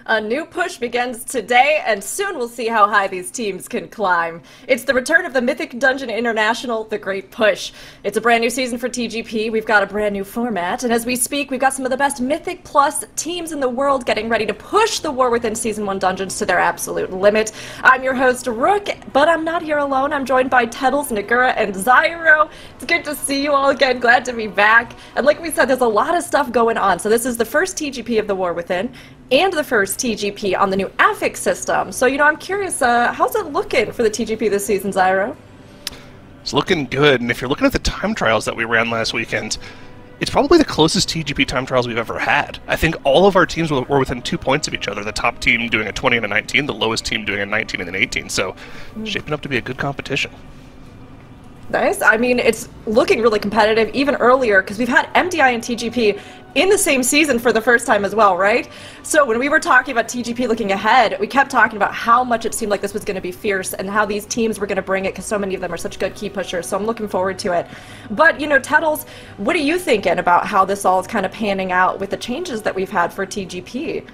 A new push begins today, and soon we'll see how high these teams can climb. It's the return of the Mythic Dungeon International, The Great Push. It's a brand new season for TGP, we've got a brand new format, and as we speak, we've got some of the best Mythic Plus teams in the world getting ready to push the War Within Season 1 dungeons to their absolute limit. I'm your host, Rook, but I'm not here alone. I'm joined by Tettles, Nagura, and Zyro. It's good to see you all again, glad to be back. And like we said, there's a lot of stuff going on, so this is the first TGP of the War Within, and the first TGP on the new affix system. So, I'm curious, how's it looking for the TGP this season, Zyro? It's looking good, and if you're looking at the time trials that we ran last weekend, it's probably the closest TGP time trials we've ever had. I think all of our teams were within 2 points of each other, the top team doing a 20 and a 19, the lowest team doing a 19 and an 18, so shaping up to be a good competition. Nice. I mean, it's looking really competitive even earlier because we've had MDI and TGP in the same season for the first time as well, right? So when we were talking about TGP looking ahead, we kept talking about how much it seemed like this was going to be fierce and how these teams were going to bring it because so many of them are such good key pushers. So I'm looking forward to it. But, Tettles, what are you thinking about how this all is kind of panning out with the changes that we've had for TGP?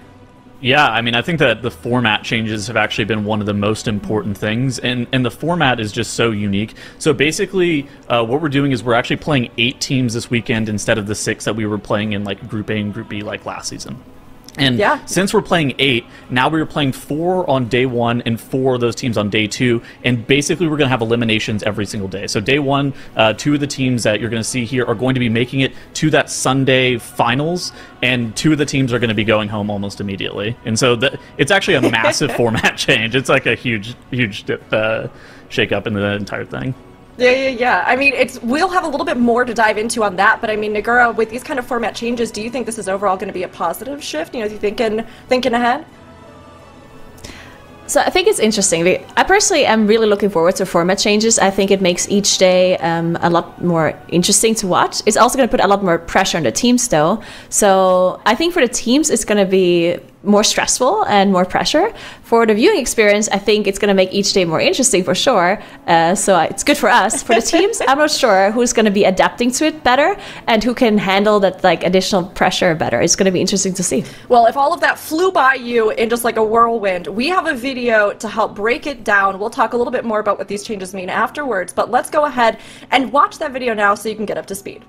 Yeah, I mean, I think that the format changes have actually been one of the most important things, and the format is just so unique. So basically, what we're doing is we're actually playing 8 teams this weekend instead of the 6 that we were playing in like Group A and Group B like last season. And since we're playing 8, now we're playing 4 on day 1 and 4 of those teams on day 2, and basically we're going to have eliminations every single day. So day 1, 2 of the teams that you're going to see here are going to be making it to that Sunday finals, and 2 of the teams are going to be going home almost immediately. And so it's actually a massive format change. It's like a huge shake up in the entire thing. Yeah. I mean, we'll have a little bit more to dive into on that, but I mean, Nagura, with these kind of format changes, do you think this is overall going to be a positive shift? Are you thinking ahead? So I think it's interesting. I personally am really looking forward to format changes. I think it makes each day a lot more interesting to watch. It's also going to put a lot more pressure on the teams, though. So I think for the teams, it's going to be more stressful and more pressure. For the viewing experience, I think it's going to make each day more interesting for sure. So it's good for us. For the teams, I'm not sure who's going to be adapting to it better and who can handle that additional pressure better. It's going to be interesting to see. Well, if all of that flew by you in just like a whirlwind, we have a video to help break it down. We'll talk a little bit more about what these changes mean afterwards, but let's go ahead and watch that video now so you can get up to speed.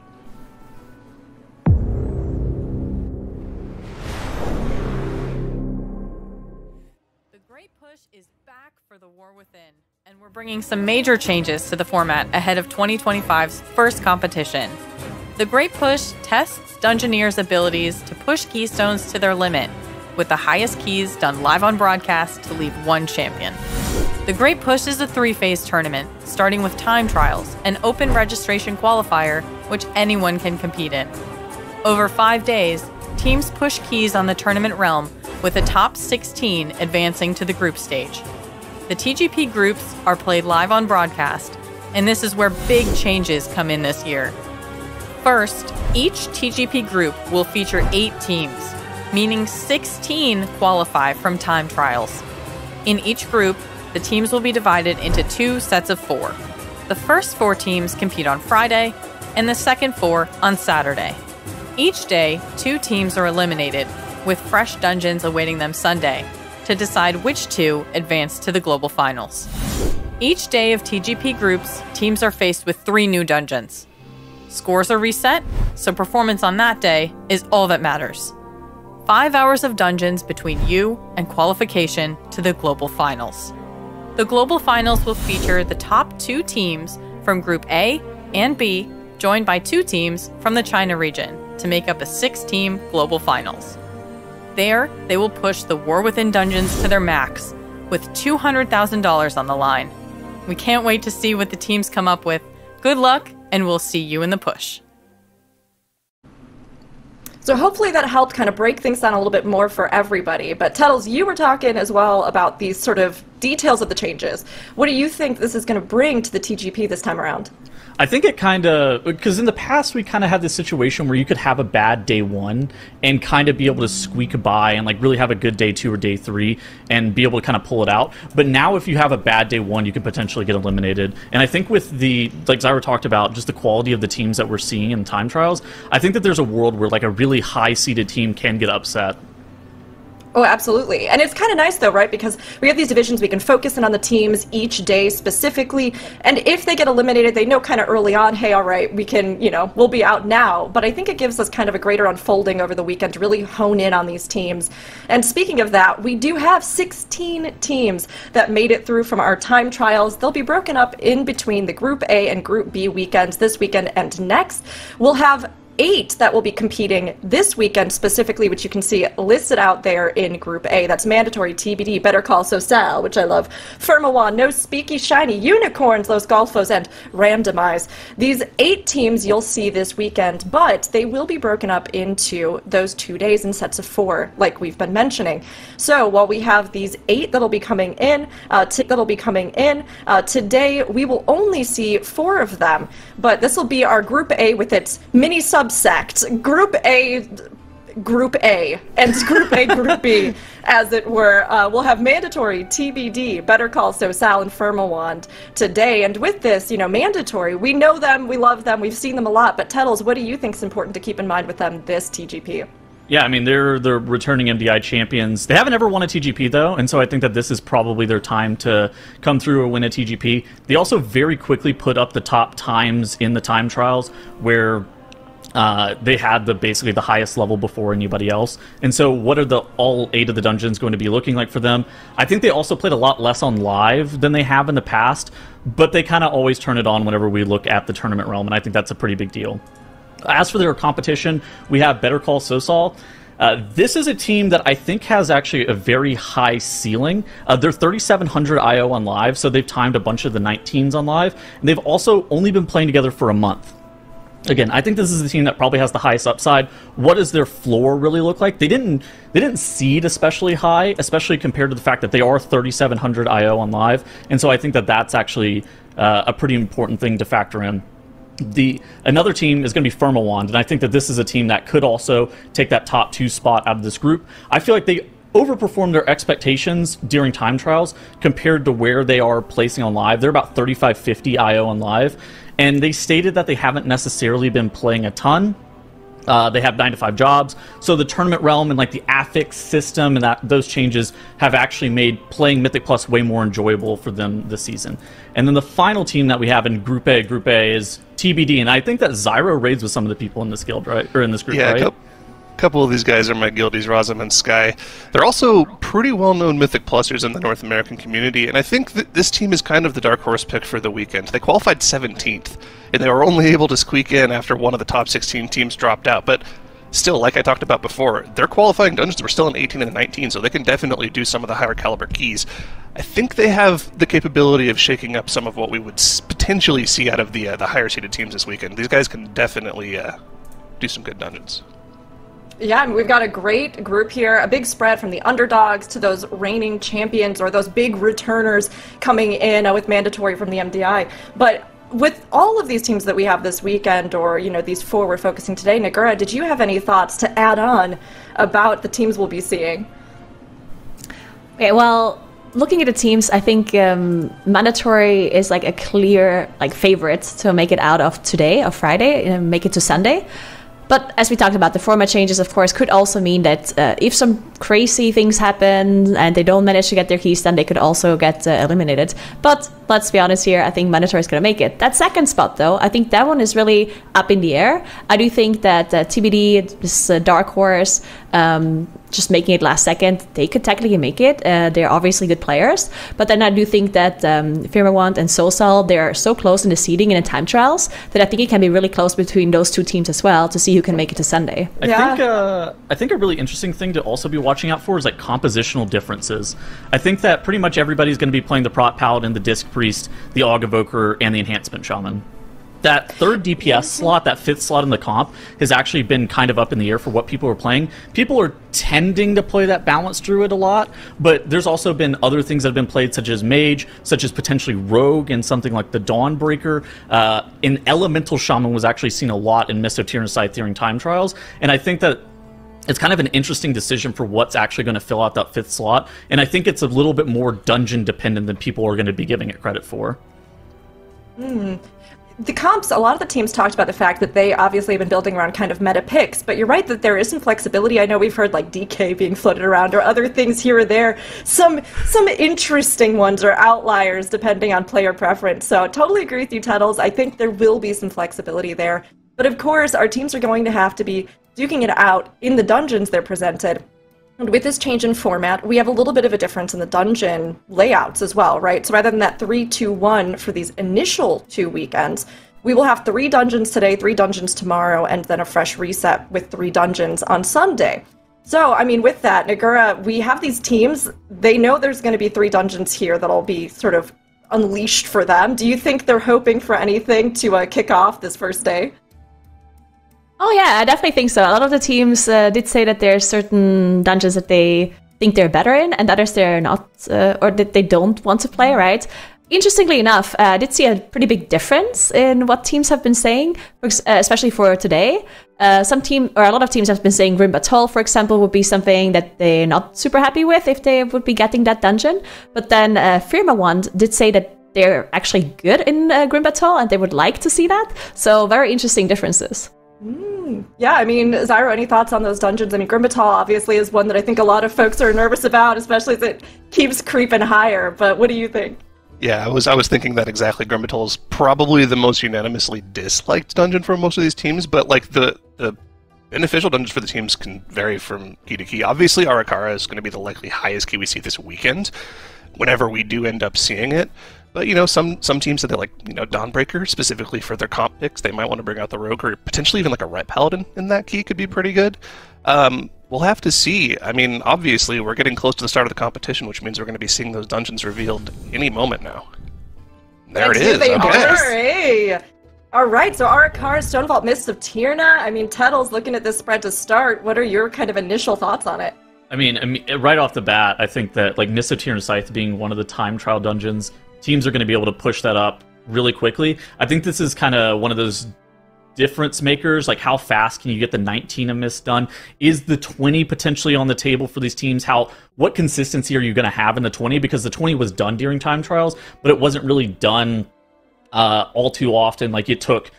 Is back for the War Within, and we're bringing some major changes to the format ahead of 2025's first competition. The Great Push tests Dungeoneers' abilities to push keystones to their limit, with the highest keys done live on broadcast to leave one champion. The Great Push is a 3-phase tournament, starting with time trials, an open registration qualifier, which anyone can compete in. Over 5 days, teams push keys on the tournament realm, with the top 16 advancing to the group stage. The TGP groups are played live on broadcast, and this is where big changes come in this year. First, each TGP group will feature 8 teams, meaning 16 qualify from time trials. In each group, the teams will be divided into 2 sets of 4. The first 4 teams compete on Friday, and the second 4 on Saturday. Each day, 2 teams are eliminated, with fresh dungeons awaiting them Sunday, to decide which 2 advance to the Global Finals. Each day of TGP groups, teams are faced with 3 new dungeons. Scores are reset, so performance on that day is all that matters. 5 hours of dungeons between you and qualification to the Global Finals. The Global Finals will feature the top 2 teams from Group A and B, joined by 2 teams from the China region, to make up a 6-team Global Finals. There, they will push the War Within dungeons to their max, with $200,000 on the line. We can't wait to see what the teams come up with. Good luck, and we'll see you in the push. So hopefully that helped kind of break things down a little bit more for everybody. But Tettles, you were talking as well about these sort of details of the changes. What do you think this is going to bring to the TGP this time around? I think it kind of, because in the past we kind of had this situation where you could have a bad day 1 and kind of be able to squeak by and really have a good day 2 or day 3 and be able to kind of pull it out. But now if you have a bad day 1, you could potentially get eliminated. And I think with the, like Zyra talked about, just the quality of the teams that we're seeing in time trials, I think that there's a world where a really high-seeded team can get upset. Oh, absolutely. And it's kind of nice, though, right? Because we have these divisions, we can focus in on the teams each day specifically. And if they get eliminated, they know kind of early on, hey, all right, we can, we'll be out now. But I think it gives us kind of a greater unfolding over the weekend to really hone in on these teams. And speaking of that, we do have 16 teams that made it through from our time trials. They'll be broken up in between the Group A and Group B weekends this weekend and next. We'll have 8 that will be competing this weekend specifically, which you can see listed out there in Group A. That's Mandatory, TBD, Better Call Saul, which I love, Firmawan, No Speaky, Shiny, Unicorns, Los Golfos, and Randomize. These 8 teams you'll see this weekend, but they will be broken up into those 2 days in sets of 4, like we've been mentioning. So while we have these 8 that'll be coming in, today we will only see 4 of them, but this will be our Group A with its mini subsect, Group A, and Group A, Group B, as it were. We'll have Mandatory, TBD, Better Call Saul, and Firmawand today. And with this, Mandatory, we know them, we love them, we've seen them a lot, but Tettles, what do you think is important to keep in mind with them this TGP? Yeah, I mean, they're returning MDI champions. They haven't ever won a TGP, though, and so I think that this is probably their time to come through or win a TGP. They also very quickly put up the top times in the time trials, where they had basically the highest level before anybody else. And so what are all 8 of the dungeons going to be looking like for them? I think they also played a lot less on live than they have in the past, but they kind of always turn it on whenever we look at the tournament realm, and I think that's a pretty big deal. As for their competition, we have Better Call Saul. This is a team that I think has actually a very high ceiling. They're 3,700 IO on live, so they've timed a bunch of the 19s on live, and they've also only been playing together for a month. Again, I think this is the team that probably has the highest upside. What does their floor really look like? They didn't seed especially high, especially compared to the fact that they are 3,700 IO on live, and so I think that that's actually a pretty important thing to factor in. Another team is going to be Firmawand, and I think that this is a team that could also take that top 2 spot out of this group. I feel like they overperformed their expectations during time trials compared to where they are placing on live. They're about 3,550 IO on live, and they stated that they haven't necessarily been playing a ton. They have 9-to-5 jobs, so the tournament realm and like the affix system and those changes have actually made playing Mythic Plus way more enjoyable for them this season. And then the final team that we have in Group A is TBD, and I think that Zyro raids with some of the people in this guild, right? Or in this group, yeah, right? A couple of these guys are my guildies, Razam and Sky. They're also pretty well-known Mythic Plusers in the North American community, and I think that this team is kind of the dark horse pick for the weekend. They qualified 17th, and they were only able to squeak in after one of the top 16 teams dropped out, but still, like I talked about before, their qualifying dungeons were still in 18 and 19, so they can definitely do some of the higher caliber keys. I think they have the capability of shaking up some of what we would potentially see out of the higher seeded teams this weekend. These guys can definitely do some good dungeons. Yeah, and we've got a great group here, a big spread from the underdogs to those reigning champions or those big returners coming in with Mandatory from the MDI. But with all of these teams that we have this weekend, or these 4 we're focusing today, Nagura, did you have any thoughts to add on about the teams we'll be seeing? Okay, well, looking at the teams, I think Mandatory is like a clear favorite to make it out of today, of Friday, and make it to Sunday. But as we talked about, the format changes, of course, could also mean that if some crazy things happen and they don't manage to get their keys, then they could also get eliminated. But let's be honest here, I think Mandatory is going to make it. That second spot, though, I think that one is really up in the air. I do think that TBD, this dark horse, just making it last second, they could technically make it. They're obviously good players. But then I do think that Firmawand and Saul, they're so close in the seeding and in time trials that I think it can be really close between those 2 teams as well to see who can make it to Sunday. I think a really interesting thing to also be watching out for is compositional differences. I think that pretty much everybody's going to be playing the Prot Paladin, the Disc Priest, the Aug Evoker, and the Enhancement Shaman. That 3rd DPS slot, that 5th slot in the comp, has actually been kind of up in the air for what people are playing. People are tending to play that Balanced Druid a lot, but there's also been other things that have been played, such as Mage, such as potentially Rogue, and something like the Dawnbreaker. An Elemental Shaman was actually seen a lot in Mist of Tyrannicide during time trials, and I think that it's kind of an interesting decision for what's actually going to fill out that 5th slot, and I think it's a little bit more dungeon dependent than people are going to be giving it credit for. the comps, a lot of the teams talked about the fact that they obviously have been building around kind of meta picks, but you're right that there is some flexibility. I know we've heard like DK being floated around or other things here or there. Some interesting ones or outliers depending on player preference. So I totally agree with you, Tuttles. I think there will be some flexibility there. But of course, our teams are going to have to be duking it out in the dungeons they're presented. And with this change in format, we have a little bit of a difference in the dungeon layouts as well, right? So rather than that 3-2-1 for these initial 2 weekends, we will have 3 dungeons today, 3 dungeons tomorrow, and then a fresh reset with 3 dungeons on Sunday. So, I mean, with that, Nagura, we have these teams. They know there's going to be 3 dungeons here that'll be sort of unleashed for them. Do you think they're hoping for anything to kick off this first day? Oh yeah, I definitely think so. A lot of the teams did say that there are certain dungeons that they think they're better in, and others they're not, or that they don't want to play, right? Interestingly enough, I did see a pretty big difference in what teams have been saying, especially for today. A lot of teams have been saying Grim Battle, for example, would be something that they're not super happy with if they would be getting that dungeon. But then Firma One did say that they're actually good in Grim Battle, and they would like to see that. So very interesting differences. Yeah, I mean, Zyro, any thoughts on those dungeons? I mean, Grim Battle obviously is one that I think a lot of folks are nervous about, especially as it keeps creeping higher. But what do you think? Yeah, I was thinking that exactly. Grim Battle is probably the most unanimously disliked dungeon for most of these teams, but like the beneficial dungeons for the teams can vary from key to key. Obviously, Arakara is going to be the likely highest key we see this weekend, whenever we do end up seeing it. But, you know, some teams that they like, you know, Dawnbreaker, specifically for their comp picks, they might want to bring out the Rogue, or potentially even like a Ret Paladin in that key could be pretty good. We'll have to see. I mean, obviously, we're getting close to the start of the competition, which means we're going to be seeing those dungeons revealed any moment now. There it is. They okay. are, hey. All right, so Arakara, Stonevault, Mists of Tyrna. I mean, Tettles, looking at this spread to start, what are your kind of initial thoughts on it? I mean, right off the bat, I think that like Mists of Tyrna Scythe being one of the time trial dungeons, teams are going to be able to push that up really quickly. I think this is kind of one of those difference makers, like how fast can you get the 19 of Mist done? Is the 20 potentially on the table for these teams? What consistency are you going to have in the 20? Because the 20 was done during time trials, but it wasn't really done all too often. Like it took,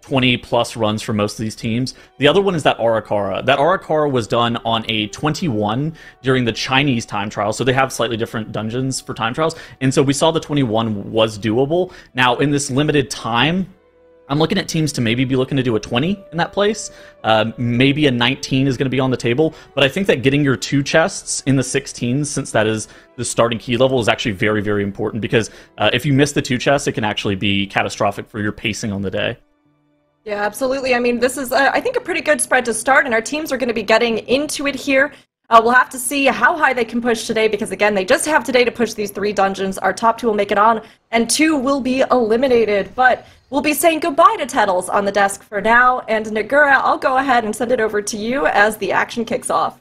20 plus runs for most of these teams. The other one is that Arakara. That Arakara was done on a 21 during the Chinese time trials, so they have slightly different dungeons for time trials, and so we saw the 21 was doable. Now, in this limited time, I'm looking at teams to maybe be looking to do a 20 in that place. Maybe a 19 is going to be on the table, but I think that getting your 2 chests in the 16s, since that is the starting key level, is actually very, very important, because if you miss the 2 chests, it can actually be catastrophic for your pacing on the day. Yeah, absolutely. I mean, this is, I think, a pretty good spread to start, and our teams are going to be getting into it here. We'll have to see how high they can push today, because, again, they just have today to push these 3 dungeons. Our top 2 will make it on, and 2 will be eliminated. But we'll be saying goodbye to Tettles on the desk for now, and Nagura, I'll go ahead and send it over to you as the action kicks off.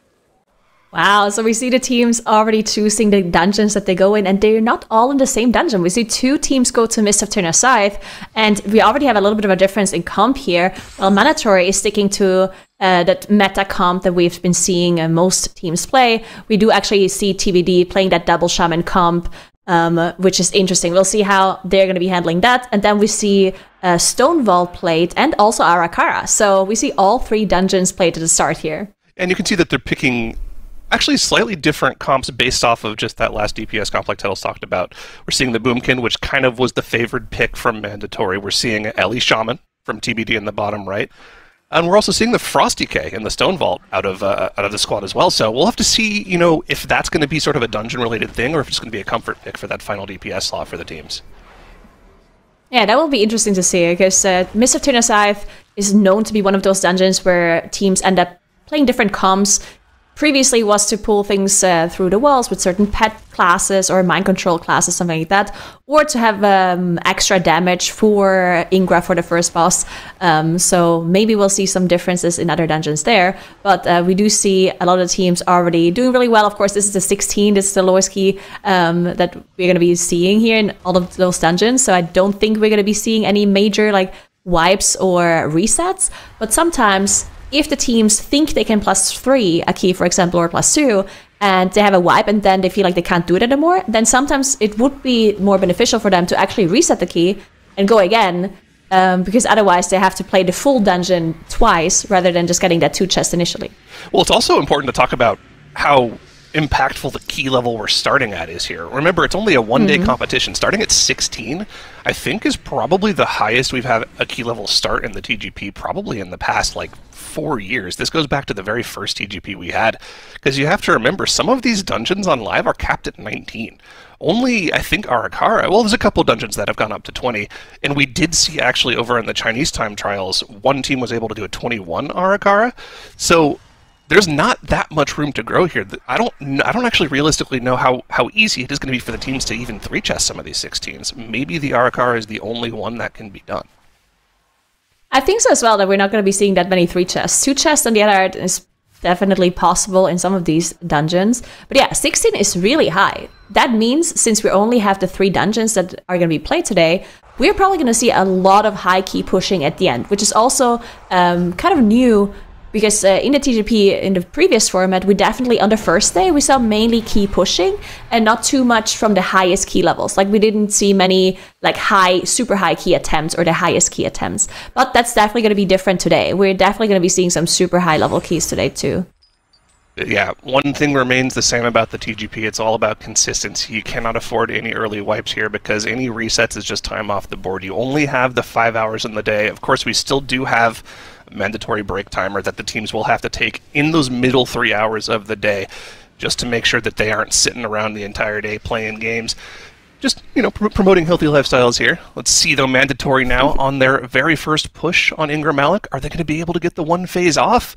Wow, so we see the teams already choosing the dungeons that they go in, and they're not all in the same dungeon. We see 2 teams go to Mists of Tyrna Scythe, and we already have a little bit of a difference in comp here. While Mandatory is sticking to that meta comp that we've been seeing most teams play, we do actually see TBD playing that double shaman comp, which is interesting. We'll see how they're going to be handling that. And then we see Stonevault played, and also Arakara. So we see all 3 dungeons played at the start here. And you can see that they're picking actually slightly different comps based off of just that last DPS comp like Tettles talked about. We're seeing the Boomkin, which kind of was the favored pick from Mandatory. We're seeing Ellie Shaman from TBD in the bottom right. And we're also seeing the Frosty K in the Stonevault out of the squad as well. So we'll have to see, if that's going to be sort of a dungeon-related thing, or if it's going to be a comfort pick for that final DPS slot for the teams. Yeah, that will be interesting to see, because Mists of Tyrna Scythe is known to be one of those dungeons where teams end up playing different comps. Previously was to pull things through the walls with certain pet classes or mind control classes, something like that, or to have extra damage for Ingra for the first boss. So maybe we'll see some differences in other dungeons there, but we do see a lot of teams already doing really well. Of course, this is the 16, this is the lowest key that we're going to be seeing here in all of those dungeons, so I don't think we're going to be seeing any major wipes or resets, but sometimes if the teams think they can +3 a key, for example, or +2, and they have a wipe and then they feel like they can't do it anymore, then sometimes it would be more beneficial for them to actually reset the key and go again, because otherwise they have to play the full dungeon twice rather than just getting that 2 chests initially. Well, it's also important to talk about how impactful the key level we're starting at is here. Remember, it's only a one-day competition. Starting at 16, I think, is probably the highest we've had a key level start in the TGP probably in the past, 4 years. This goes back to the very first TGP we had, because you have to remember, some of these dungeons on live are capped at 19. Only, I think, Arakara, well, there's a couple dungeons that have gone up to 20, and we did see actually over in the Chinese time trials, one team was able to do a 21 Arakara, so there's not that much room to grow here. I don't actually realistically know how easy it is going to be for the teams to even 3-chest some of these 16s. Maybe the Arakara is the only one that can be done. I think so as well, that we're not going to be seeing that many 3 chests. 2 chests on the other hand is definitely possible in some of these dungeons. But yeah, 16 is really high. That means since we only have the 3 dungeons that are going to be played today, we're probably going to see a lot of high key pushing at the end, which is also kind of new. Because in the TGP, in the previous format, we definitely, on the first day, we saw mainly key pushing and not too much from the highest key levels. We didn't see many super high key attempts or the highest key attempts. But that's definitely going to be different today. We're definitely going to be seeing some super high level keys today too. Yeah, one thing remains the same about the TGP. It's all about consistency. You cannot afford any early wipes here because any resets is just time off the board. You only have the 5 hours in the day. Of course, we still do have a mandatory break timer that the teams will have to take in those middle 3 hours of the day just to make sure that they aren't sitting around the entire day playing games. Just, promoting healthy lifestyles here. Let's see, though, mandatory now on their very first push on Ingram Malik. Are they going to be able to get the 1 phase off?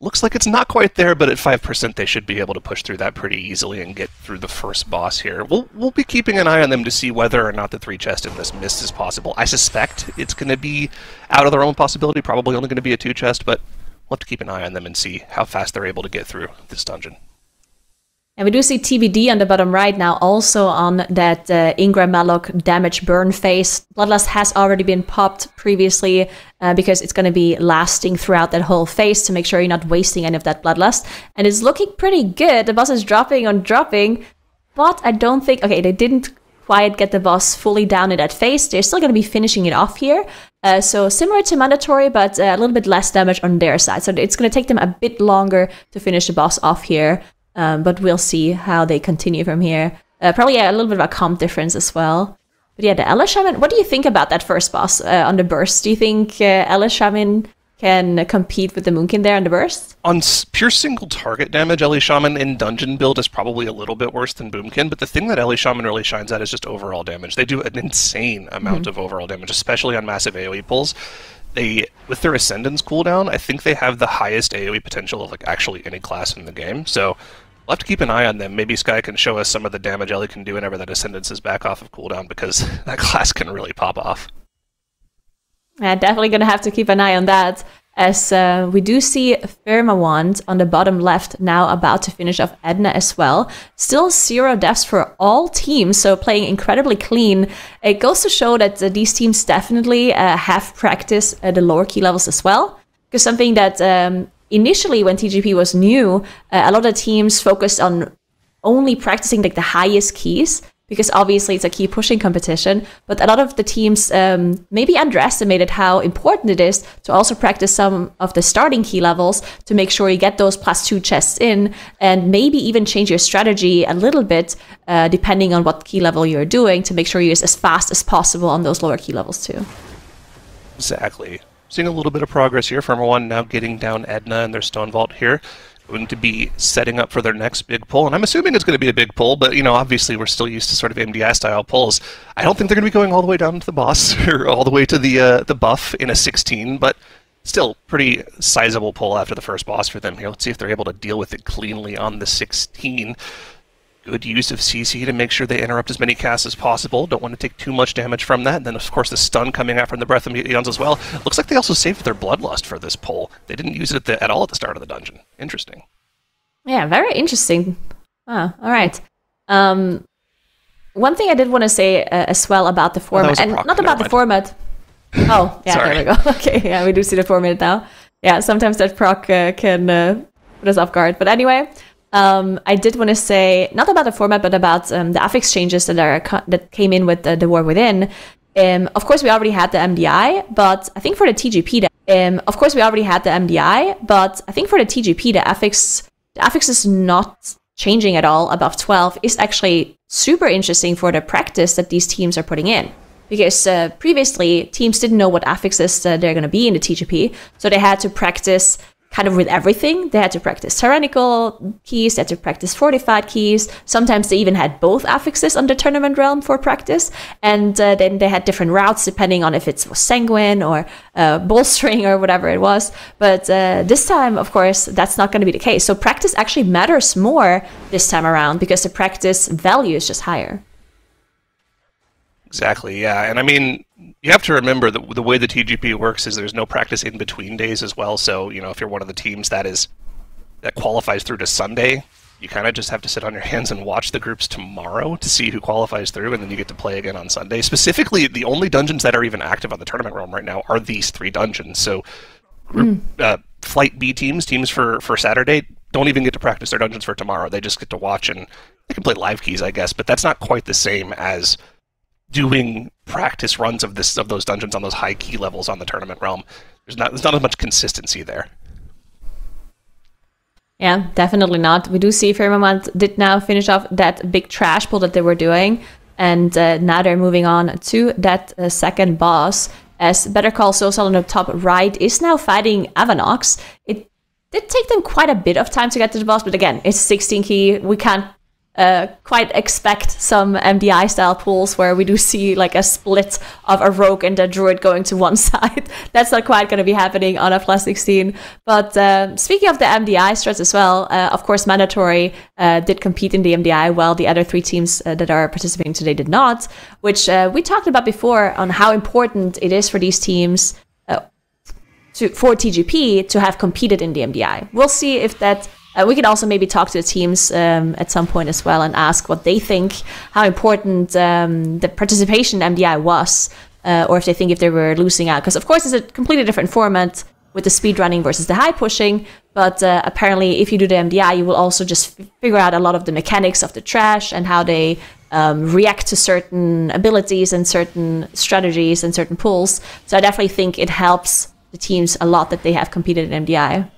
Looks like it's not quite there, but at 5% they should be able to push through that pretty easily and get through the first boss here. We'll be keeping an eye on them to see whether or not the 3 chest in this mist is possible. I suspect it's going to be out of their own possibility, probably only going to be a 2 chest, but we'll have to keep an eye on them and see how fast they're able to get through this dungeon. And we do see TBD on the bottom right now, also on that Ingram Malik damage burn phase. Bloodlust has already been popped previously because it's going to be lasting throughout that whole phase to make sure you're not wasting any of that Bloodlust. And it's looking pretty good. The boss is dropping on dropping, but I don't think... Okay, they didn't quite get the boss fully down in that phase. They're still going to be finishing it off here. So similar to mandatory, but a little bit less damage on their side. So it's going to take them a bit longer to finish the boss off here. But we'll see how they continue from here. Probably a little bit of a comp difference as well. But yeah, the Elish Shaman, what do you think about that first boss on the burst? Do you think Elish Shaman can compete with the Moonkin there on the burst? On pure single target damage, Elish Shaman in dungeon build is probably a little bit worse than Boomkin, but the thing that Elish Shaman really shines at is just overall damage. They do an insane amount of overall damage, especially on massive AoE pulls. With their Ascendance cooldown, I think they have the highest AoE potential of actually any class in the game, so we'll have to keep an eye on them. Maybe Sky can show us some of the damage Ellie can do whenever that Ascendance is back off of cooldown, because that class can really pop off. Yeah, definitely going to have to keep an eye on that, as we do see Firmawand on the bottom left now about to finish off Edna as well. Still 0 deaths for all teams, so playing incredibly clean. It goes to show that these teams definitely have practiced the lower key levels as well, because something that initially when TGP was new, a lot of teams focused on only practicing the highest keys, because obviously it's a key pushing competition, but a lot of the teams maybe underestimated how important it is to also practice some of the starting key levels to make sure you get those +2 chests in, and maybe even change your strategy a little bit depending on what key level you're doing to make sure you're as fast as possible on those lower key levels too. Exactly. Seeing a little bit of progress here. Firma1 now getting down Edna and their Stone Vault here. Going to be setting up for their next big pull, and I'm assuming it's going to be a big pull, but obviously we're still used to sort of MDI style pulls. I don't think they're going to be going all the way down to the boss or all the way to the buff in a 16, but still pretty sizable pull after the first boss for them here. Let's see if they're able to deal with it cleanly on the 16. Good use of CC to make sure they interrupt as many casts as possible. Don't want to take too much damage from that. And then, of course, the stun coming out from the Breath of Eons as well. Looks like they also saved their Bloodlust for this pull. They didn't use it at all at the start of the dungeon. Interesting. Yeah, very interesting. Ah, all right. One thing I did want to say as well about the format, and not about the format. Oh, yeah, there we go. Okay, yeah, we do see the format now. Yeah, sometimes that proc can put us off guard. But anyway... I did want to say, not about the format, but about the affix changes that came in with the War Within. Of course, we already had the MDI, but I think for the TGP, the affix is not changing at all above 12 is actually super interesting for the practice that these teams are putting in. Because previously, teams didn't know what affixes they're going to be in the TGP, so they had to practice kind of with everything. They had to practice tyrannical keys, they had to practice fortified keys. Sometimes they even had both affixes on the tournament realm for practice. And then they had different routes depending on if it was sanguine or bolstering or whatever it was. But this time, of course, that's not going to be the case. So practice actually matters more this time around because the practice value is just higher. Exactly, yeah. And I mean, you have to remember that the way the TGP works is there's no practice in between days as well. So, you know, if you're one of the teams that qualifies through to Sunday, you kind of just have to sit on your hands and watch the groups tomorrow to see who qualifies through, and then you get to play again on Sunday. Specifically, the only dungeons that are even active on the tournament realm right now are these 3 dungeons. So, Flight B teams for Saturday, don't even get to practice their dungeons for tomorrow. They just get to watch, and they can play live keys, I guess, but that's not quite the same as doing practice runs of those dungeons on those high key levels on the tournament realm. There's not as much consistency there. Yeah, definitely not. We do see Firmament did now finish off that big trash pull that they were doing, and now they're moving on to that second boss, as Better Call Saul on the top right is now fighting Avanox. It did take them quite a bit of time to get to the boss, but again, it's 16 key. We can't quite expect some MDI style pulls where we do see like a split of a rogue and a druid going to one side. That's not quite going to be happening on a plus 16. But speaking of the MDI strats as well, of course, Mandatory did compete in the MDI while the other 3 teams that are participating today did not, which we talked about before on how important it is for these teams for TGP to have competed in the MDI. We'll see if that... we can also maybe talk to the teams at some point as well and ask what they think, how important the participation in MDI was, or if they think if they were losing out. Because, of course, it's a completely different format with the speedrunning versus the high pushing. But apparently, if you do the MDI, you will also just figure out a lot of the mechanics of the trash and how they react to certain abilities and certain strategies and certain pulls. So I definitely think it helps the teams a lot that they have competed in MDI.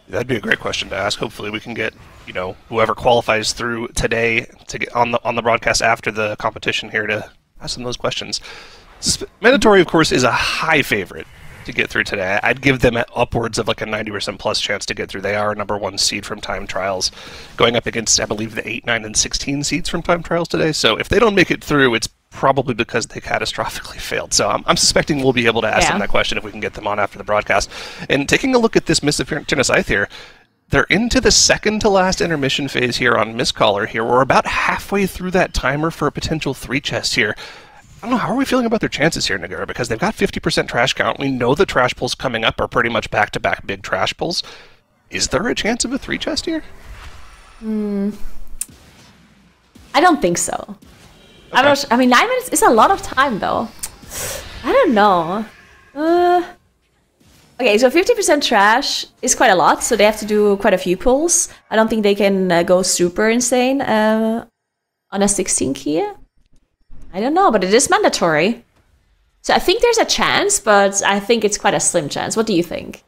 That'd be a great question to ask. Hopefully we can get, you know, whoever qualifies through today to get on the broadcast after the competition here to ask them those questions. Mandatory, of course, is a high favorite to get through today. I'd give them upwards of like a 90% plus chance to get through. They are #1 seed from time trials, going up against, I believe, the 8, 9, and 16 seeds from time trials today. So if they don't make it through, it's probably because they catastrophically failed. So I'm suspecting we'll be able to ask them that question if we can get them on after the broadcast. And taking a look at this Mythic Scythe here, they're into the second to last intermission phase here on Mistcaller here. We're about halfway through that timer for a potential 3 chest here. I don't know, how are we feeling about their chances here, Nagura? Because they've got 50% trash count. We know the trash pulls coming up are pretty much back-to-back big trash pulls. Is there a chance of a 3 chest here? I don't think so. Okay. I mean, 9 minutes is a lot of time, though. I don't know. Okay, so 50% trash is quite a lot, so they have to do quite a few pulls. I don't think they can go super insane on a 16 key. I don't know, but it is mandatory. So I think there's a chance, but I think it's quite a slim chance. What do you think?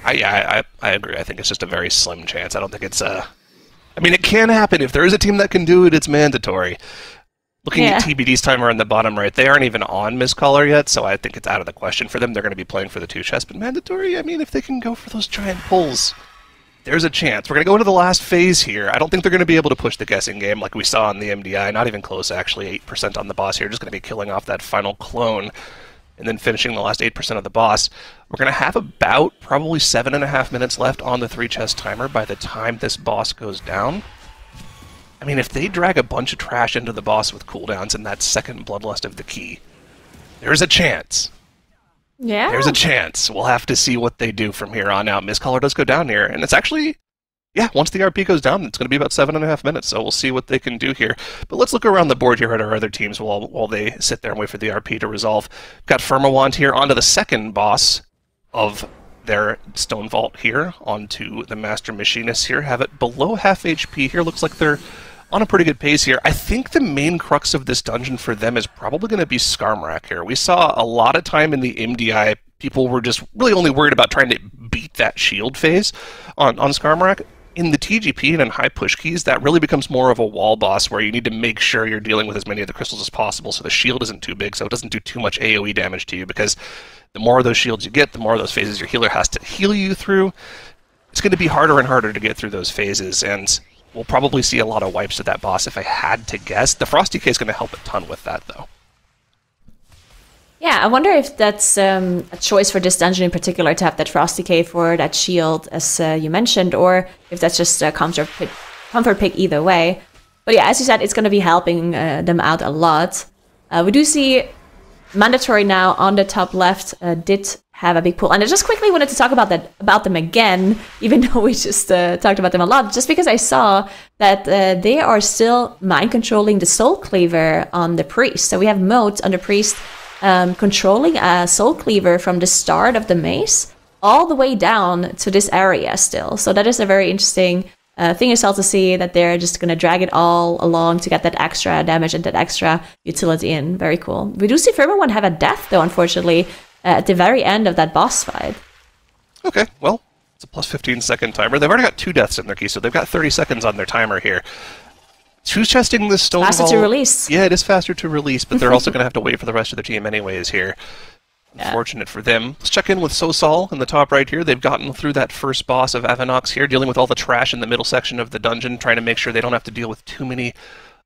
I agree. I think it's just a very slim chance. I don't think it's I mean, it can happen. If there is a team that can do it, it's mandatory. Looking at TBD's timer on the bottom right, they aren't even on Mistcaller yet, so I think it's out of the question for them. They're going to be playing for the 2 chests, but mandatory, I mean, if they can go for those giant pulls, there's a chance. We're going to go into the last phase here. I don't think they're going to be able to push the guessing game like we saw in the MDI. Not even close, actually. 8% on the boss here. Just going to be killing off that final clone and then finishing the last 8% of the boss. We're going to have about probably 7.5 minutes left on the 3 chest timer by the time this boss goes down. I mean, if they drag a bunch of trash into the boss with cooldowns in that second Bloodlust of the Key, there's a chance. Yeah. There's a chance. We'll have to see what they do from here on out. Mistcaller does go down here, and it's actually, yeah, once the RP goes down, it's going to be about 7.5 minutes, so we'll see what they can do here. But let's look around the board here at our other teams while they sit there and wait for the RP to resolve. Got Firmawand here onto the second boss of their Stone Vault here, onto the Master Machinist here. Have it below half HP here. Looks like they're on a pretty good pace here. I think the main crux of this dungeon for them is probably going to be Skarmorak here. We saw a lot of time in the MDI, people were just really only worried about trying to beat that shield phase on Skarmorak. In the TGP and in high push keys, that really becomes more of a wall boss where you need to make sure you're dealing with as many of the crystals as possible so the shield isn't too big, so it doesn't do too much AoE damage to you, because the more of those shields you get, the more of those phases your healer has to heal you through. It's going to be harder and harder to get through those phases, and we'll probably see a lot of wipes to that boss if I had to guess. The Frosty K is going to help a ton with that, though. Yeah, I wonder if that's a choice for this dungeon in particular to have that Frosty K for that shield, as you mentioned, or if that's just a comfort pick either way. But yeah, as you said, it's going to be helping them out a lot. We do see Mandatory now on the top left did have a big pull. And I just quickly wanted to talk about them again, even though we just talked about them a lot, just because I saw that they are still mind controlling the Soul Cleaver on the Priest. So we have modes on the Priest controlling a Soul Cleaver from the start of the maze all the way down to this area still. So that is a very interesting thing as well to see, that they're just going to drag it all along to get that extra damage and that extra utility in. Very cool. We do see Firma have a death, though, unfortunately, at the very end of that boss fight. Okay, well, it's a plus 15-second timer. They've already got 2 deaths in their key, so they've got 30 seconds on their timer here. Who's testing this stone faster ball? To release. Yeah, it is faster to release, but they're also going to have to wait for the rest of the team anyways here. Yeah. Unfortunate for them. Let's check in with Sosal in the top right here. They've gotten through that first boss of Avanox here, dealing with all the trash in the middle section of the dungeon, trying to make sure they don't have to deal with too many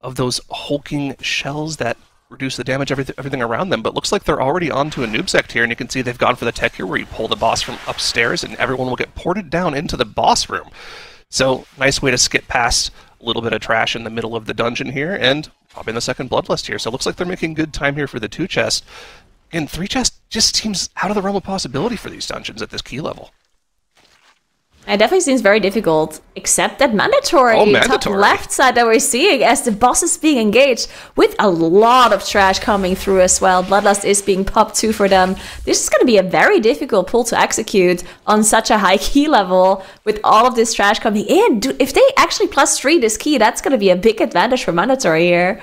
of those hulking shells that reduce the damage everything around them. But looks like they're already onto a noob sect here, and you can see they've gone for the tech here where you pull the boss from upstairs and everyone will get ported down into the boss room. So, nice way to skip past a little bit of trash in the middle of the dungeon here, and pop in the second Bloodlust here. So it looks like they're making good time here for the 2 chest. And 3 chest just seems out of the realm of possibility for these dungeons at this key level. It definitely seems very difficult, except that mandatory top left side that we're seeing as the boss is being engaged with a lot of trash coming through as well. Bloodlust is being popped too for them. This is going to be a very difficult pull to execute on such a high key level with all of this trash coming in. If they actually +3 this key, that's going to be a big advantage for mandatory here.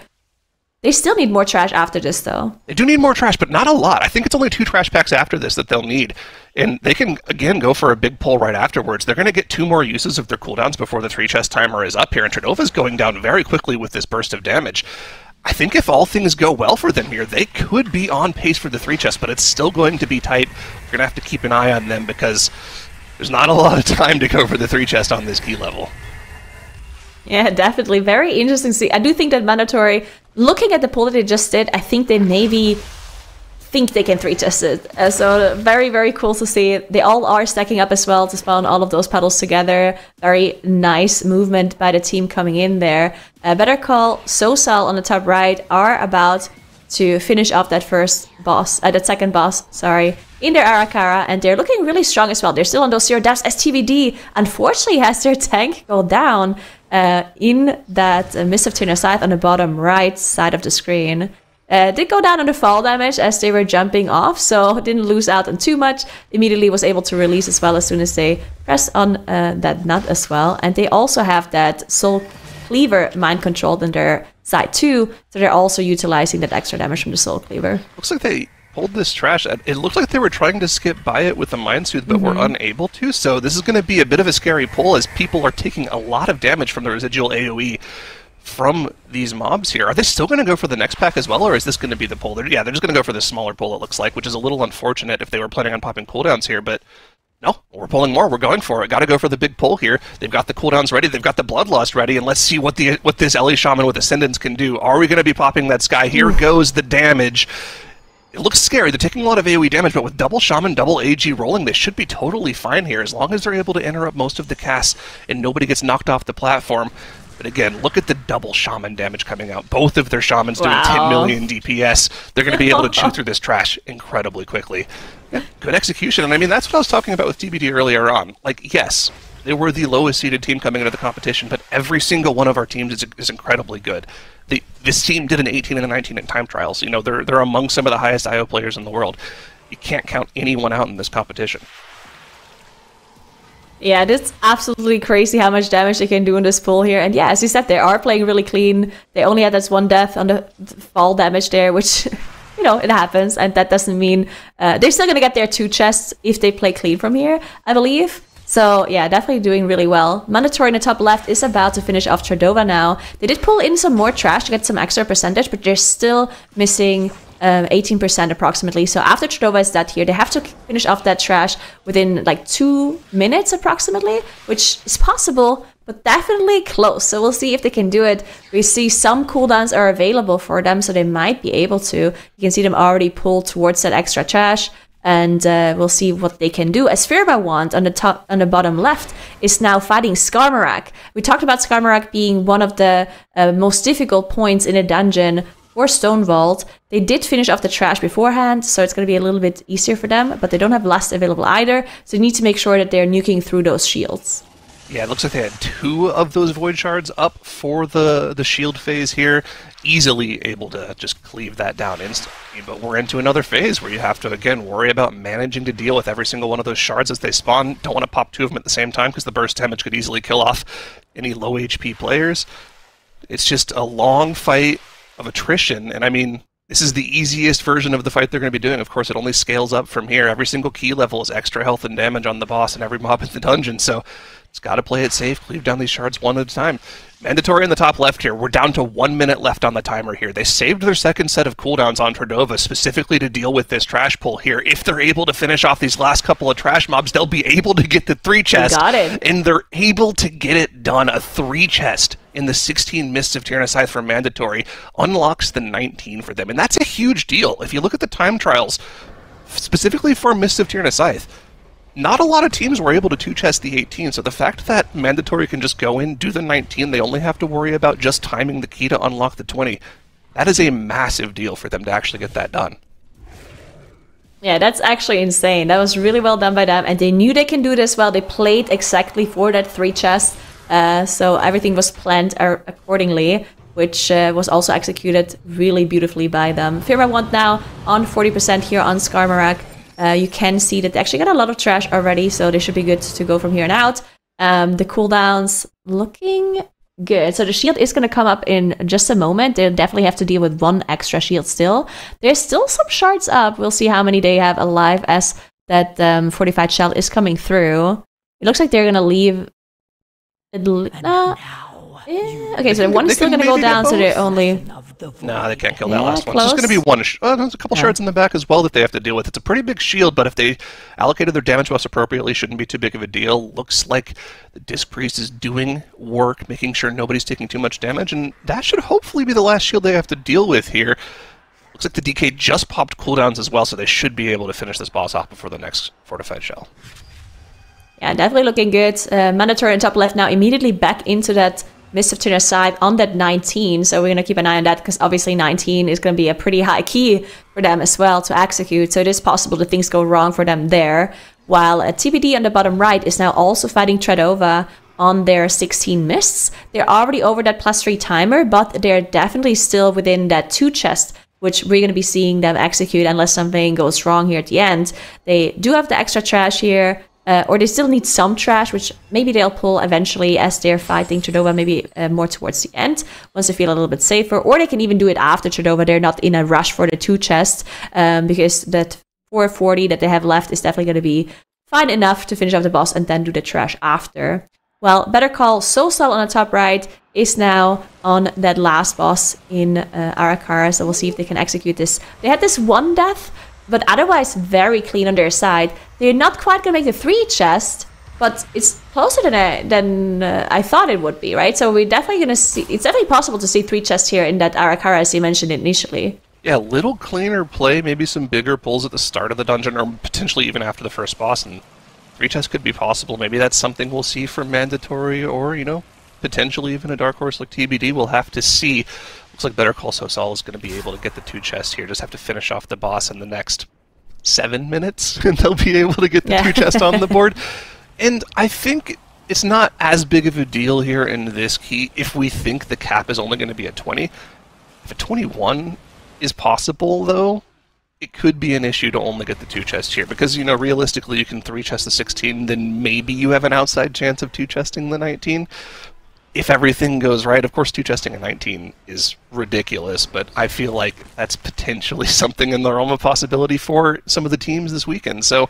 They still need more trash after this, though. They do need more trash, but not a lot. I think it's only 2 trash packs after this that they'll need. And they can, again, go for a big pull right afterwards. They're going to get 2 more uses of their cooldowns before the 3 chest timer is up here. And Trinova's going down very quickly with this burst of damage. I think if all things go well for them here, they could be on pace for the 3 chest, but it's still going to be tight. You're going to have to keep an eye on them because there's not a lot of time to go for the 3 chest on this key level. Yeah, definitely. Very interesting to see. I do think that mandatory, looking at the pull that they just did, I think they maybe think they can 3 chest it. So very, very cool to see. They all are stacking up as well to spawn all of those pedals together. Very nice movement by the team coming in there. Better Call, Sosal on the top right are about to finish off that second boss, sorry, in their Arakara, and they're looking really strong as well. They're still on those 0 deaths as TVD unfortunately has their tank go down in that Mist of Tuner Scythe on the bottom right side of the screen. Did go down on the fall damage as they were jumping off, so didn't lose out on too much. Immediately was able to release as well as soon as they pressed on that nut as well. And they also have that Soul Cleaver mind controlled in their side too, so they're also utilizing that extra damage from the Soul Cleaver. Looks like they pulled this trash. It looked like they were trying to skip by it with the Mind Soothe, but were unable to, so this is going to be a bit of a scary pull as people are taking a lot of damage from the residual AoE from these mobs here. Are they still going to go for the next pack as well, or is this going to be the pull? Yeah, they're just going to go for the smaller pull, it looks like, which is a little unfortunate if they were planning on popping cooldowns here, but no, we're pulling more. We're going for it. Got to go for the big pull here. They've got the cooldowns ready. They've got the Bloodlust ready, and let's see what this Ellie Shaman with Ascendance can do. Are we going to be popping that Sky? Here goes the damage. It looks scary. They're taking a lot of AoE damage, but with double Shaman, double AG rolling, they should be totally fine here as long as they're able to interrupt most of the casts and nobody gets knocked off the platform. But again, look at the double Shaman damage coming out. Both of their Shamans doing 10 million DPS. They're going to be able to chew through this trash incredibly quickly. Yeah, good execution. And I mean, that's what I was talking about with TBD earlier on. Like, yes, they were the lowest seeded team coming into the competition, but every single one of our teams is incredibly good. This team did an 18 and a 19 in time trials. You know, they're among some of the highest IO players in the world. You can't count anyone out in this competition. Yeah, it's absolutely crazy how much damage they can do in this pool here. And yeah, as you said, they are playing really clean. They only had this one death on the fall damage there, which, you know, it happens. And that doesn't mean they're still going to get their 2 chests if they play clean from here, I believe. So yeah, definitely doing really well. Mandatory in the top left is about to finish off Tradova now. They did pull in some more trash to get some extra percentage, but they're still missing 18% approximately. So after Tradova is dead here, they have to finish off that trash within like 2 minutes approximately, which is possible, but definitely close. So we'll see if they can do it. We see some cooldowns are available for them, so they might be able to. You can see them already pull towards that extra trash. And we'll see what they can do. As Firba Wand on the bottom left is now fighting Skarmorak. We talked about Skarmorak being one of the most difficult points in a dungeon for Stone Vault. They did finish off the trash beforehand, so it's going to be a little bit easier for them, but they don't have last available either, so you need to make sure that they're nuking through those shields. Yeah, it looks like they had 2 of those Void Shards up for the shield phase here. Easily able to just cleave that down instantly. But we're into another phase where you have to, again, worry about managing to deal with every single one of those shards as they spawn. Don't want to pop 2 of them at the same time because the burst damage could easily kill off any low HP players. It's just a long fight of attrition, and I mean, this is the easiest version of the fight they're going to be doing. Of course, it only scales up from here. Every single key level is extra health and damage on the boss and every mob in the dungeon, so it's got to play it safe, cleave down these shards one at a time. Mandatory in the top left here. We're down to 1 minute left on the timer here. They saved their second set of cooldowns on Tradova specifically to deal with this trash pull here. If they're able to finish off these last couple of trash mobs, they'll be able to get the 3 chest. Got it. And they're able to get it done. A 3 chest in the 16 Mists of Tyrannus Scythe for Mandatory unlocks the 19 for them. And that's a huge deal. If you look at the time trials, specifically for Mists of Tyrannus Scythe, not a lot of teams were able to 2-chest the 18, so the fact that Mandatory can just go in, do the 19, they only have to worry about just timing the key to unlock the 20. That is a massive deal for them to actually get that done. Yeah, that's actually insane. That was really well done by them, and they knew they can do this well. They played exactly for that 3 chest, so everything was planned accordingly, which was also executed really beautifully by them. Firba Wand now on 40% here on Skarmorak. You can see that they actually got a lot of trash already, so they should be good to go from here on out. The cooldowns looking good. So the shield is going to come up in just a moment. They'll definitely have to deal with 1 extra shield still. There's still some shards up. We'll see how many they have alive as that fortified shell is coming through. It looks like they're going to leave... Okay, so one's still going to go down, so they're only... No, they can't kill that last one. It's just going to be 1. There's a couple shards in the back as well that they have to deal with. It's a pretty big shield, but if they allocated their damage buffs appropriately, shouldn't be too big of a deal. Looks like the Disc Priest is doing work, making sure nobody's taking too much damage, and that should hopefully be the last shield they have to deal with here. Looks like the DK just popped cooldowns as well, so they should be able to finish this boss off before the next fortified shell. Yeah, definitely looking good. Mandatory on top left now immediately back into that Mist of Tyrannus Scythe on that 19, so we're going to keep an eye on that because obviously 19 is going to be a pretty high key for them as well to execute, so it is possible that things go wrong for them there. While TBD on the bottom right is now also fighting Tradova on their 16 Mists. They're already over that +3 timer, but they're definitely still within that 2 chest, which we're going to be seeing them execute unless something goes wrong here at the end. They do have the extra trash here. Or they still need some trash, which maybe they'll pull eventually as they're fighting Tradova, maybe more towards the end, once they feel a little bit safer. Or they can even do it after Tradova. They're not in a rush for the 2 chests, because that 440 that they have left is definitely going to be fine enough to finish off the boss and then do the trash after. Well, Better Call Soulstyle on the top right is now on that last boss in Arakara, so we'll see if they can execute this. They had this 1 death, but otherwise very clean on their side. They're not quite going to make the 3 chest, but it's closer than I thought it would be, right? So we're definitely going to see... It's definitely possible to see 3 chests here in that Arakara, as you mentioned initially. Yeah, a little cleaner play, maybe some bigger pulls at the start of the dungeon, or potentially even after the first boss, and 3 chests could be possible. Maybe that's something we'll see for Mandatory, or, you know, potentially even a dark horse like TBD. We'll have to see. Looks like Better Call Saul is going to be able to get the 2 chests here. Just have to finish off the boss in the next 7 minutes, and they'll be able to get the 2 chests on the board. And I think it's not as big of a deal here in this key if we think the cap is only going to be at 20. If a 21 is possible, though, it could be an issue to only get the 2 chests here, because, realistically you can 3 chest the 16, then maybe you have an outside chance of 2 chesting the 19. If everything goes right, of course 2 chesting a 19 is ridiculous, but I feel like that's potentially something in the realm of possibility for some of the teams this weekend, so we'll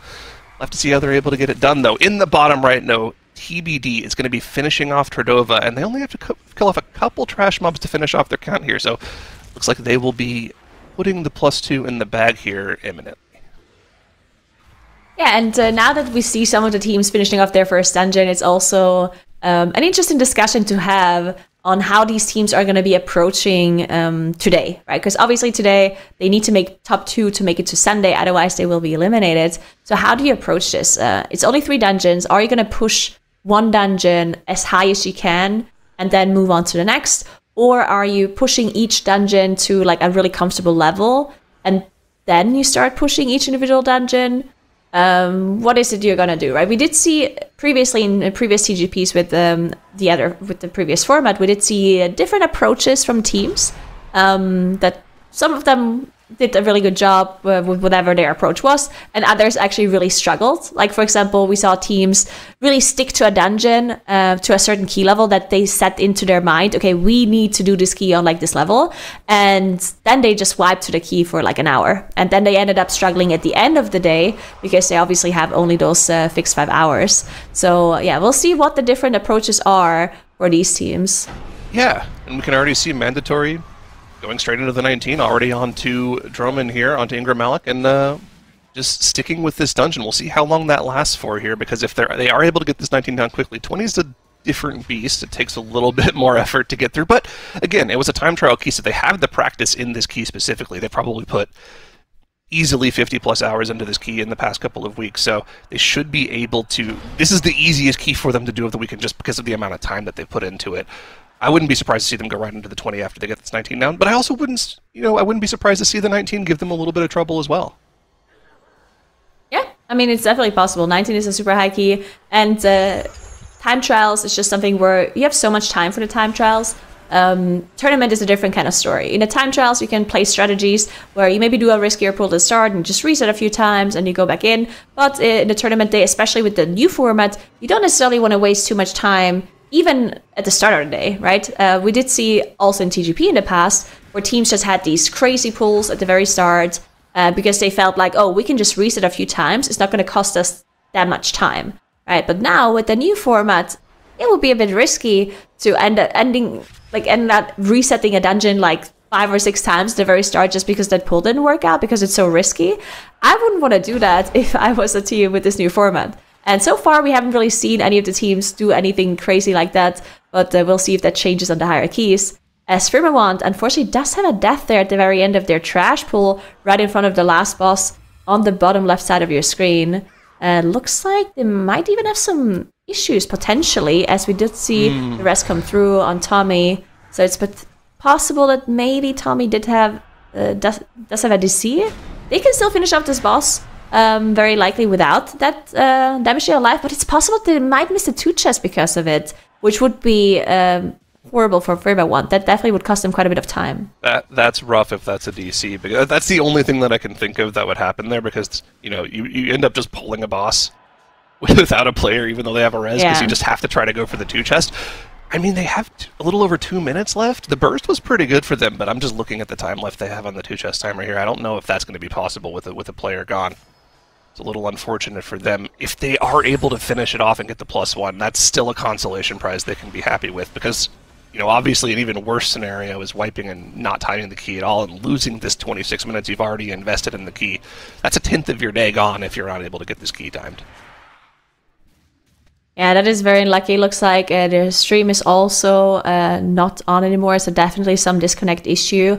have to see how they're able to get it done, though. In the bottom right note, TBD is going to be finishing off Tordova, and they only have to kill off a couple trash mobs to finish off their count here, so looks like they will be putting the +2 in the bag here imminently. Yeah, and now that we see some of the teams finishing off their first dungeon, it's also an interesting discussion to have on how these teams are going to be approaching today, right? Because obviously today they need to make top 2 to make it to Sunday, otherwise they will be eliminated. So how do you approach this? It's only 3 dungeons. Are you going to push one dungeon as high as you can and then move on to the next? Or are you pushing each dungeon to like a really comfortable level and then you start pushing each individual dungeon? What is it you're gonna do, right? We did see previously in previous TGPs with the previous format, we did see different approaches from teams. That some of them did a really good job with whatever their approach was, and others actually really struggled. Like, for example, we saw teams really stick to a dungeon to a certain key level that they set into their mind. Okay, we need to do this key on like this level, and then they just wiped to the key for like an hour, and then they ended up struggling at the end of the day because they obviously have only those fixed 5 hours. So yeah, we'll see what the different approaches are for these teams. Yeah, and we can already see Mandatory going straight into the 19, already onto Droman here, onto Ingram Malik, and just sticking with this dungeon. We'll see how long that lasts for here, because if they are able to get this 19 down quickly, 20 is a different beast. It takes a little bit more effort to get through, but again, it was a time trial key, so they have the practice in this key specifically. They probably put easily 50 plus hours into this key in the past couple of weeks, so they should be able to... This is the easiest key for them to do of the weekend just because of the amount of time that they put into it. I wouldn't be surprised to see them go right into the 20 after they get this 19 down, but I also wouldn't, I wouldn't be surprised to see the 19 give them a little bit of trouble as well. Yeah, I mean, it's definitely possible. 19 is a super high key, and time trials is just something where you have so much time for the time trials. Tournament is a different kind of story. In the time trials, you can play strategies where you maybe do a riskier pull to start and just reset a few times and you go back in. But in the tournament day, especially with the new format, you don't necessarily want to waste too much time even at the start of the day, right? We did see also in TGP in the past where teams just had these crazy pulls at the very start because they felt like, oh, we can just reset a few times. It's not going to cost us that much time, right? But now with the new format, it would be a bit risky to end up resetting a dungeon like 5 or 6 times at the very start just because that pull didn't work out because it's so risky. I wouldn't want to do that if I was a team with this new format. And so far, we haven't really seen any of the teams do anything crazy like that, but we'll see if that changes on the higher keys. As Firmawand, unfortunately, does have a death there at the very end of their trash pool, right in front of the last boss on the bottom left side of your screen. Looks like they might even have some issues, potentially, as we did see the rest come through on Tommy. So it's possible that maybe Tommy does have a DC. They can still finish off this boss. Very likely without that damage to your life, but it's possible they might miss the 2 chests because of it, which would be horrible for Firmawand. That definitely would cost them quite a bit of time. That's rough if that's a DC, because that's the only thing that I can think of that would happen there, because you end up just pulling a boss without a player, even though they have a res, because you just have to try to go for the 2 chest. I mean, they have a little over 2 minutes left. The burst was pretty good for them, but I'm just looking at the time left they have on the 2 chest timer here. I don't know if that's going to be possible with a player gone. It's a little unfortunate for them. If they are able to finish it off and get the +1, that's still a consolation prize they can be happy with, because, obviously an even worse scenario is wiping and not timing the key at all and losing this 26 minutes you've already invested in the key. That's a 10th of your day gone if you're not able to get this key timed. Yeah, that is very unlucky. Looks like the stream is also not on anymore, so definitely some disconnect issue.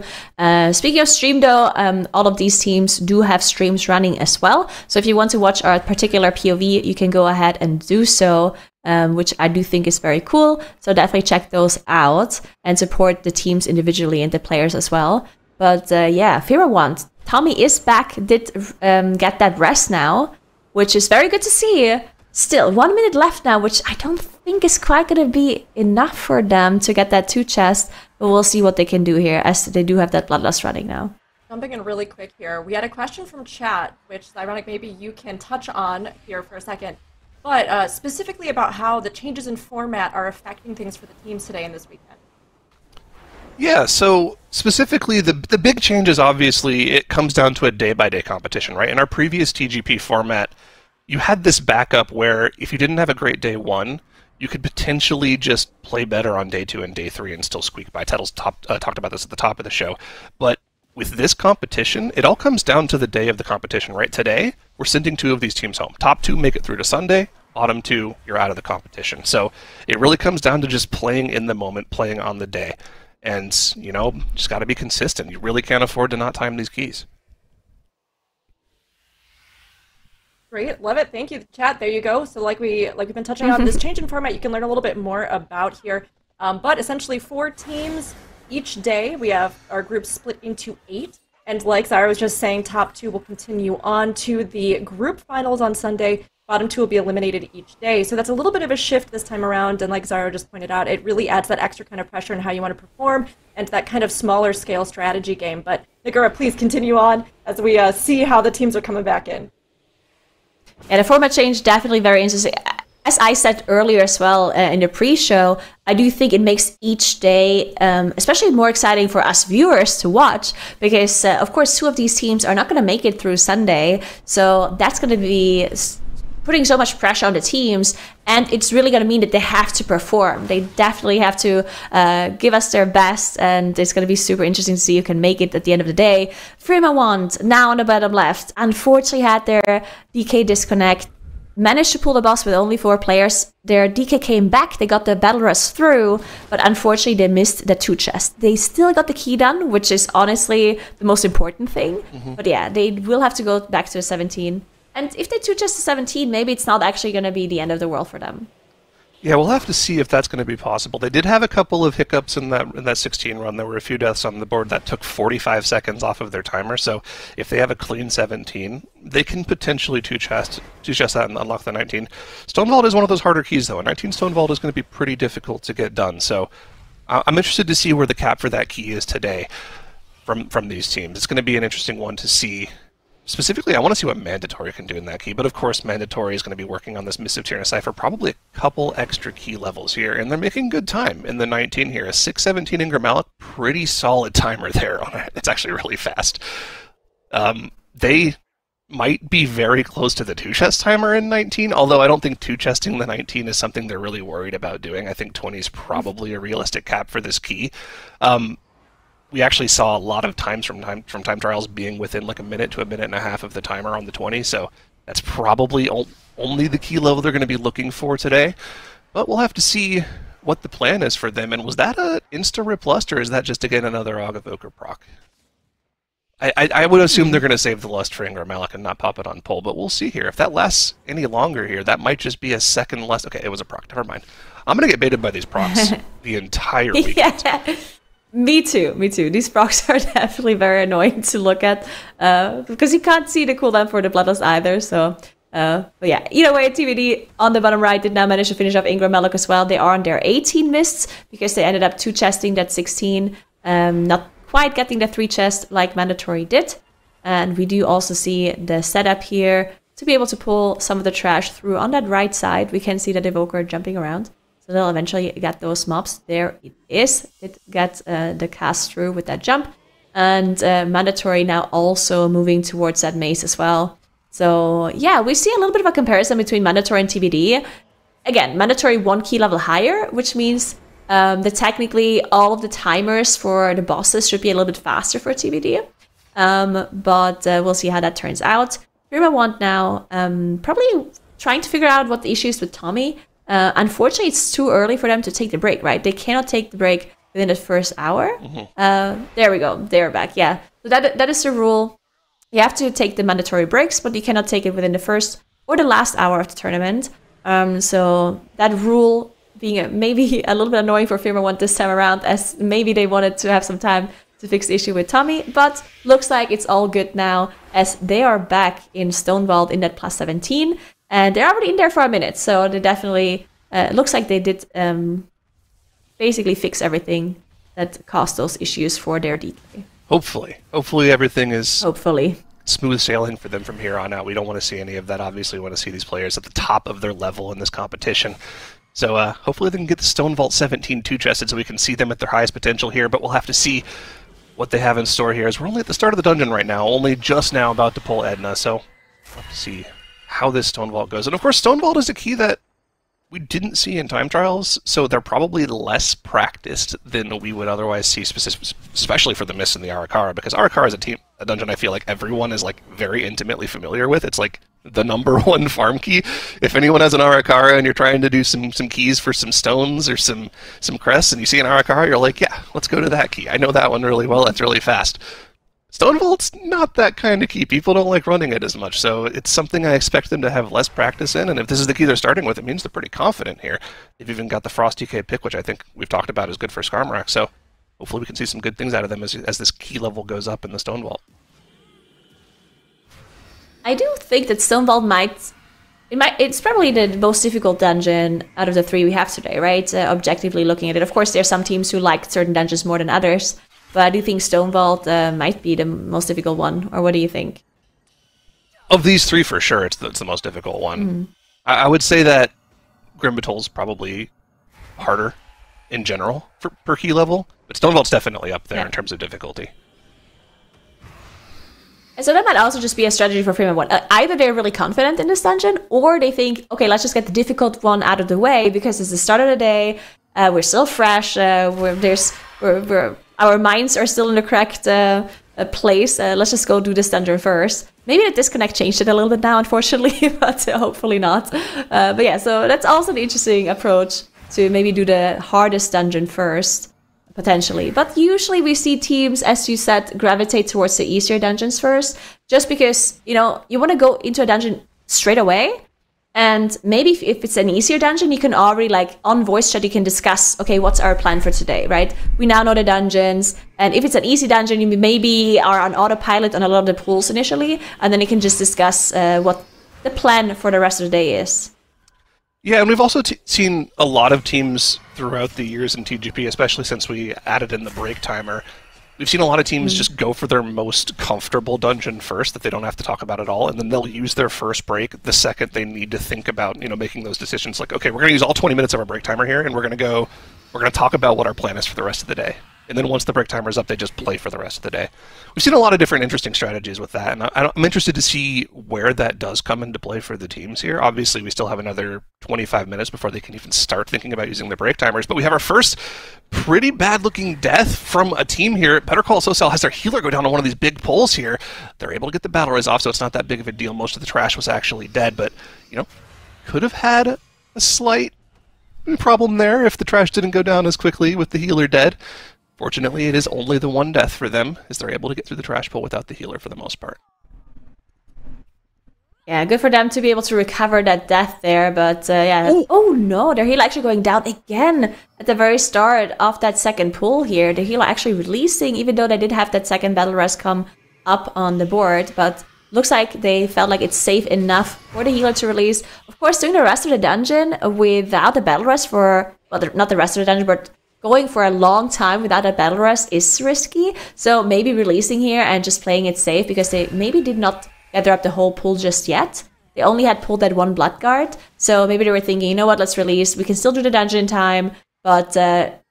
Speaking of stream though, all of these teams do have streams running as well. So if you want to watch our particular POV, you can go ahead and do so, which I do think is very cool. So definitely check those out and support the teams individually and the players as well. But yeah, Firmawand, Tommy is back, did get that rest now, which is very good to see. Still, 1 minute left now, which I don't think is quite going to be enough for them to get that 2 chest. But we'll see what they can do here, as they do have that Bloodlust running now. jumping in really quick here. We had a question from chat, which is ironic maybe you can touch on here for a second, but specifically about how the changes in format are affecting things for the teams today and this weekend. Yeah, so specifically, the big change is obviously it comes down to a day-by-day competition, right? In our previous TGP format, you had this backup where if you didn't have a great day 1, you could potentially just play better on day 2 and day 3 and still squeak by. Tettle's talked about this at the top of the show. But with this competition, it all comes down to the day of the competition, right? Today, we're sending 2 of these teams home. Top 2 make it through to Sunday. Bottom 2, you're out of the competition. So it really comes down to just playing in the moment, playing on the day. And, you know, just got to be consistent. You really can't afford to not time these keys. Great, love it. Thank you, chat. There you go. So like we've been touching on, this change in format you can learn a little bit more about here. But essentially 4 teams each day. We have our group split into 8. And like Zyra was just saying, top 2 will continue on to the group finals on Sunday. Bottom 2 will be eliminated each day. So that's a little bit of a shift this time around. And like Zyra just pointed out, it really adds that extra kind of pressure on how you want to perform and that kind of smaller scale strategy game. But Nagura, please continue on as we see how the teams are coming back in. Yeah, the format change definitely very interesting. As I said earlier as well in the pre-show, I do think it makes each day especially more exciting for us viewers to watch because, of course, 2 of these teams are not going to make it through Sunday. So that's going to be putting so much pressure on the teams, and it's really going to mean that they have to perform. They definitely have to give us their best, and it's going to be super interesting to see who can make it at the end of the day. Firmawand, now on the bottom left, unfortunately had their DK disconnect, managed to pull the boss with only 4 players. Their DK came back, they got the battle rush through, but unfortunately they missed the 2 chests. They still got the key done, which is honestly the most important thing. But yeah, they will have to go back to 17. And if they 2 chests to 17, maybe it's not actually going to be the end of the world for them. Yeah, we'll have to see if that's going to be possible. They did have a couple of hiccups in that 16 run. There were a few deaths on the board that took 45 seconds off of their timer. So if they have a clean 17, they can potentially 2 chest that and unlock the 19. Stone Vault is one of those harder keys, though. A 19 Stone Vault is going to be pretty difficult to get done. So I'm interested to see where the cap for that key is today from these teams. It's going to be an interesting one to see. Specifically, I want to see what Mandatory can do in that key, but of course Mandatory is going to be working on this Missive Tyrannus Cypher, probably a couple extra key levels here, and they're making good time in the 19 here. A 6:17 Ingram Malik, pretty solid timer there on it. It's actually really fast. They might be very close to the 2-chest timer in 19, although I don't think 2-chesting the 19 is something they're really worried about doing. I think 20 is probably a realistic cap for this key. We actually saw a lot of times from time trials being within like a minute to a minute and a half of the timer on the 20, so that's probably only the key level they're going to be looking for today. But we'll have to see what the plan is for them. And was that a insta-rip lust, or is that just again another Og Evoker proc? I would assume they're going to save the lust for Ingram Malik and not pop it on pull, but we'll see here. If that lasts any longer here, that might just be a second lust. Okay, it was a proc. Never mind. I'm going to get baited by these procs the entire weekend. Yeah. Me too. These procs are definitely very annoying to look at because you can't see the cooldown for the Bloodlust either. So, but yeah, either way, TBD on the bottom right did now manage to finish off Ingram Malik as well. They are on their 18 mists because they ended up 2-chesting that 16, not quite getting the 3 chest like Mandatory did. And we do also see the setup here to be able to pull some of the trash through on that right side. We can see that Evoker jumping around. So they'll eventually get those mobs. There it is. It gets the cast through with that jump. And Mandatory now also moving towards that maze as well. So yeah, we see a little bit of a comparison between Mandatory and TBD. Again, Mandatory 1 key level higher, which means that technically all of the timers for the bosses should be a little bit faster for TBD. But we'll see how that turns out. Firmawand now probably trying to figure out what the issue is with Tommy. Unfortunately, it's too early for them to take the break, right? They cannot take the break within the first hour. There we go. They're back. Yeah. So that is the rule. You have to take the mandatory breaks, but you cannot take it within the first or the last hour of the tournament. So that rule being maybe a little bit annoying for Firmawand this time around, as maybe they wanted to have some time to fix the issue with Tommy, but looks like it's all good now as they are back in Stonewalled in that plus 17. And they're already in there for a minute, so they definitely looks like they did basically fix everything that caused those issues for their DK. Hopefully everything is Hopefully. smooth sailing for them from here on out. We don't want to see any of that. Obviously, we want to see these players at the top of their level in this competition. So hopefully they can get the Stone Vault 17 two-chested so we can see them at their highest potential here, but we'll have to see what they have in store here, as we're only at the start of the dungeon right now, only just now about to pull Edna, so we'll have to see how this Stone Vault goes. And of course, Stone Vault is a key that we didn't see in time trials, so they're probably less practiced than we would otherwise see, especially for the Mist and the Arakara, because Arakara is a dungeon I feel like everyone is like very intimately familiar with. It's like the #1 farm key. If anyone has an Arakara and you're trying to do some keys for some stones or some crests, and you see an Arakara, you're like, yeah, let's go to that key. I know that one really well. That's really fast. Stone Vault's not that kind of key. People don't like running it as much, so it's something I expect them to have less practice in, and if this is the key they're starting with, it means they're pretty confident here. They've even got the Frost DK pick, which I think we've talked about is good for Skarmorak, so hopefully we can see some good things out of them as this key level goes up in the Stone Vault. I do think that Stone Vault it's probably the most difficult dungeon out of the 3 we have today, right? Objectively looking at it. Of course, there are some teams who like certain dungeons more than others, but I do think Stone Vault might be the most difficult one, or what do you think? Of these 3, for sure, it's the most difficult one. I would say that Grim Batol's probably harder in general per key level, but Stone Vault's definitely up there in terms of difficulty. So that might also just be a strategy for Freeman 1. Either they're really confident in this dungeon, or they think, okay, let's just get the difficult one out of the way, because it's the start of the day, we're still fresh, our minds are still in the correct place. Let's just go do this dungeon first. Maybe the disconnect changed it a little bit now, unfortunately, but hopefully not. But yeah, so that's also an interesting approach to maybe do the hardest dungeon first, potentially. But usually we see teams, as you said, gravitate towards the easier dungeons first, just because, you want to go into a dungeon straight away. And maybe if it's an easier dungeon, you can already, like, on voice chat, you can discuss, okay, what's our plan for today, right? We now know the dungeons, and if it's an easy dungeon, you maybe are on autopilot on a lot of the pools initially, and then you can just discuss what the plan for the rest of the day is. Yeah, and we've also seen a lot of teams throughout the years in TGP, especially since we added in the break timer. We've seen a lot of teams just go for their most comfortable dungeon first that they don't have to talk about at all, and then they'll use their first break the second they need to think about, making those decisions. Like, okay, we're going to use all 20 minutes of our break timer here, and we're going to talk about what our plan is for the rest of the day. And then once the break timer's up, they just play for the rest of the day. We've seen a lot of different interesting strategies with that, and I'm interested to see where that does come into play for the teams here. Obviously, we still have another 25 minutes before they can even start thinking about using their break timers, but we have our first pretty bad-looking death from a team here. Better Call Saul has their healer go down on one of these big pulls here. They're able to get the battle res off, so it's not that big of a deal. Most of the trash was actually dead, but, could have had a slight problem there if the trash didn't go down as quickly with the healer dead. Fortunately, it is only the one death for them, as they're able to get through the trash pull without the healer for the most part. Yeah, good for them to be able to recover that death there, but yeah. Oh no, their healer actually going down again at the very start of that second pull here. The healer actually releasing, even though they did have that second battle rest come up on the board, but looks like they felt like it's safe enough for the healer to release. Of course, doing the rest of the dungeon without the battle rest well, not the rest of the dungeon, but going for a long time without a battle rest is risky. So maybe releasing here and just playing it safe, because they maybe did not gather up the whole pool just yet. They only had pulled that one blood guard. So maybe they were thinking, you know what, let's release. We can still do the dungeon in time, but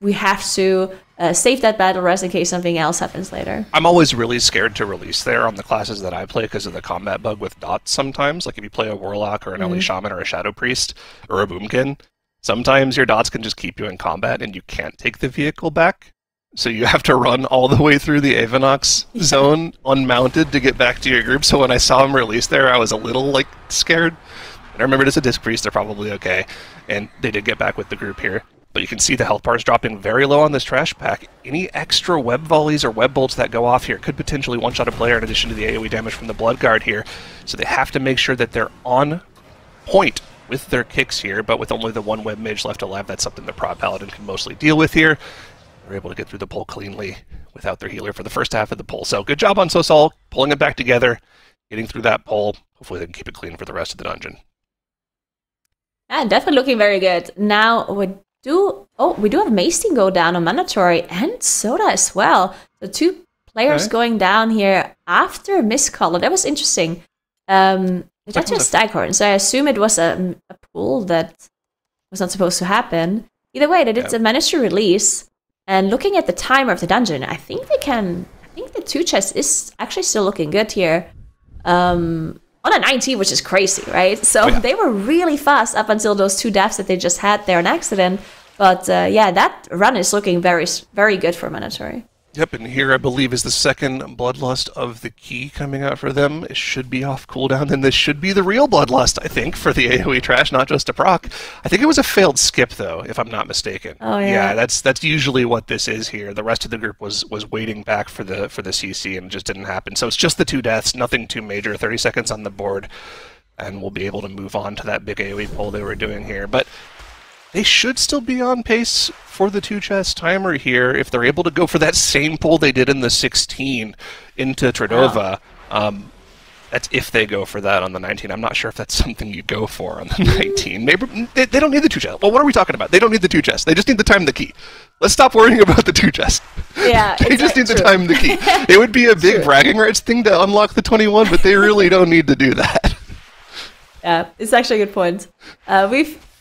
we have to save that battle rest in case something else happens later. I'm always really scared to release there on the classes that I play because of the combat bug with dots sometimes. Like if you play a Warlock or an Ellie Shaman or a Shadow Priest or a Boomkin, sometimes your dots can just keep you in combat and you can't take the vehicle back. So you have to run all the way through the Avanox zone unmounted to get back to your group. So when I saw him release there, I was a little scared. And I remembered it's a Disc Priest, they're probably okay. And they did get back with the group here. But you can see the health bars dropping very low on this trash pack. Any extra web volleys or web bolts that go off here could potentially one-shot a player in addition to the AoE damage from the Blood Guard here. So they have to make sure that they're on point with their kicks here, but with only the one web mage left alive, that's something the Prod Paladin can mostly deal with here. They're able to get through the pull cleanly without their healer for the first half of the pull. So good job on Sosol, pulling it back together, getting through that pull. Hopefully they can keep it clean for the rest of the dungeon. Yeah, definitely looking very good. Now we do have Masting go down on Mandatory and Soda as well. The two players going down here after Mistcaller. That was interesting. It's actually a Staghorn, so I assume it was a pull that was not supposed to happen. Either way, they did manage to release. And looking at the timer of the dungeon, I think they can. I think the 2 chest is actually still looking good here. On a 19, which is crazy, right? So they were really fast up until those 2 deaths that they just had there on accident. But yeah, that run is looking very, very good for Mandatory. Yep, and here I believe is the second Bloodlust of the key coming out for them. It should be off cooldown, and this should be the real Bloodlust, I think, for the AoE trash, not just a proc. I think it was a failed skip, though, if I'm not mistaken. Oh, yeah. Yeah, that's usually what this is here. The rest of the group was waiting back for the CC, and it just didn't happen. So it's just the 2 deaths, nothing too major, 30 seconds on the board, and we'll be able to move on to that big AoE pull they were doing here. But they should still be on pace for the 2 chest timer here if they're able to go for that same pull they did in the 16 into Tredova. That's if they go for that on the 19. I'm not sure if that's something you go for on the 19. Maybe they don't need the 2 chest. Well, what are we talking about? They don't need the 2 chest. They just need to time the key. Let's stop worrying about the 2 chest. Yeah, they just need to time the key. It would be a big bragging rights thing to unlock the 21, but they really don't need to do that. Yeah, it's actually a good point.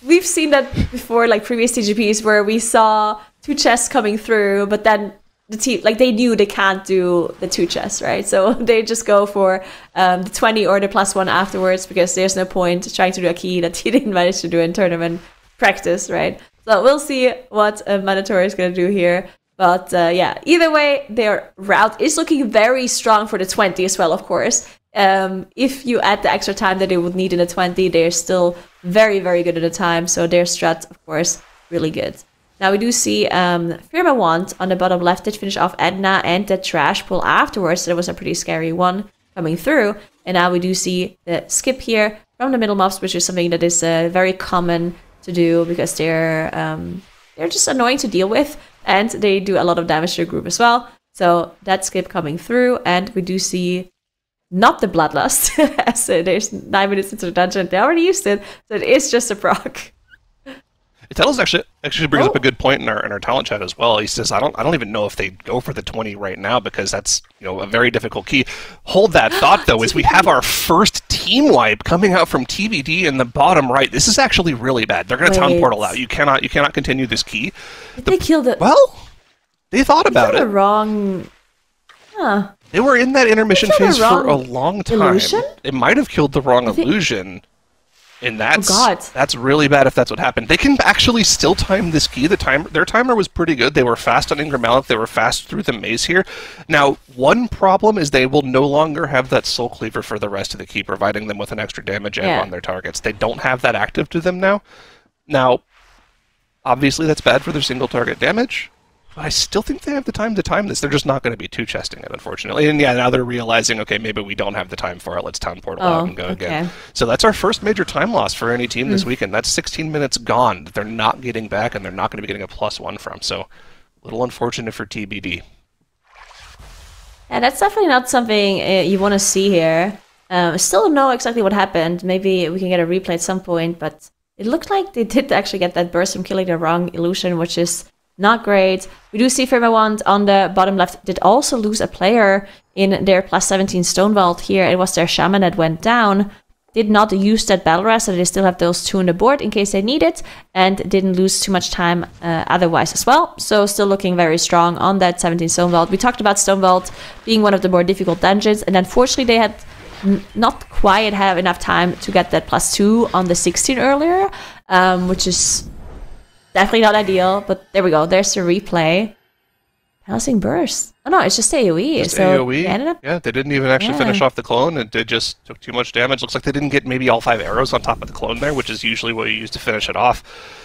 We've seen that before, like previous TGPs, where we saw 2 chests coming through, but then the team, like they knew they can't do the 2 chests, right? So they just go for the 20 or the +1 afterwards, because there's no point trying to do a key that he didn't manage to do in tournament practice, right? So we'll see what Mandatory is going to do here. But yeah, either way, their route is looking very strong for the 20 as well, of course. If you add the extra time that they would need in the 20, they're still very, very good at the time. So their strat, of course, really good. Now we do see Firma Want on the bottom left did finish off Edna and the trash pull afterwards. That was a pretty scary one coming through. And now we do see the skip here from the middle mobs, which is something that is very common to do because they're just annoying to deal with. And they do a lot of damage to your group as well. So that skip coming through, and we do see not the Bloodlust, as there's 9 minutes into the dungeon. They already used it, so it is just a proc. Tells actually brings up a good point in our talent chat as well. He says, I don't even know if they go for the 20 right now because that's a very difficult key. Hold that thought though, as we have our first team wipe coming out from TBD in the bottom right. This is actually really bad. They're going to town portal out. You cannot continue this key. Did they kill the? Well, they thought about it. The wrong. Huh. They were in that intermission phase for a long time. Illusion? It might have killed the wrong illusion. And that's that's really bad if that's what happened. They can actually still time this key. Their timer was pretty good. They were fast on Ingram Mallet. They were fast through the maze here. Now, one problem is they will no longer have that Soul Cleaver for the rest of the key, providing them with an extra damage amp on their targets. They don't have that active to them now. Now, obviously that's bad for their single target damage, but I still think they have the time to time this. They're just not going to be 2-chesting it, unfortunately. And yeah, now they're realizing, okay, maybe we don't have the time for it. Let's town portal out and go again. So that's our first major time loss for any team this weekend. That's 16 minutes gone that they're not getting back, and they're not going to be getting a +1 from. So a little unfortunate for TBD. Yeah, that's definitely not something you want to see here. Still don't know exactly what happened. Maybe we can get a replay at some point, but it looked like they did actually get that burst from killing the wrong illusion, which is not great. We do see Firma Want on the bottom left did also lose a player in their +17 Stone Vault here. It was their Shaman that went down. Did not use that Battle Rest, so they still have those 2 on the board in case they need it, and didn't lose too much time otherwise as well. So still looking very strong on that 17 Stone Vault. We talked about Stone Vault being one of the more difficult dungeons, and unfortunately they had not quite have enough time to get that +2 on the 16 earlier, which is definitely not ideal, but there we go. There's the replay. Balancing burst. Oh no, it's just AoE. Just so AoE. They ended up... Yeah, they didn't even actually finish off the clone. It just took too much damage. Looks like they didn't get maybe all 5 arrows on top of the clone there, which is usually what you use to finish it off.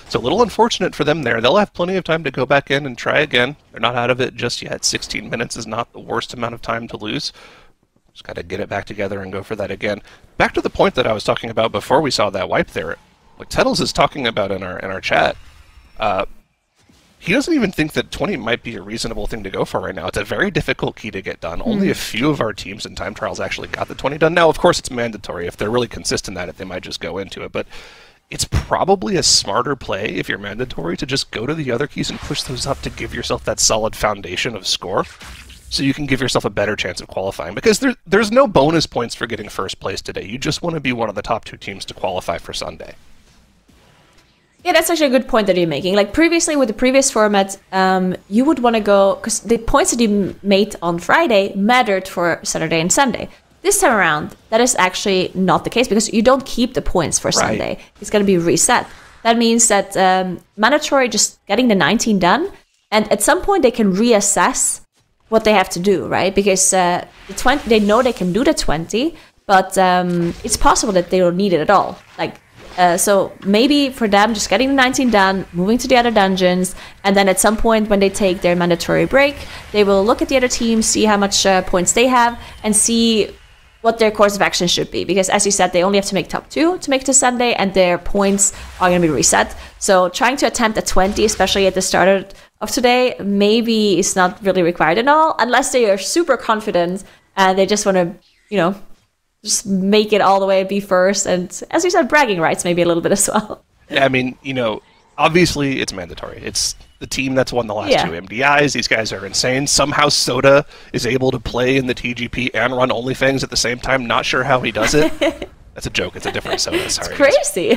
So a little unfortunate for them there. They'll have plenty of time to go back in and try again. They're not out of it just yet. 16 minutes is not the worst amount of time to lose. Just got to get it back together and go for that again. Back to the point that I was talking about before we saw that wipe there. Like Tettles is talking about in our chat. He doesn't even think that 20 might be a reasonable thing to go for right now. It's a very difficult key to get done. Only a few of our teams in time trials actually got the 20 done. Now, of course, it's mandatory. If they're really consistent at it, they might just go into it. But it's probably a smarter play, if you're mandatory, to just go to the other keys and push those up to give yourself that solid foundation of score. so you can give yourself a better chance of qualifying. Because there's no bonus points for getting first place today. You just want to be one of the top 2 teams to qualify for Sunday. Yeah, that's actually a good point that you're making. Like previously with the previous format, you would want to go, because the points that you made on Friday mattered for Saturday and Sunday. This time around, that is actually not the case because you don't keep the points for Sunday. It's going to be reset. That means that mandatory just getting the 19 done, and at some point they can reassess what they have to do, right? Because the 20, they know they can do the 20, but it's possible that they don't need it at all. Like, so maybe for them, just getting the 19 done, moving to the other dungeons, and then at some point when they take their mandatory break, they will look at the other teams, see how much points they have, and see what their course of action should be. Because as you said, they only have to make top 2 to make it to Sunday, and their points are going to be reset. So trying to attempt a 20, especially at the start of today, maybe is not really required at all, unless they are super confident and they just want to, you know, just make it all the way and be first. And as you said, bragging rights maybe a little bit as well. Yeah, I mean, you know, obviously it's mandatory. It's the team that's won the last 2 MDIs. These guys are insane. Somehow Soda is able to play in the TGP and run OnlyFans at the same time. Not sure how he does it. That's a joke. It's a different Soda. Sorry. It's crazy.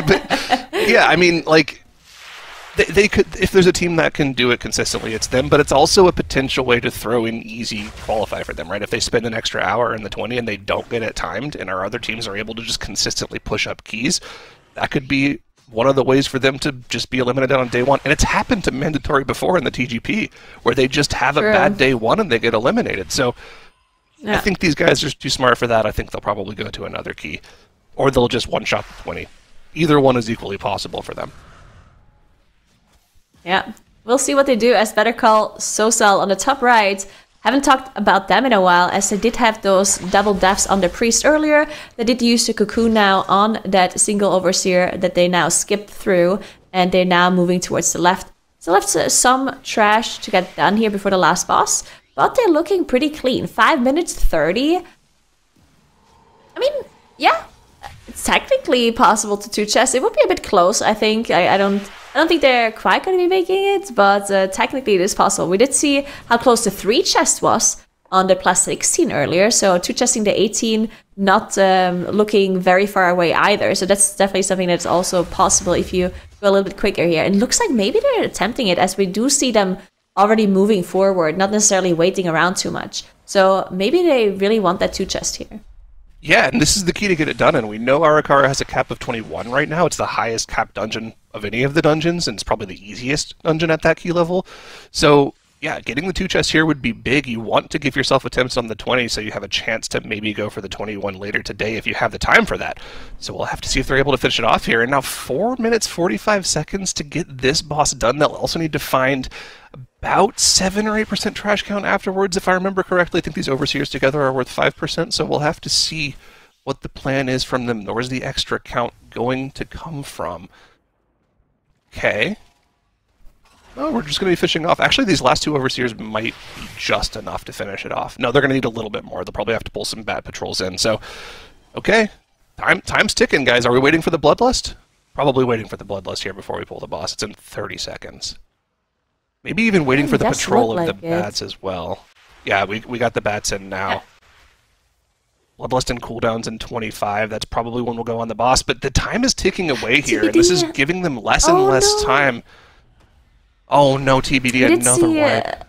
but, yeah, I mean, like, they could, if there's a team that can do it consistently, it's them, but it's also a potential way to throw in easy qualify for them, right? If they spend an extra hour in the 20 and they don't get it timed, and our other teams are able to just consistently push up keys, that could be one of the ways for them to just be eliminated on day 1. And it's happened to mandatory before in the TGP, where they just have a bad day 1 and they get eliminated. So I think these guys are too smart for that. I think they'll probably go to another key, or they'll just one-shot the 20. Either one is equally possible for them. Yeah, we'll see what they do. As Better Call Sosal on the top right. Haven't talked about them in a while, as they did have those double deaths on the priest earlier. They did use the cocoon now on that single overseer that they now skipped through, and they're now moving towards the left. So left some trash to get done here before the last boss, but they're looking pretty clean. 5 minutes 30. I mean, yeah, it's technically possible to 2 chests. It would be a bit close, I think. I don't think they're quite going to be making it, but technically it is possible. We did see how close the 3 chest was on the plus 16 earlier, so 2 chesting the 18, not looking very far away either. So that's definitely something that's also possible if you go a little bit quicker here. And it looks like maybe they're attempting it, as we do see them already moving forward, not necessarily waiting around too much. So maybe they really want that 2 chest here. Yeah, and this is the key to get it done, and we know Arakara has a cap of 21 right now. It's the highest cap dungeon of any of the dungeons, and it's probably the easiest dungeon at that key level. So, yeah, getting the 2 chests here would be big. You want to give yourself attempts on the 20, so you have a chance to maybe go for the 21 later today if you have the time for that. So we'll have to see if they're able to finish it off here. And now 4 minutes, 45 seconds to get this boss done. They'll also need to find about 7 or 8% trash count afterwards, if I remember correctly. I think these overseers together are worth 5%, so we'll have to see what the plan is from them. Where's the extra count going to come from? Okay. Oh, we're just going to be fishing off. Actually, these last 2 overseers might be just enough to finish it off. No, they're going to need a little bit more. They'll probably have to pull some bat patrols in. So, okay. Time's ticking, guys. Are we waiting for the bloodlust? Probably waiting for the bloodlust here before we pull the boss. It's in 30 seconds. Maybe even waiting for the patrol of the bats as well. Yeah, we got the bats in now. Yeah. Bloodlust and cooldowns in 25. That's probably when we'll go on the boss. But the time is ticking away here, and this is giving them less and less time. Oh no, TBD, another wipe.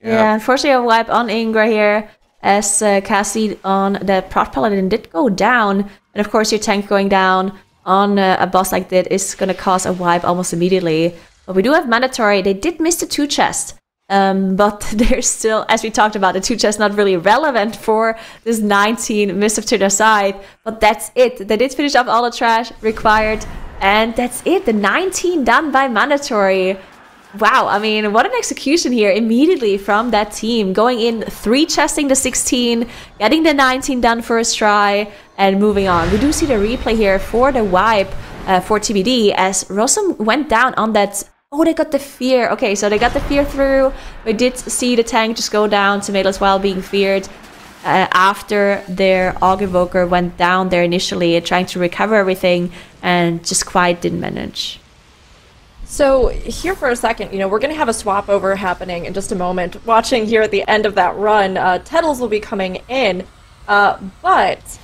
Yeah, unfortunately a wipe on Ingra here, as Cassie on the Prot Paladin did go down. And of course your tank going down on a boss like that is going to cause a wipe almost immediately. But we do have mandatory. They did miss the 2 chest. But they're still, as we talked about, the 2 chest not really relevant for this 19 missive to their side. But that's it. They did finish off all the trash required. And that's it. The 19 done by mandatory. Wow, I mean, what an execution here immediately from that team. Going in 3 chesting the 16, getting the 19 done first try, and moving on. We do see the replay here for the wipe for TBD, as Rosum went down on that. Oh, they got the fear. Okay, so they got the fear through. We did see the tank just go down, Tomato as well being feared after their Aug Evoker went down there initially, trying to recover everything, and just quite didn't manage. So here for a second, we're going to have a swap over happening in just a moment. Watching here at the end of that run, Tettles will be coming in, but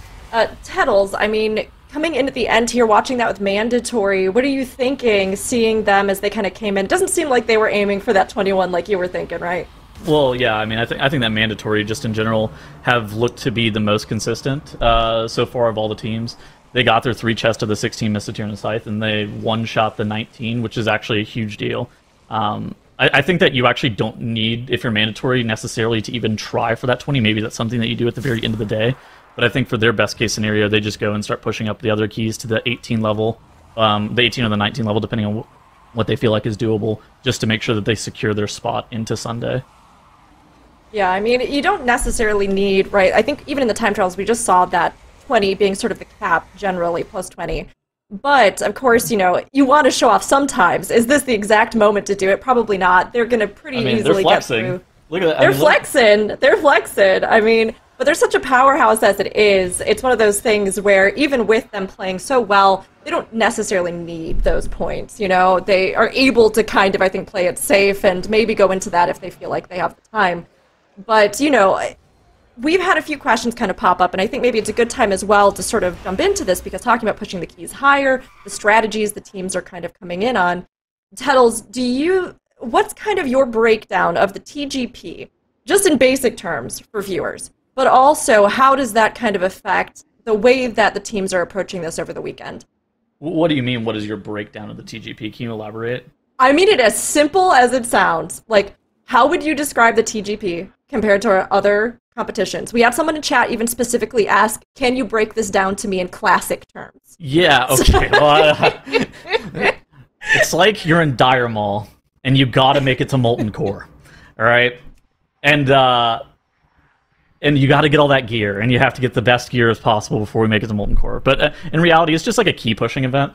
Tettles, I mean, coming in at the end here, watching that with Mandatory, what are you thinking, seeing them as they kind of came in? It doesn't seem like they were aiming for that 21 like you were thinking, right? Well, yeah, I mean, I think that Mandatory, just in general, have looked to be the most consistent so far of all the teams. They got their 3 chests of the 16 Mysterious Scythe, and they one-shot the 19, which is actually a huge deal. I think that you actually don't need, if you're Mandatory, necessarily to even try for that 20. Maybe that's something that you do at the very end of the day. But I think for their best-case scenario, they just go and start pushing up the other keys to the 18 level, the 18 or the 19 level, depending on what they feel like is doable, just to make sure that they secure their spot into Sunday. Yeah, I mean, you don't necessarily need, right? I think even in the time trials, we just saw that 20 being sort of the cap, generally, plus 20. But, of course, you want to show off sometimes. Is this the exact moment to do it? Probably not. They're going to pretty easily get through. Look at that. They're flexing. They're flexing. I mean, but they're such a powerhouse as it is. It's one of those things where even with them playing so well, they don't necessarily need those points, They are able to kind of, I think, play it safe and maybe go into that if they feel like they have the time. But, we've had a few questions kind of pop up, and I think maybe it's a good time as well to sort of jump into this, because talking about pushing the keys higher, the strategies the teams are kind of coming in on. Tettles, what's kind of your breakdown of the TGP, just in basic terms for viewers, but also how does that kind of affect the way that the teams are approaching this over the weekend? What do you mean, what is your breakdown of the TGP? Can you elaborate? I mean it as simple as it sounds. Like, how would you describe the TGP compared to our other competitions? We had someone in chat even specifically ask, can you break this down to me in classic terms? Yeah, okay. Well, it's like you're in Dire Maul, and you gotta make it to Molten Core, all right? And you gotta get all that gear, and you have to get the best gear as possible before we make it to Molten Core. But in reality, it's just like a key pushing event.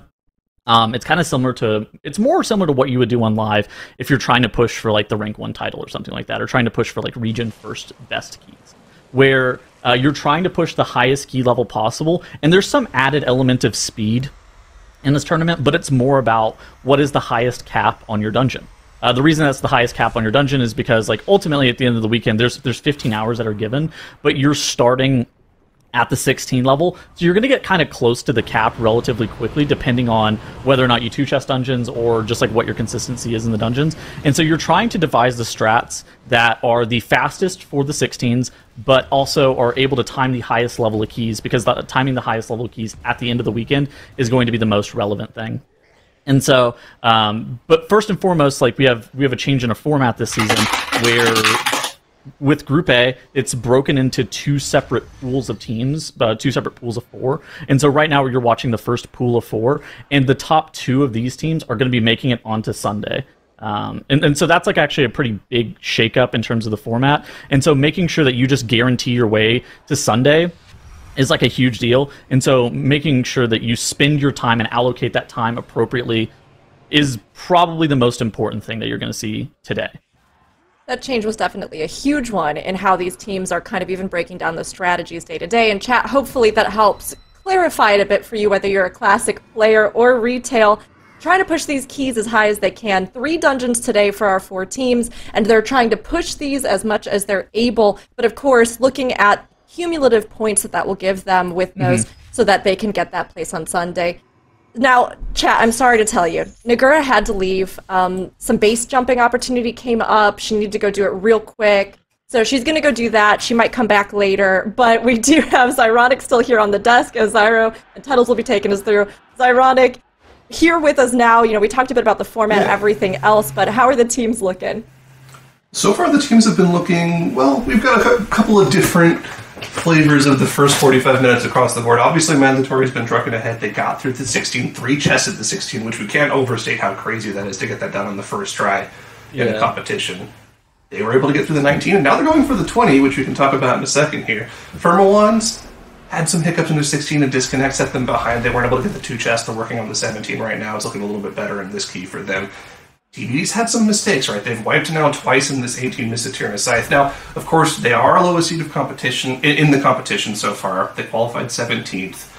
It's kind of similar to, it's more similar to what you would do on live if you're trying to push for like the rank 1 title or something like that, or trying to push for like region first best keys, where you're trying to push the highest key level possible, and there's some added element of speed in this tournament, but it's more about what is the highest cap on your dungeon. The reason that's the highest cap on your dungeon is because, like, ultimately at the end of the weekend, there's 15 hours that are given, but you're starting at the 16 level, so you're going to get kind of close to the cap relatively quickly, depending on whether or not you 2-chest dungeons or just like what your consistency is in the dungeons. And so you're trying to devise the strats that are the fastest for the 16s, but also are able to time the highest level of keys, because timing the highest level of keys at the end of the weekend is going to be the most relevant thing. And so, but first and foremost, like we have a change in a format this season where, with Group A, it's broken into 2 separate pools of teams, 2 separate pools of 4. And so right now you're watching the first pool of 4, and the top 2 of these teams are going to be making it onto Sunday. And so that's like actually a pretty big shakeup in terms of the format. And so making sure that you just guarantee your way to Sunday is like a huge deal. And so making sure that you spend your time and allocate that time appropriately is probably the most important thing that you're going to see today. That change was definitely a huge one in how these teams are kind of even breaking down those strategies day to day. And chat, hopefully that helps clarify it a bit for you, whether you're a classic player or retail. Trying to push these keys as high as they can. 3 dungeons today for our 4 teams, and they're trying to push these as much as they're able. But of course, looking at cumulative points that will give them with those so that they can get that place on Sunday. Now, chat, I'm sorry to tell you, Nagura had to leave. Some base jumping opportunity came up. She needed to go do it real quick. So she's going to go do that. She might come back later. But we do have Zyronic still here on the desk, as Zyro and Tuttles will be taking us through. Zyronic, here with us now. We talked a bit about the format and everything else, but how are the teams looking? So far, the teams have been looking, well, we've got a couple of different flavors of the first 45 minutes across the board. Obviously, Mandatory's been trucking ahead. They got through the 16, 3 chests at the 16, which we can't overstate how crazy that is to get that done on the first try in the competition. They were able to get through the 19, and now they're going for the 20, which we can talk about in a second here. Firma had some hiccups in their 16 and disconnect, set them behind. They weren't able to get the 2 chests. They're working on the 17 right now. It's looking a little bit better in this key for them. TBD's had some mistakes, right? They've wiped now twice in this 18 Mysterious Scythe. Now, of course, they are lowest seed of competition in the competition so far. They qualified 17th.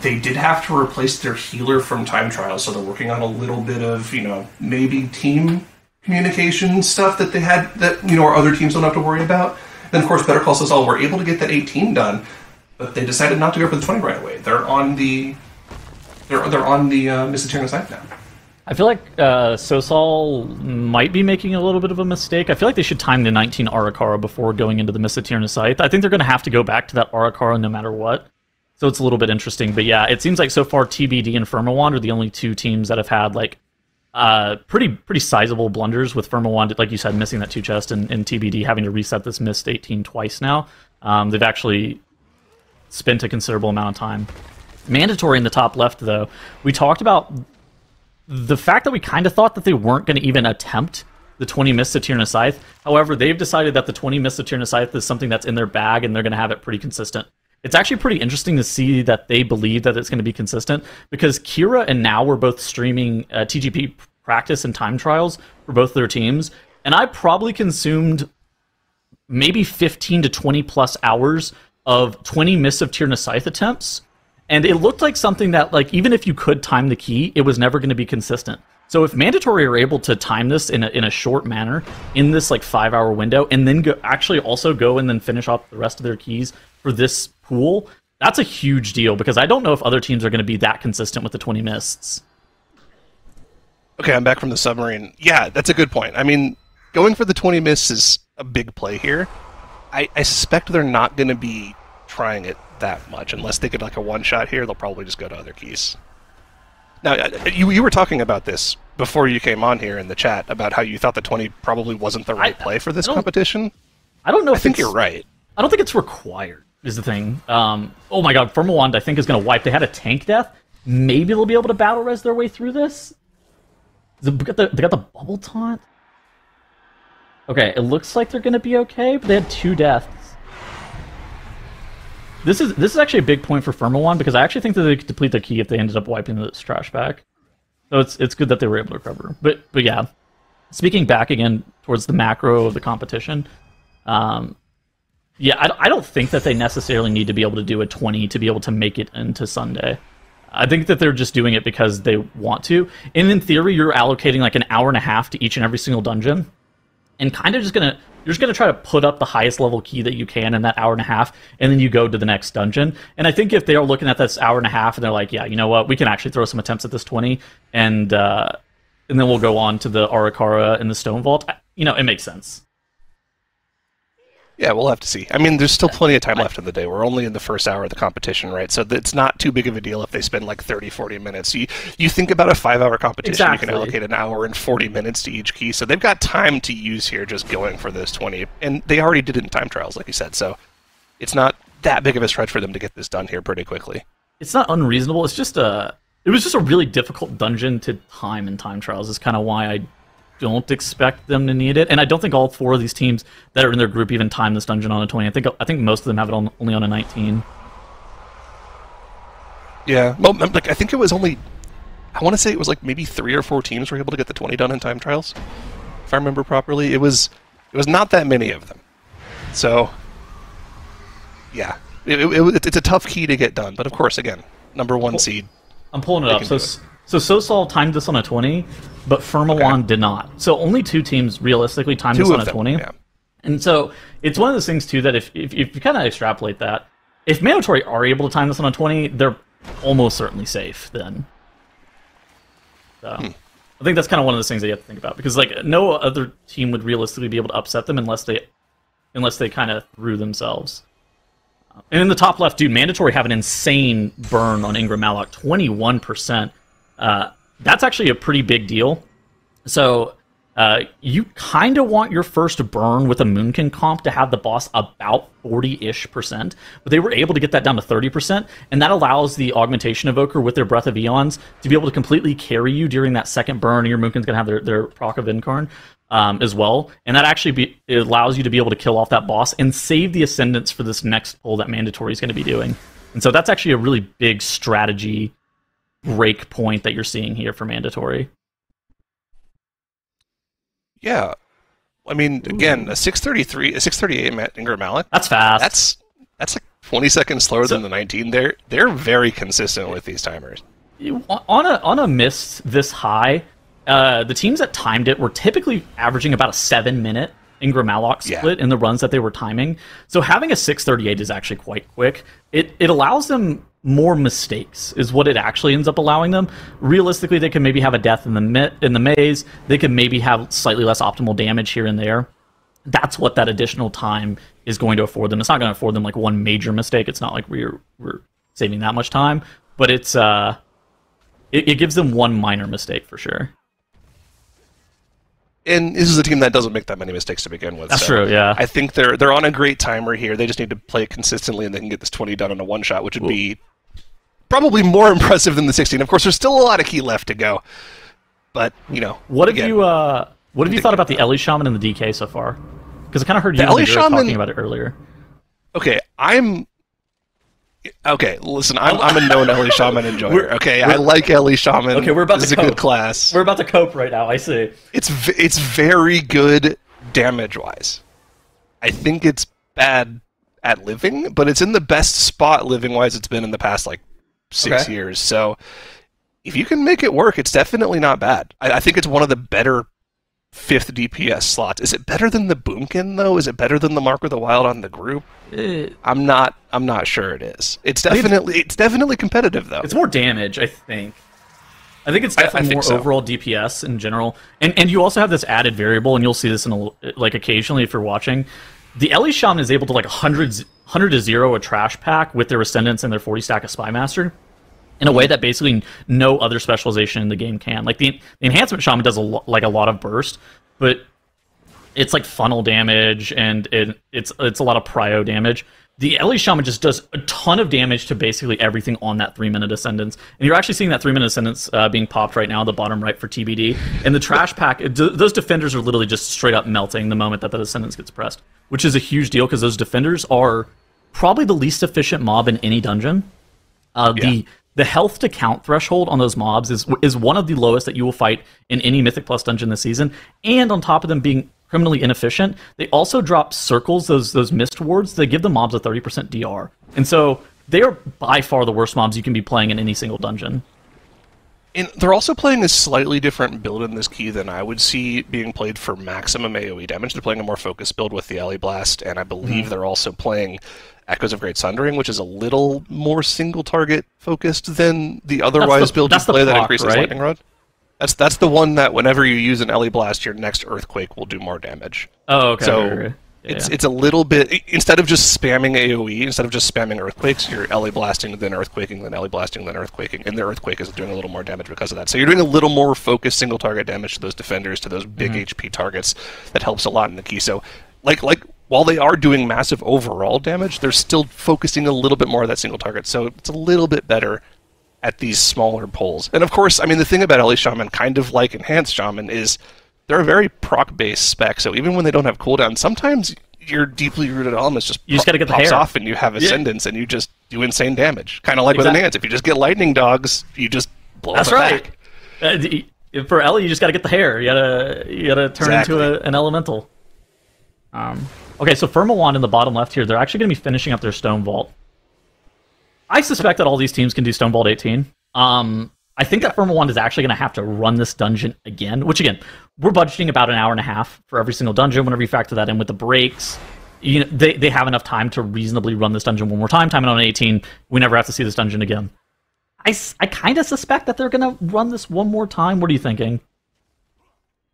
They did have to replace their healer from time trials, so they're working on a little bit of, maybe team communication stuff that they had that, our other teams don't have to worry about. Then, of course, Better Call Saul were able to get that 18 done, but they decided not to go for the 20 right away. They're on the Miss Eterna side now. I feel like Sosol might be making a little bit of a mistake. I feel like they should time the 19 Arakara before going into the Miss Eterna Scythe. I think they're going to have to go back to that Arakara no matter what. So it's a little bit interesting. But yeah, it seems like so far TBD and Firmawand are the only two teams that have had like pretty sizable blunders, with Firmawand, like you said, missing that 2 chest, and TBD having to reset this missed 18 twice now. They've actually spent a considerable amount of time. Mandatory in the top left, though, we talked about the fact that we kind of thought that they weren't going to even attempt the 20 Miss Eterna Scythe. However, they've decided that the 20 Miss Eterna Scythe is something that's in their bag, and they're going to have it pretty consistent. It's actually pretty interesting to see that they believe that it's going to be consistent, because Kira and Now were both streaming TGP practice and time trials for both their teams, and I probably consumed maybe 15 to 20 plus hours of 20 Miss Eterna Scythe attempts, and it looked like something that, like, even if you could time the key, it was never going to be consistent. So if Mandatory are able to time this in a short manner in this like 5-hour window, and then actually also go and then finish off the rest of their keys for this pool, that's a huge deal, because I don't know if other teams are going to be that consistent with the 20 mists. Okay, I'm back from the submarine. Yeah, that's a good point. I mean, going for the 20 mists is a big play here. I suspect they're not going to be trying it that much. Unless they get like a one-shot here, they'll probably just go to other keys. Now, you were talking about this before you came on here in the chat, about how you thought the 20 probably wasn't the right play for this competition. I don't know if I think you're right. I don't think it's required, is the thing. Oh my god, Firmawand I think is going to wipe. They had a tank death. Maybe they'll be able to battle res their way through this. They got the bubble taunt. Okay, it looks like they're going to be okay, but they had 2 deaths. This is actually a big point for Firmawand, because I actually think that they could deplete their key if they ended up wiping this trash back. So it's good that they were able to recover. But yeah, speaking back again towards the macro of the competition, yeah, I don't think that they necessarily need to be able to do a 20 to be able to make it into Sunday. I think that they're just doing it because they want to. And in theory, you're allocating like an hour and a half to each and every single dungeon, and kind of you're just gonna try to put up the highest level key that you can in that hour and a half, and then you go to the next dungeon. And I think if they are looking at this hour and a half and they're like, yeah, you know what, we can actually throw some attempts at this 20, and then we'll go on to the Arakara and the Stone Vault, it makes sense. Yeah, we'll have to see. I mean, there's still plenty of time left in the day. We're only in the first hour of the competition, right? So it's not too big of a deal if they spend like 30, 40 minutes. You think about a 5-hour competition, exactly. You can allocate an hour and 40 minutes to each key. So they've got time to use here just going for those 20. And they already did it in time trials, like you said. So it's not that big of a stretch for them to get this done here pretty quickly. It's not unreasonable. It's just it was just a really difficult dungeon to time in time trials. Is kind of why I don't expect them to need it, and I don't think all 4 of these teams that are in their group even time this dungeon on a 20. I think most of them have it only on a 19. Yeah, well, like I think it was only, I want to say it was like maybe 3 or 4 teams were able to get the 20 done in time trials, if I remember properly. It was not that many of them. So yeah, it's a tough key to get done, but of course, again, number 1 seed. I'm pulling it up. So Sosol timed this on a 20, but Firmawand did not. So only 2 teams realistically timed this on a 20. Yeah. And so it's one of those things, too, that if you kind of extrapolate that, if Mandatory are able to time this on a 20, they're almost certainly safe then. So I think that's kind of one of those things that you have to think about, because like no other team would realistically be able to upset them unless they kind of threw themselves. And in the top left, dude, Mandatory have an insane burn on Ingram Mallock, 21%. That's actually a pretty big deal. So you kind of want your first burn with a Moonkin comp to have the boss about 40-ish%, but they were able to get that down to 30%, and that allows the Augmentation Evoker with their Breath of Eons to be able to completely carry you during that second burn, and your Moonkin's going to have their proc of Incarn as well, and that actually it allows you to be able to kill off that boss and save the Ascendants for this next pull that Mandatory is going to be doing. And so that's actually a really big strategy break point that you're seeing here for Mandatory. Yeah. I mean, again, a 638 Ingram Mallock. That's fast. That's like 20 seconds slower than the 19. They're very consistent with these timers. On a miss this high, the teams that timed it were typically averaging about a 7-minute Ingram Alloc split in the runs that they were timing. So having a 6:38 is actually quite quick. It allows them more mistakes, is what it actually ends up allowing them. Realistically, they can maybe have a death in the maze. They can maybe have slightly less optimal damage here and there. That's what that additional time is going to afford them. It's not going to afford them like one major mistake. It's not like we're saving that much time, but it's it gives them one minor mistake for sure. And this is a team that doesn't make that many mistakes to begin with. That's true, yeah. I think they're on a great timer here. They just need to play it consistently, and they can get this 20 done in a one-shot, which would be probably more impressive than the 16. Of course, there's still a lot of key left to go. But, What have you thought about the Ellie Shaman and the DK so far? Because I kind of heard you talking about it earlier. Okay, listen, I'm a known Ellie Shaman enjoyer. Okay, I like Ellie Shaman. Okay, we're about this to is a cope. good class. We're about to cope right now, I see. It's very good damage-wise. I think it's bad at living, but it's in the best spot living-wise it's been in the past, 6 years. So if you can make it work, it's definitely not bad. I think it's one of the better 5th DPS slots. Is it better than the Boomkin, though? Is it better than the Mark of the Wild on the group? I'm not sure it is. It's definitely competitive, though. It's more damage, I think. I think it's definitely more overall DPS in general. And you also have this added variable, and you'll see this in occasionally if you're watching. The Ellie Shaman is able to 100 to 0 a trash pack with their Ascendants and their 40 stack of Spymaster in a way that basically no other specialization in the game can. Like the Enhancement Shaman does a lot of burst, but it's like funnel damage and it's a lot of prio damage. The Ellie Shaman just does a ton of damage to basically everything on that 3-minute Ascendance. And you're actually seeing that 3-minute Ascendance being popped right now in the bottom right for TBD. And the trash pack, those defenders are literally just straight up melting the moment that the Ascendance gets pressed, which is a huge deal because those defenders are probably the least efficient mob in any dungeon. The health to count threshold on those mobs is one of the lowest that you will fight in any Mythic Plus dungeon this season. And on top of them being criminally inefficient, they also drop circles, those mist wards. They give the mobs a 30% DR. And so they are by far the worst mobs you can be playing in any single dungeon. And they're also playing a slightly different build in this key than I would see being played for maximum AoE damage. They're playing a more focused build with the Ellie Blast, and I believe they're also playing Echoes of Great Sundering, which is a little more single-target focused than the otherwise build you play that increases Lightning Rod. That's the one that whenever you use an Ellie Blast, your next Earthquake will do more damage. Oh, okay. So it's a little bit, instead of just spamming AoE, instead of just spamming Earthquakes, you're Ellie Blasting, then Earthquaking, then Ellie Blasting, then Earthquaking, and the Earthquake is doing a little more damage because of that. So you're doing a little more focused single-target damage to those defenders, to those big HP targets. That helps a lot in the key. So, while they are doing massive overall damage, they're still focusing a little bit more of that single target, so it's a little bit better at these smaller pulls. And of course, I mean, the thing about Ellie Shaman, kind of like Enhanced Shaman, is they're a very proc-based spec, so even when they don't have cooldown, sometimes your deeply rooted elements just gotta get the pops hair off and you have Ascendance and you just do insane damage. Kind of like with Enhanced. If you just get Lightning Dogs, you just blow up back. For Ellie, you just gotta get the hair. You gotta turn into an elemental. Okay, so Firmawand in the bottom left here, they're actually going to be finishing up their Stone Vault. I suspect that all these teams can do Stone Vault 18. I think that Firmawand is actually going to have to run this dungeon again, which again, we're budgeting about an hour and a half for every single dungeon. Whenever you factor that in with the breaks, they have enough time to reasonably run this dungeon one more time. Timing on 18, we never have to see this dungeon again. I kind of suspect that they're going to run this one more time. What are you thinking?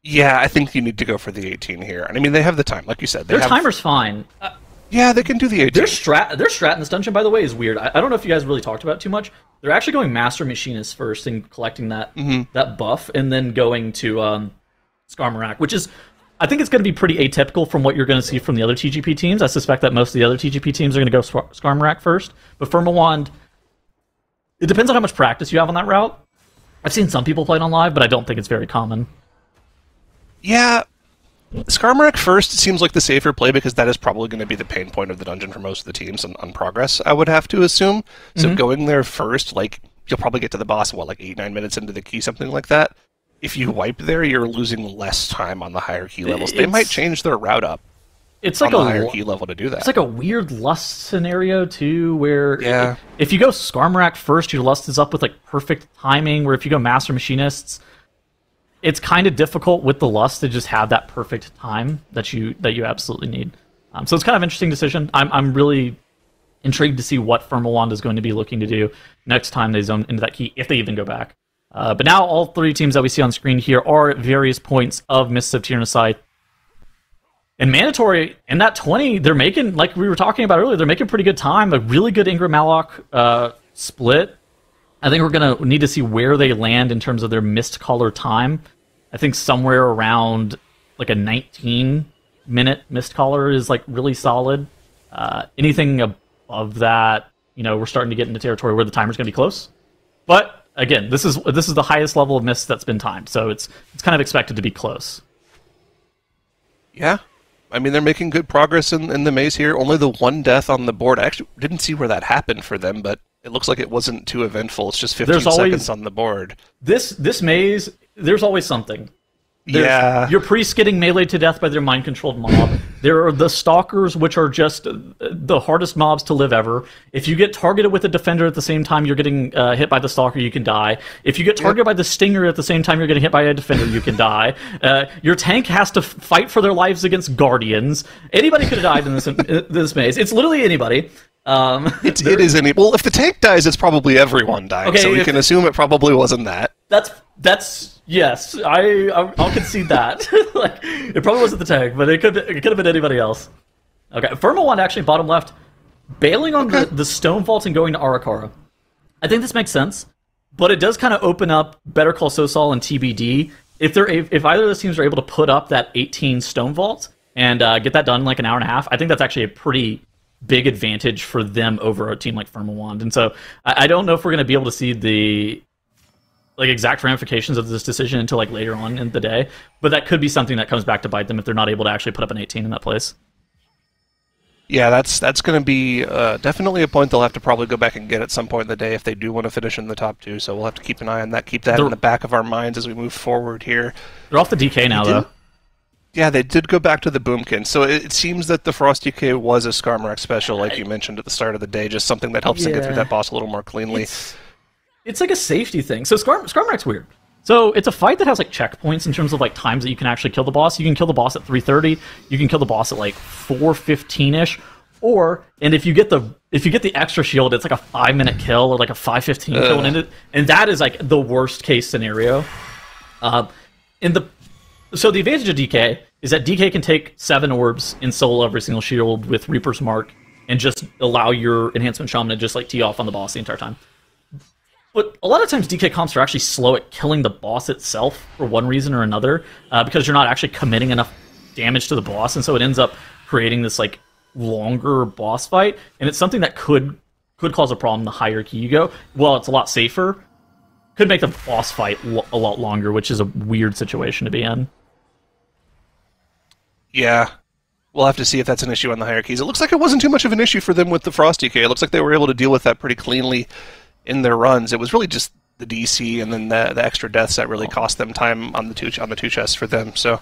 Yeah, I think you need to go for the 18 here. And I mean, they have the time, like you said. Their timer's fine. Yeah, they can do the 18. Their strat in this dungeon, by the way, is weird. I don't know if you guys really talked about it too much. They're actually going Master Machinist first and collecting that buff, and then going to Skarmorak, which is, I think it's going to be pretty atypical from what you're going to see from the other TGP teams. I suspect that most of the other TGP teams are going to go Skarmorak first. But Firmawand, it depends on how much practice you have on that route. I've seen some people play it on live, but I don't think it's very common. Yeah, Skarmorak first seems like the safer play because that is probably going to be the pain point of the dungeon for most of the teams on progress, I would have to assume. So going there first, you'll probably get to the boss, 8-9 minutes into the key, something like that. If you wipe there, you're losing less time on the higher key levels. They might change their route up. it's like on a the higher key level to do that. It's like a weird lust scenario too, where Yeah. if you go Skarmorak first, your lust is up with like perfect timing. Where if you go Master Machinists, it's kind of difficult with the lust to just have that perfect time that you absolutely need. So it's kind of an interesting decision. I'm really intrigued to see what Firmawand is going to be looking to do next time they zone into that key, if they even go back. But now all three teams that we see on screen here are at various points of Mists of Tyrannicide. And Mandatory, in that 20, they're making, like we were talking about earlier, they're making pretty good time. A really good Ingram Malok split. I think we're going to need to see where they land in terms of their Mistcaller time. I think somewhere around like a 19-minute Mistcaller is like really solid. Anything above that, we're starting to get into territory where the timer's going to be close. But again, this is the highest level of Mist that's been timed, so it's kind of expected to be close. Yeah. I mean, they're making good progress in the maze here. Only the one death on the board. I actually didn't see where that happened for them, but it looks like it wasn't too eventful. It's just 15 seconds on the board. This maze, there's always something. Yeah. Your priests getting meleeed to death by their mind-controlled mob. There are the stalkers, which are just the hardest mobs to live ever. If you get targeted with a defender at the same time you're getting hit by the stalker, you can die. If you get targeted by the stinger at the same time you're getting hit by a defender, you can die. Your tank has to fight for their lives against guardians. Anybody could have died in this maze. It's literally anybody. It is any. Well, if the tank dies, it's probably everyone dying. Okay, so we can assume it probably wasn't that. That's yes. I'll concede that. Like, it probably wasn't the tank, but it could have been anybody else. Okay, Firmawand actually bottom left, bailing on the stone vault and going to Arakara. I think this makes sense, but it does kind of open up Better Call Saul and TBD if either of those teams are able to put up that 18 stone vault and get that done in like an hour and a half. I think that's actually a pretty big advantage for them over a team like Firmawand. And so I don't know if we're going to be able to see the exact ramifications of this decision until like later on in the day, but that could be something that comes back to bite them if they're not able to actually put up an 18 in that place. Yeah, that's going to be definitely a point they'll have to probably go back and get at some point in the day if they do want to finish in the top two. So we'll have to keep an eye on that, keep that in the back of our minds as we move forward here. They're off the DK now, though. Yeah, they did go back to the Boomkin. So it seems that the Frost DK was a Skarmorak special, like you mentioned at the start of the day, just something that helps them get through that boss a little more cleanly. It's like a safety thing. So Skarmorak's weird. So it's a fight that has like checkpoints in terms of like times that you can actually kill the boss. You can kill the boss at 3:30. You can kill the boss at like 4:15ish. And if you get the extra shield, it's like a 5-minute kill or like a 5:15 kill, and that is like the worst case scenario. So the advantage of DK is that DK can take 7 orbs and solo every single shield with Reaper's Mark and just allow your Enhancement Shaman to just like tee off on the boss the entire time. But a lot of times DK comps are actually slow at killing the boss itself for one reason or another, because you're not actually committing enough damage to the boss, and so it ends up creating this like longer boss fight, and it's something that could cause a problem the higher key you go. Well, it's a lot safer. Could make the boss fight a lot longer, which is a weird situation to be in. Yeah. We'll have to see if that's an issue on the higher keys. It looks like it wasn't too much of an issue for them with the Frost DK. It looks like they were able to deal with that pretty cleanly in their runs. It was really just the DC and then the extra deaths that really cost them time on the two chests for them. So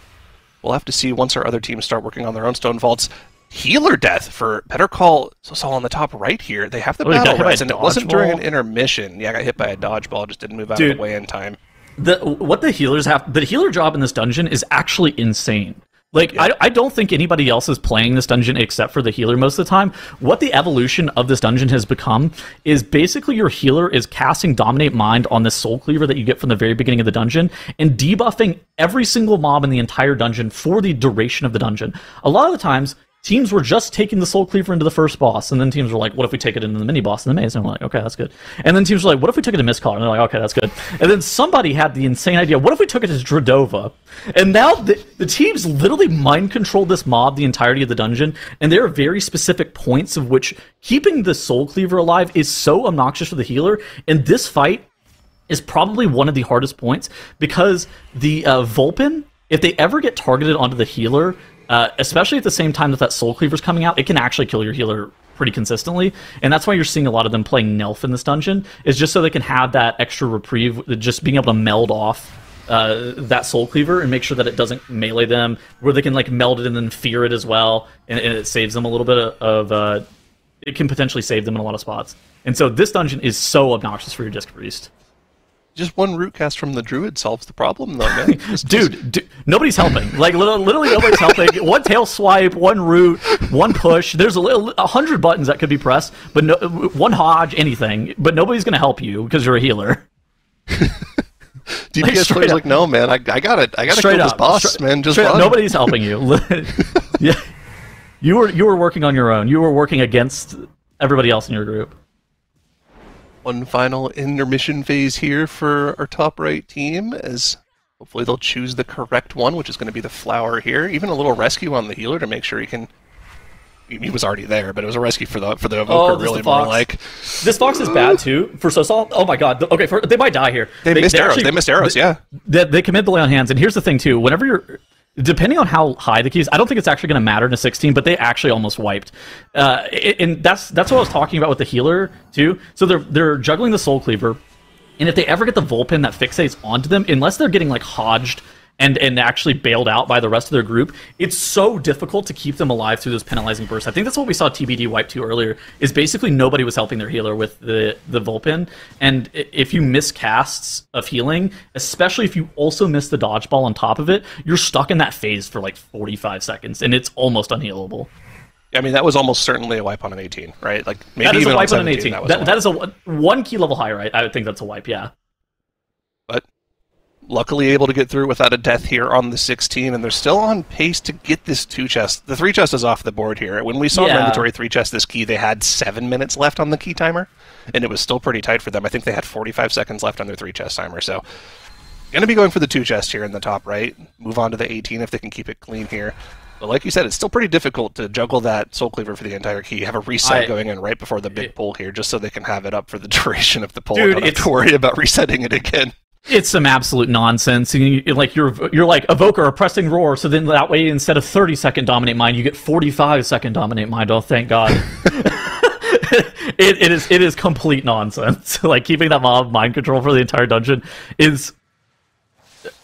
we'll have to see once our other teams start working on their own stone vaults. Healer death for Better Call Saul on the top right here. They have the battle res, and it wasn't during an intermission. Yeah, I got hit by a dodgeball, just didn't move out of the way in time. What the healers have, the healer job in this dungeon is actually insane. Like, yeah. I don't think anybody else is playing this dungeon except for the healer most of the time. What the evolution of this dungeon has become is basically your healer is casting Dominate Mind on this Soul Cleaver that you get from the very beginning of the dungeon and debuffing every single mob in the entire dungeon for the duration of the dungeon. A lot of the times, teams were just taking the Soul Cleaver into the first boss, and then teams were like, what if we take it into the mini-boss in the maze? And I'm like, okay, that's good. And then teams were like, what if we took it to Mistcaller? And they're like, okay, that's good. And then somebody had the insane idea, what if we took it as Dredova? And now the teams literally mind-controlled this mob the entirety of the dungeon, and there are very specific points of which keeping the Soul Cleaver alive is so obnoxious for the healer, and this fight is probably one of the hardest points, because the Vulpin, if they ever get targeted onto the healer, especially at the same time that Soul Cleaver's coming out, it can actually kill your healer pretty consistently, and that's why you're seeing a lot of them playing Nelf in this dungeon, is just so they can have that extra reprieve, just being able to meld off that Soul Cleaver and make sure that it doesn't melee them, where they can like meld it and then fear it as well, and it saves them a little bit of it can potentially save them in a lot of spots. And so this dungeon is so obnoxious for your Disc Priest. Just one root cast from the Druid solves the problem, though, man. Dude, nobody's helping. Like, literally nobody's helping. One tail swipe, one root, one push. There's 100 buttons that could be pressed, but no, one Hodge, anything. But nobody's going to help you because you're a healer. DPS players like, no, man, I got it. I got to kill this boss, man. Just run. Nobody's helping you. Yeah, you were working on your own. You were working against everybody else in your group. One final intermission phase here for our top right team, as hopefully they'll choose the correct one, which is going to be the flower here. Even a little rescue on the healer to make sure he can... He was already there, but it was a rescue for the evoker, really more like... This fox is bad, too, for Sosal. Oh my god. Okay, they might die here. They missed arrows. They missed arrows, yeah. They commit the lay on hands, and here's the thing, too. Whenever you're... Depending on how high the key is, I don't think it's actually going to matter in a 16, but they actually almost wiped. And that's what I was talking about with the healer, too. So they're juggling the Soul Cleaver, and if they ever get the Vulpin that fixates onto them, unless they're getting, like, hodged and actually bailed out by the rest of their group, it's so difficult to keep them alive through those penalizing bursts. I think that's what we saw TBD wipe to earlier, is basically nobody was helping their healer with the Vulpin, and if you miss casts of healing, especially if you also miss the dodgeball on top of it, you're stuck in that phase for like 45 seconds, and it's almost unhealable. I mean, that was almost certainly a wipe on an 18, right? Like maybe that is even a wipe on 17, an 18. That is a 1 key level high, right? I would think that's a wipe, yeah. But luckily able to get through without a death here on the 16, and they're still on pace to get this 2 chest. The 3 chest is off the board here. When we saw mandatory 3 chest this key, they had 7 minutes left on the key timer, and it was still pretty tight for them. I think they had 45 seconds left on their 3 chest timer, so going to be going for the 2 chest here in the top right. Move on to the 18 if they can keep it clean here. But like you said, it's still pretty difficult to juggle that Soul Cleaver for the entire key. Have a reset going in right before the big pull here, just so they can have it up for the duration of the pull. Dude, don't have to worry about resetting it again. It's some absolute nonsense. You're like Evoker or pressing Roar, so then that way instead of 30-second Dominate Mind, you get 45-second Dominate Mind. Oh, thank God. It is complete nonsense. Like, keeping that mob mind control for the entire dungeon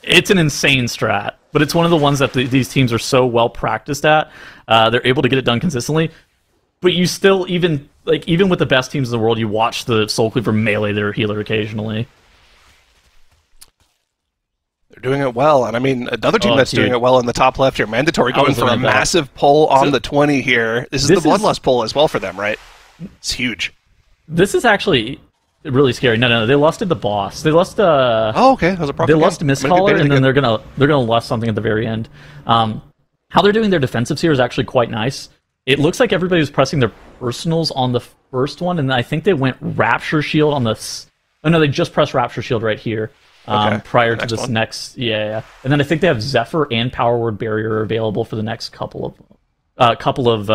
it's an insane strat, but it's one of the ones that these teams are so well practiced at. They're able to get it done consistently, but you still, even with the best teams in the world, you watch the Soul Cleaver melee their healer occasionally. They're doing it well, and I mean, another team that's doing it well in the top left here, Mandatory going for a massive pull on the 20 here. This is the Bloodlust pull as well for them, right? It's huge. This is actually really scary. No, they lusted the boss. They lust. Oh, okay, that was a problem. They lust Mistcaller, and then they're gonna lust something at the very end. How they're doing their defensives here is actually quite nice. It looks like everybody was pressing their personals on the first one, and I think they went Rapture Shield on the. Oh no, they just pressed Rapture Shield right here. Prior to this next, and then I think they have Zephyr and Power Word Barrier available for the next couple of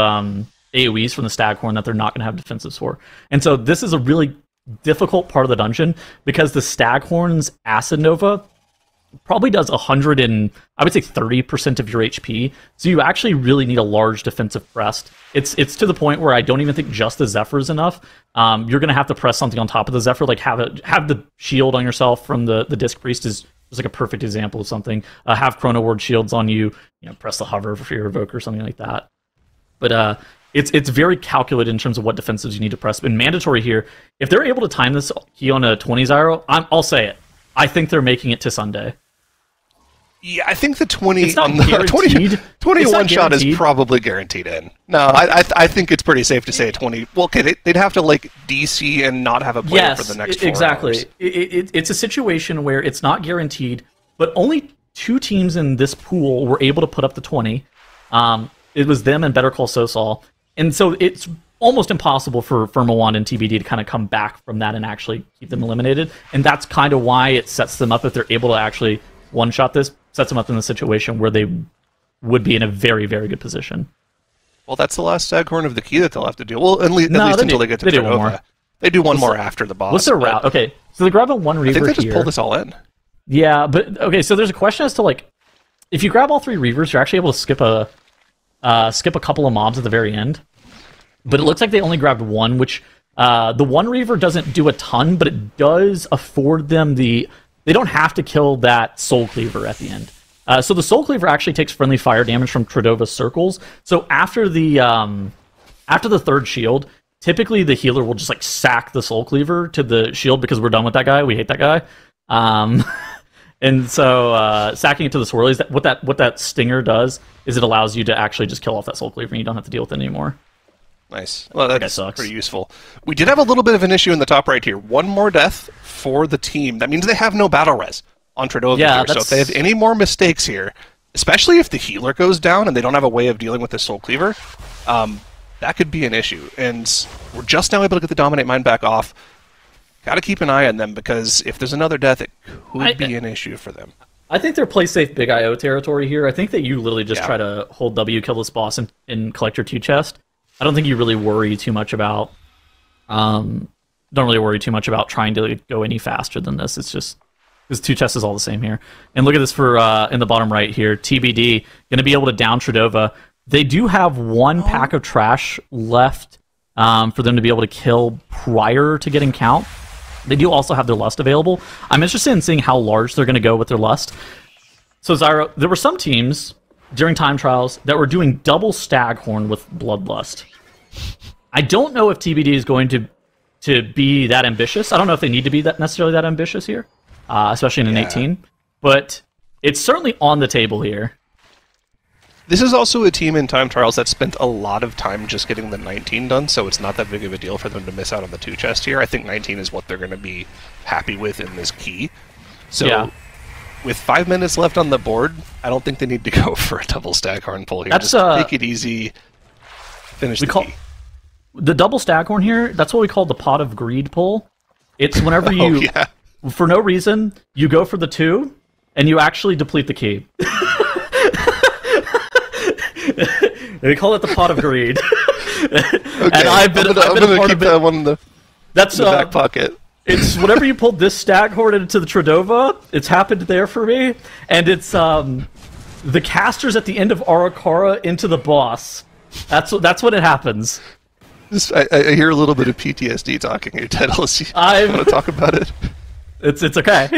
AoEs from the Staghorn that they're not going to have defensives for. And so this is a really difficult part of the dungeon because the Staghorn's Acid Nova probably does 100 and I would say 30% of your HP. So you actually really need a large defensive crest. It's to the point where I don't even think just the Zephyr is enough. You're going to have to press something on top of the Zephyr, like have the shield on yourself from the Disc Priest is like a perfect example of something. Have Chrono Ward shields on you. Press the hover for your Evoker or something like that. But it's very calculated in terms of what defensives you need to press. And Mandatory here, if they're able to time this key on a 20 Zyro, I'll say it. I think they're making it to Sunday. Yeah, I think the 20 on the 21 shot is probably guaranteed in. No, I think it's pretty safe to say a 20. Well, okay, they'd have to like DC and not have a player for the next 4 exactly. hours. It's a situation where it's not guaranteed, but only 2 teams in this pool were able to put up the 20. It was them and Better Call Saul, and so it's almost impossible for Firmawand and TBD to kind of come back from that and actually keep them eliminated. And that's kind of why it sets them up, if they're able to actually one-shot this, sets them up in the situation where they would be in a very, very good position. Well, that's the last Staghorn of the key that they'll have to do. Well, at least until they get to Ternova. They do one more after the boss. What's their route? Okay, so they grab a 1 Reaver here. I think they just pull this all in. Yeah, but okay, so there's a question as to, like, if you grab all 3 Reavers, you're actually able to skip a couple of mobs at the very end. But it looks like they only grabbed 1, which the 1 Reaver doesn't do a ton, but it does afford them the they don't have to kill that Soul Cleaver at the end. So the Soul Cleaver actually takes friendly fire damage from Tredova's circles. So after the third shield, typically the healer will just like sack the Soul Cleaver to the shield because we're done with that guy. We hate that guy. And so sacking it to the swirlies, what that stinger does is it allows you to actually just kill off that Soul Cleaver and you don't have to deal with it anymore. Nice. Well, that's sucks. Pretty useful. We did have a little bit of an issue in the top right here. One more death for the team. That means they have no battle res on Tredova here. So if they have any more mistakes here, especially if the healer goes down and they don't have a way of dealing with the Soul Cleaver, that could be an issue. And we're just now able to get the Dominate Mine back off. Got to keep an eye on them because if there's another death, it could be an issue for them. I think they're play safe big IO territory here. I think that you literally just try to hold W, kill this boss, and collect your 2 chest. I don't think you really worry too much about don't really worry too much about trying to go any faster than this. It's just because 2 chests is all the same here. And look at this for in the bottom right here. TBD going to be able to down Tredova. They do have 1 pack of trash left for them to be able to kill prior to getting count. They do also have their Lust available. I'm interested in seeing how large they're going to go with their Lust. So Zyro, there were some teams during time trials that were doing double Staghorn with Bloodlust. I don't know if TBD is going to be that ambitious. I don't know if they need to be necessarily that ambitious here, especially in an 18. But it's certainly on the table here. This is also a team in time trials that spent a lot of time just getting the 19 done, so it's not that big of a deal for them to miss out on the 2 chest here. I think 19 is what they're going to be happy with in this key. So with 5 minutes left on the board, I don't think they need to go for a double Staghorn pull here. Just take it easy, finish the key. The double Staghorn here, that's what we call the Pot of Greed pull. It's whenever you, for no reason, you go for the 2, and you actually deplete the key. They call it the Pot of Greed. And I've been gonna keep that one in the back pocket. It's whenever you pulled this Staghorn into the Tredova, it's happened there for me, and it's the casters at the end of Arakara into the boss. That's when it happens. I hear a little bit of PTSD talking here, Tedros. I want to talk about it. It's okay.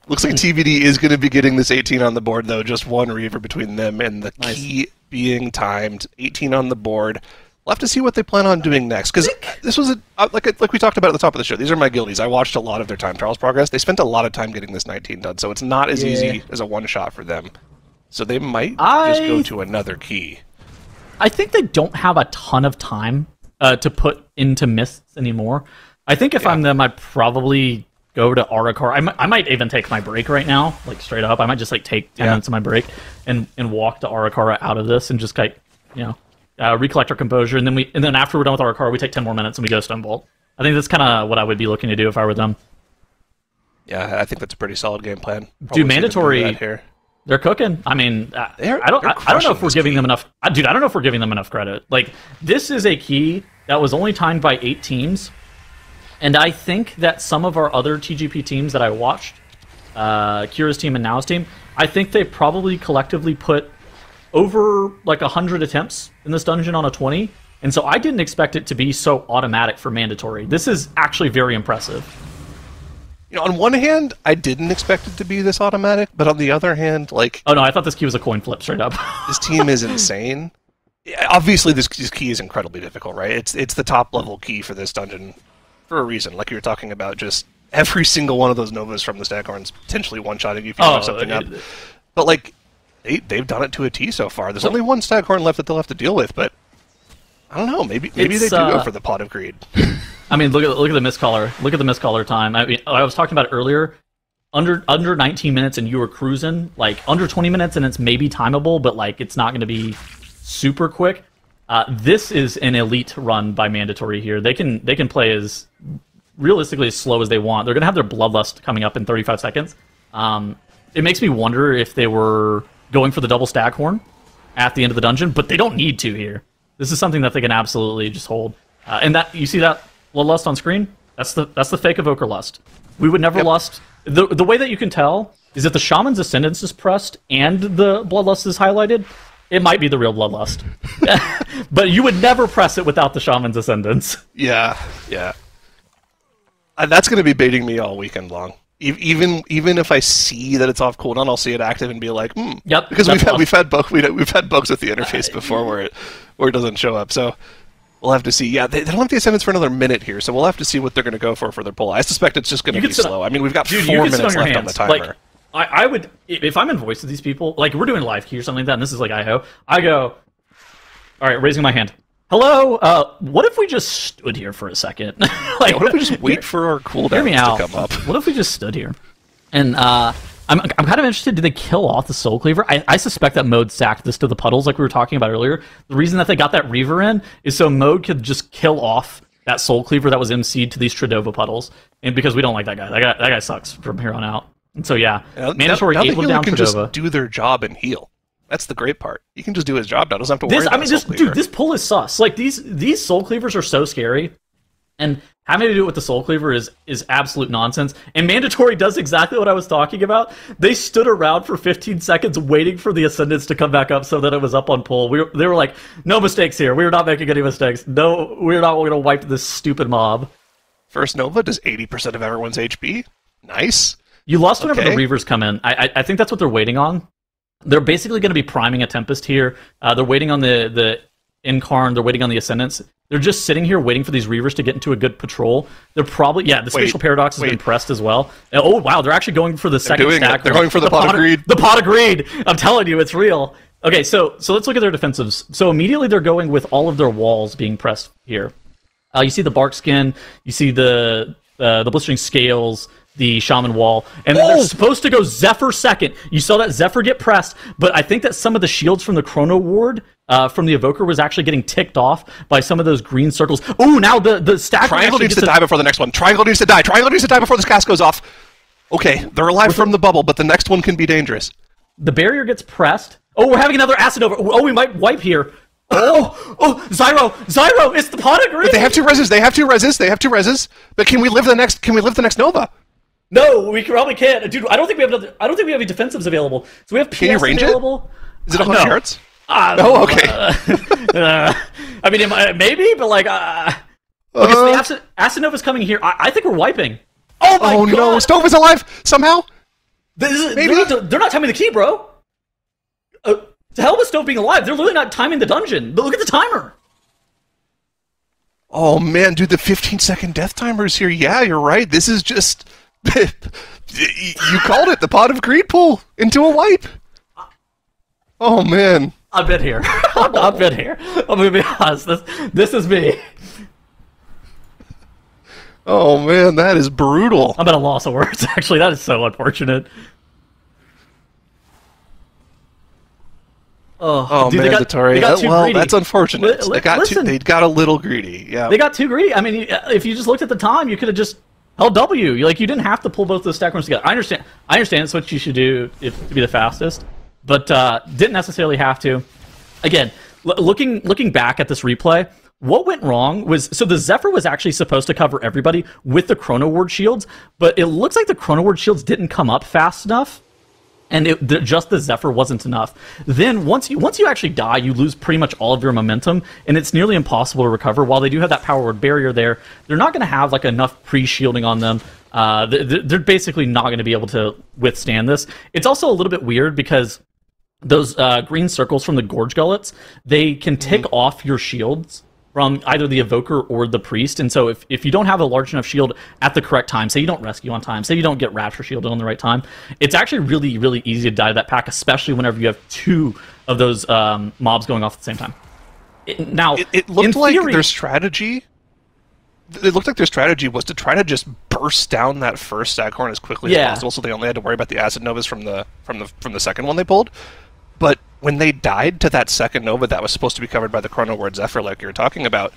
Looks like TBD is going to be getting this 18 on the board, though. Just 1 Reaver between them and the key being timed. 18 on the board. We'll have to see what they plan on doing next. Because this was, like we talked about at the top of the show, these are my guildies. I watched a lot of their time trials progress. They spent a lot of time getting this 19 done, so it's not as easy as a one-shot for them. So they might just go to another key. I think they don't have a ton of time to put into mists anymore. I think if I'm them, I'd probably go to Arakara. I might even take my break right now, like straight up. I might just like take 10 minutes of my break and walk to Arakara out of this and just like, recollect our composure. And then after we're done with Arakara, we take 10 more minutes and we go Stonebolt. I think that's kind of what I would be looking to do if I were them. Yeah, I think that's a pretty solid game plan. Dude, mandatory here. They're cooking. I mean, I don't know if we're giving them enough. Dude, I don't know if we're giving them enough credit. Like, this is a key that was only timed by 8 teams. And I think that some of our other TGP teams that I watched, Kira's team and Now's team, I think they probably collectively put over like 100 attempts in this dungeon on a 20. And so I didn't expect it to be so automatic for mandatory. This is actually very impressive. On one hand, I didn't expect it to be this automatic, but on the other hand, like... Oh no, I thought this key was a coin flip straight up. This team is insane. Obviously, this key is incredibly difficult, right? It's the top level key for this dungeon for a reason. Like you were talking about, just every single one of those Novas from the Staghorns potentially one-shotting you if you fuck something up. But like, they've done it to a T so far. There's only one Staghorn left that they'll have to deal with, but I don't know. Maybe they do go for the Pot of Greed. I mean, look at the miscaller. Look at the miscaller time. I mean, I was talking about it earlier. Under 19 minutes and you were cruising. Like under 20 minutes and it's maybe timeable, but like it's not going to be super quick. This is an elite run by mandatory here. They can play as realistically as slow as they want. They're going to have their Bloodlust coming up in 35 seconds. It makes me wonder if they were going for the double Staghorn at the end of the dungeon, but they don't need to here. This is something that they can absolutely just hold. And that you see that Bloodlust on screen? That's the fake Evoker Lust. We would never lust. The way that you can tell is if the Shaman's Ascendance is pressed and the Bloodlust is highlighted, it might be the real Bloodlust. But you would never press it without the Shaman's Ascendance. Yeah. That's going to be baiting me all weekend long. Even if I see that it's off cooldown, I'll see it active and be like, Yep. Because we've had bugs with the interface before where it doesn't show up. So we'll have to see. Yeah, they don't have the Ascendants for another minute here, so we'll have to see what they're going to go for their pull. I suspect it's just going to be slow. I mean, we've got 4 minutes left on the timer. Like, I would, if I'm in voice with these people, like we're doing live key or something like that, and this is like IHO, I go, all right, raising my hand. Hello, what if we just stood here for a second? Like, what if we just wait for our cooldowns to come up? What if we just stood here? And I'm kind of interested, did they kill off the Soul Cleaver? I suspect that Mode stacked this to the puddles like we were talking about earlier. The reason that they got that Reaver in is so Mode could just kill off that Soul Cleaver that was MC'd to these Tradova puddles. And because we don't like that guy. That guy sucks from here on out. And so yeah, mandatory 8 down can Tradova. Just do their job and heal. That's the great part. He can just do his job now. Doesn't have to worry about Soul Cleaver. Dude, this pull is sus. Like these Soul Cleavers are so scary, and having to do it with the Soul Cleaver is absolute nonsense. And mandatory does exactly what I was talking about. They stood around for 15 seconds waiting for the Ascendants to come back up so that it was up on pull. They were like, no mistakes here. We are not making any mistakes. No, we're not going to wipe this stupid mob. First Nova does 80% of everyone's HP. Nice. You lost whenever the Reavers come in. I think that's what they're waiting on. They're basically going to be priming a Tempest here. They're waiting on the Incarn. They're waiting on the Ascendants. They're just sitting here waiting for these Reavers to get into a good patrol. They're probably... Yeah, the Spatial Paradox has been pressed as well. Oh, wow, they're actually going for the second stack. They're going for the Pot of Greed. The Pot of Greed! I'm telling you, it's real. Okay, so let's look at their defensives. So immediately they're going with all of their walls being pressed here. You see the Bark Skin. You see the Blistering Scales, the Shaman Wall, and then they're supposed to go Zephyr second. You saw that Zephyr get pressed, but I think that some of the shields from the Chrono Ward from the Evoker was actually getting ticked off by some of those green circles. Ooh, now the stack... Triangle needs to die before the next one. Triangle needs to die. Triangle needs to die before this cast goes off. Okay, they're alive from the bubble, but the next one can be dangerous. The barrier gets pressed. Oh, we're having another Acid over. Oh, we might wipe here. Zyro, it's the Pot of Greed. But they have 2 reses. But can we live the next Nova? No, we probably can't, dude. I don't think we have any defensives available. So we have PS available. Is it 100 yards? No, okay. I mean, maybe, but like, okay, so the Acid Nova's coming here. I think we're wiping. Oh my god! No, Stove is alive somehow. Maybe they're not timing the key, bro. To hell with Stove being alive. They're literally not timing the dungeon. But look at the timer. Oh man, dude, the 15-second death timer is here. Yeah, you're right. This is just... You called it, the Pot of Greed pull into a wipe. Oh man, I've been here. I've been here. I'm gonna be honest. This is me. Oh man, that is brutal. I'm at a loss of words. Actually, that is so unfortunate. Oh dude, mandatory. Well, that's unfortunate. They got a little greedy. Yeah, they got too greedy. I mean, if you just looked at the time, you could have just held W. You didn't have to pull both those stack rooms together. I understand it's what you should do to be the fastest, but didn't necessarily have to. Again, looking back at this replay, what went wrong was, so the Zephyr was actually supposed to cover everybody with the Chrono Ward shields, but it looks like the Chrono Ward shields didn't come up fast enough, and just the Zephyr wasn't enough. Then once you actually die, you lose pretty much all of your momentum, and it's nearly impossible to recover. While they do have that power word barrier there, they're not going to have like enough pre-shielding on them. They're basically not going to be able to withstand this. It's also a little bit weird because those green circles from the Gorge Gullets, they can tick off your shields from either the Evoker or the Priest, and so if you don't have a large enough shield at the correct time, say you don't rescue on time, say you don't get Rapture shielded on the right time, it's actually really, really easy to die to that pack, especially whenever you have 2 of those mobs going off at the same time. It looked like their strategy... It looked like their strategy was to try to just burst down that first Staghorn as quickly as possible, so they only had to worry about the Acid Novas from the second one they pulled. But when they died to that second Nova that was supposed to be covered by the Chrono Ward Zephyr, like you were talking about,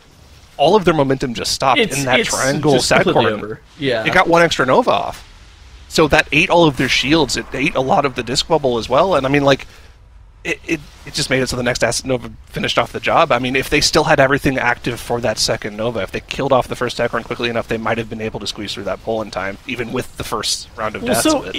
all of their momentum just stopped in that triangle Staghorn. Yeah. It got 1 extra Nova off. So that ate all of their shields. It ate a lot of the disc bubble as well. And I mean, like, it just made it so the next Acid Nova finished off the job. I mean, if they still had everything active for that second Nova, if they killed off the first Staghorn quickly enough, they might have been able to squeeze through that pull in time, even with the first round of deaths. So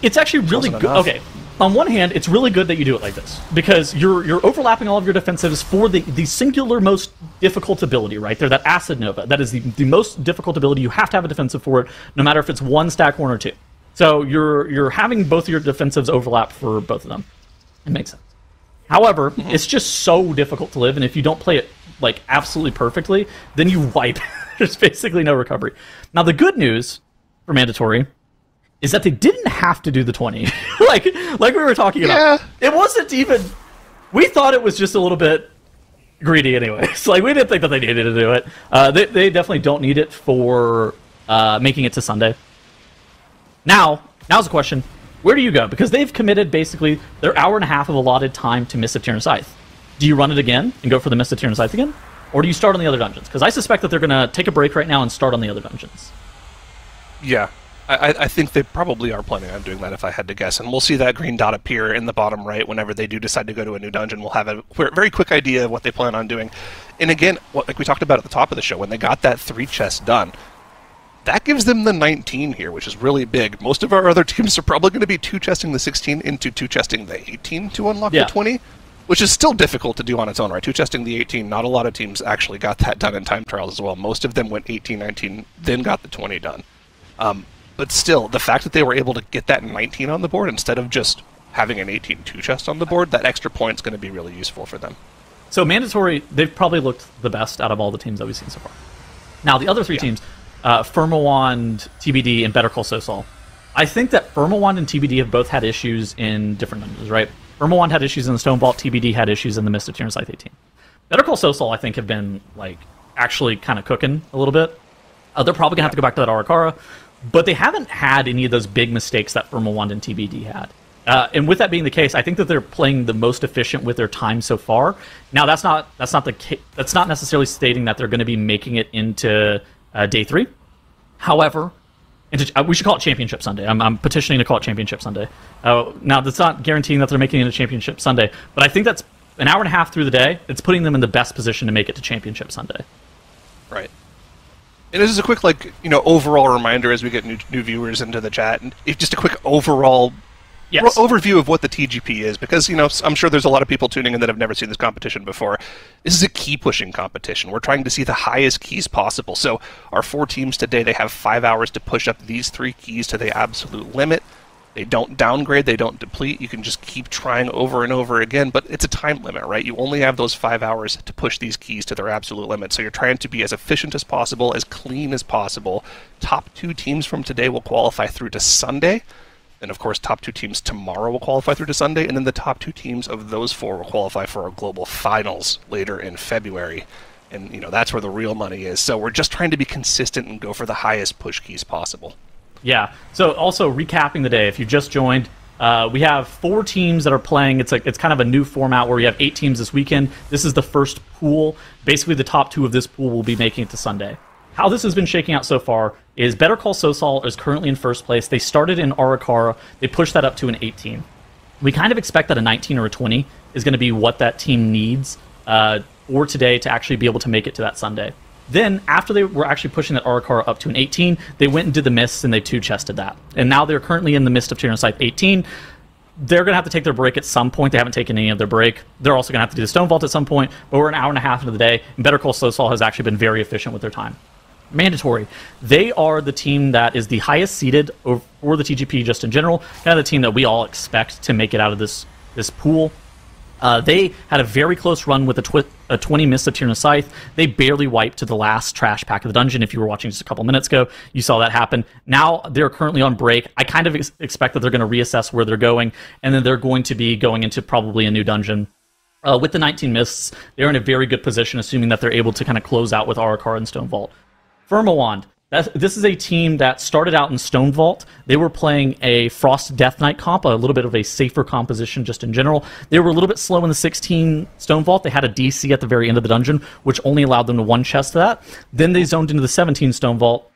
it's actually really good. Okay, on one hand, it's really good that you do it like this, because you're overlapping all of your defensives for the singular most difficult ability, right there, that Acid Nova. That is the most difficult ability. You have to have a defensive for it, no matter if it's 1 stack, 1 or 2. So you're having both of your defensives overlap for both of them. It makes sense. However, it's just so difficult to live, and if you don't play it like absolutely perfectly, then you wipe. There's basically no recovery. Now, the good news for Mandatory is that they didn't have to do the 20. like we were talking about. It wasn't even... We thought it was just a little bit greedy anyways. Like, we didn't think that they needed to do it. They definitely don't need it for making it to Sunday. Now's the question. Where do you go? Because they've committed basically their hour and a half of allotted time to Mist of Tyranid Scythe. Do you run it again and go for the Mist of Tyranid Scythe again? Or do you start on the other dungeons? Because I suspect that they're going to take a break right now and start on the other dungeons. Yeah. I think they probably are planning on doing that, if I had to guess. And we'll see that green dot appear in the bottom right whenever they do decide to go to a new dungeon. We'll have a very quick idea of what they plan on doing. And again, like we talked about at the top of the show, when they got that 3 chest done, that gives them the 19 here, which is really big. Most of our other teams are probably going to be 2-chesting the 16 into 2-chesting the 18 to unlock the 20, which is still difficult to do on its own, right? 2-chesting the 18, not a lot of teams actually got that done in time trials as well. Most of them went 18, 19, then got the 20 done. But still, the fact that they were able to get that 19 on the board instead of just having an 18 2-chest on the board, that extra point is going to be really useful for them. So Mandatory, they've probably looked the best out of all the teams that we've seen so far. Now, the other 3 teams... Firmawand, TBD, and Better Call Saul. I think that Firmawand and TBD have both had issues in different dungeons, right? Firmawand had issues in the Stone Vault, TBD had issues in the Mist of Tyranid Scythe 18. Better Call Saul, I think, have been, like, actually kind of cooking a little bit. They're probably going to have to go back to that Arakara, but they haven't had any of those big mistakes that Firmawand and TBD had. And with that being the case, I think that they're playing the most efficient with their time so far. Now, that's not necessarily stating that they're going to be making it into... Day 3. However, we should call it Championship Sunday. I'm petitioning to call it Championship Sunday. Now, that's not guaranteeing that they're making it a Championship Sunday, but I think that's an hour and a half through the day. It's putting them in the best position to make it to Championship Sunday. Right. And this is a quick, overall reminder as we get new viewers into the chat, and just a quick overall overview of what the TGP is, because, I'm sure there's a lot of people tuning in that have never seen this competition before. This is a key-pushing competition. We're trying to see the highest keys possible. So our 4 teams today, they have 5 hours to push up these 3 keys to the absolute limit. They don't downgrade, they don't deplete. You can just keep trying over and over again, but it's a time limit, right? You only have those 5 hours to push these keys to their absolute limit. So you're trying to be as efficient as possible, as clean as possible. Top 2 teams from today will qualify through to Sunday. And of course, top 2 teams tomorrow will qualify through to Sunday, and then the top 2 teams of those 4 will qualify for our global finals later in February. And, that's where the real money is. So we're just trying to be consistent and go for the highest push keys possible. Yeah. So also recapping the day, if you just joined, we have 4 teams that are playing. It's kind of a new format where we have 8 teams this weekend. This is the first pool. Basically, the top 2 of this pool will be making it to Sunday. How this has been shaking out so far is Better Call Saul is currently in first place. They started in Arakara. They pushed that up to an 18. We kind of expect that a 19 or a 20 is going to be what that team needs for today to actually be able to make it to that Sunday. Then, after they were actually pushing that Arakara up to an 18, they went and did the Mists, and they 2-chested that. And now they're currently in the Mist of Tyranid Scythe 18. They're going to have to take their break at some point. They haven't taken any of their break. They're also going to have to do the Stone Vault at some point, but we're an hour and a half into the day, and Better Call Saul has actually been very efficient with their time. Mandatory. They are the team that is the highest seeded for the TGP just in general, kind of the team that we all expect to make it out of this pool. They had a very close run with a 20 Mist of Tyranid Scythe. They barely wiped to the last trash pack of the dungeon. If you were watching just a couple minutes ago, you saw that happen. Now they're currently on break. I kind of expect that they're going to reassess where they're going, and then they're going to be going into probably a new dungeon. With the 19 Mists, they're in a very good position, assuming that they're able to kind of close out with Arakar and Stone Vault. Firmawand. This is a team that started out in Stone Vault. They were playing a Frost Death Knight comp, a little bit of a safer composition just in general. They were a little bit slow in the 16 Stone Vault. They had a DC at the very end of the dungeon, which only allowed them to 1-chest that. Then they zoned into the 17 Stone Vault.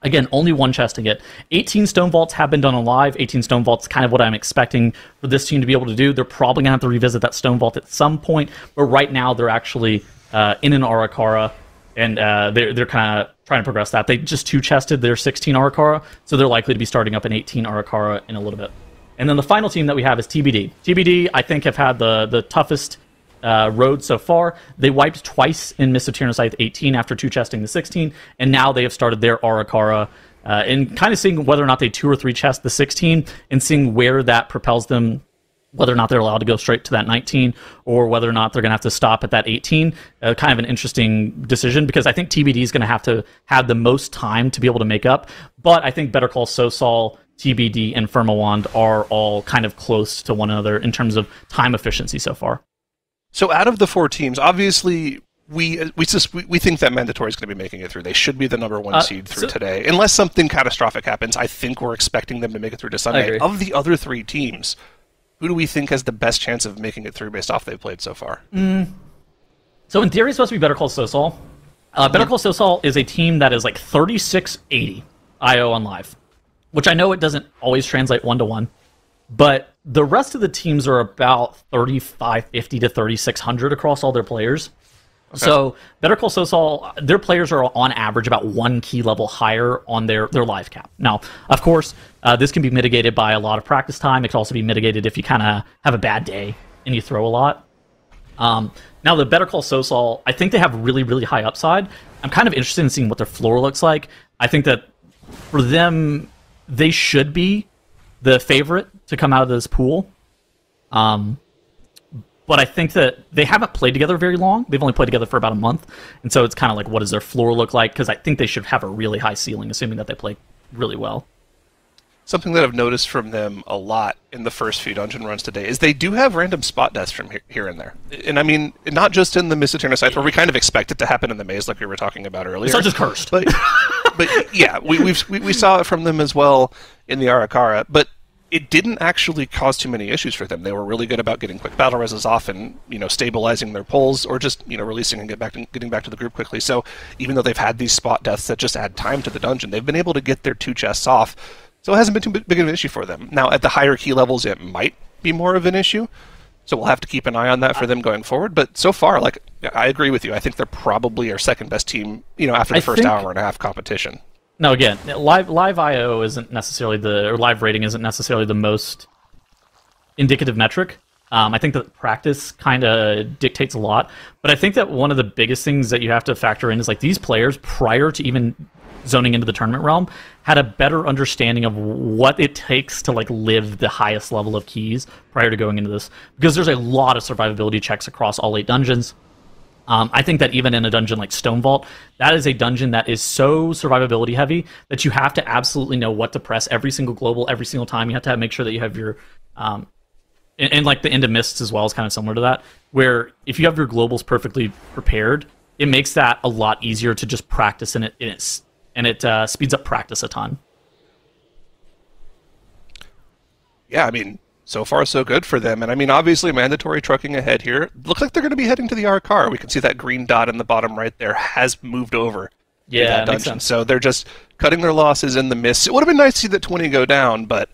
Again, only 1-chesting it. 18 Stone Vaults have been done alive. 18 Stone Vaults kind of what I'm expecting for this team to be able to do. They're probably going to have to revisit that Stone Vault at some point, but right now they're actually in an Arakara, and they're kind of trying to progress that. They just 2-chested their 16 Arakara, so they're likely to be starting up an 18 Arakara in a little bit. And then the final team that we have is TBD. TBD, I think, have had the toughest road so far. They wiped twice in Mist of Tyrannosaurus 18 after 2-chesting the 16, and now they have started their Arakara, and kind of seeing whether or not they 2 or 3 chest the 16, and seeing where that propels them, whether or not they're allowed to go straight to that 19, or whether or not they're going to have to stop at that 18. Kind of an interesting decision, because I think TBD is going to have the most time to be able to make up, but I think Better Call Saul, TBD, and Firmawand are all kind of close to one another in terms of time efficiency so far. So out of the 4 teams, obviously we think that Mandatory is going to be making it through. They should be the number 1 seed through today. Unless something catastrophic happens, I think we're expecting them to make it through to Sunday. Of the other 3 teams, who do we think has the best chance of making it through based off they've played so far? So in theory, it's supposed to be Better Call Saul. Better Call Saul is a team that is like 3680 IO on live, which I know it doesn't always translate 1-to-1, but the rest of the teams are about 3550 to 3600 across all their players. Okay. So Better Call Saul, their players are on average about 1 key level higher on their live cap. Now, of course, this can be mitigated by a lot of practice time. It can also be mitigated if you kind of have a bad day and you throw a lot. Now, the Better Call Saul, I think they have really, really high upside. I'm kind of interested in seeing what their floor looks like. I think that for them, they should be the favorite to come out of this pool. But I think that they haven't played together very long. They've only played together for about a month. And so it's kind of like, what does their floor look like? Because I think they should have a really high ceiling, assuming that they play really well. Something that I've noticed from them a lot in the first few dungeon runs today is they do have random spot deaths from here and there. And I mean, not just in the Mist of Tyrannosaurus, where we kind of expect it to happen in the maze like we were talking about earlier. It's not just cursed. But yeah, we saw it from them as well in the Arakara. But it didn't actually cause too many issues for them. They were really good about getting quick battle reses off and, stabilizing their pulls, or just, releasing and getting back to the group quickly. So even though they've had these spot deaths that just add time to the dungeon, they've been able to get their 2 chests off. So it hasn't been too big of an issue for them. Now, at the higher key levels, it might be more of an issue. So we'll have to keep an eye on that for them going forward. But so far, I agree with you. I think they're probably our second best team, after the first hour and a half competition. No, again, live IO isn't necessarily or live rating isn't necessarily the most indicative metric. I think that practice kind of dictates a lot. But I think that one of the biggest things that you have to factor in is these players, prior to even zoning into the tournament realm, had a better understanding of what it takes to live the highest level of keys prior to going into this, because there's a lot of survivability checks across all 8 dungeons. I think that even in a dungeon like Stone Vault, that is a dungeon that is so survivability heavy that you have to absolutely know what to press every single global, every single time. You have to make sure that you have your and the End of Mists as well is kind of similar to that, where if you have your globals perfectly prepared, it makes that a lot easier to just practice, and it speeds up practice a ton. Yeah, I mean, so far so good for them. And I mean, obviously, Mandatory trucking ahead here. Looks like they're going to be heading to the Arakara. We can see that green dot in the bottom right there has moved over to that dungeon. So they're just cutting their losses in the Mist. It would have been nice to see that 20 go down, but,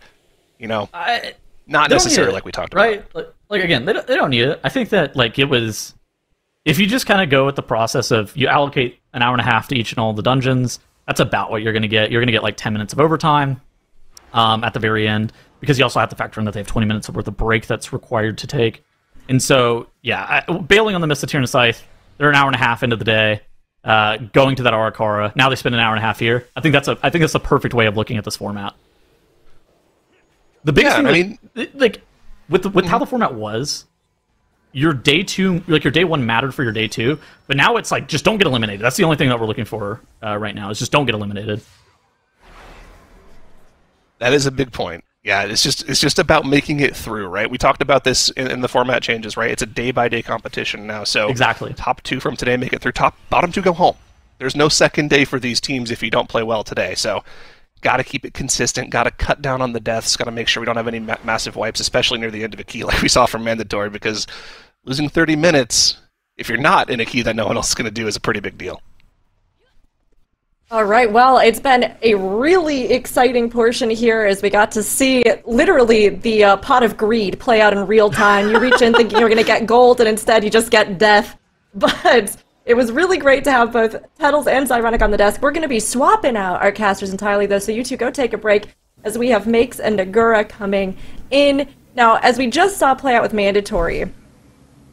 not necessarily like we talked about. Right? Again, they don't need it. I think that, it was... If you just kind of go with the process of you allocate an hour and a half to each and all the dungeons, that's about what you're going to get. You're going to get 10 minutes of overtime at the very end, because you also have to factor in that they have 20 minutes worth of break that's required to take. And so, yeah, bailing on the Mist of Tyrannosaurus, they're an hour and a half into the day, going to that Arakara. Now they spend an hour and a half here. I think that's a perfect way of looking at this format. The biggest thing, with how the format was, your day 2, your day 1 mattered for your day 2, but now it's just don't get eliminated. That's the only thing that we're looking for right now, is just don't get eliminated. That is a big point. Yeah, it's just about making it through, right? We talked about this in the format changes, right? It's a day-by-day competition now, so exactly. Top 2 from today make it through. Bottom 2 go home. There's no second day for these teams if you don't play well today, so got to keep it consistent, got to cut down on the deaths, got to make sure we don't have any massive wipes, especially near the end of a key like we saw from Mandatory, because losing 30 minutes, if you're not in a key that no one else is going to do, is a pretty big deal. All right, well, it's been a really exciting portion here as we got to see literally the pot of greed play out in real time. You reach in thinking you're going to get gold, and instead you just get death. But it was really great to have both Tettles and Zyronic on the desk. We're going to be swapping out our casters entirely, though, so you two go take a break. as we have Makes and Nagura coming in. Now, as we just saw play out with Mandatory,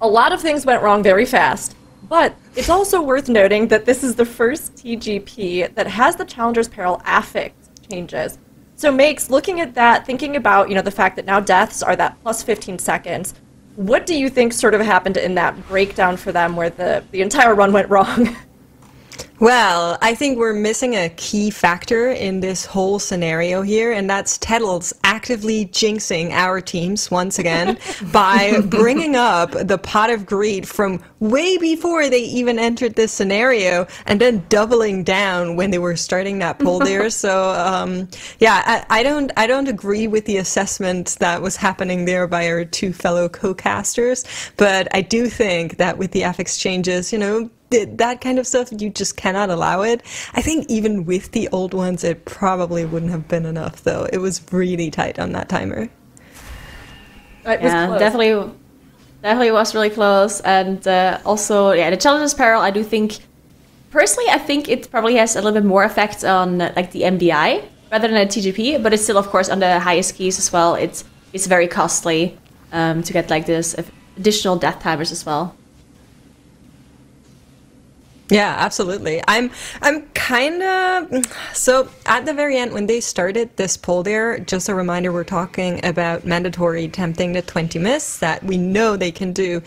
a lot of things went wrong very fast, but it's also worth noting that this is the first TGP that has the Challenger's Peril affix changes. So Makes, looking at that, thinking about, the fact that now deaths are that plus 15 seconds, what do you think sort of happened in that breakdown for them where the entire run went wrong? Well, I think we're missing a key factor in this whole scenario here, and that's Tettles actively jinxing our teams once again by bringing up the Pot of Greed from way before they even entered this scenario, and then doubling down when they were starting that poll there. So, yeah, I don't agree with the assessment that was happening there by our two fellow co-casters, but I do think that with the affix changes, that kind of stuff, you just cannot allow it. I think even with the old ones, it probably wouldn't have been enough, though. It was really tight on that timer. Yeah, definitely was really close. And also, yeah, the Challenger's Peril, I do think, personally, I think it probably has a little bit more effect on like the MDI rather than a TGP, but it's still, of course, on the highest keys as well. It's very costly to get like this additional death timers as well. Yeah, absolutely. I'm kind of... So, at the very end, when they started this poll there, just a reminder, we're talking about mandatory attempting the 20 miss that we know they can do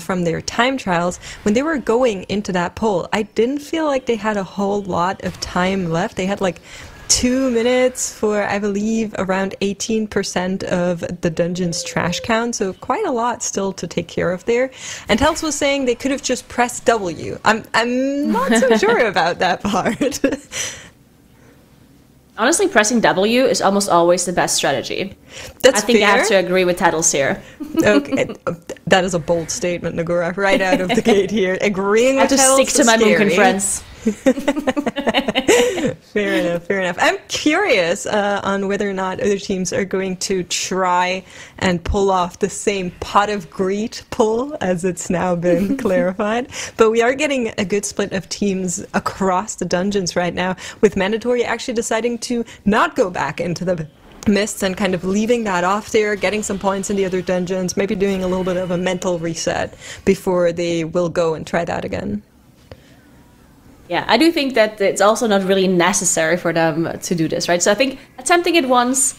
from their time trials. When they were going into that poll, I didn't feel like they had a whole lot of time left. They had like 2 minutes for, I believe, around 18% of the dungeon's trash count, so quite a lot still to take care of there. And Tels was saying they could have just pressed W. I'm not so sure about that part. Honestly, pressing W is almost always the best strategy. That's I think fair. I have to agree with Tettles here. Okay, that is a bold statement, Nagura, right out of the gate here. Agreeing with Tettles. I have to stick to my Munkin friends. Fair enough. I'm curious on whether or not other teams are going to try and pull off the same Pot of Greed pull as it's now been clarified. But we are getting a good split of teams across the dungeons right now, with Mandatory actually deciding to not go back into the mists and kind of leaving that off there, getting some points in the other dungeons, maybe doing a little bit of a mental reset before they will go and try that again. Yeah, I do think that it's also not really necessary for them to do this, right? So I think attempting it once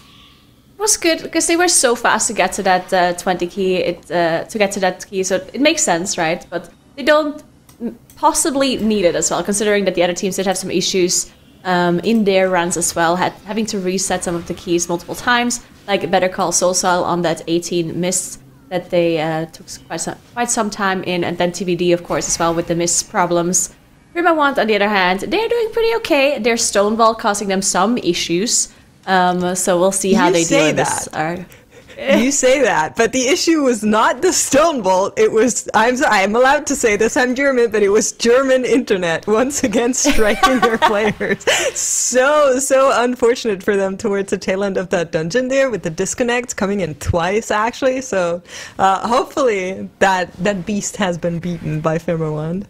was good because they were so fast to get to that 20 key, so it makes sense, right? But they don't possibly need it as well, considering that the other teams did have some issues in their runs as well, having to reset some of the keys multiple times, like Better Call Saul on that 18 miss that they took quite some time in, and then TBD, of course, as well with the miss problems. Prima Want, on the other hand, they're doing pretty okay. Their Stonewall causing them some issues, so we'll see how they deal with this. You say that, but the issue was not the Stonewall. It was, I'm allowed to say this, I'm German, but it was German internet once again striking their players. So unfortunate for them towards the tail end of that dungeon there, with the disconnects coming in twice, actually. So hopefully that beast has been beaten by Firmawand.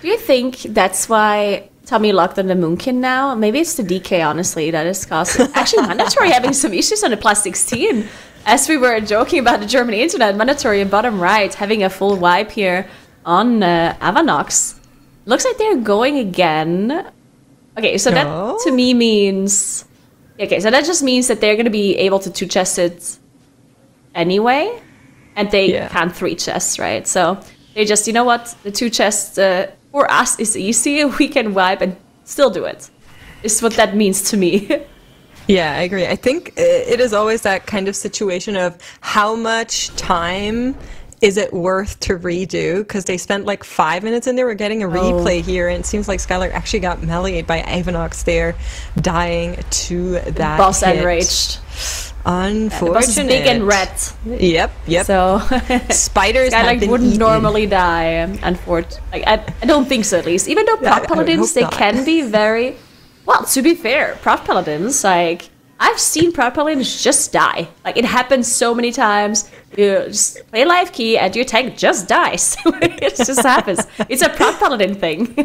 Do you think that's why Tommy locked on the Moonkin now? Maybe it's the DK, honestly, that is causing... Actually, Mandatory having some issues on the plus 16. As we were joking about the German internet, Mandatory in bottom right, having a full wipe here on Avanox. Looks like they're going again. Okay, so that to me means... Okay, so that just means that they're going to be able to 2-chest it anyway. And they can't 3-chest, right? So they just, you know what? The 2-chest... for us, is easy. We can wipe and still do it. Is what that means to me. Yeah, I agree. I think it is always that kind of situation of how much time is it worth to redo? Because they spent like 5 minutes in there. We're getting a replay here, and it seems like Skylar actually got meleeed by Avanox there, dying to that boss hit. Enraged. Unfortunate. The boss is big and red. Yep. So spiders have been wouldn't eaten. normally die. Unfortunately, I don't think so. At least, even though Prof Paladins, they can be very well. To be fair, Prof Paladins, like I've seen Prof Paladins just die. Like it happens so many times. You just play live key and your tank just dies. It just happens. It's a Prof Paladin thing.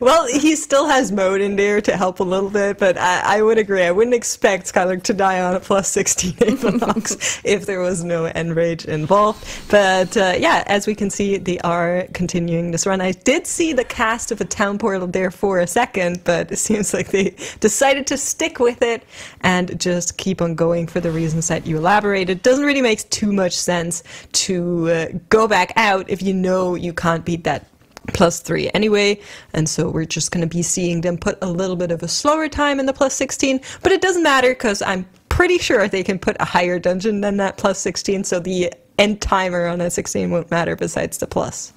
Well, he still has mode in there to help a little bit, but I would agree. I wouldn't expect Skylar to die on a plus 16 Aevonox if there was no Enrage involved. But yeah, as we can see, they are continuing this run. I did see the cast of a town portal there for a second, but it seems like they decided to stick with it and just keep on going for the reasons that you elaborated. Doesn't really make too much sense to go back out if you know you can't beat that +3 anyway, and so we're just going to be seeing them put a little bit of a slower time in the plus 16, but it doesn't matter because I'm pretty sure they can put a higher dungeon than that plus 16, so the end timer on a 16 won't matter besides the plus.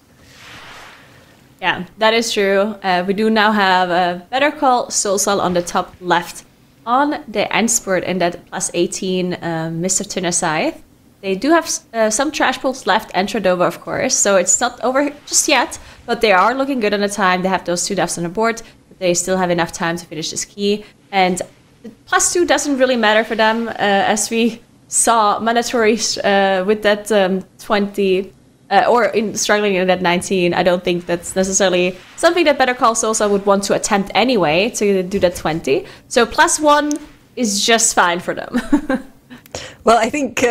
Yeah, that is true. We do now have a Better Call Saul on the top left on the end spurt in that plus 18 Mist of Tunasaith. They do have some trash pools left and Tradova, of course, so it's not over just yet, but they are looking good on the time. They have those 2 deaths on the board, but they still have enough time to finish this key. And the +2 doesn't really matter for them, as we saw mandatory with that 20, or struggling in that 19. I don't think that's necessarily something that Better Call Saul would want to attempt anyway, to do that 20. So +1 is just fine for them. Well, I think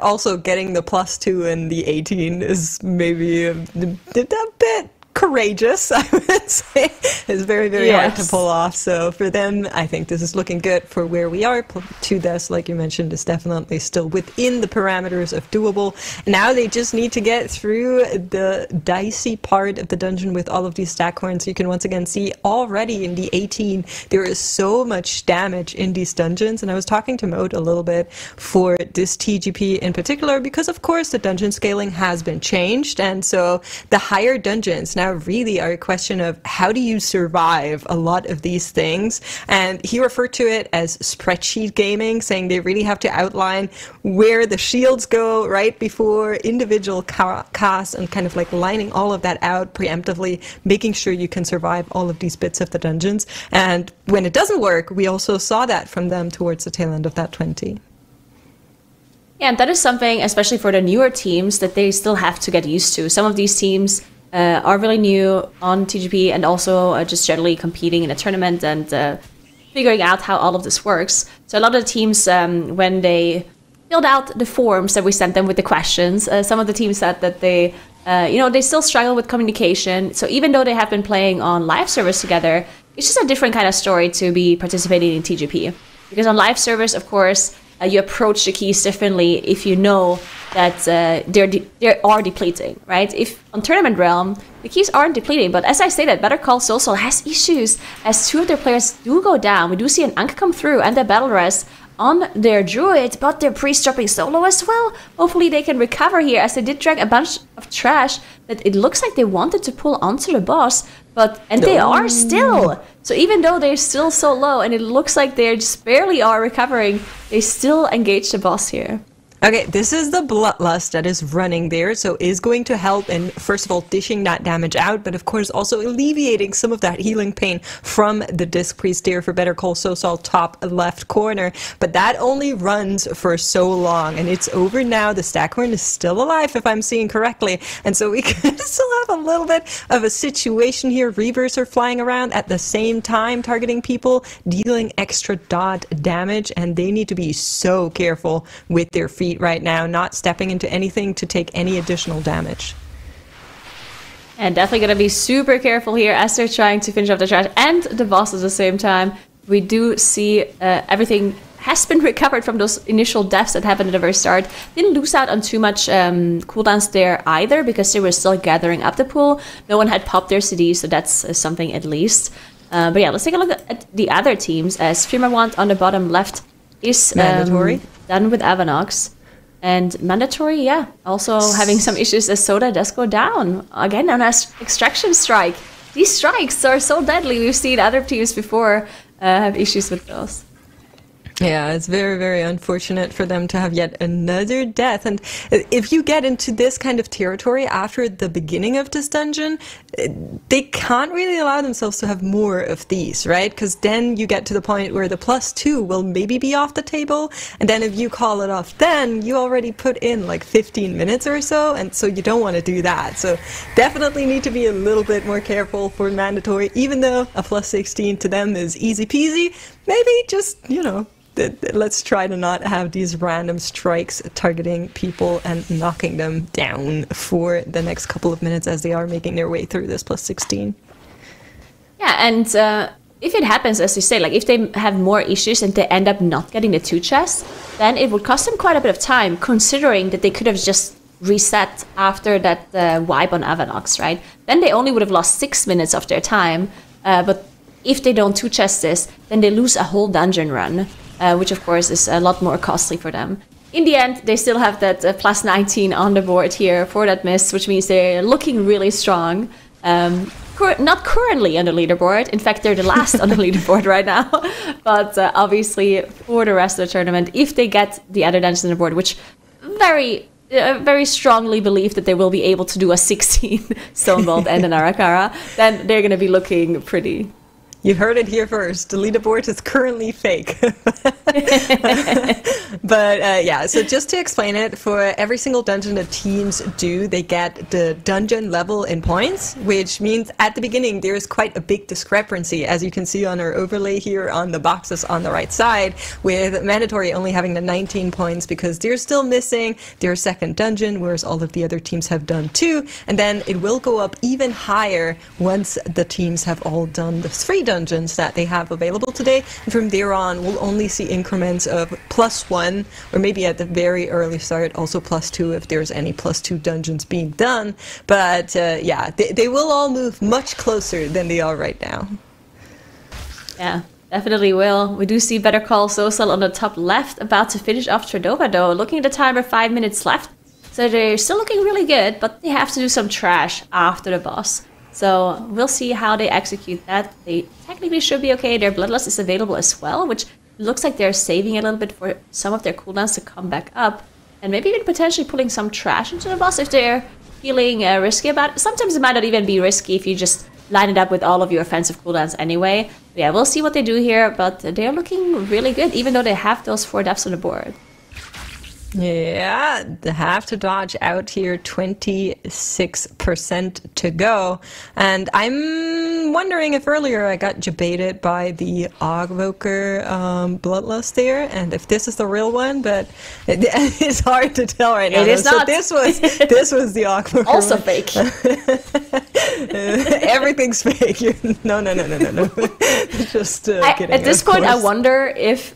also getting the +2 and the 18 is maybe a bit courageous, I would say. It's very, very hard to pull off. So for them, I think this is looking good for where we are. 2 deaths, like you mentioned, is definitely still within the parameters of doable. Now they just need to get through the dicey part of the dungeon with all of these stack horns. You can once again see already in the 18, there is so much damage in these dungeons. And I was talking to Mode a little bit for this TGP in particular, because of course the dungeon scaling has been changed. And so the higher dungeons now really are a question of how do you survive a lot of these things. And he referred to it as spreadsheet gaming, saying they really have to outline where the shields go right before individual casts and kind of like lining all of that out preemptively, making sure you can survive all of these bits of the dungeons. And when it doesn't work, we also saw that from them towards the tail end of that 20. Yeah, and that is something, especially for the newer teams, that they still have to get used to. Some of these teams are really new on TGP and also just generally competing in a tournament and figuring out how all of this works. So a lot of the teams, when they filled out the forms that we sent them with the questions, some of the teams said that they, they still struggle with communication. So even though they have been playing on live service together, it's just a different kind of story to be participating in TGP. Because on live service, of course, you approach the keys differently if you know that they are depleting, right? If on Tournament Realm, the keys aren't depleting, but as I stated, Better Call Saul has issues as 2 of their players do go down. We do see an Ankh come through and the Battle Res on their Druid, but their Priest dropping solo as well. Hopefully they can recover here, as they did drag a bunch of trash that it looks like they wanted to pull onto the boss, they are still. So even though they're still so low and it looks like they just barely are recovering, they still engage the boss here. Okay, this is the Bloodlust that is running there, so is going to help in, first of all, dishing that damage out, but of course also alleviating some of that healing pain from the Disc Priest there for Better Call Saul top left corner. But that only runs for so long, and it's over now. The Stackhorn is still alive, if I'm seeing correctly, and so we can still have a little bit of a situation here. Reavers are flying around at the same time, targeting people, dealing extra dot damage, and they need to be so careful with their feet right now, not stepping into anything to take any additional damage. And definitely going to be super careful here as they're trying to finish off the trash and the boss at the same time. We do see everything has been recovered from those initial deaths that happened at the very start. Didn't lose out on too much cooldowns there either, because they were still gathering up the pool. No one had popped their CD, so that's something at least. But yeah, let's take a look at the other teams, as Firmawant on the bottom left is mandatory, done with Avanox. And mandatory, yeah, also having some issues as Soda does go down. Again, on an extraction strike. These strikes are so deadly. We've seen other teams before have issues with those. Yeah, it's very, very unfortunate for them to have yet another death. And if you get into this kind of territory after the beginning of this dungeon, they can't really allow themselves to have more of these, right? Because then you get to the point where the +2 will maybe be off the table. And then if you call it off, then you already put in like 15 minutes or so. And so you don't want to do that. So definitely need to be a little bit more careful for mandatory, even though a +16 to them is easy peasy. Maybe just, let's try to not have these random strikes targeting people and knocking them down for the next couple of minutes as they are making their way through this +16. Yeah, and if it happens, as you say, like if they have more issues and they end up not getting the 2 chests, then it would cost them quite a bit of time, considering that they could have just reset after that wipe on Avanox, right? Then they only would have lost 6 minutes of their time, but if they don't 2 chest this, then they lose a whole dungeon run. Which of course is a lot more costly for them. In the end, they still have that +19 on the board here for that miss, which means they're looking really strong. Not currently on the leaderboard. In fact, they're the last on the leaderboard right now. But obviously, for the rest of the tournament, if they get the other dungeons on the board, which very strongly believe that they will be able to do a 16 Stonebolt and an Arakara, then they're going to be looking pretty. You heard it here first. The leaderboard is currently fake. But yeah, so just to explain it, for every single dungeon that teams do, they get the dungeon level in points, which means at the beginning there's quite a big discrepancy, as you can see on our overlay here on the boxes on the right side, with mandatory only having the 19 points because they're still missing their second dungeon, whereas all of the other teams have done 2, and then it will go up even higher once the teams have all done the 3 dungeons that they have available today. And from there on, we'll only see increments of +1, or maybe at the very early start, also +2 if there's any +2 dungeons being done. But yeah, they will all move much closer than they are right now. Yeah, definitely will. We do see Better Call Saul on the top left, about to finish off Tredova though. Looking at the timer, 5 minutes left. So they're still looking really good, but they have to do some trash after the boss. So we'll see how they execute that. They technically should be okay. Their Bloodlust is available as well, which looks like they're saving a little bit for some of their cooldowns to come back up. And maybe even potentially putting some trash into the boss if they're feeling risky about it. Sometimes it might not even be risky if you just line it up with all of your offensive cooldowns anyway. But yeah, we'll see what they do here, but they're looking really good, even though they have those 4 deaths on the board. Yeah, they have to dodge out here, 26% to go. And I'm wondering if earlier I got jebaited by the Ogvoker Bloodlust there, and if this is the real one, but it's hard to tell right now. It is not. So this was the Ogvoker Also one. fake. Everything's fake. No. Just kidding. At this point, I wonder if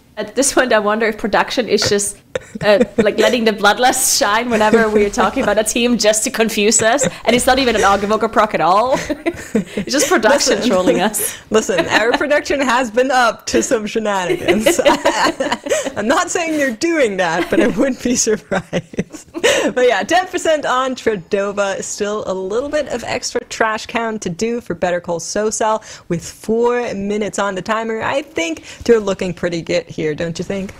production is just like letting the Bloodlust shine whenever we're talking about a team just to confuse us, and it's not even an Ogvoker proc at all. It's just production trolling us. Listen, our production has been up to some shenanigans. I'm not saying they're doing that, but I wouldn't be surprised. But yeah, 10% on Tredova. Still a little bit of extra trash count to do for Better Call Saul with 4 minutes on the timer. I think they're looking pretty good here, don't you think?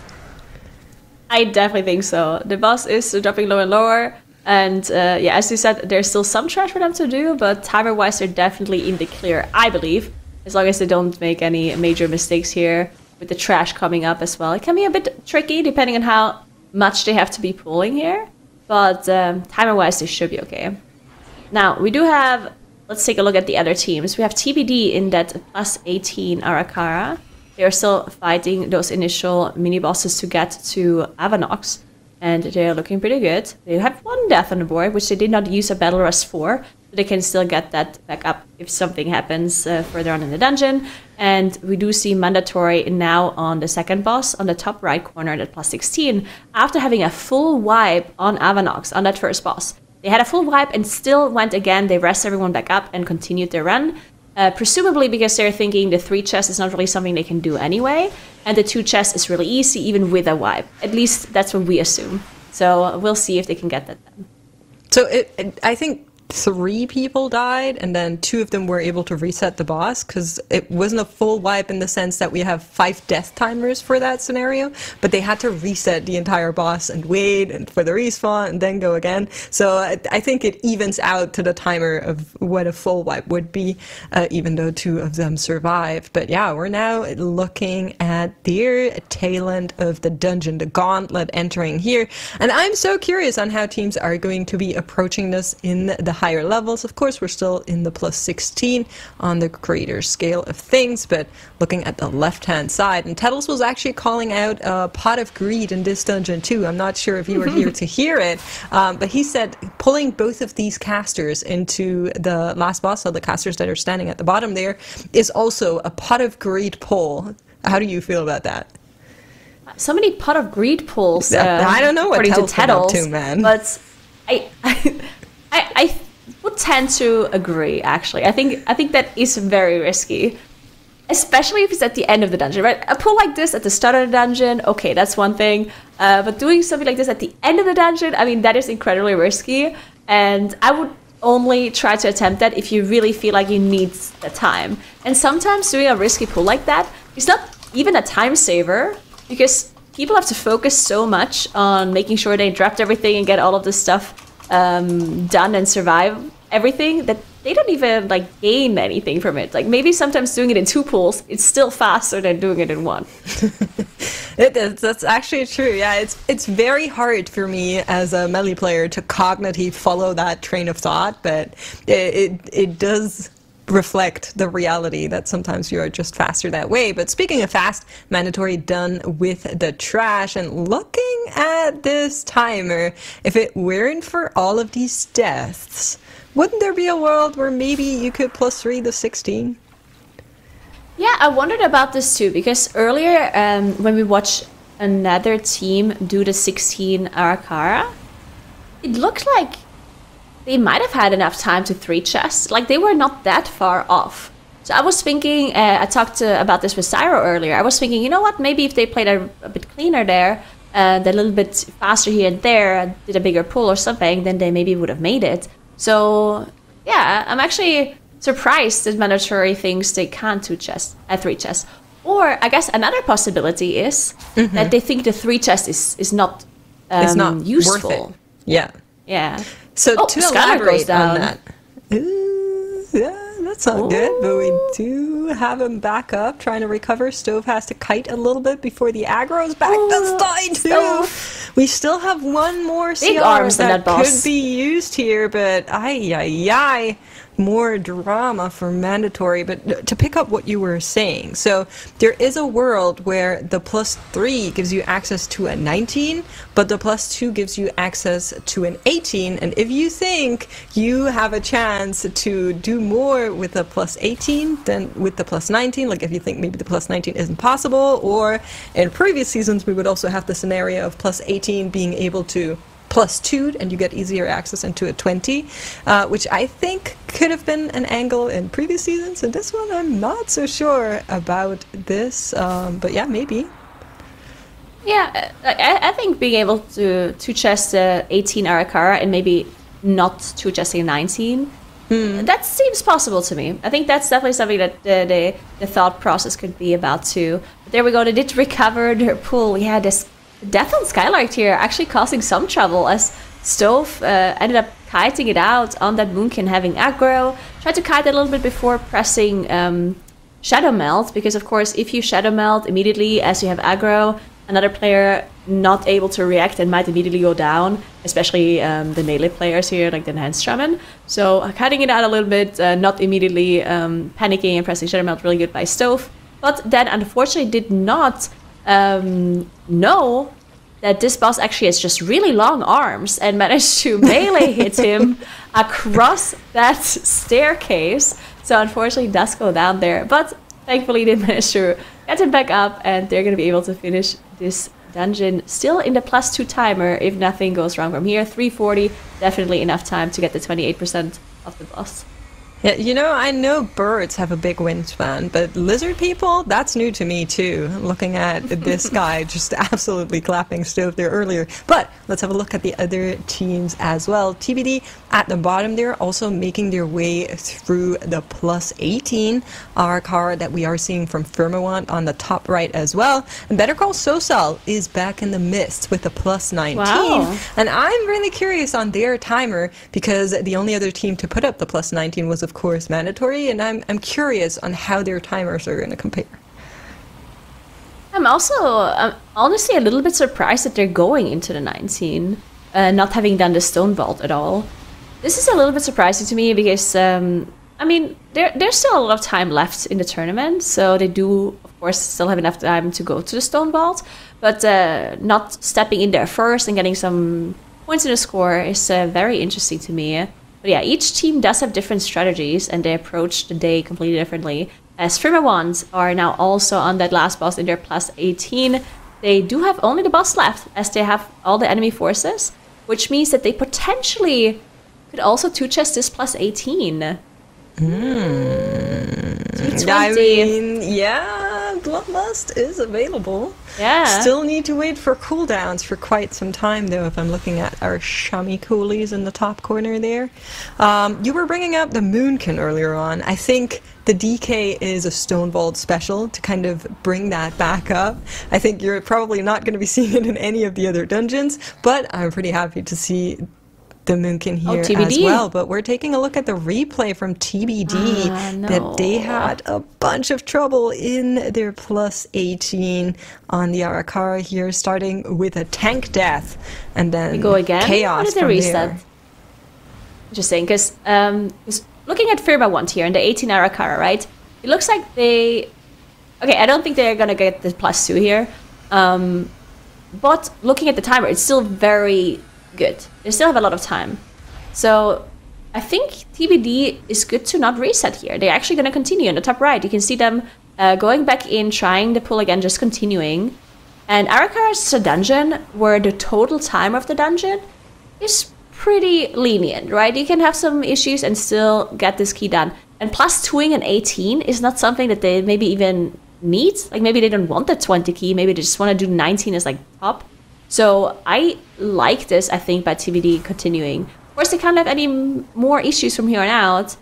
I definitely think so. The boss is dropping lower and lower, and yeah, as you said, there's still some trash for them to do, but timer-wise, they're definitely in the clear, I believe, as long as they don't make any major mistakes here with the trash coming up as well. It can be a bit tricky depending on how much they have to be pulling here, but timer-wise, they should be okay. Now, we do have, let's take a look at the other teams. We have TBD in that +18 Arakara. They are still fighting those initial mini-bosses to get to Avanox, and they are looking pretty good. They have 1 death on the board, which they did not use a Battle Rush for, but they can still get that back up if something happens further on in the dungeon. And we do see Mandatory now on the second boss, on the top right corner at +16, after having a full wipe on Avanox, on that first boss. They had a full wipe and still went again. They rest everyone back up and continued their run. Presumably because they're thinking the 3 chest is not really something they can do anyway, and the 2 chest is really easy even with a wipe. At least that's what we assume. So we'll see if they can get that done. So I think 3 people died, and then 2 of them were able to reset the boss, because it wasn't a full wipe in the sense that we have 5 death timers for that scenario, but they had to reset the entire boss and wait and for the respawn and then go again. So I think it evens out to the timer of what a full wipe would be, even though 2 of them survived. But yeah, we're now looking at the tail end of the dungeon, the gauntlet entering here, and I'm so curious on how teams are going to be approaching this in the higher levels. Of course, we're still in the plus 16 on the greater scale of things, but looking at the left-hand side, and Tettles was actually calling out a pot of greed in this dungeon too. I'm not sure if you were here to hear it, but he said pulling both of these casters into the last boss, so the casters that are standing at the bottom there, is also a pot of greed pull. How do you feel about that? So many pot of greed pulls. I don't know what Tettles been up to, man. But I would tend to agree. Actually, I think that is very risky, especially if it's at the end of the dungeon. Right, a pull like this at the start of the dungeon, okay, that's one thing. But doing something like this at the end of the dungeon, I mean, that is incredibly risky. And I would only try to attempt that if you really feel like you need the time. And sometimes doing a risky pull like that is not even a time saver, because people have to focus so much on making sure they dropped everything and get all of this stuff done and survive everything, that they don't even like gain anything from it. Like maybe sometimes doing it in 2 pulls, it's still faster than doing it in 1. It is. That's actually true. Yeah, it's very hard for me as a melee player to cognitively follow that train of thought, but it does reflect the reality that sometimes you are just faster that way. But speaking of fast, mandatory done with the trash, and looking at this timer, if it weren't for all of these deaths, wouldn't there be a world where maybe you could +3 the 16? Yeah, I wondered about this too, because earlier when we watched another team do the 16 Arakara, it looked like they might have had enough time to 3 chests. Like, they were not that far off. So I was thinking, I talked about this with Syro earlier, I was thinking, you know what, maybe if they played a bit cleaner there, a little bit faster here and there, did a bigger pull or something, then they maybe would have made it. So, yeah, I'm actually surprised that mandatory thinks they can't 3 chests. Or, I guess another possibility is that they think the 3 chest is not it's not useful. worth it. Yeah. Yeah. So to elaborate on that, yeah, that's not good, but we do have him back up, trying to recover. Stove has to kite a little bit before the aggro's back. That's dying too. We still have 1 more Big CR arms that boss. could be used here, but more drama for mandatory. But to pick up what you were saying, so there is a world where the +3 gives you access to a 19, but the +2 gives you access to an 18. And if you think you have a chance to do more with the +18 than with the +19, like if you think maybe the +19 isn't possible, or in previous seasons we would also have the scenario of +18 being able to +2 and you get easier access into a 20, which I think could have been an angle in previous seasons. And this one I'm not so sure about this, but yeah, maybe. Yeah, I think being able to 2 chest 18 Arakara and maybe not 2 chesting 19, that seems possible to me. I think that's definitely something that the thought process could be about too. But there we go, they did recover their pull. Yeah, this death on Skylark here actually causing some trouble, as Stove ended up kiting it out on that Moonkin having aggro. Tried to kite it a little bit before pressing Shadow Melt, because of course if you Shadow Melt immediately as you have aggro, another player not able to react and might immediately go down, especially the melee players here like the Enhanced Shaman. So kiting it out a little bit, not immediately panicking and pressing Shadow Melt, really good by Stove. But then unfortunately did not know that this boss actually has just really long arms and managed to melee hit him across that staircase. So unfortunately does go down there, but thankfully they managed to get him back up, and they're going to be able to finish this dungeon still in the +2 timer if nothing goes wrong from here. 340, definitely enough time to get the 28% of the boss. Yeah, you know, I know birds have a big wingspan, but lizard people, that's new to me too. Looking at this guy just absolutely clapping stove there earlier. But let's have a look at the other teams as well. TBD at the bottom there, also making their way through the plus 18. Our card that we are seeing from Firmawant on the top right as well. And Better Call Saul is back in the midst with a plus 19. Wow. And I'm really curious on their timer because the only other team to put up the plus 19 was of course mandatory, and I'm curious on how their timers are going to compare. I'm honestly a little bit surprised that they're going into the 19, not having done the stone vault at all. This is a little bit surprising to me because, I mean, there's still a lot of time left in the tournament, so they do, of course, still have enough time to go to the stone vault, but not stepping in there first and getting some points in the score is very interesting to me. But yeah, each team does have different strategies and they approach the day completely differently. As Firmawants are now also on that last boss in their plus 18, they do have only the boss left as they have all the enemy forces, which means that they potentially could also two-chest this plus 18. 220. I mean, yeah, Bloodlust is available. Yeah. Still need to wait for cooldowns for quite some time, though, if I'm looking at our Shami coolies in the top corner there. You were bringing up the Moonkin earlier on. I think the DK is a Stone Vault special to kind of bring that back up. I think you're probably not going to be seeing it in any of the other dungeons, but I'm pretty happy to see the Moonkin here as well. But we're taking a look at the replay from TBD that they had a bunch of trouble in their plus 18 on the Arakara here, starting with a tank death and then we go again. Chaos from there. Interesting, because looking at Firmawant here in the 18 Arakara, right? It looks like they... Okay, I don't think they're gonna get the plus 2 here. But looking at the timer, it's still very good. They still have a lot of time. So I think TBD is good to not reset here. They're actually going to continue in the top right. You can see them going back in, trying the pull again, just continuing. And Arakara is a dungeon where the total time of the dungeon is pretty lenient, right? You can have some issues and still get this key done. And plus 2ing an 18 is not something that they maybe even need. Like maybe they don't want the 20 key. Maybe they just want to do 19 as like top. So I like this, I think, by TBD continuing. Of course, they can't have any more issues from here on out,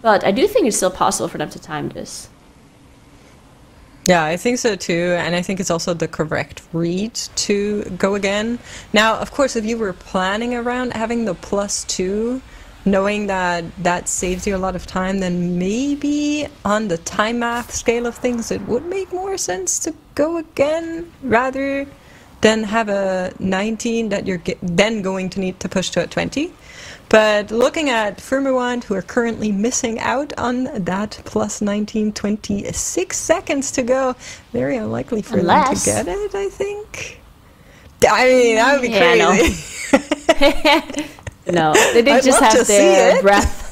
but I do think it's still possible for them to time this. Yeah, I think so too, and I think it's also the correct read to go again. Now, of course, if you were planning around having the plus 2, knowing that that saves you a lot of time, then maybe on the time math scale of things, it would make more sense to go again rather than have a 19 that you're then going to need to push to a 20. But looking at Firmawant, who are currently missing out on that plus 19, 26 seconds to go, very unlikely for them to get it, I think. I mean, that would be crazy. No, they did just have their breath.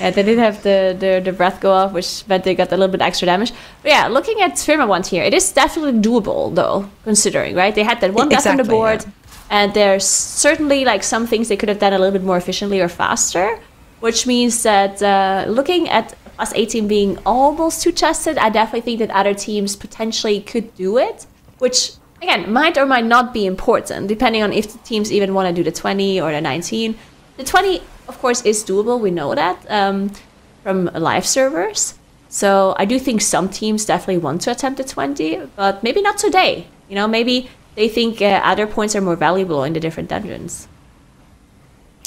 Yeah, they did have the breath go off, which meant they got a little bit extra damage. But yeah, looking at Firmawant here, it is definitely doable, though, considering, right? They had that one death on the board, and there's certainly like some things they could have done a little bit more efficiently or faster, which means that looking at plus 18 being almost two-chested, I definitely think that other teams potentially could do it, which, again, might or might not be important, depending on if the teams even want to do the 20 or the 19. The 20, of course, is doable. We know that from live servers. So I do think some teams definitely want to attempt the 20, but maybe not today. You know, maybe they think other points are more valuable in the different dungeons.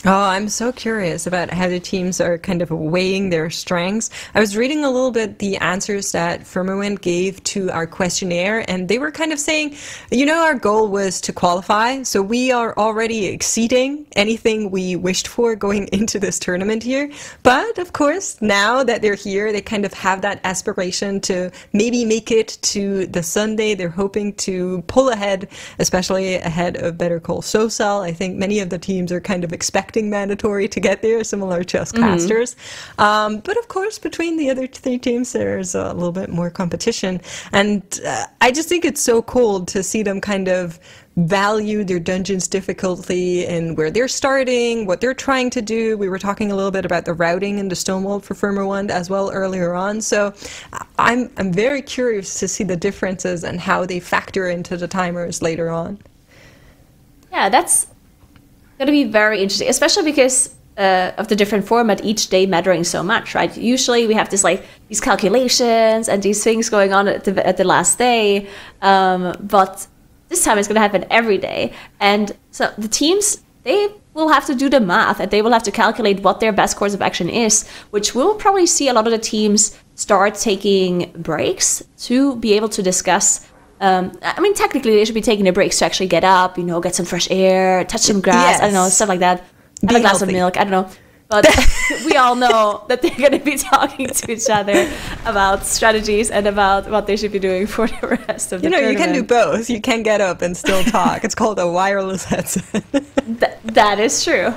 Oh, I'm so curious about how the teams are kind of weighing their strengths. I was reading a little bit the answers that Firmawant gave to our questionnaire, and they were kind of saying, you know, our goal was to qualify, so we are already exceeding anything we wished for going into this tournament here. But, of course, now that they're here, they kind of have that aspiration to maybe make it to the Sunday. They're hoping to pull ahead, especially ahead of Better Call Saul. I think many of the teams are kind of expecting mandatory to get there, similar to us casters. But of course, between the other 3 teams, there's a little bit more competition. And I just think it's so cool to see them kind of value their dungeon's difficulty and where they're starting, what they're trying to do. We were talking a little bit about the routing in the Stonewall for Firmawand as well earlier on. So I'm very curious to see the differences and how they factor into the timers later on. Yeah, that's going to be very interesting, especially because of the different format, each day mattering so much, right? Usually we have these calculations and these things going on at the last day, but this time it's going to happen every day. And so the teams, they will have to do the math and they will have to calculate what their best course of action is, which we'll probably see a lot of the teams start taking breaks to be able to discuss. I mean, technically they should be taking their breaks to actually get up, get some fresh air, touch some grass, yes. I don't know, stuff like that. Have Be a glass healthy. of milk, I don't know. But we all know that they're going to be talking to each other about strategies and about what they should be doing for the rest of the tournament. You can do both. You can get up and still talk. It's called a wireless headset. That is true.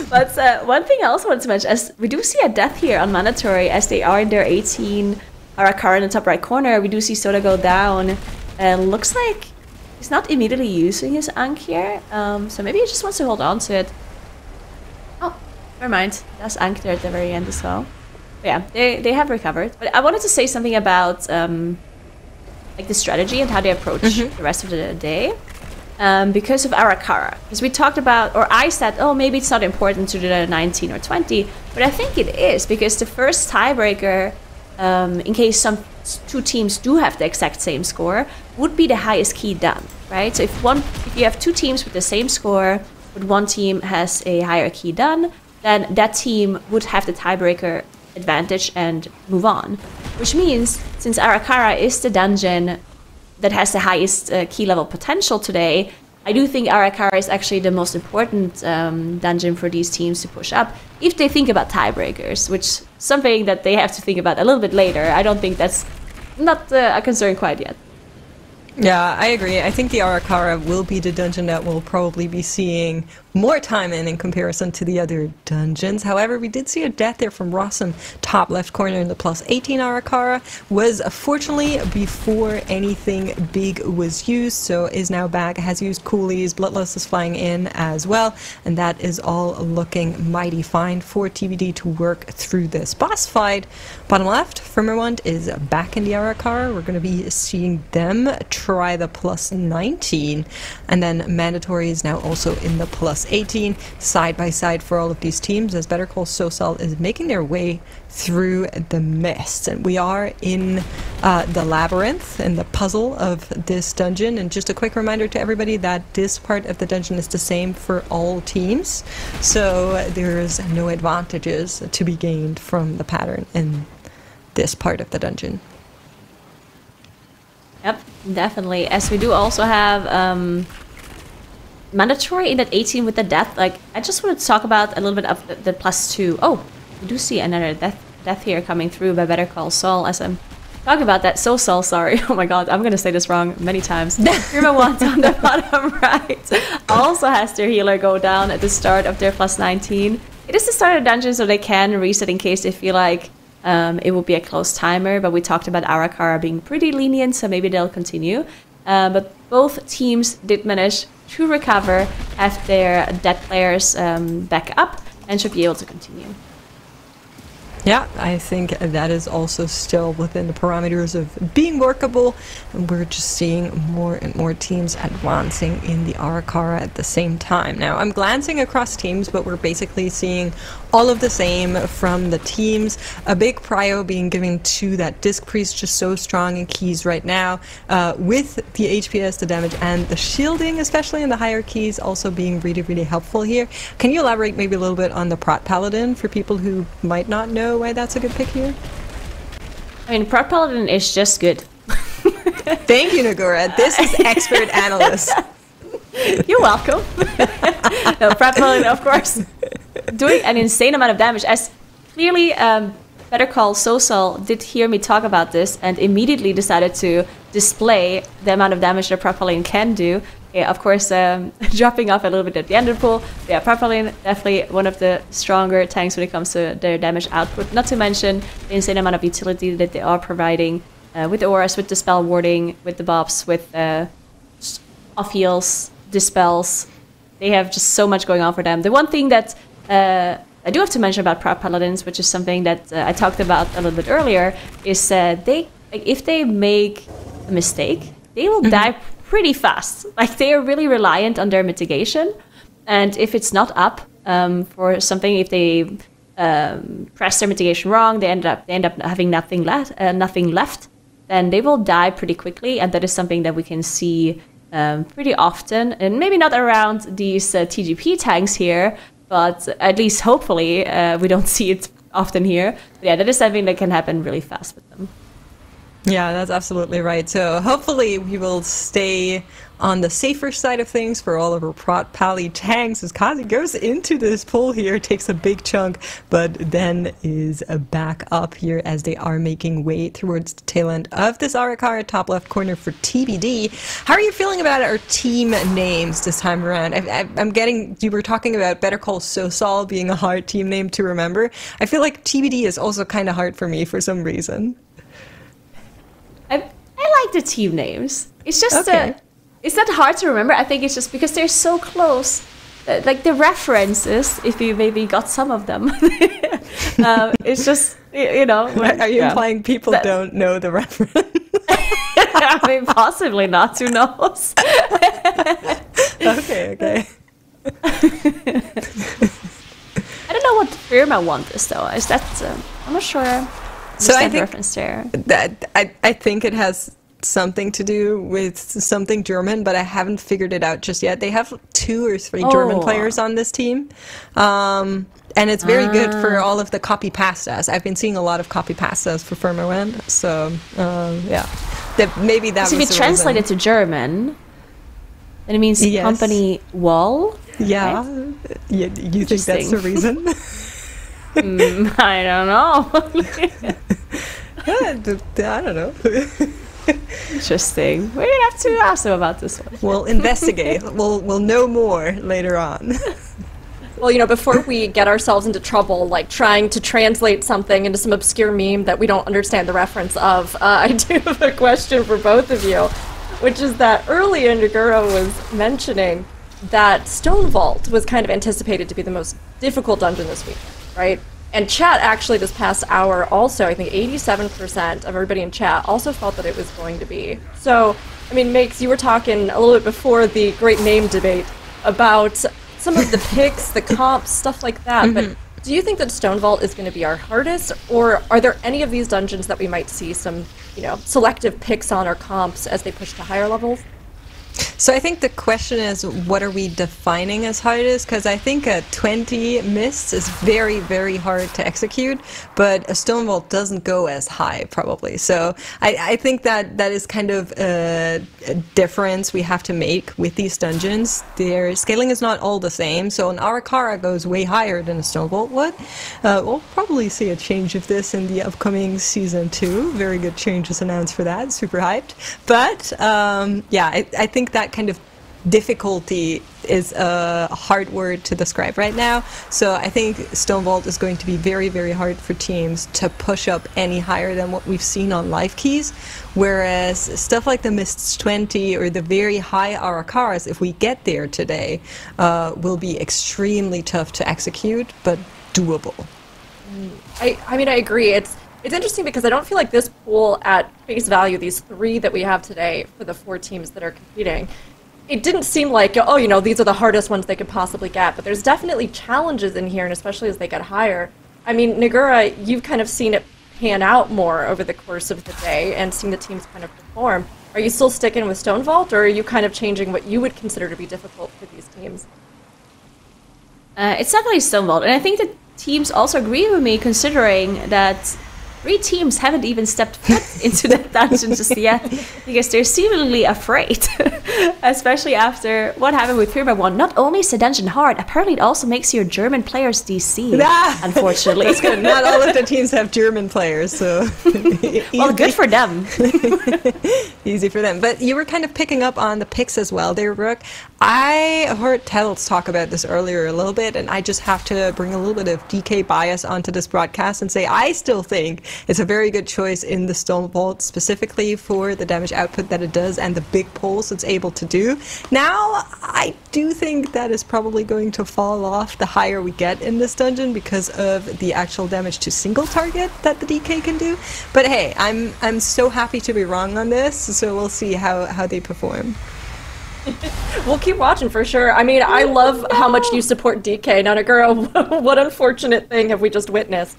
But one thing I also wanted to mention, as we do see a death here on Mandatory, as they are in their 18 Arakara in the top right corner, we do see Soda go down. Looks like he's not immediately using his Ankh here, so maybe he just wants to hold on to it. Oh, never mind. That's Ankh there at the very end as well. But yeah, they have recovered. But I wanted to say something about like the strategy and how they approach the rest of the day. Because of Arakara. Because we talked about, or I said, oh, maybe it's not important to do the 19 or 20, but I think it is, because the first tiebreaker, in case some two teams do have the exact same score, would be the highest key done, right? So if you have two teams with the same score, but one team has a higher key done, then that team would have the tiebreaker advantage and move on. Which means, since Arakara is the dungeon that has the highest key level potential today, I do think Arakara is actually the most important dungeon for these teams to push up, if they think about tiebreakers, which is something that they have to think about a little bit later. I don't think that's not a concern quite yet. Yeah, I agree. I think the Arakara will be the dungeon that we'll probably be seeing more time in comparison to the other dungeons. However, we did see a death there from Rossum, top left corner in the plus 18 Arakara. Was fortunately before anything big was used, so is now back, has used coolies, Bloodlust is flying in as well, and that is all looking mighty fine for TBD to work through this boss fight. Bottom left, Firmawand is back in the Arakara. We're going to be seeing them try the plus 19, and then Mandatory is now also in the plus 18, side by side for all of these teams, as Better Call Sosal is making their way through the mist. And we are in the labyrinth and the puzzle of this dungeon. And just a quick reminder to everybody that this part of the dungeon is the same for all teams, so there's no advantages to be gained from the pattern in this part of the dungeon. Yep, definitely. As we do also have Mandatory in that 18 with the death. Like, I just wanted to talk about a little bit of the plus 2. Oh, we do see another death here coming through by Better Call Saul. As I'm talking about that, Saul, sorry. Oh my god, I'm gonna say this wrong many times. Firmawand on the bottom right also has their healer go down at the start of their plus 19. It is the start of the dungeon, so they can reset in case they feel like it will be a close timer, but we talked about Arakara being pretty lenient, so maybe they'll continue. But both teams did manage to recover, have their dead players back up, and should be able to continue. Yeah, I think that is also still within the parameters of being workable, and we're just seeing more and more teams advancing in the Arakara at the same time. Now, I'm glancing across teams, but we're basically seeing all of the same from the teams. A big prio being given to that Disc Priest, just so strong in keys right now, with the HPS, the damage, and the shielding, especially in the higher keys, also being really, really helpful here. Can you elaborate maybe a little bit on the Prot Paladin for people who might not know why that's a good pick here? I mean, Prot Paladin is just good. Thank you, Nagura. This is expert analyst. You're welcome. No, Prot Paladin, of course, doing an insane amount of damage. As clearly, Better Call Sosal did hear me talk about this and immediately decided to display the amount of damage that Prot Paladin can do. Yeah, of course, dropping off a little bit at the end of the pool. Yeah, Prot Paladin, definitely one of the stronger tanks when it comes to their damage output. Not to mention the insane amount of utility that they are providing with the auras, with the spell warding, with the buffs, with off heals, dispels. They have just so much going on for them. The one thing that I do have to mention about Proud Paladins, which is something that I talked about a little bit earlier, is if they make a mistake, they will die pretty fast. Like, they are really reliant on their mitigation, and if it's not up for something, if they press their mitigation wrong, they end up having nothing left, then they will die pretty quickly, and that is something that we can see pretty often, and maybe not around these TGP tanks here, but at least hopefully we don't see it often here. But yeah, that is something that can happen really fast with them. Yeah, that's absolutely right. So hopefully we will stay on the safer side of things for all of our Prot Pally tanks, as Kazi goes into this pool here, takes a big chunk, but then is back up here as they are making way towards the tail end of this Arakara top left corner for TBD. How are you feeling about our team names this time around? You were talking about Better Call Saul being a hard team name to remember. I feel like TBD is also kind of hard for me for some reason. I like the team names. It's just okay. It's not hard to remember. I think it's just because they're so close. Like the references, if you maybe got some of them. It's just, you know. Are you implying people don't know the reference? I mean, possibly not. Who knows? Okay. I don't know what Firma want is, though. Is that... I'm not sure. So I think reference there. That I think it has something to do with something German, but I haven't figured it out just yet. They have 2 or 3 German players on this team, and it's very good for all of the copy pastas. I've been seeing a lot of copy pastas for Firmawand, so yeah, maybe that. So if you translate it to German, then it means company wall. Yeah, right? You think that's the reason? I don't know. I don't know. Interesting. We're gonna have to ask them about this one. We'll investigate. We'll know more later on. Well, you know, before we get ourselves into trouble, like trying to translate something into some obscure meme that we don't understand the reference of, I do have a question for both of you, which is that earlier Nagura was mentioning that Stone Vault was kind of anticipated to be the most difficult dungeon this week, right? And chat actually this past hour also, I think 87% of everybody in chat also felt that it was going to be. So, I mean, Makes, you were talking a little bit before the great name debate about some of the picks, the comps, stuff like that, but do you think that Stone Vault is going to be our hardest, or are there any of these dungeons that we might see some, you know, selective picks on or comps as they push to higher levels? So I think the question is, what are we defining as hardest? Because I think a 20 mists is very, very hard to execute, but a Stone Vault doesn't go as high, probably. So I think that is kind of a difference we have to make with these dungeons. Their scaling is not all the same, so an Arakara goes way higher than a Stone Vault would. We'll probably see a change of this in the upcoming Season 2. Very good changes announced for that, super hyped. But yeah, I think that kind of difficulty is a hard word to describe right now. So I think Stone Vault is going to be very, very hard for teams to push up any higher than what we've seen on live keys. Whereas stuff like the Mists 20 or the very high Arakaras, if we get there today, will be extremely tough to execute, but doable. I mean, I agree. It's interesting because I don't feel like this pool at face value, these 3 that we have today for the 4 teams that are competing, it didn't seem like, oh, you know, these are the hardest ones they could possibly get, but there's definitely challenges in here, and especially as they get higher. I mean, Nagura, you've kind of seen it pan out more over the course of the day and seen the teams kind of perform. Are you still sticking with Stone Vault, or are you kind of changing what you would consider to be difficult for these teams? It's definitely Stone Vault, and I think that teams also agree with me, considering that 3 teams haven't even stepped foot into that dungeon just yet, because they're seemingly afraid, especially after what happened with Firma 1. Not only is the dungeon hard, apparently it also makes your German players DC, unfortunately. That's good. Not all of the teams have German players, so... Well, good for them. Easy for them. But you were kind of picking up on the picks as well there, Brooke. I heard Teddles talk about this earlier a little bit, and I just have to bring a little bit of DK bias onto this broadcast and say I still think it's a very good choice in the Stone Vault, specifically for the damage output that it does and the big pulls it's able to do. Now, I do think that is probably going to fall off the higher we get in this dungeon because of the actual damage to single target that the DK can do. But hey, I'm so happy to be wrong on this, so we'll see how they perform. We'll keep watching for sure. I mean, I love how much you support DK. Nanagura, what unfortunate thing have we just witnessed?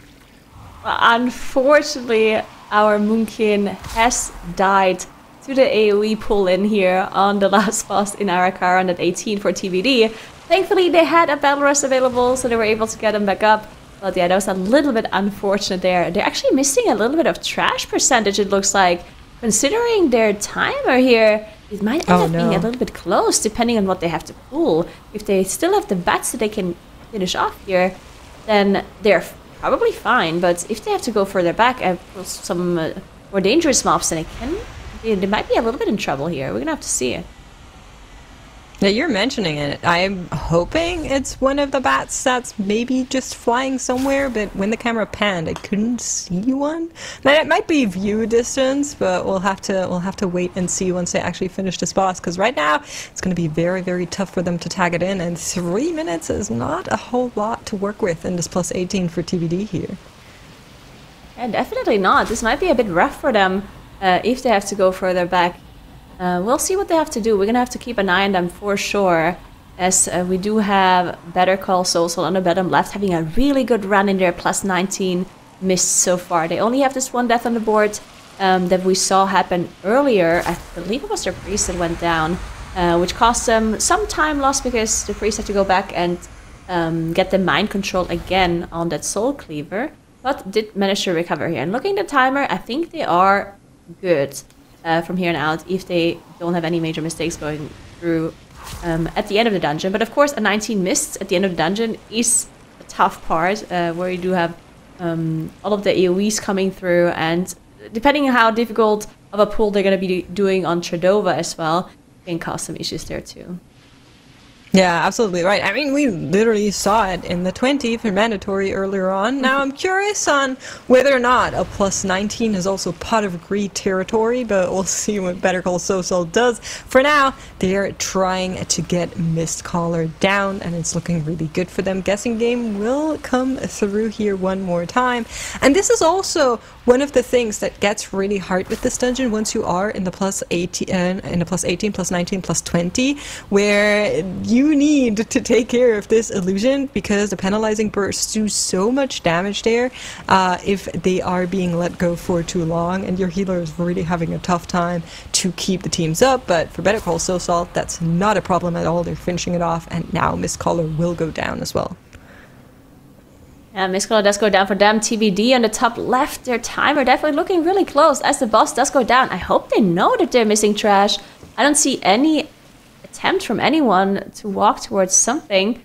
Unfortunately, our Moonkin has died to the AoE pull-in here on the last boss in Arakara at 18 for TBD. Thankfully, they had a Battle Rest available, so they were able to get him back up. But yeah, that was a little bit unfortunate there. They're actually missing a little bit of trash percentage, it looks like. Considering their timer here, it might end up being a little bit close, depending on what they have to pull. If they still have the bats that they can finish off here, then they're probably fine. But if they have to go further back and pull some more dangerous mobs, then they might be a little bit in trouble here. We're gonna have to see it. Now you're mentioning it. I'm hoping it's one of the bats that's maybe just flying somewhere, but when the camera panned, I couldn't see one. Now it might be view distance, but we'll have to wait and see once they actually finish this boss. Because right now it's going to be very, very tough for them to tag it in, and 3 minutes is not a whole lot to work with in this plus 18 for TBD here. Yeah, definitely not. This might be a bit rough for them if they have to go further back. We'll see what they have to do. We're going to have to keep an eye on them for sure, as we do have Better Call Saul on the bottom left, having a really good run in their plus 19 missed so far. They only have this one death on the board that we saw happen earlier. I believe it was their priest that went down, which cost them some time lost because the priest had to go back and get the mind control again on that soul cleaver, but did manage to recover here. And looking at the timer, I think they are good. From here on out, if they don't have any major mistakes going through at the end of the dungeon. But of course, a 19 missed at the end of the dungeon is a tough part, where you do have all of the AoEs coming through, and depending on how difficult of a pull they're going to be doing on Tredova as well, can cause some issues there too. Yeah, absolutely right. I mean, we literally saw it in the 20 for mandatory earlier on. Now, I'm curious on whether or not a plus 19 is also pot of greed territory, but we'll see what Better Call Saul does. For now, they're trying to get Mistcaller down, and it's looking really good for them. Guessing game will come through here one more time. And this is also one of the things that gets really hard with this dungeon once you are in the plus 18, plus 19, plus 20, where you need to take care of this illusion, because the penalizing bursts do so much damage there if they are being let go for too long, and your healer is really having a tough time to keep the teams up. But for Better Call Saul, that's not a problem at all. They're finishing it off, and now Mistcaller will go down as well. Yeah, Mistcaller does go down for them. TBD on the top left, their timer definitely looking really close as the boss does go down. I hope they know that they're missing trash. I don't see any attempt from anyone to walk towards something.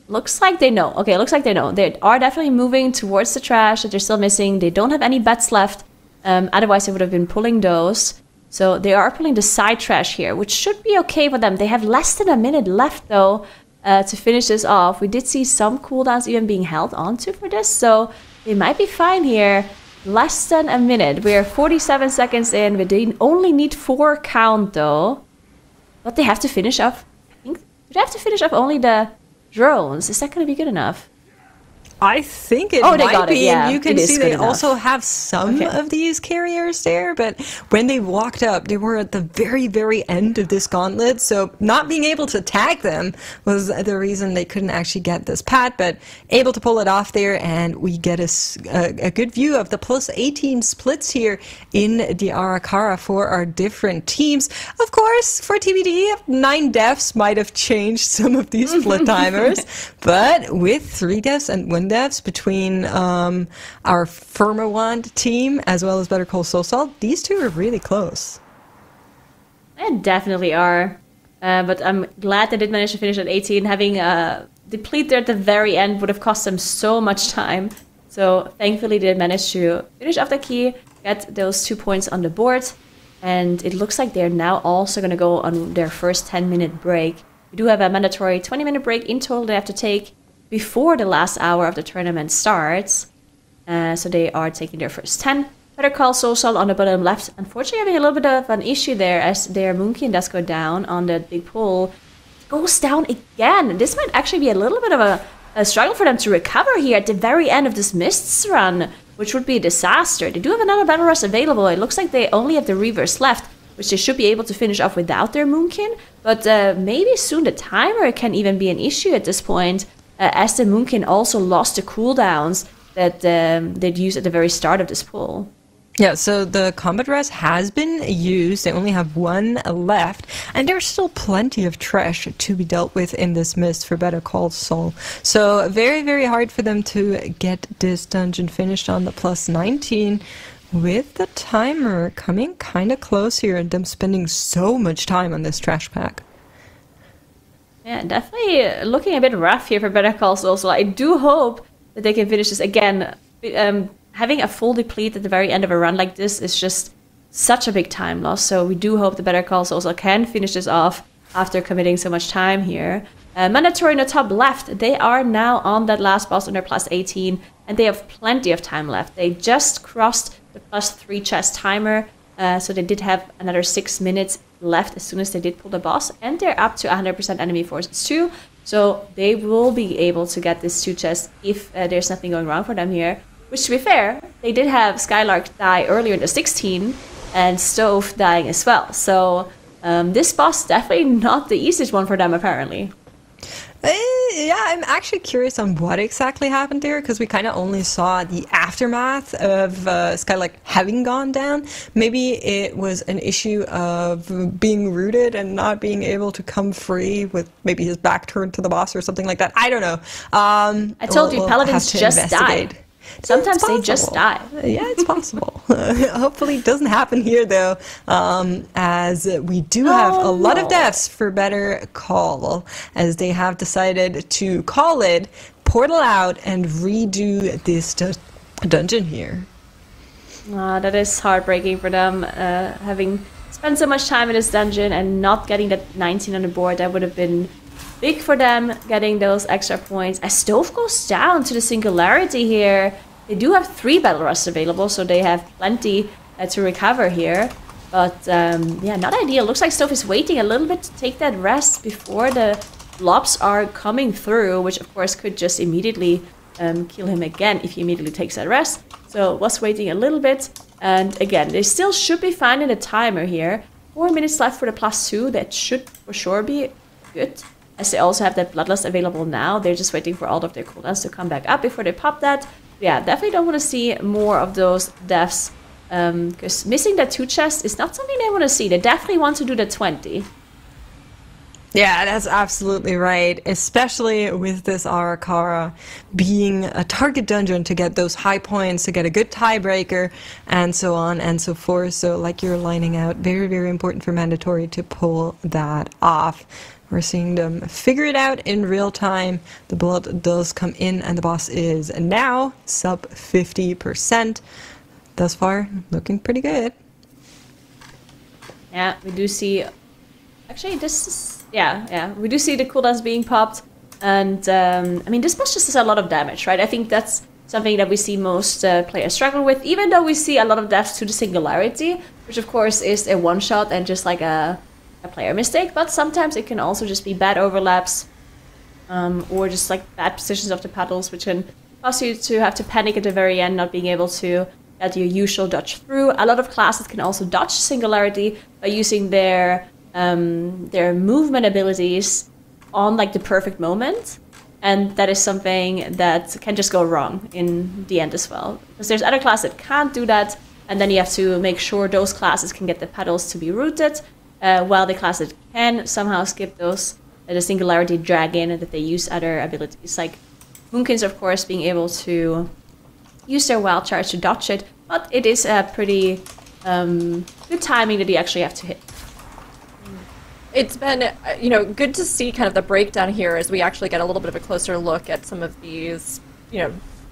Looks like they know. Okay, looks like they know. They are definitely moving towards the trash that they're still missing. They don't have any bets left. Otherwise, they would have been pulling those. So they are pulling the side trash here, which should be okay for them. They have less than a minute left, though, to finish this off. We did see some cooldowns even being held onto for this, so they might be fine here. Less than a minute. We're 47 seconds in. We only need 4 count, though. But they have to finish off. I think, do they have to finish off only the drones? Is that going to be good enough? I think it might be. Yeah, you can see they also have some of these carriers there, but when they walked up, they were at the very, very end of this gauntlet, so not being able to tag them was the reason they couldn't actually get this pad, but able to pull it off there, and we get a good view of the plus 18 splits here in the Arakara for our different teams. Of course, for TBD, 9 deaths might have changed some of these split timers, but with 3 deaths and 1 deaths between our Firmawand team as well as Better Call Saul, these two are really close. They definitely are. But I'm glad they did manage to finish at 18. Having depleted there at the very end would have cost them so much time. So thankfully they managed to finish off the key, get those 2 points on the board. And it looks like they're now also going to go on their first 10-minute break. We do have a mandatory 20-minute break in total they have to take before the last hour of the tournament starts. So they are taking their first 10. Better Call Saul on the bottom left. Unfortunately, having a little bit of an issue there as their Moonkin does go down on the big pool. It goes down again. This might actually be a little bit of a struggle for them to recover here at the very end of this Mists run, which would be a disaster. They do have another Battle Rush available. It looks like they only have the Reavers left, which they should be able to finish off without their Moonkin. But maybe soon the timer can even be an issue at this point, as the Moonkin also lost the cooldowns that they'd used at the very start of this pool. Yeah, so the combat res has been used. They only have one left, and there's still plenty of trash to be dealt with in this mist for Better Call Saul. So very, very hard for them to get this dungeon finished on the plus 19, with the timer coming kind of close here and them spending so much time on this trash pack. Yeah, definitely looking a bit rough here for Better Call Saul. So I do hope that they can finish this again. Having a full deplete at the very end of a run like this is just such a big time loss. So we do hope the Better Call Saul can finish this off after committing so much time here. Mandatory in the top left, they are now on that last boss on their plus 18, and they have plenty of time left. They just crossed the plus 3 chest timer, so they did have another 6 minutes left as soon as they did pull the boss, and they're up to 100% enemy forces too. So they will be able to get this 2 chests if there's nothing going wrong for them here. Which, to be fair, they did have Skylark die earlier in the 16, and Stove dying as well. So this boss definitely not the easiest one for them, apparently. Yeah, I'm actually curious on what exactly happened there, because we kind of only saw the aftermath of Skylark having gone down. Maybe it was an issue of being rooted and not being able to come free with maybe his back turned to the boss or something like that. I don't know. I told you, Paladins just die. Sometimes they just die. Yeah, it's possible. Hopefully it doesn't happen here, though, as we do have a lot of deaths for Better Call, as they have decided to call it, portal out, and redo this dungeon here. That is heartbreaking for them, having spent so much time in this dungeon and not getting that 19 on the board. That would have been big for them, getting those extra points. As Stove goes down to the Singularity here, they do have 3 Battle Rush available, so they have plenty to recover here. But yeah, not ideal. Looks like Stove is waiting a little bit to take that rest before the blobs are coming through, which of course could just immediately kill him again if he immediately takes that rest. So was waiting a little bit, and again, they still should be fine in the timer here. 4 minutes left for the plus 2, that should for sure be good. As they also have that Bloodlust available now, they're just waiting for all of their cooldowns to come back up before they pop that. Yeah, definitely don't want to see more of those deaths, because missing that 2 chest is not something they want to see. They definitely want to do the 20. Yeah, that's absolutely right, especially with this Arakara being a target dungeon to get those high points, to get a good tiebreaker, and so on and so forth. So like you're lining out, very, very important for Mandatory to pull that off. We're seeing them figure it out in real time. The blood does come in, and the boss is now sub 50%. Thus far, looking pretty good. Yeah, we do see... Actually, this is... Yeah, we do see the cooldowns being popped. And, I mean, this boss just does a lot of damage, right? I think that's something that we see most players struggle with, even though we see a lot of deaths to the Singularity, which of course is a one-shot and just like a player mistake, but sometimes it can also just be bad overlaps, or just like bad positions of the paddles, which can cause you to have to panic at the very end, not being able to get your usual dodge through. A lot of classes can also dodge Singularity by using their movement abilities on like the perfect moment, and that is something that can just go wrong in the end as well, because there's other classes that can't do that, and then you have to make sure those classes can get the paddles to be rooted, while the class that can somehow skip those, the Singularity drag in, and that they use other abilities, like Moonkins, of course, being able to use their wild charge to dodge it, but it is a pretty good timing that you actually have to hit. It's been, good to see kind of the breakdown here as we actually get a little bit of a closer look at some of these,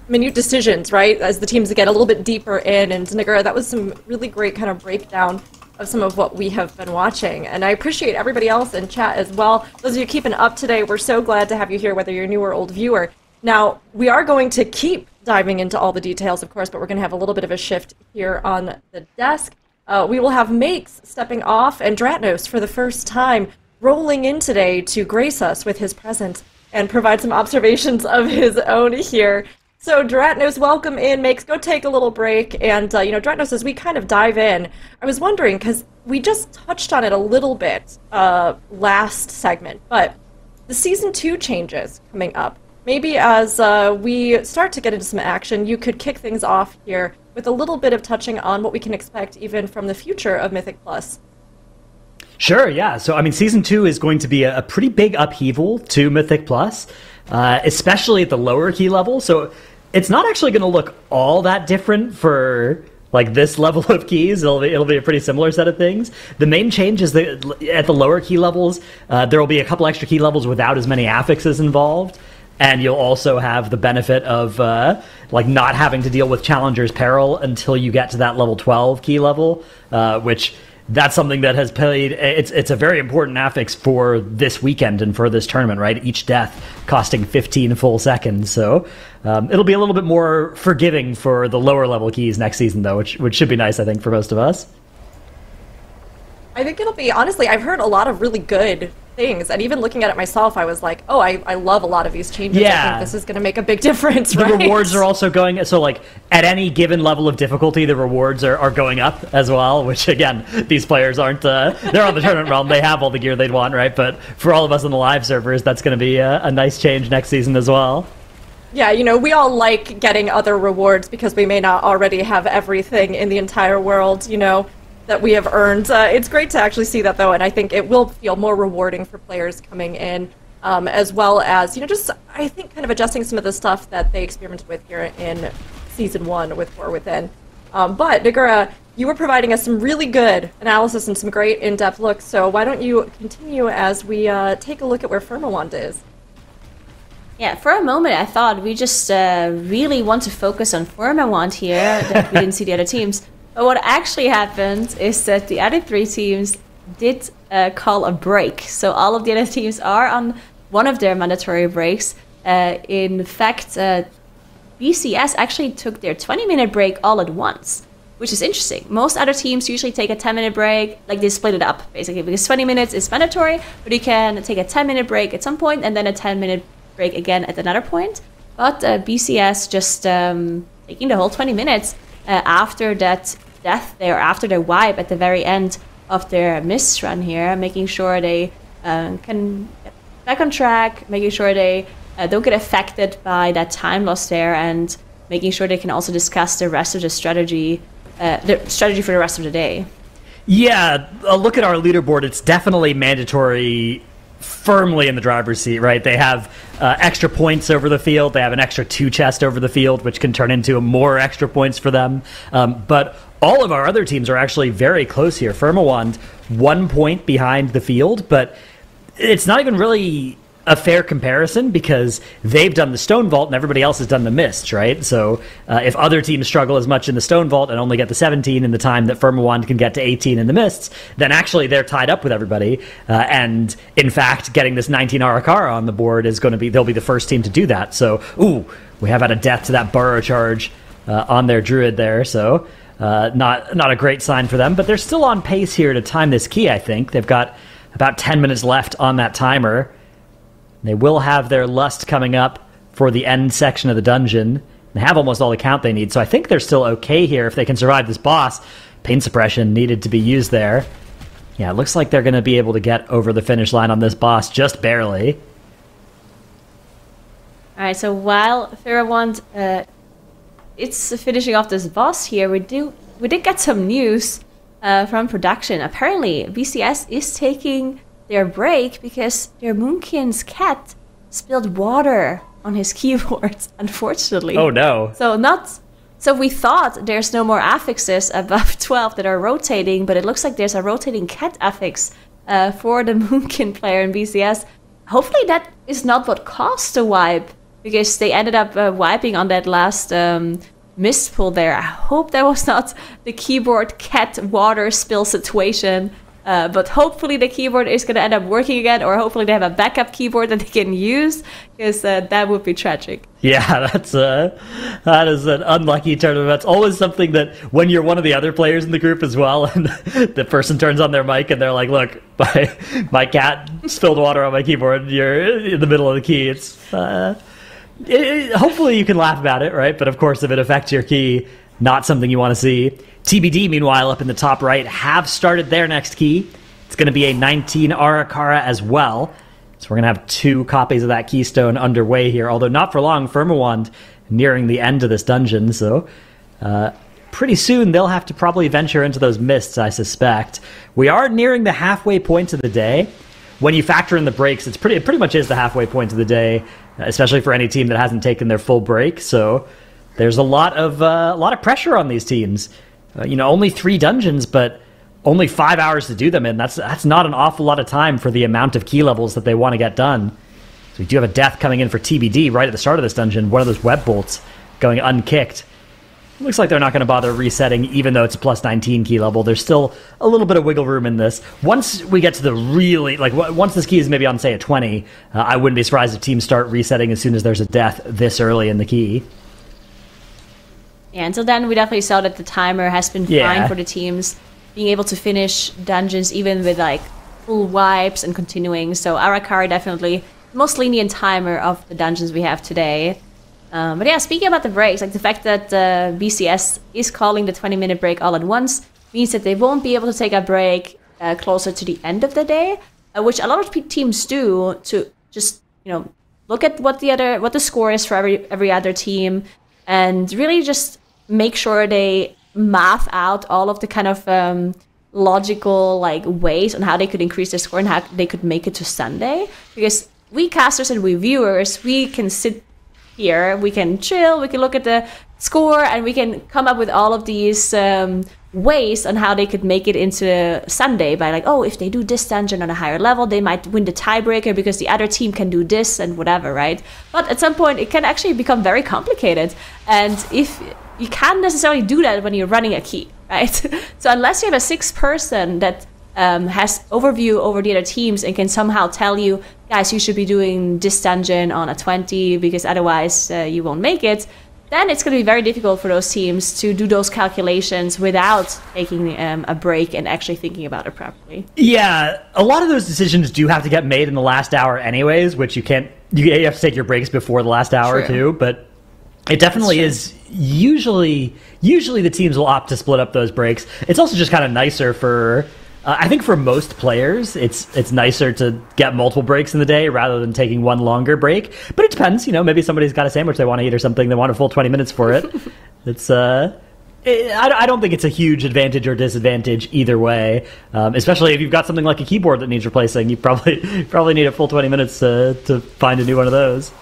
minute decisions, right? As the teams get a little bit deeper in, and Nagura, that was some really great kind of breakdown of some of what we have been watching. And I appreciate everybody else in chat as well. Those of you keeping up today, we're so glad to have you here, whether you're a new or old viewer. Now, we are going to keep diving into all the details, of course, but we're going to have a little bit of a shift here on the desk. We will have Makes stepping off and Dratnos for the first time rolling in today to grace us with his presence and provide some observations of his own here. So Dratnos, welcome in. Makes, go take a little break. And, Dratnos, as we kind of dive in, I was wondering, because we just touched on it a little bit last segment, but the Season 2 changes coming up. Maybe as we start to get into some action, you could kick things off here with a little bit of touching on what we can expect even from the future of Mythic Plus. Sure, yeah. So, I mean, Season 2 is going to be a pretty big upheaval to Mythic Plus, especially at the lower key level. So it's not actually going to look all that different for like this level of keys. It'll be a pretty similar set of things. The main change is that at the lower key levels, there will be a couple extra key levels without as many affixes involved. And you'll also have the benefit of not having to deal with Challenger's Peril until you get to that level 12 key level, which that's something that has played. It's a very important affix for this weekend and for this tournament, right? Each death costing 15 full seconds. So it'll be a little bit more forgiving for the lower level keys next season, though, which should be nice, I think, for most of us. I think it'll be, honestly, I've heard a lot of really good things, and even looking at it myself, I was like, oh, I love a lot of these changes. Yeah. I think this is going to make a big difference, The right? rewards are also going, so like at any given level of difficulty, the rewards are going up as well, which again, these players aren't, they're on the tournament realm, they have all the gear they'd want, right? But for all of us on the live servers, that's going to be a nice change next season as well. Yeah, we all like getting other rewards because we may not already have everything in the entire world, that we have earned. It's great to actually see that, though, and I think it will feel more rewarding for players coming in, as well as, just, I think, kind of adjusting some of the stuff that they experimented with here in Season 1 with War Within. But, Nagura, you were providing us some really good analysis and some great in-depth looks, so why don't you continue as we take a look at where Firmawand is? Yeah, for a moment I thought we just really want to focus on Firmawand here, that we didn't see the other teams. But what actually happened is that the other three teams did call a break. So all of the other teams are on one of their mandatory breaks. In fact, BCS actually took their 20-minute break all at once, which is interesting. Most other teams usually take a 10-minute break, like they split it up, basically, because 20 minutes is mandatory, but you can take a 10-minute break at some point and then a 10-minute break again at another point. But BCS just taking the whole 20 minutes after that death there, after their wipe at the very end of their mist run here, making sure they can get back on track, making sure they don't get affected by that time loss there, and making sure they can also discuss the rest of the strategy for the rest of the day. Yeah, a look at our leaderboard. It's definitely mandatory, firmly in the driver's seat, right? They have extra points over the field. They have an extra 2 chest over the field, which can turn into more extra points for them. But all of our other teams are actually very close here. Firmawand, 1 point behind the field, but it's not even really a fair comparison because they've done the Stone Vault and everybody else has done the Mist, right? So if other teams struggle as much in the Stone Vault and only get the 17 in the time that Firmawand can get to 18 in the Mists, then actually they're tied up with everybody. And in fact, getting this 19 Arakara on the board is going to be, they'll be the first team to do that. So, we have had a death to that Burrow charge on their Druid there, so not a great sign for them. But they're still on pace here to time this key, I think. They've got about 10 minutes left on that timer. They will have their lust coming up for the end section of the dungeon. They have almost all the count they need, so I think they're still okay here if they can survive this boss. Pain suppression needed to be used there. Yeah, it looks like they're going to be able to get over the finish line on this boss just barely. Alright, so while Firmawand it's finishing off this boss here, we did get some news from production. Apparently, BCS is taking their break because their Moonkin's cat spilled water on his keyboard, unfortunately. Oh no. So we thought there's no more affixes above 12 that are rotating, but it looks like there's a rotating cat affix for the Moonkin player in BCS. Hopefully that is not what caused the wipe, because they ended up wiping on that last mist pull there. I hope that was not the keyboard cat water spill situation. But hopefully the keyboard is going to end up working again, or hopefully they have a backup keyboard that they can use, because that would be tragic. Yeah, that is an unlucky turn of events. Always something that when you're one of the other players in the group as well, and the person turns on their mic and they're like, "Look, my cat spilled water on my keyboard. You're in the middle of the key." It's hopefully you can laugh about it, right? But of course, if it affects your key, not something you want to see. TBD, meanwhile, up in the top right, have started their next key. It's going to be a 19 Arakara as well. So we're going to have 2 copies of that keystone underway here, although not for long. Firmawand nearing the end of this dungeon, so pretty soon they'll have to probably venture into those mists, I suspect. We are nearing the halfway point of the day. When you factor in the breaks, it pretty much is the halfway point of the day, especially for any team that hasn't taken their full break. So there's a lot of pressure on these teams. Only 3 dungeons, but only 5 hours to do them in. That's not an awful lot of time for the amount of key levels that they want to get done. So we do have a death coming in for TBD right at the start of this dungeon. One of those web bolts going unkicked. Looks like they're not going to bother resetting, even though it's a plus 19 key level. There's still a little bit of wiggle room in this. Once we get to the really, once this key is maybe on, say, a 20, I wouldn't be surprised if teams start resetting as soon as there's a death this early in the key. Yeah, until then, we definitely saw that the timer has been fine for the teams, being able to finish dungeons even with full wipes and continuing. So Arakari definitely the most lenient timer of the dungeons we have today. But yeah, speaking about the breaks, the fact that BCS is calling the 20-minute break all at once means that they won't be able to take a break closer to the end of the day, which a lot of teams do to just look at what the score is for every other team, and really just make sure they math out all of the kind of logical ways on how they could increase their score and how they could make it to Sunday. Because we casters and we viewers, we can sit here, we can chill, we can look at the score, and we can come up with all of these ways on how they could make it into Sunday by if they do this dungeon on a higher level, they might win the tiebreaker because the other team can do this and whatever, right? But at some point, it can actually become very complicated. And if you can't necessarily do that when you're running a key, right? So unless you have a 6th person that has overview over the other teams and can somehow tell you, guys, you should be doing this dungeon on a 20 because otherwise you won't make it, then it's going to be very difficult for those teams to do those calculations without taking a break and actually thinking about it properly. Yeah, a lot of those decisions do have to get made in the last hour anyways, which you have to take your breaks before the last hour too, but it definitely is. Usually the teams will opt to split up those breaks. It's also just kind of nicer for, I think for most players, it's nicer to get multiple breaks in the day rather than taking one longer break. But it depends, maybe somebody's got a sandwich they want to eat or something, they want a full 20 minutes for it. It's I don't think it's a huge advantage or disadvantage either way, especially if you've got something like a keyboard that needs replacing. You probably need a full 20 minutes to find a new one of those.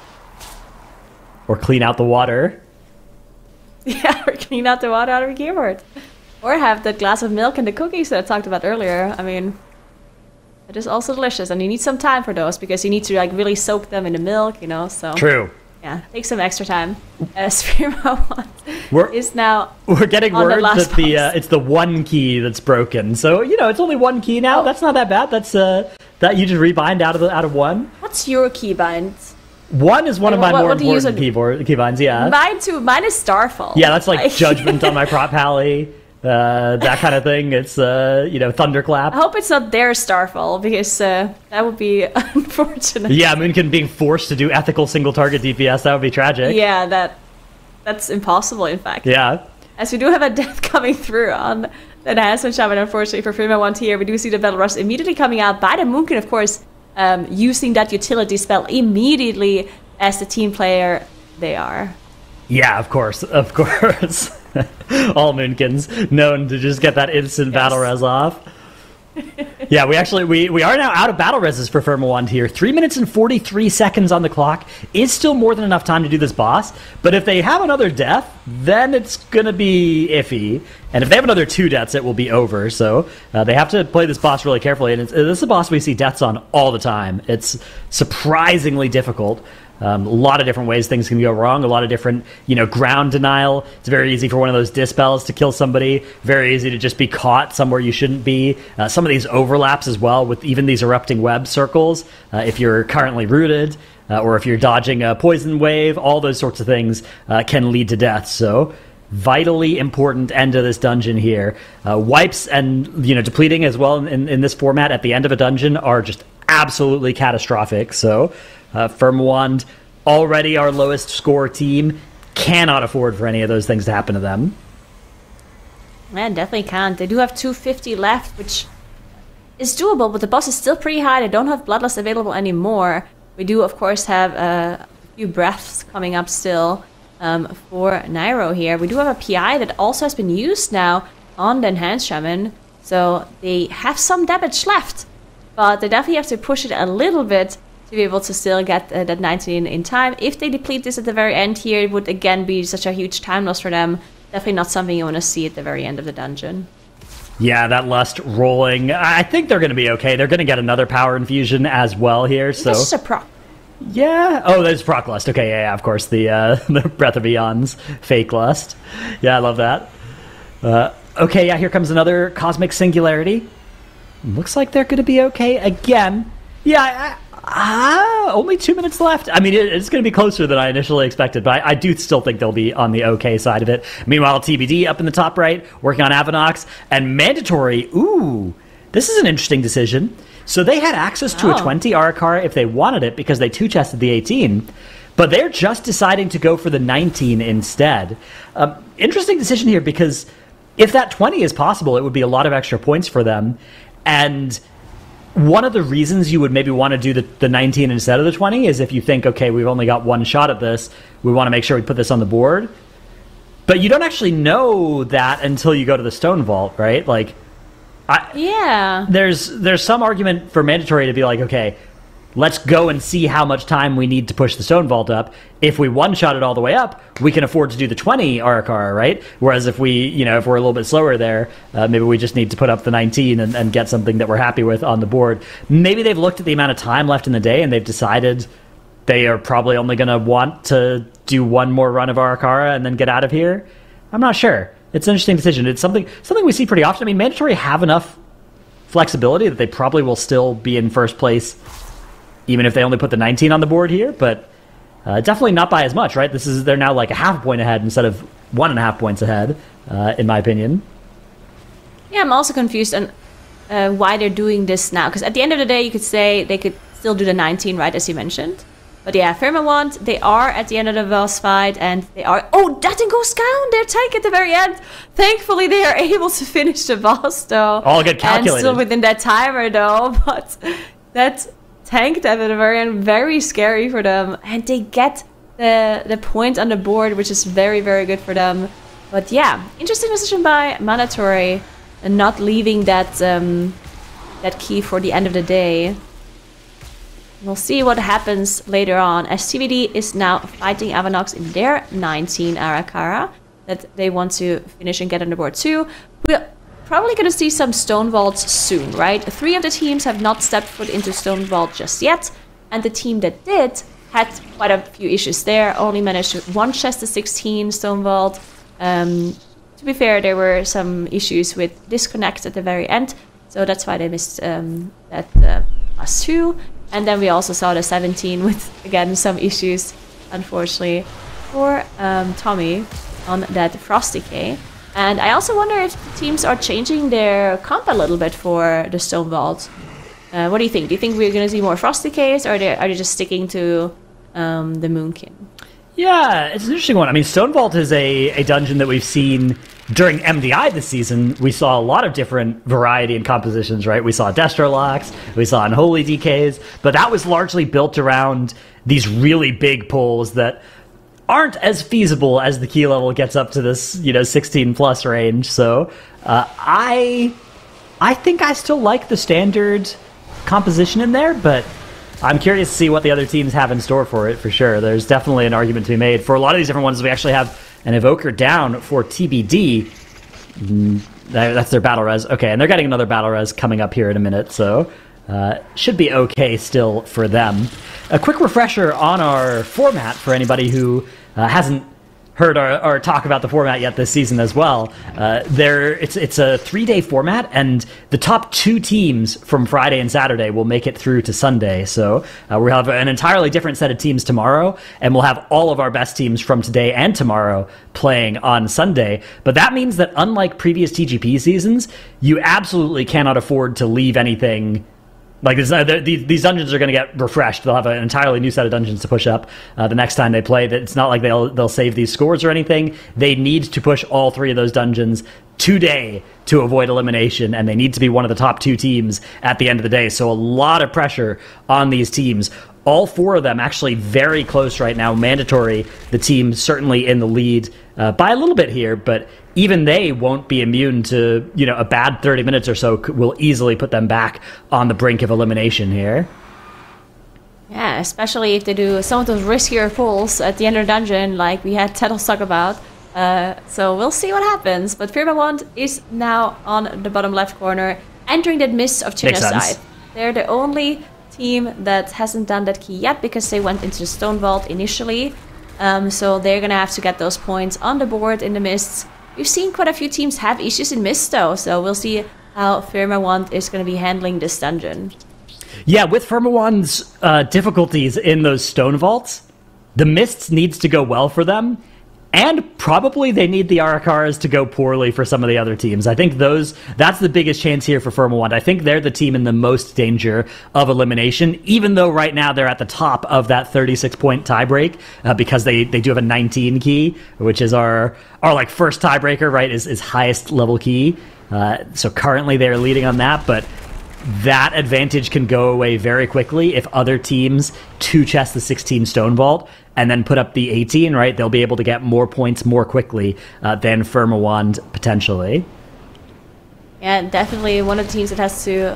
Or clean out the water. Yeah, or clean out the water out of your keyboard. Or have the glass of milk and the cookies that I talked about earlier. I mean, it is also delicious. And you need some time for those because you need to really soak them in the milk, so. True. Yeah, take some extra time. Spearmount is now. We're getting word that it's the one key that's broken. So it's only one key now. Oh. That's not that bad. That's that you just rebind out of one. What's your keybind? One is one of my more important keybinds. Yeah. Mine too. Mine is Starfall. Yeah, that's Judgment on my prop pally. That kind of thing. It's Thunderclap. I hope it's not their Starfall because that would be unfortunate. Yeah, Moonkin being forced to do ethical single target DPS, that would be tragic. Yeah, that's impossible. In fact. Yeah. As we do have a death coming through on the Enhancement Shaman, unfortunately for Firmawand here, we do see the Battle Rush immediately coming out by the Moonkin, of course, using that utility spell immediately as the team player they are. Yeah, of course. All Moonkins known to just get that instant battle res off. Yeah, we are now out of battle reses for Firmawand here. 3 minutes and 43 seconds on the clock is still more than enough time to do this boss. But if they have another death, then it's gonna be iffy. And if they have another 2 deaths, it will be over. So they have to play this boss really carefully. And this is a boss we see deaths on all the time. It's surprisingly difficult. A lot of different ways things can go wrong. A lot of different, ground denial. It's very easy for one of those dispels to kill somebody. Very easy to just be caught somewhere you shouldn't be. Some of these overlaps as well with even these erupting web circles. If you're currently rooted, or if you're dodging a poison wave, all those sorts of things can lead to death. So vitally important end of this dungeon here. Wipes and depleting as well in this format at the end of a dungeon are just absolutely catastrophic. So Firm Wand, already our lowest score team, cannot afford for any of those things to happen to them. Man, definitely can't. They do have 250 left, which is doable, but the boss is still pretty high. They don't have Bloodlust available anymore. We do, of course, have a few breaths coming up still for Nairo here. We do have a PI that also has been used now on the Enhanced Shaman, so they have some damage left, but they definitely have to push it a little bit to be able to still get that 19 in time. If they deplete this at the very end here, it would again be such a huge time loss for them. Definitely not something you want to see at the very end of the dungeon. Yeah, that Lust rolling. I think they're going to be okay. They're going to get another power infusion as well here. So this is a proc. Yeah. Oh, there's proc Lust. Okay, yeah, of course. The Breath of Eon's fake Lust. Yeah, I love that. Okay, yeah, here comes another Cosmic Singularity. Looks like they're going to be okay again. Yeah, only 2 minutes left. I mean, it's going to be closer than I initially expected, but I do still think they'll be on the okay side of it. Meanwhile, TBD up in the top right, working on Avanox, and Mandatory. Ooh, this is an interesting decision. So they had access to a 20 Arakara if they wanted it because they 2-chested the 18, but they're just deciding to go for the 19 instead. Interesting decision here because if that 20 is possible, it would be a lot of extra points for them, and one of the reasons you would maybe want to do the 19 instead of the 20 is if you think, okay, we've only got one shot at this, we want to make sure we put this on the board. But you don't actually know that until you go to the Stone Vault, right? Like, yeah. There's some argument for Mandatory to be like, okay, let's go and see how much time we need to push the Stone Vault up. If we one-shot it all the way up, we can afford to do the 20 Arakara, right? Whereas if if we're a little bit slower there, maybe we just need to put up the 19 and get something that we're happy with on the board. Maybe they've looked at the amount of time left in the day and they've decided they are probably only going to want to do one more run of Arakara and then get out of here. I'm not sure. It's an interesting decision. It's something we see pretty often. I mean, Mandatory have enough flexibility that they probably will still be in first place even if they only put the 19 on the board here, but definitely not by as much, right? They're now like a half point ahead instead of 1.5 points ahead, in my opinion. Yeah, I'm also confused on why they're doing this now, because at the end of the day, you could say they could still do the 19, right, as you mentioned. But yeah, Firmawand, they are at the end of the boss fight, and they are... Oh, that didn't go down! Their tank at the very end! Thankfully, they are able to finish the boss, though. All good calculated. And still within that timer, though, but that tank death at the very end, very scary for them. And they get the point on the board, which is very, very good for them. But yeah, interesting decision by Mandatory, and not leaving that that key for the end of the day. We'll see what happens later on, as TVD is now fighting Avanox in their 19 Arakara that they want to finish and get on the board too. We're probably going to see some Stone Vaults soon, right? 3 of the teams have not stepped foot into Stone Vault just yet, and the team that did had quite a few issues there, only managed to one-chest the 16 Stone Vault. To be fair, there were some issues with disconnects at the very end, so that's why they missed that +2. And then we also saw the 17 with, again, some issues, unfortunately, for Tommy on that Frost Decay. And I also wonder if the teams are changing their comp a little bit for the Stone Vault. What do you think? Do you think we're going to see more Frost Decays, or are they just sticking to the Moonkin? Yeah, it's an interesting one. I mean, Stone Vault is a dungeon that we've seen during MDI this season. We saw a lot of different variety and compositions, right? We saw Destrolocks, we saw Unholy DKs, but that was largely built around these really big pulls that aren't as feasible as the key level gets up to this, 16 plus range. So I think I still like the standard composition in there, but I'm curious to see what the other teams have in store for it, for sure. There's definitely an argument to be made. For a lot of these different ones, we actually have an Evoker down for TBD. That's their battle res. Okay, and they're getting another battle res coming up here in a minute, so should be okay still for them. A quick refresher on our format for anybody who hasn't heard our talk about the format yet this season as well. It's a 3-day format, and the top 2 teams from Friday and Saturday will make it through to Sunday. So we'll have an entirely different set of teams tomorrow, and we'll have all of our best teams from today and tomorrow playing on Sunday. But that means that unlike previous TGP seasons, you absolutely cannot afford to leave anything. Like these dungeons are going to get refreshed. They'll have an entirely new set of dungeons to push up the next time they play. It's not like they'll save these scores or anything. They need to push all 3 of those dungeons today to avoid elimination, and they need to be one of the top 2 teams at the end of the day. So a lot of pressure on these teams. All 4 of them actually very close right now. Mandatory, the team certainly in the lead by a little bit here, but even they won't be immune to, a bad 30 minutes or so will easily put them back on the brink of elimination here. Yeah, especially if they do some of those riskier pulls at the end of the dungeon, like we had Tettles talk about. So we'll see what happens. But Firmawand is now on the bottom left corner, entering that mist of China's side. They're the only team that hasn't done that key yet because they went into the Stone Vault initially. So they're going to have to get those points on the board in the mists. We've seen quite a few teams have issues in mist though, so we'll see how Firmawand is going to be handling this dungeon. Yeah, with Firmawand's difficulties in those Stone Vaults, the mists needs to go well for them. And probably they need the Arakars to go poorly for some of the other teams. I think that's the biggest chance here for Firmawand. I think they're the team in the most danger of elimination, even though right now they're at the top of that 36-point tiebreak because they do have a 19 key, which is our like first tiebreaker, right, is highest level key. So currently they're leading on that, but that advantage can go away very quickly if other teams two-chest the 16 Stone Vault and then put up the 18, right? They'll be able to get more points more quickly than Firmawand, potentially. Yeah, definitely one of the teams that has to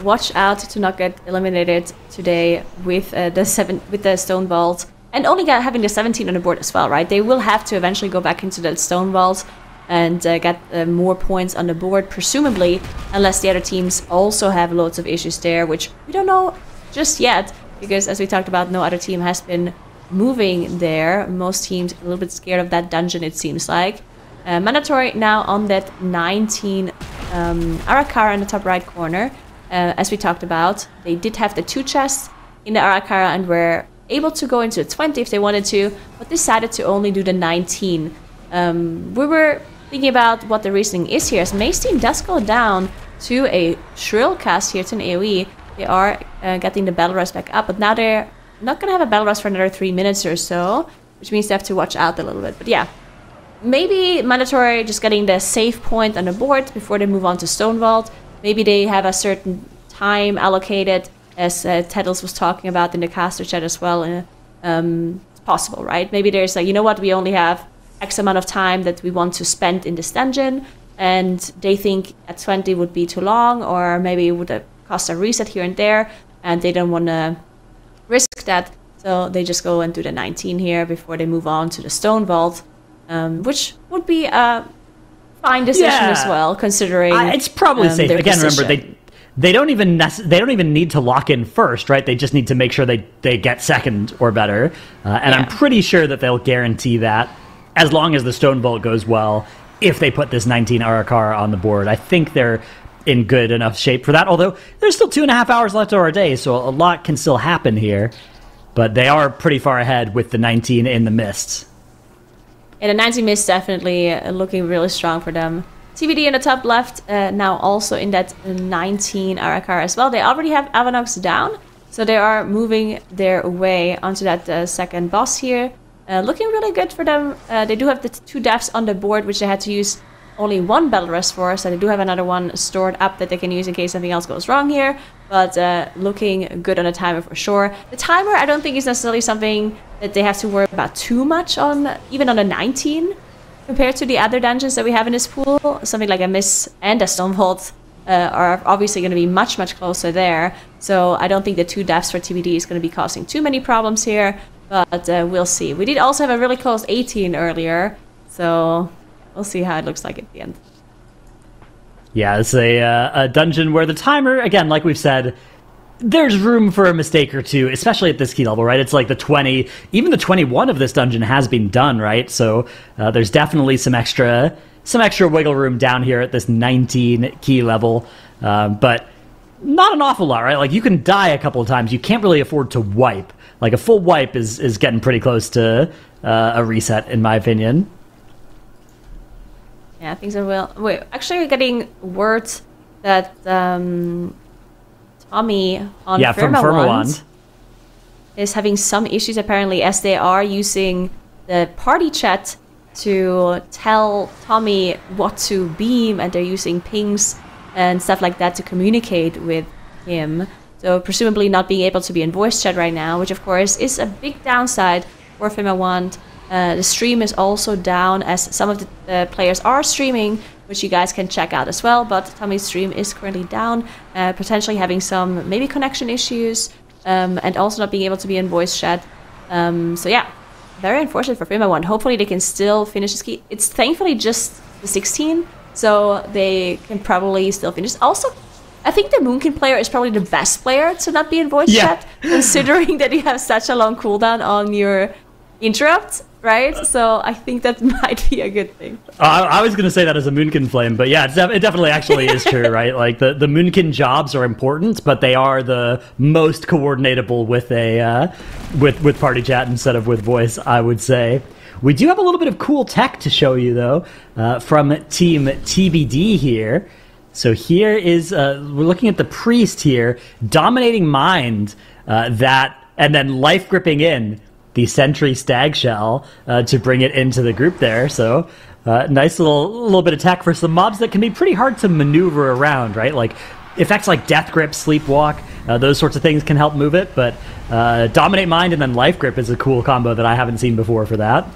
watch out to not get eliminated today with the Stone Vault. And only having the 17 on the board as well, right? They will have to eventually go back into that Stone Vault and get more points on the board, presumably, unless the other teams also have loads of issues there, which we don't know just yet, because as we talked about, no other team has been moving there. Most teams are a little bit scared of that dungeon, it seems like. Mandatory now on that 19 Arakara in the top right corner. As we talked about, they did have the 2 chests in the Arakara and were able to go into the 20 if they wanted to, but decided to only do the 19. We were thinking about what the reasoning is here, as May's team does go down to a Shrill cast here to an AoE. They are getting the battle rush back up, but now they're not going to have a battle rush for another 3 minutes or so, which means they have to watch out a little bit. But yeah, maybe Mandatory just getting the save point on the board before they move on to Stone Vault. Maybe they have a certain time allocated, as Tettles was talking about in the caster chat as well. It's possible, right? Maybe there's like, you know what, we only have X amount of time that we want to spend in this dungeon, and they think at 20 would be too long, or maybe it would cost a reset here and there, and they don't want to risk that, so they just go and do the 19 here before they move on to the Stone Vault, which would be a fine decision as well, considering it's probably safe. Again, position. remember they don't even need to lock in first, right? They just need to make sure they get second or better, and I'm pretty sure that they'll guarantee that as long as the Stone Vault goes well. If they put this 19 Arakara on the board, I think they're in good enough shape for that, although there's still 2.5 hours left of our day, so a lot can still happen here. But they are pretty far ahead with the 19 in the mists. And the 19 mist definitely looking really strong for them. TBD in the top left, now also in that 19 Arakara as well. They already have Avanox down, so they are moving their way onto that second boss here. Looking really good for them. They do have the 2 deaths on the board, which they had to use only 1 battle rest for, so they do have another one stored up that they can use in case something else goes wrong here, but looking good on the timer for sure. The timer I don't think is necessarily something that they have to worry about too much on, even on a 19, compared to the other dungeons that we have in this pool. Something like a Miss and a Stone Vault are obviously going to be much, much closer there, so I don't think the 2 deaths for TBD is going to be causing too many problems here, but we'll see. We did also have a really close 18 earlier, so we'll see how it looks like at the end. Yeah, it's a dungeon where the timer, again, like we've said, there's room for a mistake or two, especially at this key level, right? It's like the 20, even the 21 of this dungeon has been done, right? So there's definitely some extra wiggle room down here at this 19 key level, but not an awful lot, right? Like, you can die a couple of times. You can't really afford to wipe. Like, a full wipe is getting pretty close to a reset, in my opinion. Yeah, things are well. Wait, actually, we're getting word that Tommy on from Firmawand is having some issues apparently, as they are using the party chat to tell Tommy what to beam, and they're using pings and stuff like that to communicate with him. So presumably not being able to be in voice chat right now, which of course is a big downside for Firmawand. The stream is also down, as some of the players are streaming, which you guys can check out as well, but Tommy's stream is currently down, potentially having some maybe connection issues, and also not being able to be in voice chat. So yeah, very unfortunate for Firmawand. Hopefully they can still finish this key. It's thankfully just the 16, so they can probably still finish. Also, I think the Moonkin player is probably the best player to not be in voice chat, considering that you have such a long cooldown on your interrupt, right? So I think that might be a good thing. I was going to say that as a Moonkin flame, but yeah, it definitely actually is true, right? Like, the Moonkin jobs are important, but they are the most coordinatable with a with party chat instead of with voice, I would say. We do have a little bit of cool tech to show you, though, from Team TBD here. So here is, we're looking at the Priest here, Dominating Mind, and then Life Gripping in the Sentry Stag Shell to bring it into the group there. So nice little bit of tech for some mobs that can be pretty hard to maneuver around, right? Like, effects like Death Grip, Sleepwalk, those sorts of things can help move it, but Dominate Mind and then Life Grip is a cool combo that I haven't seen before for that.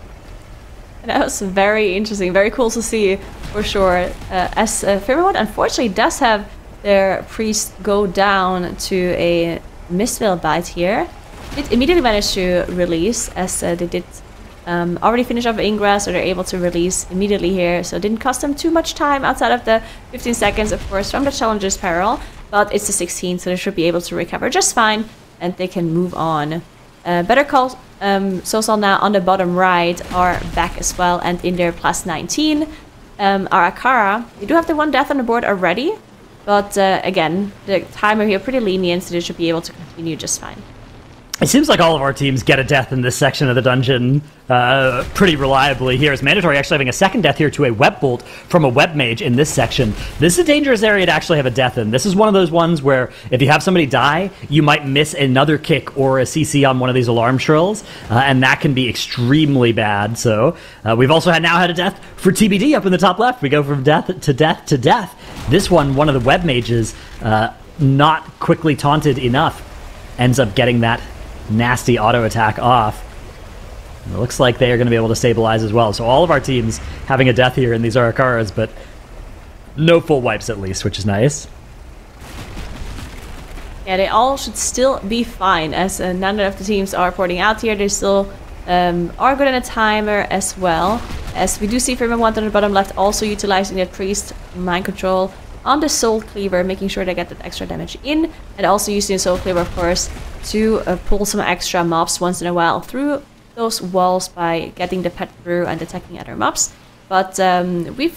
That was very interesting, very cool to see, for sure. As Firmawand unfortunately does have their Priest go down to a Mistveil bite here. It immediately managed to release, as they did already finish off Ingress, so they're able to release immediately here. So it didn't cost them too much time outside of the 15 seconds, of course, from the Challenger's Peril. But it's the 16, so they should be able to recover just fine, and they can move on. Better Call Saul now on the bottom right are back as well, and in their plus 19. Our Akara, we do have the one death on the board already, but again, the timer here pretty lenient, so they should be able to continue just fine. It seems like all of our teams get a death in this section of the dungeon pretty reliably here. It's Mandatory actually having a second death here to a Web Bolt from a Web Mage in this section. This is a dangerous area to actually have a death in. This is one of those ones where if you have somebody die, you might miss another kick or a CC on one of these alarm shrills, and that can be extremely bad. So we've also now had a death for TBD up in the top left. We go from death to death to death. This one of the Web Mages, not quickly taunted enough, ends up getting that nasty auto attack off. It looks like they are going to be able to stabilize as well. So all of our teams having a death here in these Arakaras, but no full wipes at least, which is nice. Yeah, they all should still be fine, as none of the teams are porting out here. They still are good in a timer as well. As we do see Firmawand on the bottom left also utilizing their Priest Mind Control on the Soul Cleaver, making sure they get that extra damage in, and also using the Soul Cleaver, of course, to pull some extra mobs once in a while through those walls by getting the pet through and attacking other mobs. But we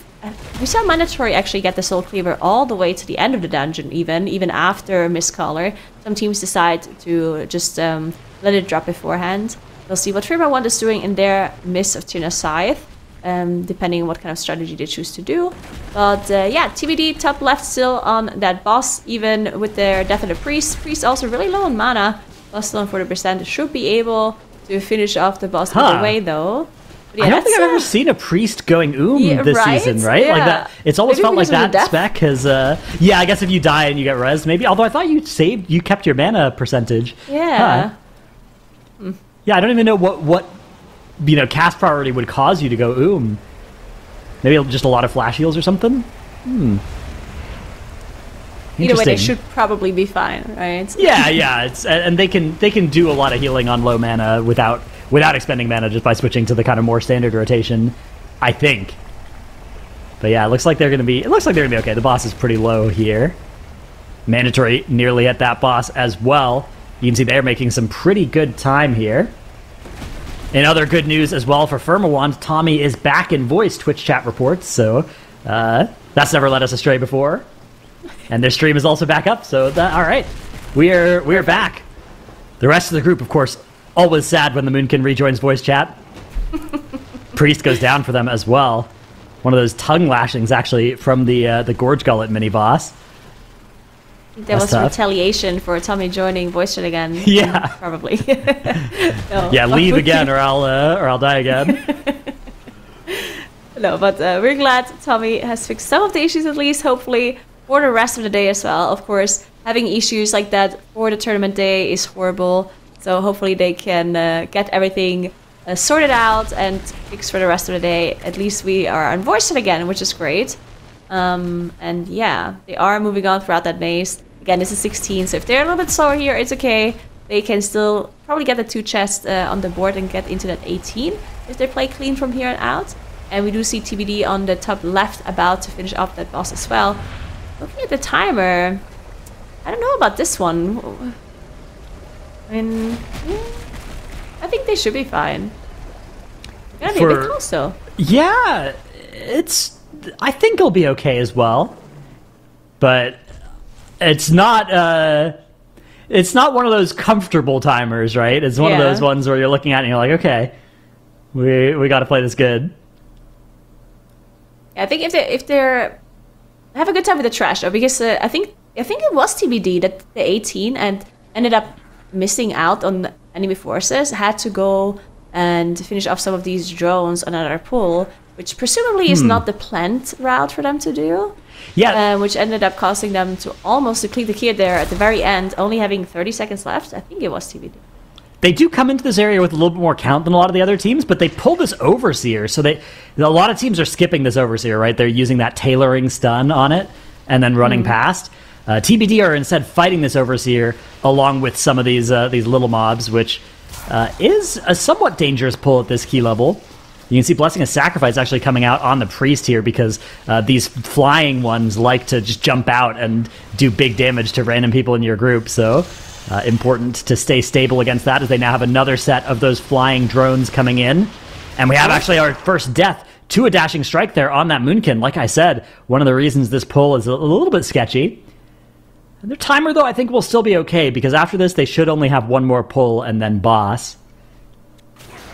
saw Mandatory actually get the Soul Cleaver all the way to the end of the dungeon, even after Mistcaller. Some teams decide to just let it drop beforehand. We'll see what Firmawand is doing in their Miss of Tina Scythe, depending on what kind of strategy they choose to do. But yeah, TBD top left still on that boss, even with their Death of the Priest. Priest also really low on mana, plus still on 40%. Should be able to finish off the boss either way, though. But yeah, I don't think I've ever seen a Priest going this season, right? Yeah. Like that. It's always Maybe felt like that death? spec has. Yeah, I guess if you die and you get res, maybe. Although I thought you kept your mana percentage. Yeah. Huh. Yeah, I don't even know what cast priority would cause you to go Maybe just a lot of flash heals or something? Either way, they should probably be fine, right? Yeah. And they can do a lot of healing on low mana without expending mana just by switching to the kind of more standard rotation, I think. But yeah, it looks like they're gonna be okay. The boss is pretty low here. Mandatory nearly at that boss as well. You can see they're making some pretty good time here. In other good news as well for Firmawand, Tommy is back in voice, Twitch chat reports, so that's never led us astray before. And their stream is also back up, so all right. We're back. The rest of the group, of course, always sad when the Moonkin rejoins voice chat. Priest goes down for them as well. One of those tongue lashings, actually, from the Gorge Gullet mini-boss. There was retaliation for Tommy joining voice chat again. Yeah. Probably. No. Yeah, leave again or I'll die again. No, but we're glad Tommy has fixed some of the issues at least, hopefully, for the rest of the day as well. Of course, having issues like that for the tournament day is horrible. So hopefully they can get everything sorted out and fixed for the rest of the day. At least we are on voice chat again, which is great. And yeah, they are moving on throughout that maze. Again, this is 16, so if they're a little bit slower here, it's okay. They can still probably get the 2 chests on the board and get into that 18 if they play clean from here on out. And we do see TBD on the top left about to finish off that boss as well. Looking at the timer, I don't know about this one. I mean, I think they should be fine. Gonna be a bit close though. Yeah, I think it'll be okay as well, but it's not one of those comfortable timers, right? It's one of those ones where you're looking at it and you're like, okay, we got to play this good. I think if they're have a good time with the trash though, because I think it was TBD that the 18 and ended up missing out on enemy forces, had to go and finish off some of these drones on another pool, which presumably is not the planned route for them to do. Yeah. Which ended up causing them to almost deplete the key there at the very end, only having 30 seconds left. I think it was TBD. They do come into this area with a little bit more count than a lot of the other teams, but they pull this Overseer, so a lot of teams are skipping this Overseer, right? They're using that tailoring stun on it and then running past. TBD are instead fighting this Overseer along with some of these little mobs, which is a somewhat dangerous pull at this key level. You can see Blessing of Sacrifice actually coming out on the Priest here because these flying ones like to just jump out and do big damage to random people in your group, so important to stay stable against that as they now have another set of those flying drones coming in. And we have actually our first death to a dashing strike there on that Moonkin. Like I said, one of the reasons this pull is a little bit sketchy. And their timer, though, I think will still be okay because after this they should only have one more pull and then boss.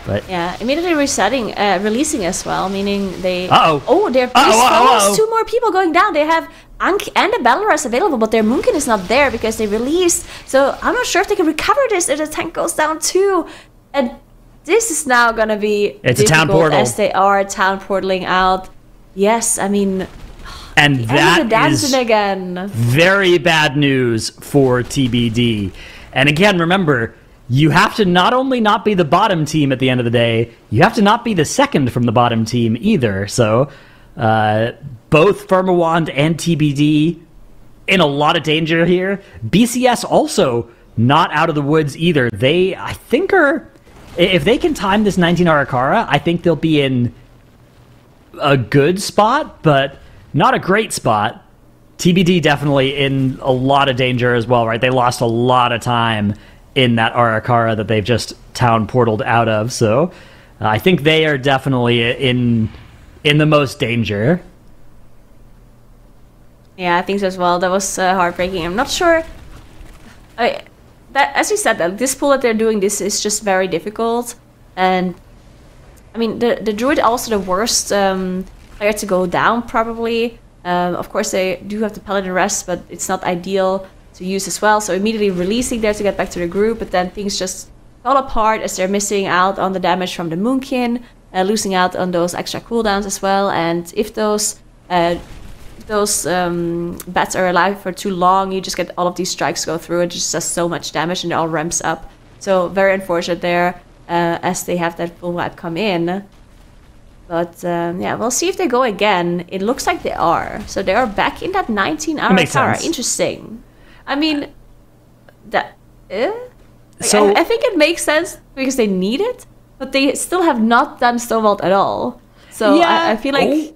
But yeah, immediately releasing as well, meaning they... they're Uh-oh. 2 more people going down. They have Ankh and a Belarus available, but their Moonkin is not there because they released. So I'm not sure if they can recover this if the tank goes down too. And this is now going to be a town portal as they are town portaling out. Yes, I mean... And that is again. Very bad news for TBD. And again, remember... You have to not only not be the bottom team at the end of the day, you have to not be the second from the bottom team either. So both Firmawand and TBD in a lot of danger here. BCS also not out of the woods either. They, I think, if they can time this 19 Arakara, I think they'll be in a good spot, but not a great spot. TBD definitely in a lot of danger as well, right? They lost a lot of time in that Arakara that they've just town portaled out of, so I think they are definitely in the most danger. Yeah, I think so as well. That was heartbreaking. I'm not sure. That, as you said, that this pool that they're doing, this is just very difficult. And I mean, the Druid also the worst player to go down probably. Of course, they do have the Paladin rest, but it's not ideal to use as well, so immediately releasing there to get back to the group, but then things just fall apart as they're missing out on the damage from the Moonkin, losing out on those extra cooldowns as well, and if those bats are alive for too long, you just get all of these strikes go through, it just does so much damage and it all ramps up. So very unfortunate there, as they have that full wipe come in. But yeah, we'll see if they go again. It looks like they are. So they are back in that 19-hour tower. Interesting. I mean, that so I think it makes sense because they need it, but they still have not done Stonewalled at all. So yeah, I feel like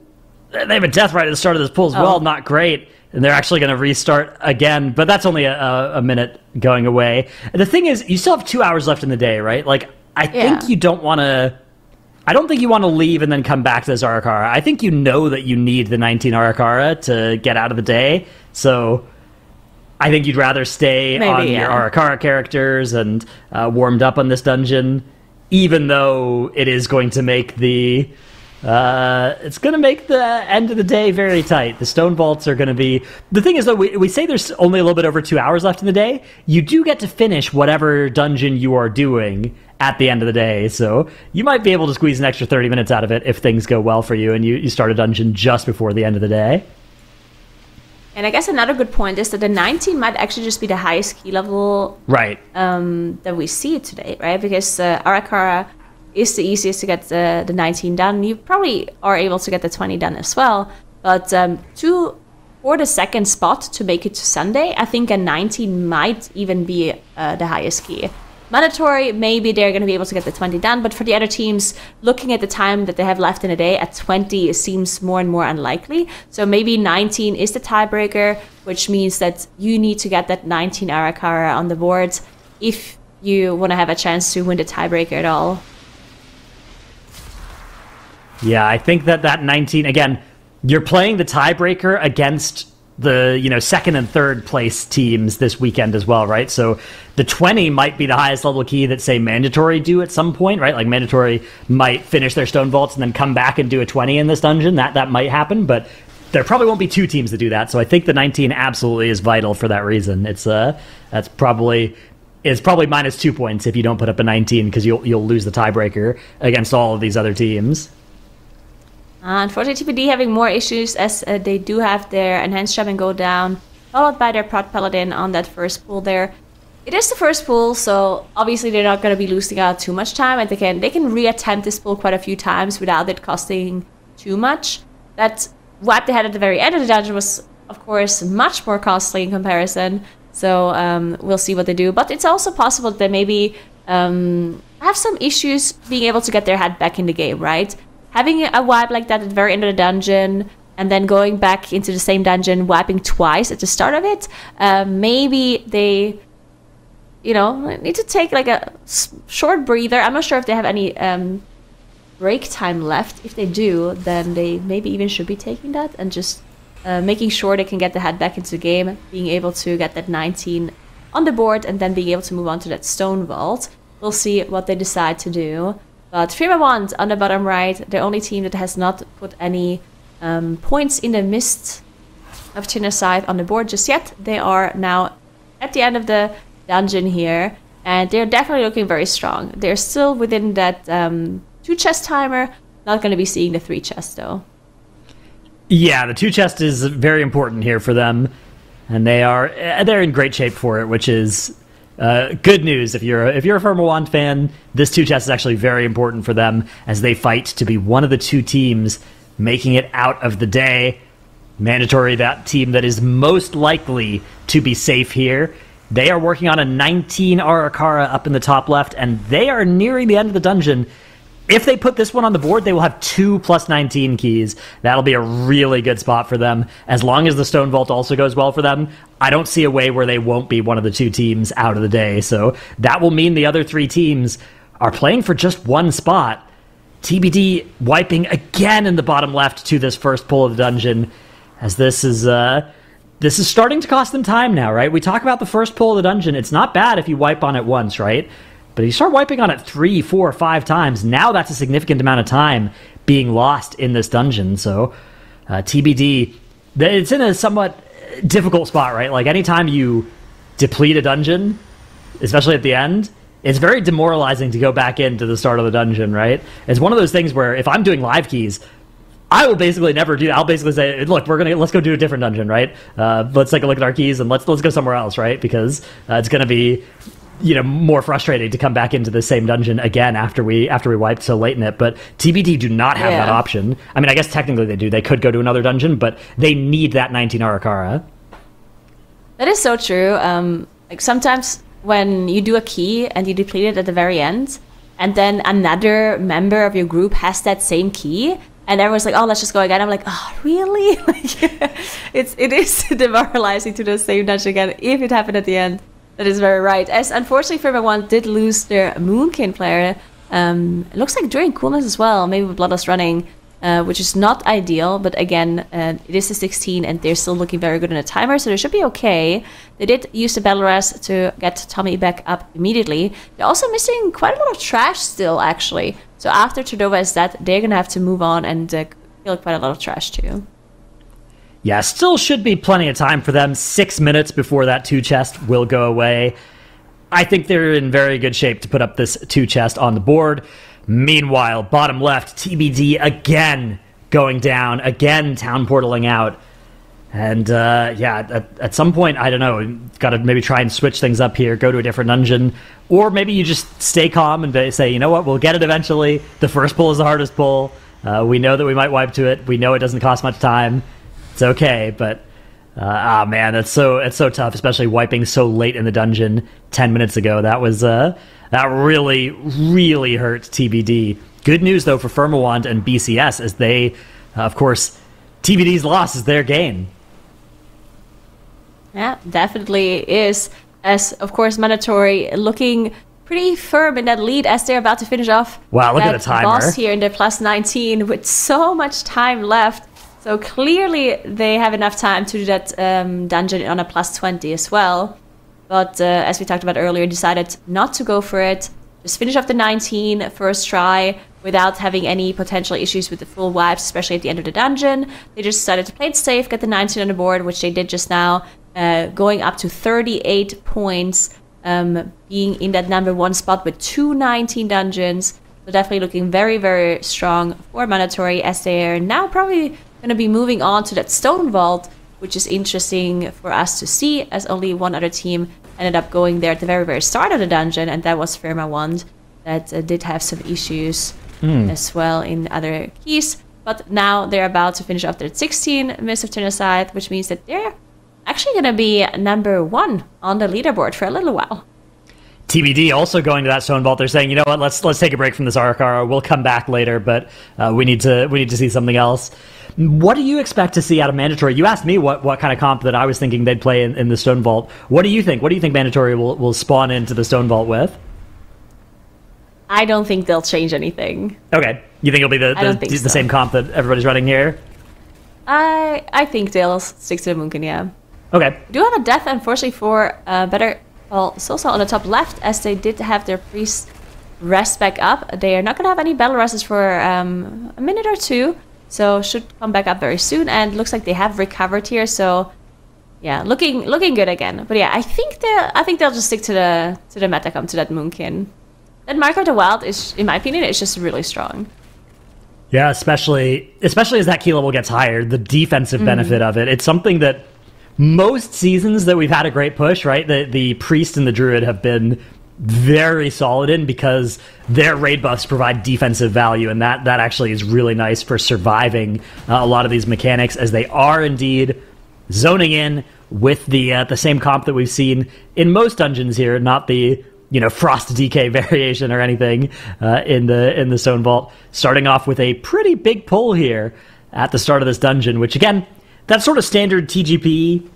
They have a death right at the start of this pool as well. Not great. And they're actually going to restart again, but that's only a minute going away. And the thing is, you still have 2 hours left in the day, right? Like, I think you don't want to... I don't think you want to leave and then come back to this Arakara. I think you know that you need the 19 Arakara to get out of the day, so I think you'd rather stay on your Arakara characters and warmed up on this dungeon, even though it is going to make the... it's going to make the end of the day very tight. The stone vaults are going to be... The thing is, though, we say there's only a little bit over 2 hours left in the day. You do get to finish whatever dungeon you are doing at the end of the day, so you might be able to squeeze an extra 30 minutes out of it if things go well for you and you start a dungeon just before the end of the day. And I guess another good point is that the 19 might actually just be the highest key level that we see today, right? Because Arakara is the easiest to get the 19 done. You probably are able to get the 20 done as well. But for the second spot to make it to Sunday, I think a 19 might even be the highest key. Mandatory, maybe they're going to be able to get the 20 done, but for the other teams, looking at the time that they have left in a day, at 20 it seems more and more unlikely. So maybe 19 is the tiebreaker, which means that you need to get that 19 Arakara on the board if you want to have a chance to win the tiebreaker at all. Yeah, I think that 19, again, you're playing the tiebreaker against the second and third place teams this weekend as well, right? So the 20 might be the highest level key that, say, Mandatory do at some point, right? Like Mandatory might finish their stone vaults and then come back and do a 20 in this dungeon. That might happen, but there probably won't be two teams that do that. So I think the 19 absolutely is vital for that reason. It's probably minus 2 points if you don't put up a 19 because you'll lose the tiebreaker against all of these other teams. Unfortunately, TPD having more issues as they do have their enhanced shaman go down, followed by their prot paladin on that first pool there. It is the first pool, so obviously they're not going to be losing out too much time, and they can reattempt this pool quite a few times without it costing too much. That wipe they had at the very end of the dungeon was, of course, much more costly in comparison, so we'll see what they do. But it's also possible that they maybe have some issues being able to get their head back in the game, right? Having a wipe like that at the very end of the dungeon and then going back into the same dungeon, wiping twice at the start of it, maybe they, need to take like a short breather. I'm not sure if they have any break time left. If they do, then they maybe even should be taking that and just making sure they can get the head back into the game, being able to get that 19 on the board and then being able to move on to that stone vault. We'll see what they decide to do. But Firma Wand on the bottom right, the only team that has not put any points in the Mist of Genocide on the board just yet. They are now at the end of the dungeon here, and they're definitely looking very strong. They're still within that 2 chest timer, not going to be seeing the 3 chest though. Yeah, the 2 chest is very important here for them, and they're in great shape for it, which is... good news if you're a Firma Wand fan. This 2 chest is actually very important for them as they fight to be one of the 2 teams making it out of the day. Mandatory, that team that is most likely to be safe here. They are working on a 19 Arakara up in the top left, and they are nearing the end of the dungeon. If they put this one on the board, they will have 2 plus 19 keys. That'll be a really good spot for them. As long as the Stone Vault also goes well for them, I don't see a way where they won't be one of the 2 teams out of the day. So that will mean the other 3 teams are playing for just 1 spot. TBD wiping again in the bottom left to this first pull of the dungeon, as this is starting to cost them time now, right? We talk about the first pull of the dungeon. It's not bad if you wipe on it once, right? But if you start wiping on it 3, 4, 5 times, now that's a significant amount of time being lost in this dungeon. So TBD, it's in a somewhat difficult spot, right? Like anytime you deplete a dungeon, especially at the end, it's very demoralizing to go back into the start of the dungeon, right? It's one of those things where if I'm doing live keys, I will basically never do that. I'll basically say, look, let's go do a different dungeon, right? Let's take a look at our keys and let's go somewhere else, right? Because it's going to be more frustrating to come back into the same dungeon again after we wiped so late in it. But TBD do not have that option. I mean, I guess technically they do. They could go to another dungeon, but they need that 19 Arakara. That is so true. Like sometimes when you do a key and you deplete it at the very end, and then another member of your group has that same key, And everyone's like, oh, let's just go again. I'm like, oh, really? Like, it is demoralizing to do the same dungeon again if it happened at the end. That is very right. As unfortunately, Firma 1 did lose their Moonkin player. It looks like during coolness as well, maybe with Bloodlust running, which is not ideal. But again, it is a 16 and they're still looking very good in a timer, so they should be okay. They did use the Battle Rest to get Tommy back up immediately. They're also missing quite a lot of trash still, actually. So after Turdova is dead, they're going to have to move on and kill quite a lot of trash too. Yeah, still should be plenty of time for them. 6 minutes before that 2 chest will go away. I think they're in very good shape to put up this 2 chest on the board. Meanwhile, bottom left, TBD again going down, again town portaling out. And at some point, I don't know, got to maybe try and switch things up here, go to a different dungeon, or maybe you just stay calm and say, you know what, we'll get it eventually. The first pull is the hardest pull. We know that we might wipe to it. We know it doesn't cost much time. It's okay, but man, it's so tough, especially wiping so late in the dungeon 10 minutes ago. That was that really, really hurt TBD. Good news though for Firmawand and BCS, as they, of course, TBD's loss is their gain. Yeah, definitely is. As, of course, Mandatory looking pretty firm in that lead as they're about to finish off. Wow, look at the timer. Boss here in their plus 19 with so much time left. So clearly they have enough time to do that dungeon on a plus 20 as well. But as we talked about earlier, decided not to go for it. Just finish off the 19 first try without having any potential issues with the full wipes, especially at the end of the dungeon. They just decided to play it safe, get the 19 on the board, which they did just now. Going up to 38 points, being in that number 1 spot with 219 dungeons. So definitely looking very, very strong for Mandatory, as they are now probably going to be moving on to that Stone Vault, which is interesting for us to see, as only one other team ended up going there at the very, very start of the dungeon, and that was Firma 1, that did have some issues as well in other keys. But now they're about to finish off their 16 Mist of Genocide, which means that they're actually going to be number 1 on the leaderboard for a little while. TBD also going to that Stone Vault. They're saying, you know what, let's take a break from this Arakara. We'll come back later, but we need to see something else. What do you expect to see out of Mandatory? You asked me what kind of comp that I was thinking they'd play in the Stone Vault. What do you think? What do you think Mandatory will spawn into the Stone Vault with? I don't think they'll change anything. Okay. You think it'll be the same comp that everybody's running here? I think they'll stick to the Moonkin, yeah. Okay. We do have a death, unfortunately, for Better Call Sosa on the top left, as they did have their priest rest back up. They are not going to have any battle rests for a minute or two, so should come back up very soon. And looks like they have recovered here, so yeah, looking good again. But yeah, I think they'll just stick to the Metacom, to that Moonkin. That Mark of the Wild is, in my opinion, is just really strong. Yeah, especially as that key level gets higher, the defensive benefit of it. It's something that most seasons that we've had a great push, right? The Priest and the Druid have been very solid in, because their raid buffs provide defensive value, and that actually is really nice for surviving a lot of these mechanics, as they are indeed zoning in with the same comp that we've seen in most dungeons here, not the Frost DK variation or anything in the Stone Vault. Starting off with a pretty big pull here at the start of this dungeon, which again, that's sort of standard TGP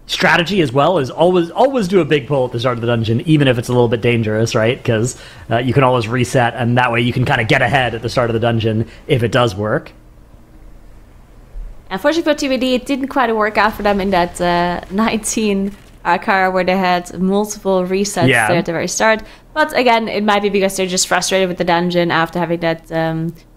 strategy as well, is always do a big pull at the start of the dungeon, even if it's a little bit dangerous, right? Because you can always reset, and that way you can kind of get ahead at the start of the dungeon if it does work. Unfortunately for TBD, it didn't quite work out for them in that 19 Arakara, where they had multiple resets there at the very start. But again, it might be because they're just frustrated with the dungeon after having that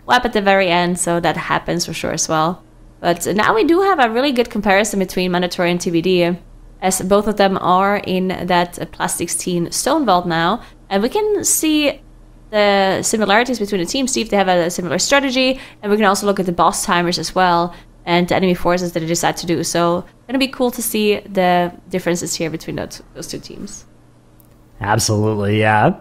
wipe at the very end, so that happens for sure as well. But now we do have a really good comparison between Mandatory and TBD, as both of them are in that plus 16 Stone Vault now. And we can see the similarities between the teams, see if they have a similar strategy. And we can also look at the boss timers as well, and the enemy forces that they decide to do. So it's going to be cool to see the differences here between those two teams. Absolutely, yeah.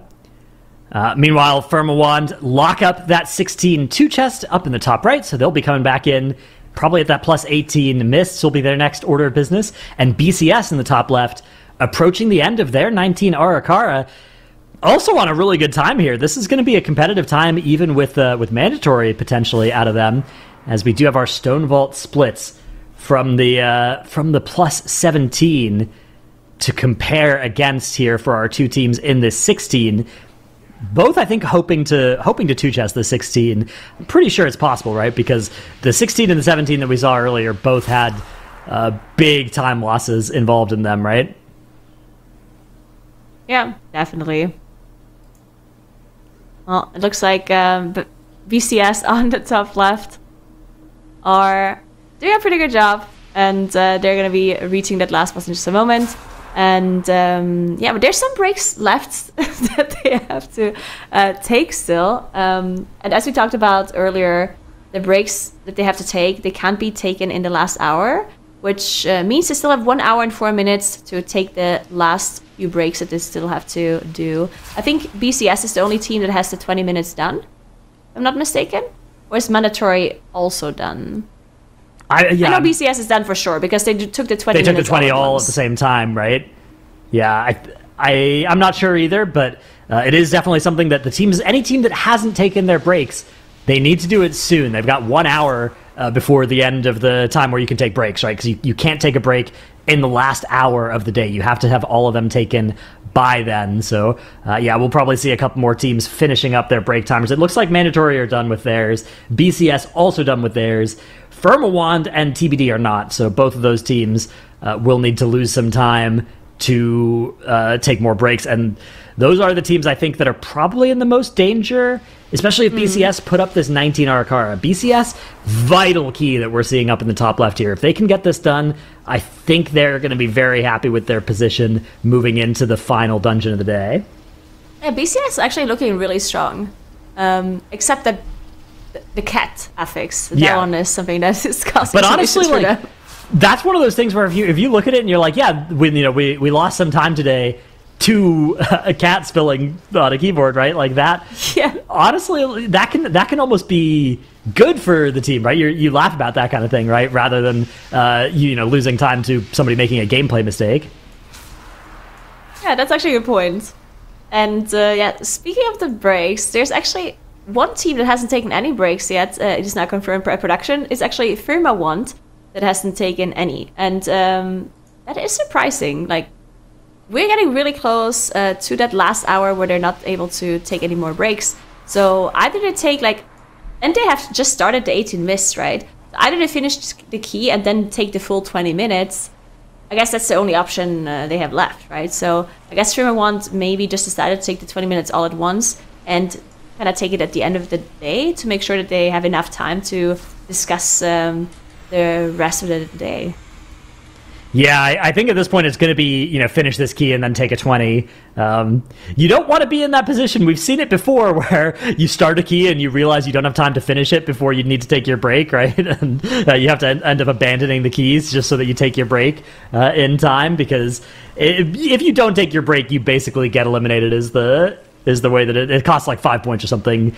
Meanwhile, Firmawand lock up that 16 2 chest up in the top right, so they'll be coming back in probably at that plus 18. Mists will be their next order of business. And BCS in the top left, approaching the end of their 19 Arakara. also on a really good time here. This is going to be a competitive time, even with mandatory potentially out of them, as we do have our Stone Vault splits from the plus 17 to compare against here for our two teams in this 16. Both, I think, hoping to two-chest the 16. I'm pretty sure it's possible, right? Because the 16 and the 17 that we saw earlier both had big time losses involved in them, right? Yeah, definitely. Well, it looks like BCS on the top left are doing a pretty good job, and they're going to be reaching that last boss in just a moment. And yeah, but there's some breaks left that they have to take still. And as we talked about earlier, the breaks that they have to take, they can't be taken in the last hour, which means they still have 1 hour and 4 minutes to take the last few breaks that they still have to do. I think BCS is the only team that has the 20 minutes done, if I'm not mistaken. Or is mandatory also done? I know BCS is done for sure because they took the 20 minutes. They took the 20 all at the same time, right? Yeah, I'm not sure either, but it is definitely something that any team that hasn't taken their breaks, they need to do it soon. They've got 1 hour before the end of the time where you can take breaks, right? Because you can't take a break in the last hour of the day. You have to have all of them taken by then. So, yeah, we'll probably see a couple more teams finishing up their break timers. It looks like mandatory are done with theirs. BCS also done with theirs. Firmawand and TBD are not. So both of those teams will need to lose some time to take more breaks. And those are the teams I think that are probably in the most danger, especially if BCS put up this 19 Arakara. BCS, vital key that we're seeing up in the top left here. If they can get this done, I think they're going to be very happy with their position moving into the final dungeon of the day. Yeah, BCS is actually looking really strong, except that the cat affix. That one is something that is causing. But honestly, like, that's one of those things where if you look at it and you're like, yeah, we lost some time today to a cat spilling on a keyboard, right? Like that. Yeah. Honestly, that can almost be good for the team, right? You laugh about that kind of thing, right? Rather than losing time to somebody making a gameplay mistake. Yeah, that's actually a good point. And yeah, speaking of the breaks, there's actually one team that hasn't taken any breaks yet. It is now confirmed by production. It's actually Firmawand that hasn't taken any, and that is surprising. Like, we're getting really close to that last hour where they're not able to take any more breaks. So either they take and they have just started the 18 mists, right? Either they finish the key and then take the full 20 minutes. I guess that's the only option they have left, right? So I guess Firmawand maybe just decided to take the 20 minutes all at once and kind of take it at the end of the day to make sure that they have enough time to discuss the rest of the day. Yeah, I think at this point it's going to be, finish this key and then take a 20. You don't want to be in that position. We've seen it before where you start a key and you realize you don't have time to finish it before you need to take your break, right? And you have to end up abandoning the keys just so that you take your break in time, because if you don't take your break, you basically get eliminated is the way that it costs like 5 points or something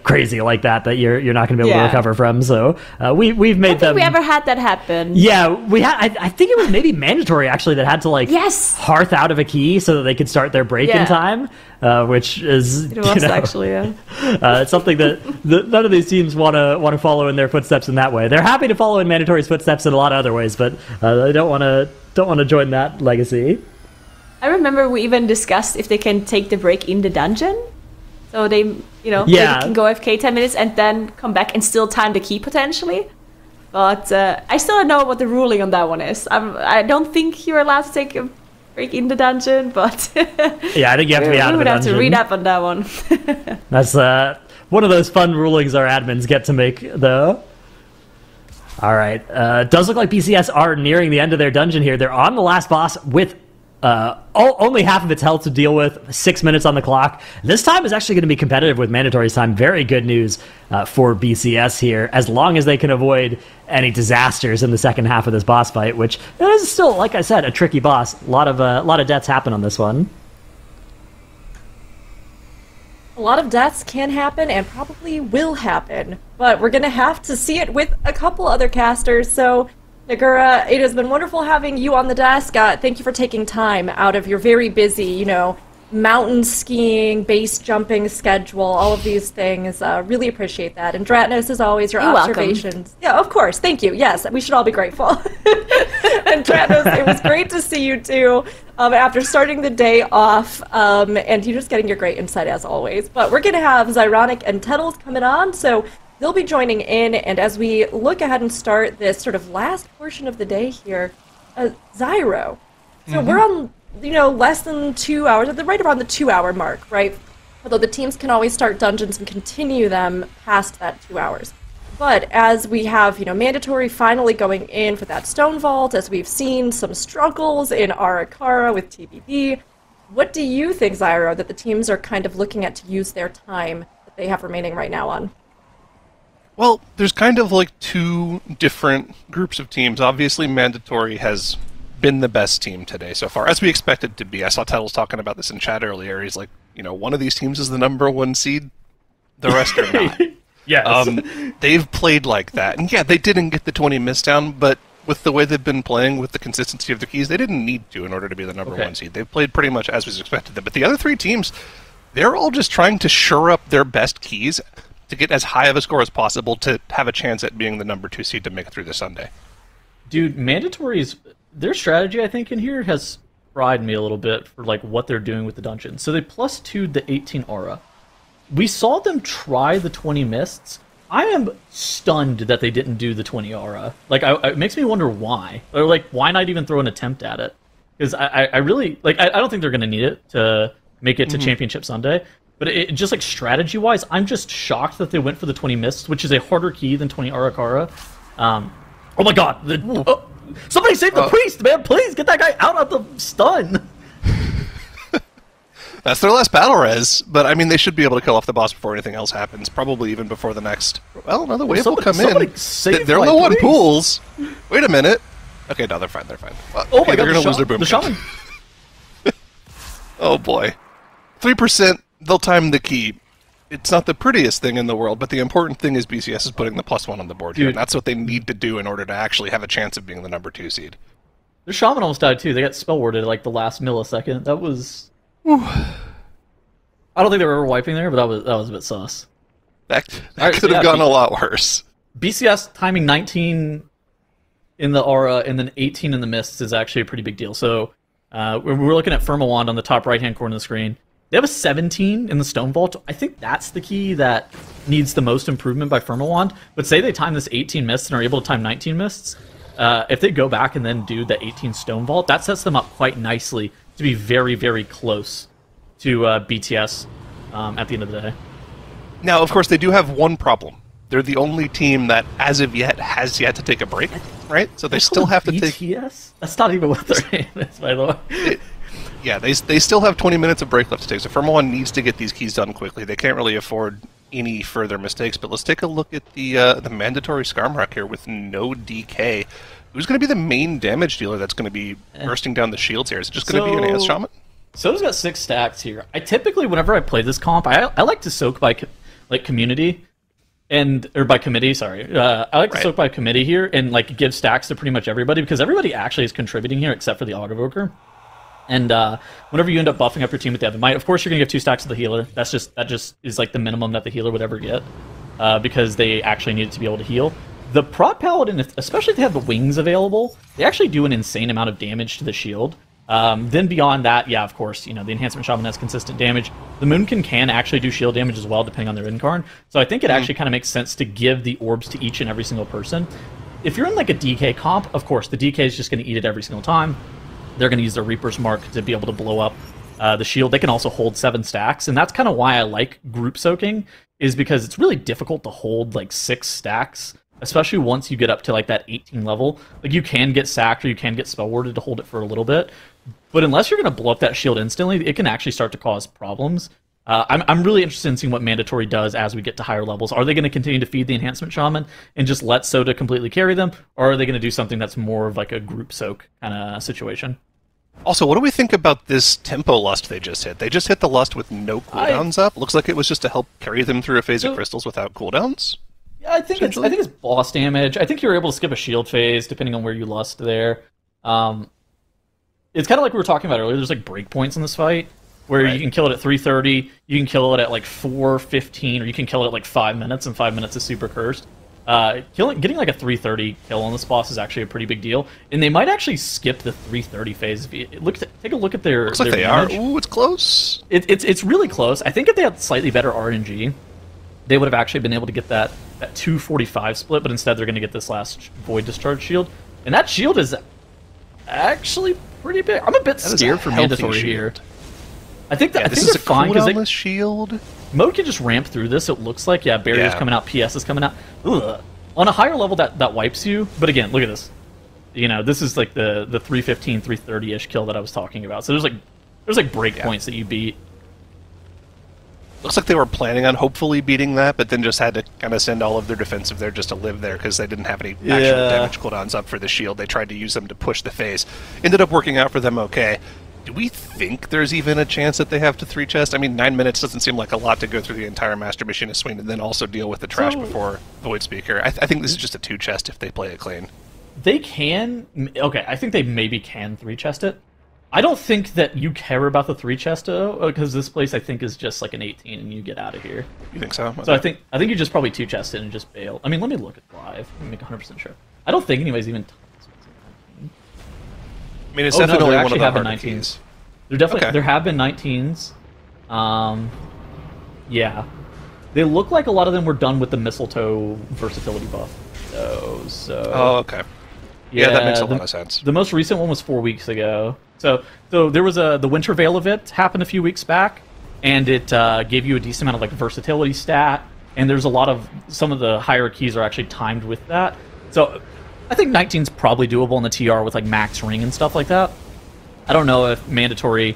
crazy like that you're not going to be able to recover from. So we've made them. I don't think we ever had that happen. Yeah, we had. I think it was maybe mandatory actually that had to hearth out of a key so that they could start their break in time, which is it was actually it's something that none of these teams want to follow in their footsteps in that way. They're happy to follow in mandatory's footsteps in a lot of other ways, but they don't want to join that legacy. I remember we even discussed if they can take the break in the dungeon. So they, they can go AFK 10 minutes and then come back and still time the key potentially. But I still don't know what the ruling on that one is. I don't think you're allowed to take a break in the dungeon, but yeah, I think you have to be out of the dungeon. We would have to read up on that one. That's one of those fun rulings our admins get to make, though. All right. Does look like BCS are nearing the end of their dungeon here. They're on the last boss with only half of its health to deal with, 6 minutes on the clock. This time is actually going to be competitive with mandatory's time. Very good news for BCS here, as long as they can avoid any disasters in the second half of this boss fight, which is still, like I said, a tricky boss. A lot of deaths happen on this one. A lot of deaths can happen and probably will happen, but we're going to have to see it with a couple other casters, so Nagura, it has been wonderful having you on the desk. Thank you for taking time out of your very busy, mountain skiing, base jumping schedule, all of these things. Really appreciate that. And Dratnos, as always, your You're observations. welcome. Yeah, of course. Thank you. Yes, we should all be grateful. And Dratnos, it was great to see you too after starting the day off. And you're just getting your great insight as always. But we're going to have Zyronic and Tettles coming on, so they'll be joining in. And as we look ahead and start this sort of last portion of the day here, Zyro. So we're on, less than 2 hours, right around the 2-hour mark, right? Although the teams can always start dungeons and continue them past that 2 hours. But as we have, mandatory finally going in for that Stone Vault, as we've seen some struggles in Arakara with TBD, what do you think, Zyro, that the teams are kind of looking at to use their time that they have remaining right now on? Well, there's kind of like two different groups of teams. Obviously, Mandatory has been the best team today so far, as we expected to be. I saw Tettles talking about this in chat earlier. He's like, one of these teams is the number 1 seed, the rest are not. Yes. They've played like that. And yeah, they didn't get the 20 miss down, but with the way they've been playing, with the consistency of the keys, they didn't need to in order to be the number 1 seed. They've played pretty much as was expected. But the other 3 teams, they're all just trying to shore up their best keys to get as high of a score as possible to have a chance at being the number 2 seed to make it through the Sunday. Dude, Mandatory's, their strategy, I think, in here has fried me a little bit for like what they're doing with the dungeon. So they +2'd the 18 aura. We saw them try the 20 mists. I am stunned that they didn't do the 20 aura. Like, it makes me wonder why. Or like, why not even throw an attempt at it? Because I really, like, I don't think they're going to need it to make it to Championship Sunday. But it just like strategy-wise, I'm just shocked that they went for the 20 mists, which is a harder key than 20 Arakara. Oh my god! Somebody save the priest, man! Please get that guy out of the stun. That's their last battle res, but I mean they should be able to kill off the boss before anything else happens. Probably even before the next. Well, another wave will come in. They're low on pools. Wait a minute. Okay, no, they're fine. They're fine. Well, oh my god! They're gonna lose their boom. The shaman. Oh boy, 3%. They'll time the key. It's not the prettiest thing in the world, but the important thing is BCS is putting the +1 on the board here, and that's what they need to do in order to actually have a chance of being the number 2 seed. Their shaman almost died too. They got spell warded at like the last millisecond. That was. I don't think they were ever wiping there, but that was a bit sus. That could have gone a lot worse. BCS timing 19 in the aura and then 18 in the mists is actually a pretty big deal. So we're looking at Firmawand on the top right-hand corner of the screen. They have a 17 in the Stone Vault. I think that's the key that needs the most improvement by Firmawand. But say they time this 18 mists and are able to time 19 mists. If they go back and then do the 18 Stone Vault, that sets them up quite nicely to be very, very close to BTS at the end of the day. Now, of course, they do have one problem. They're the only team that, as of yet, has yet to take a break, right? So they still have to take... BTS? That's not even what their name is, by the way. Yeah, they still have 20 minutes of break left to take, so Firmawand needs to get these keys done quickly. They can't really afford any further mistakes, but let's take a look at the mandatory Skarmrock here with no DK. Who's going to be the main damage dealer that's going to be bursting down the shields here? Is it just going to be Enhanced Shaman? So's got 6 stacks here. I typically, whenever I play this comp, I like to soak by community, or by committee, sorry. I like to soak by committee here and like give stacks to pretty much everybody, because everybody actually is contributing here except for the Augurevoker. And whenever you end up buffing up your team with the Evan Might, of course you're going to give 2 stacks to the healer. That just is like the minimum that the healer would ever get, because they actually need it to be able to heal. The Prot Paladin, especially if they have the wings available, they actually do an insane amount of damage to the shield. Then beyond that, yeah, of course, the Enhancement Shaman has consistent damage. The Moonkin can actually do shield damage as well, depending on their Incarn. So I think it actually kind of makes sense to give the orbs to each and every single person. If you're in like a DK comp, of course, the DK is just going to eat it every single time. They're going to use their Reaper's Mark to be able to blow up the shield. They can also hold 7 stacks, and that's kind of why I like group soaking, is because it's really difficult to hold like 6 stacks, especially once you get up to like that 18 level. Like you can get sacked or you can get spell warded to hold it for a little bit, but unless you're going to blow up that shield instantly, it can actually start to cause problems. I'm really interested in seeing what Mandatory does as we get to higher levels. Are they going to continue to feed the Enhancement Shaman and just let Soda completely carry them, or are they going to do something that's more of like a group soak kind of situation? Also, what do we think about this tempo lust they just hit? They just hit the lust with no cooldowns up. Looks like it was just to help carry them through a phase of crystals without cooldowns. Yeah, I think it's boss damage. I think you're able to skip a shield phase depending on where you lust there. It's kind of like we were talking about earlier. There's like breakpoints in this fight. where you can kill it at 3:30, you can kill it at like 4:15, or you can kill it at like 5 minutes, and 5 minutes is super cursed. Getting like a 3:30 kill on this boss is actually a pretty big deal, and they might actually skip the 3:30 phase. If you take a look at their. Looks like they damage. are. Ooh, it's close. It's really close. I think if they had slightly better RNG, they would have actually been able to get that 245 split, but instead they're going to get this last Void Discharge shield, and that shield is actually pretty big. I'm a bit scared for mandatory here. I think that this they're is a fine because cooldownless shield. Mode can just ramp through this. It looks like barriers coming out, PS is coming out. Ugh. On a higher level, that wipes you. But again, look at this. You know, this is like the 315, 330-ish kill that I was talking about. So there's like breakpoints that you beat. Looks like they were planning on hopefully beating that, but then just had to kind of send all of their defensive there just to live there because they didn't have any actual damage cooldowns up for the shield. They tried to use them to push the phase. Ended up working out for them okay. Do we think there's even a chance that they have to 3-chest? I mean, 9 minutes doesn't seem like a lot to go through the entire Master Machinist swing and then also deal with the trash before Void Speaker. I think this is just a 2-chest if they play it clean. They can... Okay, I think they maybe can 3-chest it. I don't think that you care about the 3-chest, though, because this place, I think, is just like an 18 and you get out of here. You think so? Okay. So I think you just probably 2-chest it and just bail. I mean, let me look at live. Let me make 100% sure. I don't think anybody's even... I mean, it's definitely one of the harder 19s. keys. There have been 19s. Yeah. They look like a lot of them were done with the mistletoe versatility buff. Oh, okay. Yeah, that makes a lot of sense. The most recent one was 4 weeks ago. So there was the Winter Veil event happened a few weeks back, and it gave you a decent amount of like versatility stat. And there's a lot of some of the higher keys are actually timed with that. So I think 19's probably doable in the TR with like max ring and stuff like that. I don't know if mandatory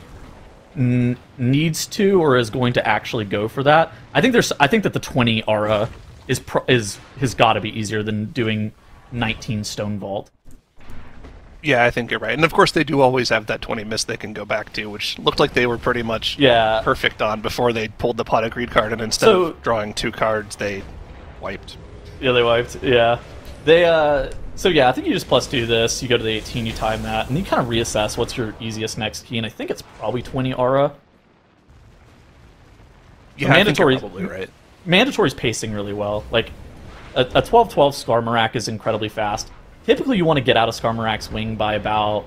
needs to or is going to actually go for that. I think that the 20 aura has got to be easier than doing 19 Stone Vault. Yeah, I think you're right. And of course, they do always have that 20 miss they can go back to, which looked like they were pretty much perfect on before they pulled the Pot of Greed card, and instead of drawing 2 cards, they wiped. Yeah, they wiped. Yeah. So yeah, I think you just +2 this, you go to the 18, you time that, and you kind of reassess what's your easiest next key, and I think it's probably 20 aura. Yeah, I think you're probably right. Mandatory's pacing really well. Like, a 12-12 Skarmorak is incredibly fast. Typically, you want to get out of Skarmorak's wing by about,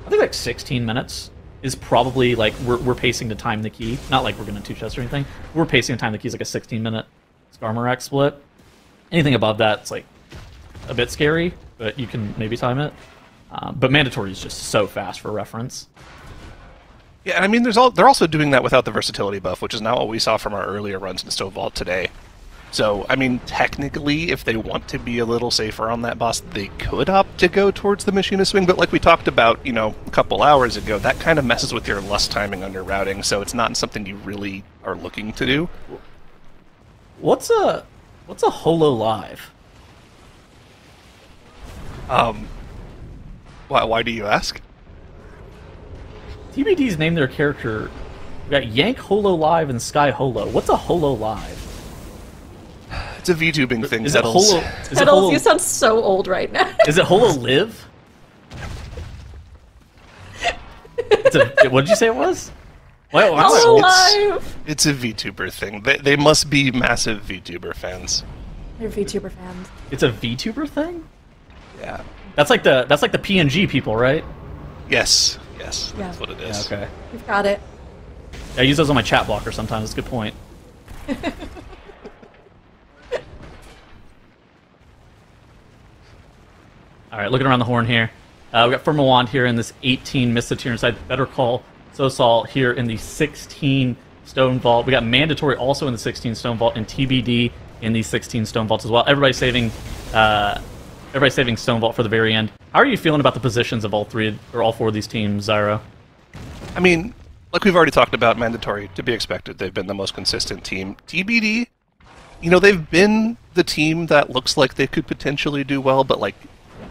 I think like 16 minutes is probably like, we're pacing to time the key. Not like we're going to 2-chest or anything. We're pacing to time the key is like a 16-minute Skarmorak split. Anything above that, it's like a bit scary, but you can maybe time it. But mandatory is just so fast for reference. Yeah, and I mean, they're also doing that without the versatility buff, which is not what we saw from our earlier runs in Stone Vault today. So, I mean, technically, if they want to be a little safer on that boss, they could opt to go towards the Machinist swing, but like we talked about, you know, a couple hours ago, that kind of messes with your lust timing on your routing, so it's not something you really are looking to do. What's a Holo Live? Why do you ask? TBD's named their character. We got Yank Holo Live and Sky Holo. What's a Holo Live? It's a VTubing thing. Is it Holo? Kettles, you sound so old right now. Is it Holo Live? What did you say it was? Holo Live. It's a VTuber thing. They must be massive VTuber fans. They're VTuber fans. It's a VTuber thing? Yeah. That's like the PNG people, right? Yes. That's what it is. Yeah, okay. You've got it. I use those on my chat blocker sometimes. It's a good point. All right, looking around the horn here. We got Firmawand here in this 18 Mystityr inside. Better Call Sosal here in the 16 Stone Vault. We got Mandatory also in the 16 Stone Vault and TBD in the 16 Stone Vaults as well. Everybody's saving Stone Vault for the very end. How are you feeling about the positions of all four of these teams, Zyro? I mean, like we've already talked about, Mandatory, to be expected. They've been the most consistent team. TBD, you know, they've been the team that looks like they could potentially do well, but like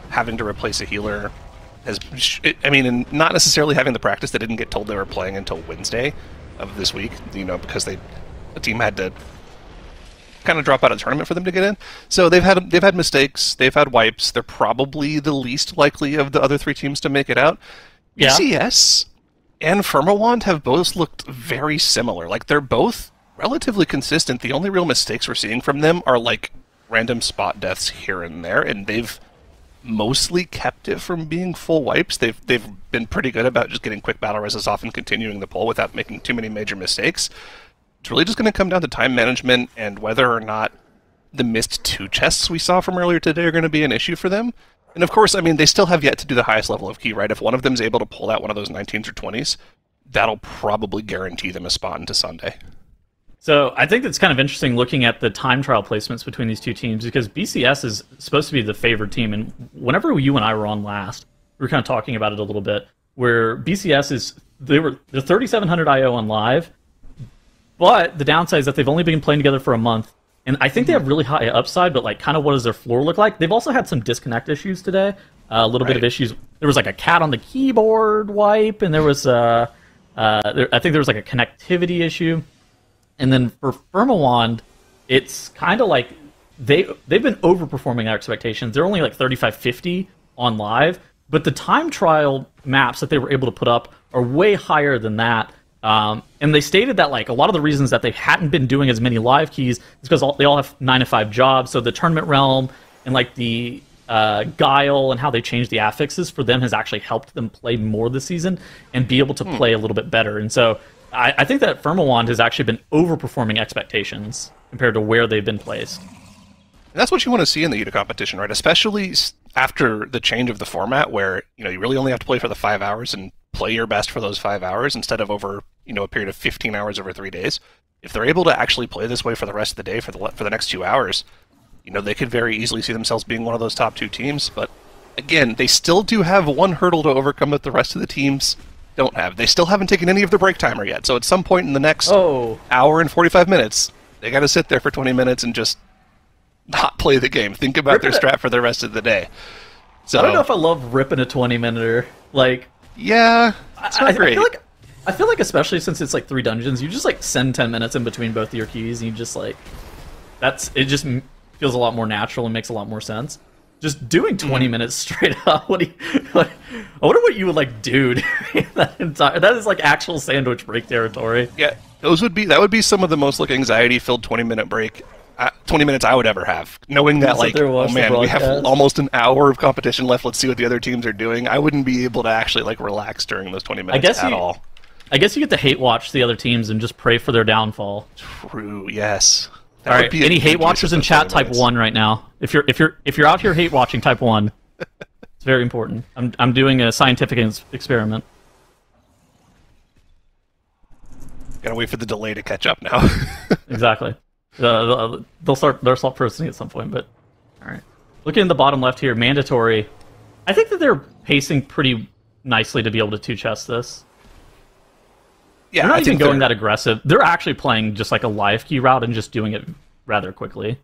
having to replace a healer has, I mean, and not necessarily having the practice. They didn't get told they were playing until Wednesday of this week, you know, because the team had to kind of drop out of the tournament for them to get in. So they've had mistakes, they've had wipes. They're probably the least likely of the other three teams to make it out. Yeah. ECS, and Firmawand have both looked very similar. Like, they're both relatively consistent. The only real mistakes we're seeing from them are, like, random spot deaths here and there, and they've mostly kept it from being full wipes. They've been pretty good about just getting quick battle reses off and continuing the pull without making too many major mistakes. It's really just going to come down to time management and whether or not the missed 2 chests we saw from earlier today are going to be an issue for them. And of course, I mean, they still have yet to do the highest level of key, right? If one of them is able to pull out one of those 19s or 20s, that'll probably guarantee them a spot into Sunday. So I think it's kind of interesting looking at the time trial placements between these two teams, because BCS is supposed to be the favored team, and whenever you and I were on last, we were kind of talking about it a little bit, where BCS they're 3,700 IO on live, but the downside is that they've only been playing together for a month, and I think they have really high upside, but like, kind of what does their floor look like? They've also had some disconnect issues today, a little bit of issues. There was like a cat on the keyboard wipe, and there was I think there was like a connectivity issue. And then for Firmawand, it's kind of like they've been overperforming their expectations. They're only like 3550 on live, but the time trial maps that they were able to put up are way higher than that. And they stated that like a lot of the reasons that they hadn't been doing as many live keys is because they all have 9-to-5 jobs. So the tournament realm and like the Guile and how they changed the affixes for them has actually helped them play more this season and be able to play a little bit better. And so I think that Firmawand has actually been overperforming expectations compared to where they've been placed. And that's what you want to see in the UTA competition, right? Especially after the change of the format where, you really only have to play for the 5 hours and play your best for those 5 hours instead of over, a period of 15 hours over 3 days. If they're able to actually play this way for the rest of the day, for the next 2 hours, they could very easily see themselves being one of those top 2 teams. But again, they still do have one hurdle to overcome that the rest of the teams don't have. They still haven't taken any of their break timer yet. So at some point in the next hour and 45 minutes, they got to sit there for 20 minutes and just not play the game. Think about their strat for the rest of the day. So I don't know if I love ripping a 20-minuter. Like, yeah, it's not great. I feel like especially since it's like 3 dungeons, you just like send 10 minutes in between both of your keys, and you just like it just feels a lot more natural and makes a lot more sense. Just doing 20 minutes straight up. I wonder what you would like do during that is like actual sandwich break territory. Yeah, that would be some of the most like anxiety-filled 20-minute break 20 minutes I would ever have, knowing that like, oh man, we have almost an hour of competition left. Let's see what the other teams are doing. I wouldn't be able to actually like relax during those 20 minutes at all. I guess you get to hate watch the other teams and just pray for their downfall. True. Yes. All right. Any hate watchers in chat? Type 1 right now. If you're out here hate watching, type 1. It's very important. I'm doing a scientific experiment. Gotta wait for the delay to catch up now. Exactly. They'll start posting at some point. But all right. Looking in the bottom left here, mandatory. I think that they're pacing pretty nicely to be able to 2-chest this. Yeah, they're not even going that aggressive. They're actually playing just like a live key route and just doing it rather quickly.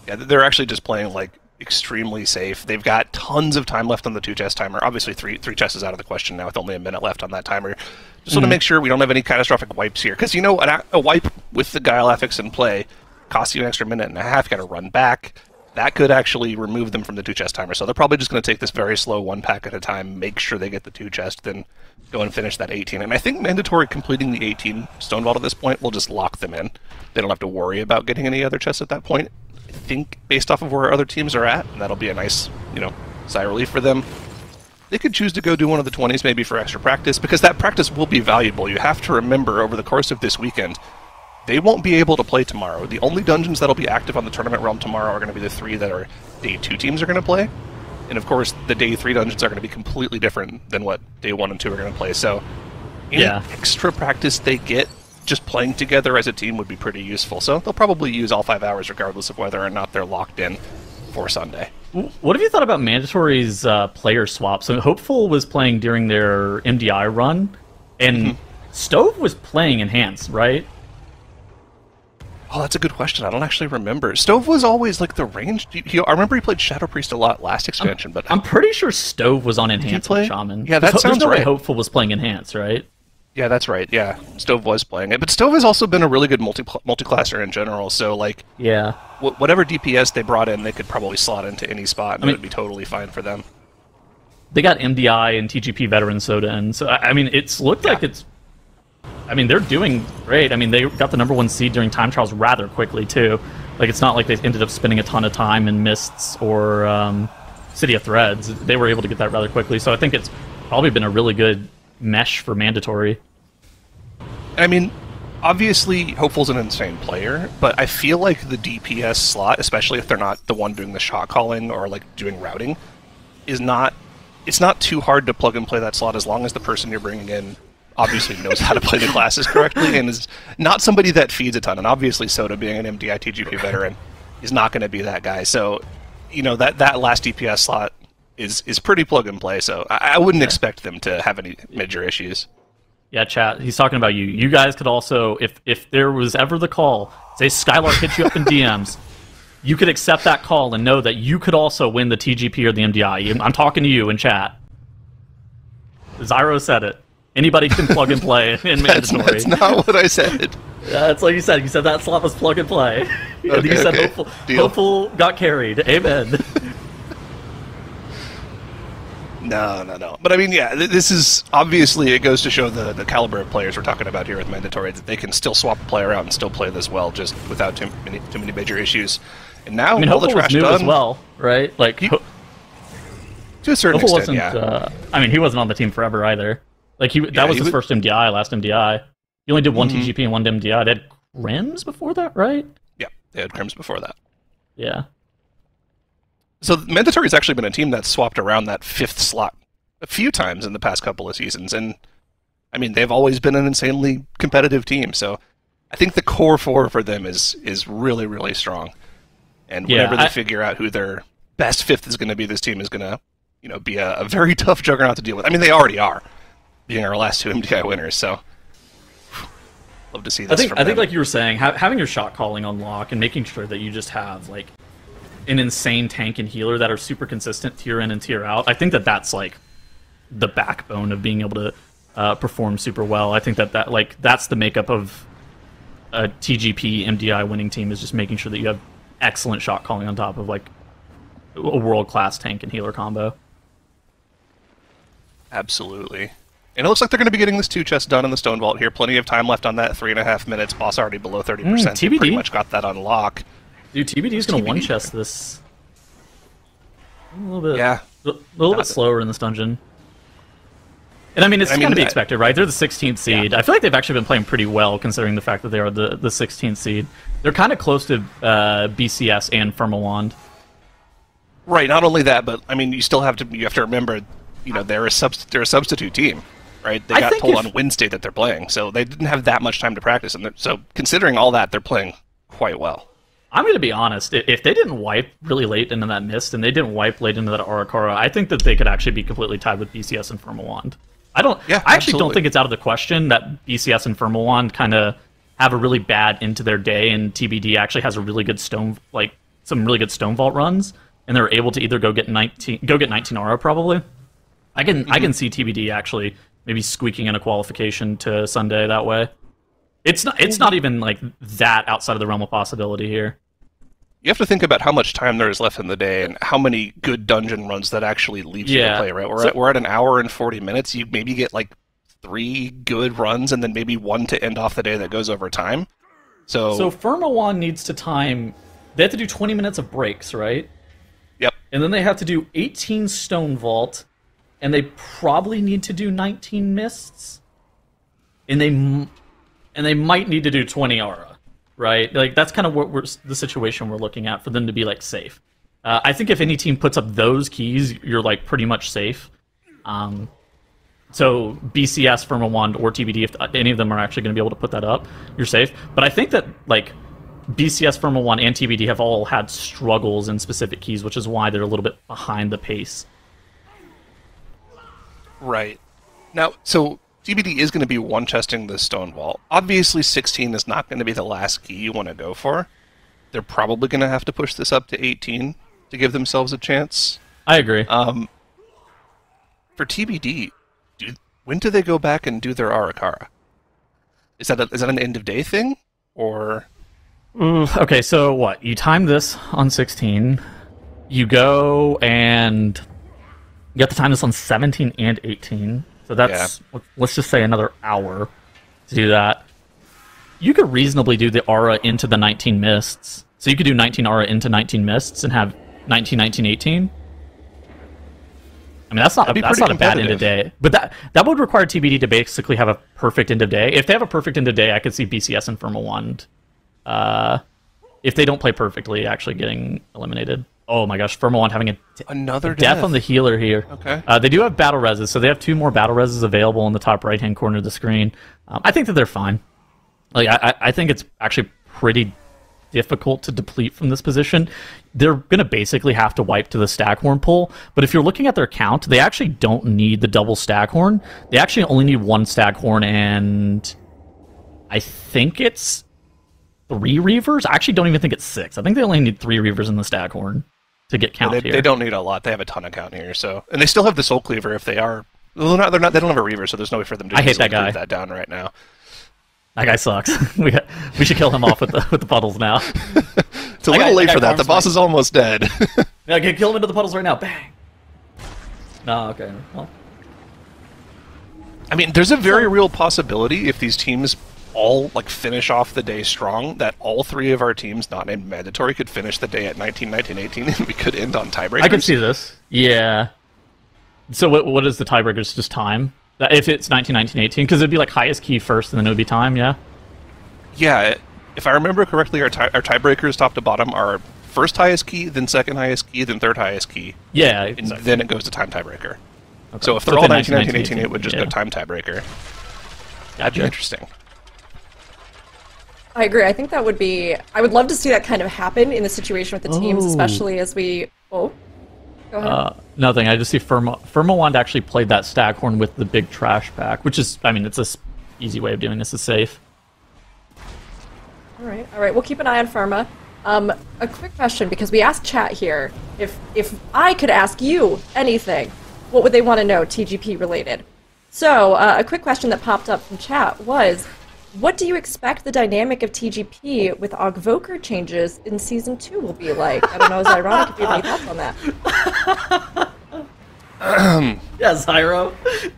Yeah, they're actually just playing like extremely safe. They've got tons of time left on the 2-chest timer. Obviously, three chests is out of the question now with only a minute left on that timer. Just want to make sure we don't have any catastrophic wipes here. Because, a wipe with the Guile affix in play costs you an extra minute and a half. You got to run back. That could actually remove them from the 2-chest timer. So they're probably just going to take this very slow 1 pack at a time, make sure they get the 2-chest, then go and finish that 18. And I think mandatory completing the 18 stone vault at this point will just lock them in. They don't have to worry about getting any other chests at that point. I think based off of where other teams are at, and that'll be a nice, sigh of relief for them. They could choose to go do one of the 20s maybe for extra practice, because that practice will be valuable. You have to remember over the course of this weekend, they won't be able to play tomorrow. The only dungeons that'll be active on the tournament realm tomorrow are going to be the 3 that are Day 2 teams are going to play. And of course, the Day 3 dungeons are going to be completely different than what Day 1 and 2 are going to play. So any extra practice they get just playing together as a team would be pretty useful. So they'll probably use all 5 hours regardless of whether or not they're locked in for Sunday. What have you thought about Mandatory's player swap? So Hopeful was playing during their MDI run, and Stove was playing Enhanced, right? Oh, that's a good question. I don't actually remember. Stove was always like the ranged. I remember he played Shadow Priest a lot last expansion, but I'm pretty sure Stove was on Enhanced with Shaman. Yeah, that sounds right. Hopeful was playing Enhanced, right? Yeah, that's right. Yeah, Stove was playing it, but Stove has also been a really good multiclasser in general. So like, whatever DPS they brought in, they could probably slot into any spot, and it would be totally fine for them. they got MDI and TGP veteran Soda in. So I mean, it's looked like it's. I mean, they're doing great. I mean, they got the #1 seed during time trials rather quickly too. Like, it's not like they ended up spending a ton of time in Mists or City of Threads. They were able to get that rather quickly. So I think it's probably been a really good mesh for mandatory. I mean, obviously, Hopeful's an insane player, but I feel like the DPS slot, especially if they're not the one doing the shot calling or like doing routing, is not. It's not too hard to plug and play that slot as long as the person you're bringing in obviously knows how to play the classes correctly and is not somebody that feeds a ton. And obviously, Soda being an MDI TGP veteran is not going to be that guy. So, you know, that last DPS slot is pretty plug and play. So I wouldn't expect them to have any major issues. Yeah, chat. He's talking about you. You guys could also, if there was ever the call, say Skylark hits you up in DMs, you could accept that call and know that you could also win the TGP or the MDI. I'm talking to you in chat. Zyro said it. Anybody can plug and play in mandatory. That's not what I said. That's what you said. You said that slot was plug and play. Okay, you said okay. hopeful got carried. Amen. No. But I mean, yeah, this is obviously, it goes to show the caliber of players we're talking about here with mandatory, that they can still swap a player out and still play this well, just without too many major issues. And now, I mean, all the Hopeful trash was new done, as well, right? Like, to a certain Hopeful extent, wasn't. yeah. I mean, he wasn't on the team forever either. Like, that was his first MDI, last MDI. He only did one TGP and one MDI. They had Crims before that, right? Yeah, they had Crims before that. Yeah. So Mandatory's actually been a team that's swapped around that 5th slot a few times in the past couple of seasons, and I mean, they've always been an insanely competitive team, so I think the core 4 for them is really, really strong. And whenever they figure out who their best 5th is going to be, this team is going to, you know, be a very tough juggernaut to deal with. I mean, they already are, being our last 2 MDI winners, so love to see this. I think like you were saying, having your shot calling on lock and making sure that you just have like an insane tank and healer that are super consistent tier in and tier out. I think that's like the backbone of being able to perform super well. I think that's the makeup of a TGP MDI winning team, is just making sure that you have excellent shot calling on top of like a world-class tank and healer combo. Absolutely. And it looks like they're going to be getting this 2 chest done in the Stone Vault here. Plenty of time left on that, 3.5 minutes. Boss already below 30%. TBD. They pretty much got that on lock. Dude, TBD's going to one chest this a little bit. Yeah. A little bit slower in this dungeon. And I mean, it's going to be expected, right? They're the 16th seed. Yeah. I feel like they've actually been playing pretty well, considering the fact that they are the 16th seed. They're kind of close to BCS and Firmawand. Right. Not only that, but I mean, you have to remember, you know, they're a substitute team, right? They got told on Wednesday that they're playing, so they didn't have that much time to practice. And so, considering all that, they're playing quite well. I'm going to be honest. If they didn't wipe really late into that Mist, and they didn't wipe late into that Arakara, I think that they could actually be completely tied with BCS and Firmawand. I actually don't think it's out of the question that BCS and Firmawand kind of have a really bad into their day, and TBD actually has a really good some really good Stone Vault runs, and they're able to either go get 19 aura probably. I can see TBD actually maybe squeaking in a qualification to Sunday that way. It's not even like that outside of the realm of possibility here. You have to think about how much time there is left in the day and how many good dungeon runs that actually leaves you to play, right? We're at an hour and 40 minutes. You maybe get like 3 good runs and then maybe 1 to end off the day that goes over time. So Firmawand needs to time. They have to do 20 minutes of breaks, right? Yep. And then they have to do 18 Stone Vault, and they probably need to do 19 Mists, and they might need to do 20 Aura. Right, like that's kind of what the situation we're looking at for them to be like safe. I think if any team puts up those keys, you're like pretty much safe. So BCS, Firmawand, or TBD, if any of them are actually going to be able to put that up, you're safe. But I think that like BCS, Firmawand, and TBD have all had struggles in specific keys, which is why they're a little bit behind the pace. Right. Now, so TBD is going to be one-chesting the Stone Vault. Obviously, 16 is not going to be the last key you want to go for. They're probably going to have to push this up to 18 to give themselves a chance. I agree. For TBD, when do they go back and do their Arakara? Is that an end-of-day thing? Or... Okay, so what? You time this on 16. You go and... You have to time this on 17 and 18. So that's, let's just say another hour to do that. You could reasonably do the aura into the 19 mists. So you could do 19 aura into 19 mists and have 19, 19, 18. I mean, that's not a bad end of day. But that would require TBD to basically have a perfect end of day. If they have a perfect end of day, I could see BCS and Firma Wand, if they don't play perfectly, actually getting eliminated. Oh my gosh, Firma Wand having another death on the healer here. Okay. They do have battle reses, so they have 2 more battle reses available in the top right-hand corner of the screen. I think that they're fine. Like I think it's actually pretty difficult to deplete from this position. They're going to basically have to wipe to the Staghorn pull, but if you're looking at their count, they actually don't need the double Staghorn. They actually only need 1 Staghorn, and I think it's 3 Reavers. I actually don't even think it's 6. I think they only need 3 Reavers in the Staghorn to get count here. They don't need a lot. They have a ton of count here, so and they still have the Soul Cleaver if they are. Well, they don't have a Reaver, so there's no way for them to. I hate that guy. That down right now. That guy sucks. we should kill him off with the puddles now. It's a little late for that. The boss is almost dead. Yeah, kill him into the puddles right now. Bang. No, okay. Well. I mean, there's a very real possibility if these teams all finish off the day strong that all 3 of our teams not named mandatory could finish the day at 19, 19, 18, and we could end on tiebreakers. I could see this. Yeah. So what is the tiebreakers? Just time? If it's 19, 19, 18? Because it'd be highest key first, and then it would be time, yeah? Yeah. If I remember correctly, our tiebreakers top to bottom are first highest key, then second highest key, then third highest key. Yeah, exactly. And then it goes to time tiebreaker. Okay. So if they're all 19, 19, 18, it would just go time tiebreaker. That'd be interesting. I agree. I think that would be... I would love to see that kind of happen in the situation with the teams, especially as we... Oh, go ahead. Nothing. I just see Firma Wand actually played that Staghorn with the big trash pack, which is... I mean, it's a easy way of doing this. It's safe. All right. We'll keep an eye on Firma. A quick question, because we asked chat here, if I could ask you anything, what would they want to know TGP related? So, a quick question that popped up from chat was... What do you expect the dynamic of TGP with Ogvoker changes in Season 2 will be like? I don't know, is it ironic if you have any thoughts on that? Yeah, Zyro.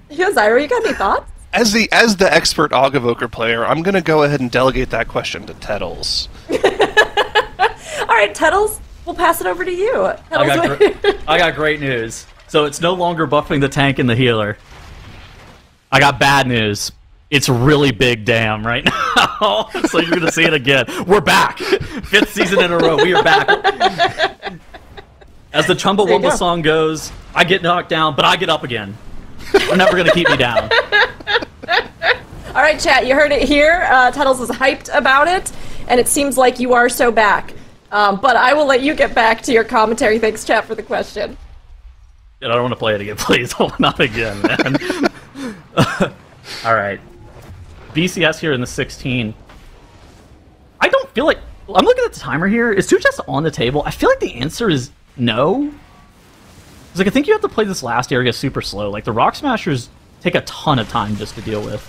Yeah, Zyro, you got any thoughts? As the expert Ogvoker player, I'm going to go ahead and delegate that question to Tettles. All right, Tettles, we'll pass it over to you. I got great news. So it's no longer buffing the tank and the healer. I got bad news. It's really big damn right now. So you're going to see it again. We're back. 5th season in a row. We are back. As the Chumbawamba song goes, I get knocked down, but I get up again. They're never going to keep me down. All right, chat, you heard it here. Tuttles is hyped about it, and it seems like you are so back. But I will let you get back to your commentary. Thanks, chat, for the question. I don't want to play it again, please. Not again, man. All right. BCS here in the 16. I don't feel like... I'm looking at the timer here. Is 2 chests on the table? I feel like the answer is no. Because I think you have to play this last area super slow. The Rock Smashers take a ton of time just to deal with.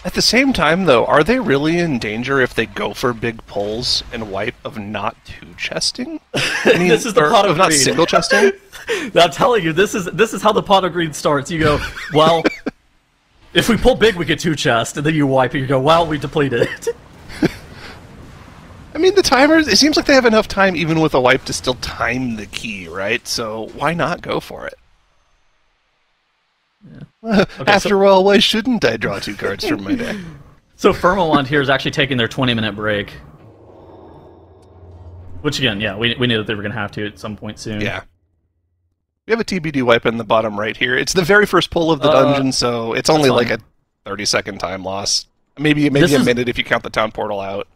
At the same time, though, are they really in danger if they go for big pulls and wipe of not 2-chesting? I mean, this is the pot of not greed. single-chesting? I'm telling you, this is how the pot of greed starts. You go, well... If we pull big, we get 2 chests, and then you wipe it, you go, well, we depleted it. I mean, the timers, it seems like they have enough time, even with a wipe, to still time the key, right? So why not go for it? Yeah. Okay, After all, why shouldn't I draw 2 cards from my deck? So Firma Wand here is actually taking their 20-minute break. Which, again, yeah, we knew that they were going to have to at some point soon. Yeah. We have a TBD wipe in the bottom right here. It's the very first pull of the dungeon, so it's only like a 30-second time loss. Maybe a minute if you count the town portal out.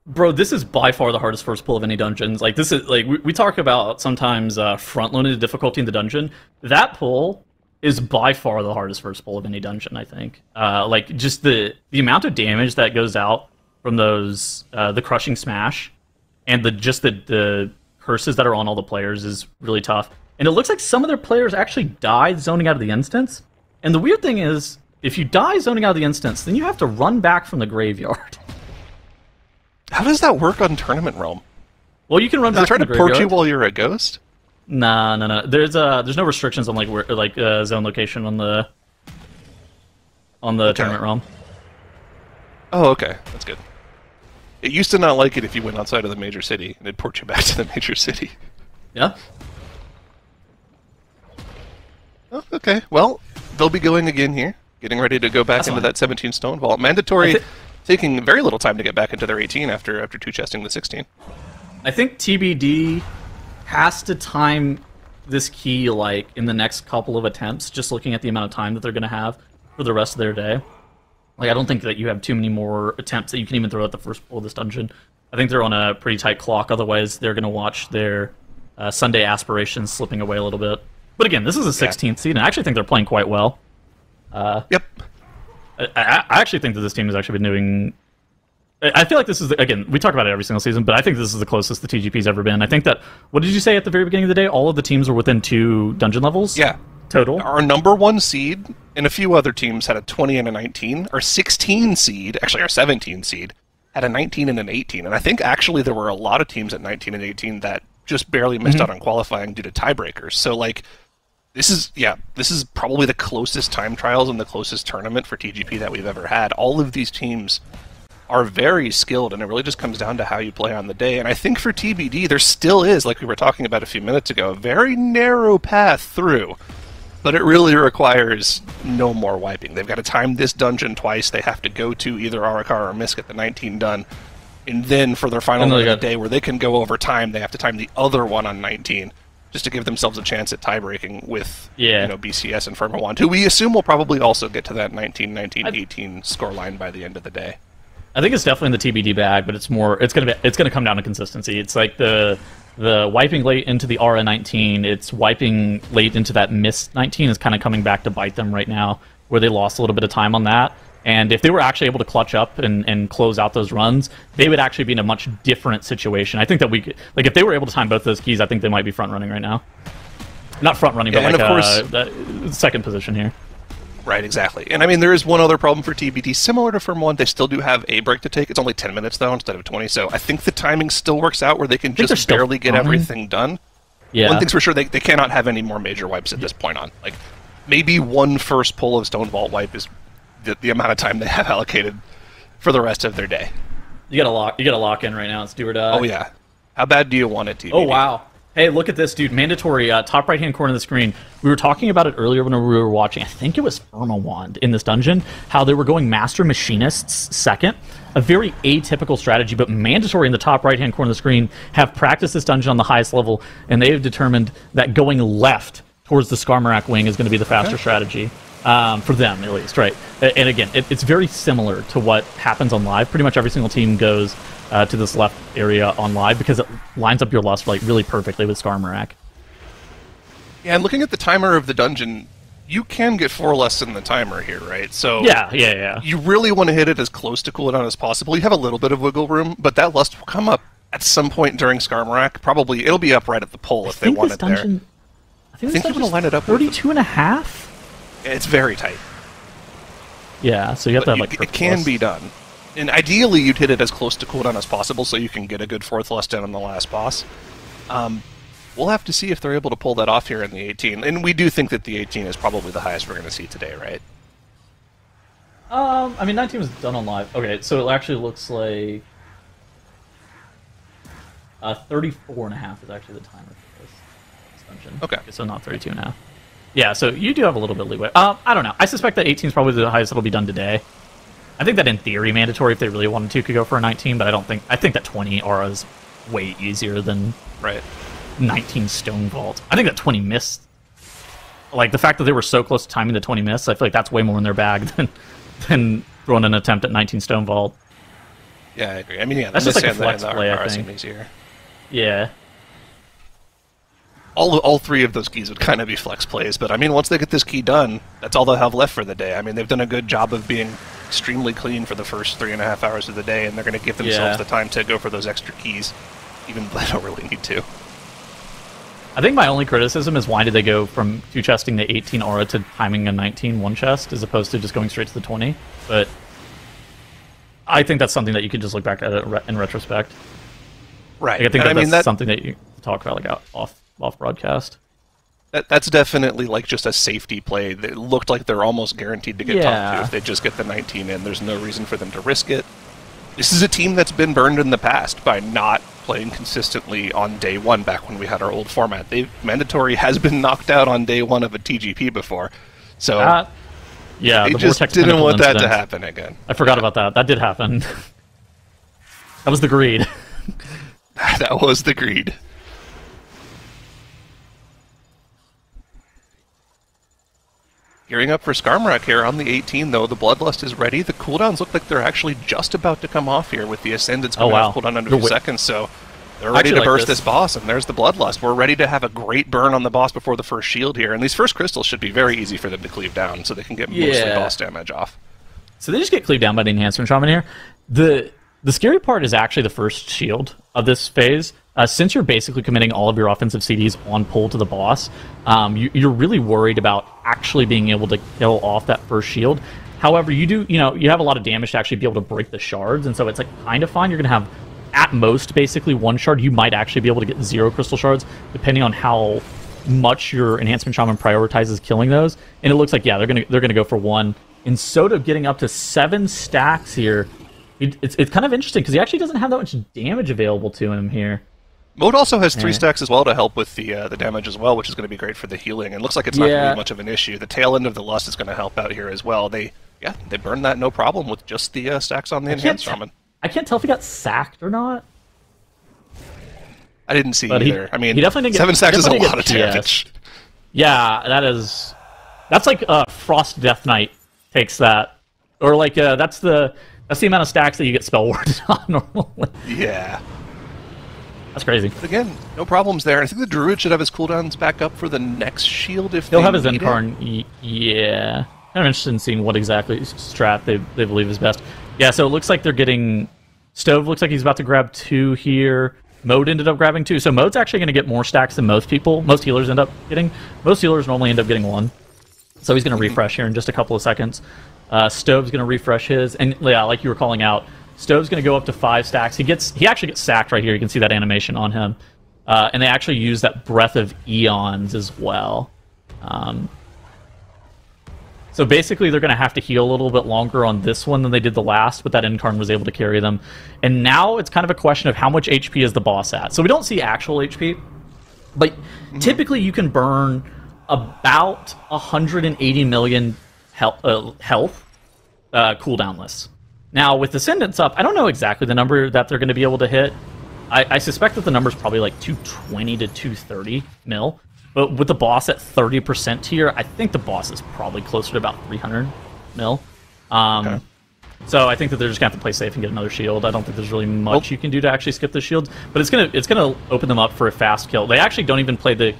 Bro, this is by far the hardest first pull of any dungeons. This is we talk about sometimes front-loaded difficulty in the dungeon. That pull is by far the hardest first pull of any dungeon, I think. Just the amount of damage that goes out from those the crushing smash and the curses that are on all the players is really tough. And it looks like some of their players actually died zoning out of the instance. And the weird thing is, if you die zoning out of the instance, then you have to run back from the graveyard. How does that work on Tournament Realm? Well, you can run back from the graveyard. They try to port you while you're a ghost? No. There's no restrictions on zone location on the tournament realm. Oh, okay, that's good. It used to not like it if you went outside of the major city, and it'd port you back to the major city. Yeah. Oh, okay. Well, they'll be going again here, getting ready to go back into that 17 stone vault. Mandatory, taking very little time to get back into their 18 after two chesting the 16. I think TBD has to time this key like in the next couple of attempts, just looking at the amount of time that they're going to have for the rest of their day. Like, I don't think that you have too many more attempts that you can even throw at the first pull of this dungeon. I think they're on a pretty tight clock, otherwise they're going to watch their Sunday aspirations slipping away a little bit. But again, this is a 16th seed, and I actually think they're playing quite well. Yep. I actually think that this team has actually been doing... I feel like this is, again, we talk about it every single season, but I think this is the closest the TGP's ever been. I think that, what did you say at the very beginning of the day? All of the teams were within 2 dungeon levels? Yeah. Total? Our number 1 seed and a few other teams had a 20 and a 19. Our 16 seed, actually our 17 seed, had a 19 and an 18. And I think actually there were a lot of teams at 19 and 18 that just barely missed out on qualifying due to tiebreakers. So, like, this is probably the closest time trials and the closest tournament for TGP that we've ever had. All of these teams are very skilled, and it really just comes down to how you play on the day. And I think for TBD, there still is, like we were talking about a few minutes ago, a very narrow path through. But it really requires no more wiping. They've got to time this dungeon twice. They have to go to either Arakar or Misk at the 19 done. And then for their final one of the day, where they can go over time, they have to time the other one on 19, just to give themselves a chance at tie-breaking with BCS and Firmawand, who we assume will probably also get to that 19-19-18 scoreline by the end of the day. I think it's definitely in the TBD bag, but it's gonna come down to consistency. It's like the wiping late into the Aura 19, it's wiping late into that Mist 19 is kind of coming back to bite them right now, where they lost a little bit of time on that. And if they were actually able to clutch up and close out those runs, they would actually be in a much different situation. I think that if they were able to time both those keys, I think they might be front running right now. Not front running, but of course, second position here. Right, exactly. And I mean, there is one other problem for TBD. Similar to Firm 1, they still do have a break to take. It's only 10 minutes, though, instead of 20, so I think the timing still works out where they can just barely get everything done. Yeah. One thing's for sure, they cannot have any more major wipes at this point on. Like, maybe one first pull of Stone Vault wipe is the amount of time they have allocated for the rest of their day. You gotta lock in right now. It's do or die. Oh, yeah. How bad do you want it, TBD? Oh, wow. Hey, look at this, dude. Mandatory, top right-hand corner of the screen. We were talking about it earlier when we were watching, I think it was Firmawand in this dungeon, how they were going Master Machinists second. A very atypical strategy, but Mandatory in the top right-hand corner of the screen have practiced this dungeon on the highest level, and they have determined that going left towards the Skarmorak wing is going to be the faster strategy. For them, at least, right? And again, it's very similar to what happens on live. Pretty much every single team goes to this left area on live because it lines up your lust like really perfectly with Skarmorak. Yeah, and looking at the timer of the dungeon, you can get 4 lusts in the timer here, right? So yeah. You really want to hit it as close to cooldown as possible. You have a little bit of wiggle room, but that lust will come up at some point during Skarmorak. Probably it'll be up right at the pole if they want it there. I think they're going to line it up 32 and a half. It's very tight. Yeah, so you have to have like... It can be done. And ideally, you'd hit it as close to cooldown as possible so you can get a good 4th lust in on the last boss. We'll have to see if they're able to pull that off here in the 18. And we do think that the 18 is probably the highest we're going to see today, right? I mean, 19 was done on live. Okay, so it actually looks like... 34 and a half is actually the timer for this dungeon. Okay. So not 32 and a half. Yeah, so you do have a little bit of leeway. I don't know. I suspect that 18 is probably the highest that'll be done today. I think that in theory, Mandatory, if they really wanted to, could go for a 19, but I think that 20 Aura is way easier than 19 Stone Vault. I think that 20 Mist, like the fact that they were so close to timing the 20 Mist, I feel like that's way more in their bag than throwing an attempt at 19 Stone Vault. Yeah, I agree. I mean, yeah, that's just like a flex play, I think. Easier. Yeah. All 3 of those keys would kind of be flex plays, but I mean, once they get this key done, that's all they'll have left for the day. I mean, they've done a good job of being extremely clean for the first 3.5 hours of the day, and they're going to give themselves the time to go for those extra keys, even though they don't really need to. I think my only criticism is why did they go from 2-chesting the 18 Aura to timing a 19 1-chest as opposed to just going straight to the 20, but I think that's something that you could just look back at it in retrospect. Right. Like, I think that's something that you talk about like broadcast. That's definitely like just a safety play. It looked like they're almost guaranteed to get top 2 if they just get the 19 in. There's no reason for them to risk it. This is a team that's been burned in the past by not playing consistently on day 1 back when we had our old format. Mandatory has been knocked out on day 1 of a TGP before. So yeah, they the just Vortex didn't Pinnacle want that incident. to happen again. I forgot about that. That did happen. That was the greed. That was the greed. Gearing up for Skarmorak here on the 18, though. The Bloodlust is ready. The cooldowns look like they're actually just about to come off here with the Ascendants coming off cooldown under 2 seconds, so they're ready to burst this boss, and there's the Bloodlust. We're ready to have a great burn on the boss before the first shield here, and these first crystals should be very easy for them to cleave down, so they can get mostly boss damage off. So they just get cleaved down by the Enhancement Shaman here. The scary part is actually the first shield of this phase. Since you're basically committing all of your offensive CDs on pull to the boss, you're really worried about actually being able to kill off that first shield. However, you have a lot of damage to actually be able to break the shards, and so it's like kind of fine. You're gonna have at most basically 1 shard. You might actually be able to get 0 crystal shards depending on how much your Enhancement Shaman prioritizes killing those. And it looks like they're gonna go for 1. And Soda getting up to 7 stacks here. It's kind of interesting because he actually doesn't have that much damage available to him here. Mode also has 3 stacks as well to help with the damage as well, which is going to be great for the healing. And looks like it's not going to be much of an issue. The tail end of the Lust is going to help out here as well. They burn that no problem with just the stacks on the Enhanced Shaman. I can't tell if he got sacked or not. I didn't see either. I mean, he definitely didn't 7 stacks is a lot of damage. Yeah, that's like Frost Death Knight takes that, or like that's the amount of stacks that you get spell warded on normally. Yeah. That's crazy. But again, no problems there. I think the Druid should have his cooldowns back up for the next shield if he'll have his Incarn. Yeah. I'm interested in seeing what exactly strat they believe is best. Yeah, so it looks like they're getting... Stove looks like he's about to grab 2 here. Mode ended up grabbing 2. So Mode's actually going to get more stacks than most people. Most healers end up getting. Most healers normally end up getting 1. So he's going to refresh here in just a couple of seconds. Stove's going to refresh his. And yeah, like you were calling out, Stove's going to go up to 5 stacks. He actually gets sacked right here. You can see that animation on him. And they actually use that Breath of Eons as well. So basically, they're going to have to heal a little bit longer on this one than they did the last, but that Incarn was able to carry them. And now it's kind of a question of how much HP is the boss at. So we don't see actual HP, but typically you can burn about 180 million health cooldownless. Now, with Ascendants up, I don't know exactly the number that they're going to be able to hit. I suspect that the number's probably like 220 to 230 mil. But with the boss at 30% tier, I think the boss is probably closer to about 300 mil. Okay. So I think that they're just going to have to play safe and get another shield. I don't think there's really much you can do to actually skip the shields. But it's gonna open them up for a fast kill. They actually don't even play the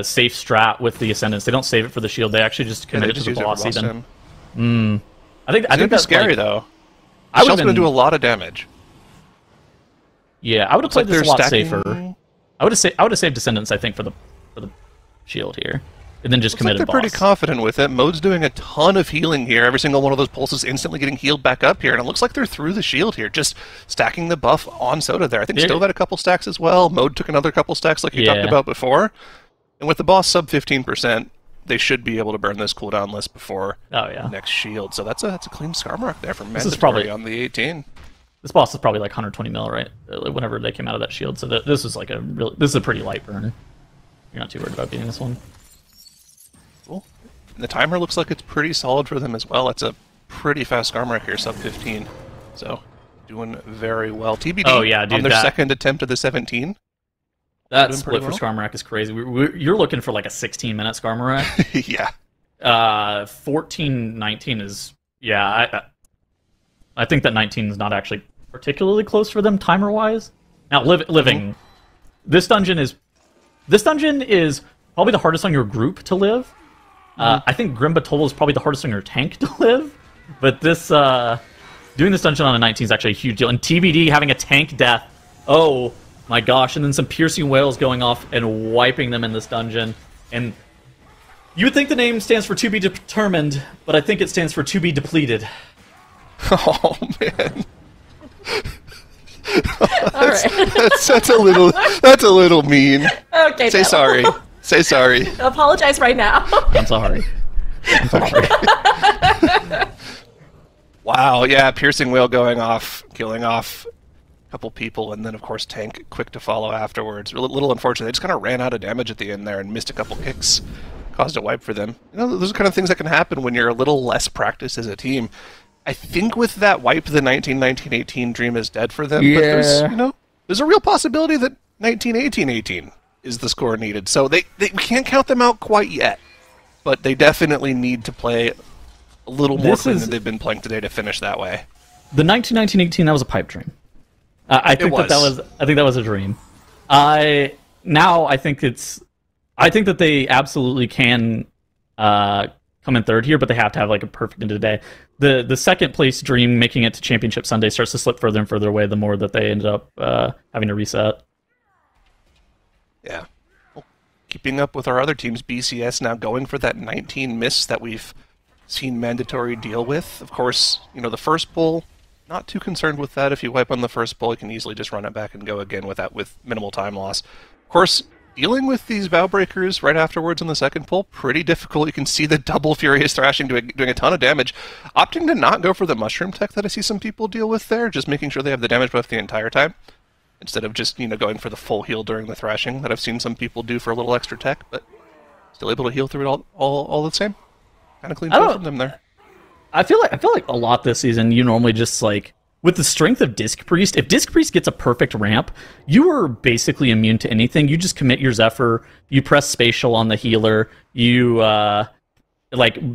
safe strat with the Ascendants. They don't save it for the shield. They actually just commit it to the boss even. I think that's scary though. Shell's going to do a lot of damage. Yeah, I would have played this a lot safer. I would have saved Descendants, I think, for the shield here, and then just committed. They're pretty confident with it. Mode's doing a ton of healing here. Every single one of those pulses instantly getting healed back up here, and it looks like they're through the shield here, just stacking the buff on Soda there. I think Stove had a couple stacks as well. Mode took another couple stacks like you talked about before. And with the boss sub 15%, they should be able to burn this cooldown list before the next shield. So that's a clean Skarmorak there from Mandatory on the 18. This boss is probably like 120 mil, right? Whenever they came out of that shield. So this is like this is a pretty light burn. You're not too worried about beating this one. Cool. And the timer looks like it's pretty solid for them as well. It's a pretty fast Skarmorak here, sub 15. So doing very well. TBD on their second attempt at the 17. That split for Skarmorak is crazy. You're looking for like a 16-minute Skarmorak. Yeah. 14-19 is... Yeah, I think that 19 is not actually particularly close for them timer-wise. Now, living... This dungeon is probably the hardest on your group to live. I think Grim Batol is probably the hardest on your tank to live. But this... doing this dungeon on a 19 is actually a huge deal. And TBD having a tank death... Oh... My gosh, and then some piercing wails going off and wiping them in this dungeon. And you would think the name stands for to be determined, but I think it stands for to be depleted. Oh, man. All right. That's a little mean. Okay. Say sorry. Say sorry. Apologize right now. I'm sorry. Wow, yeah, piercing whale going off, killing off a couple people, and then of course tank quick to follow afterwards. A little unfortunate. They just kind of ran out of damage at the end there and missed a couple kicks, caused a wipe for them. You know, those are kind of things that can happen when you're a little less practiced as a team. I think with that wipe, the 1919-18 dream is dead for them. Yeah. But there's a real possibility that 1918-18 is the score needed. So we can't count them out quite yet, but they definitely need to play a little more clean than they've been playing today to finish that way. The 1919-18, that was a pipe dream. I think that was a dream. I think that they absolutely can come in third here, but they have to have like a perfect end of the day. The second place dream, making it to Championship Sunday, starts to slip further and further away the more that they ended up having to reset. Yeah. Well, keeping up with our other teams, BCS now going for that 19 miss that we've seen Mandatory deal with. Of course, the first pull, not too concerned with that. If you wipe on the first pull, you can easily just run it back and go again with minimal time loss. Of course, dealing with these vow breakers right afterwards on the second pull, pretty difficult. You can see the double Furious Thrashing doing a ton of damage. Opting to not go for the Mushroom Tech that I see some people deal with there, just making sure they have the damage buff the entire time, instead of just, going for the full heal during the Thrashing that I've seen some people do for a little extra tech, but still able to heal through it all the same. Kind of clean play from them there. I feel like a lot this season, you normally just with the strength of Disc Priest, if Disc Priest gets a perfect ramp, you are basically immune to anything. You just commit your Zephyr, you press Spatial on the healer, you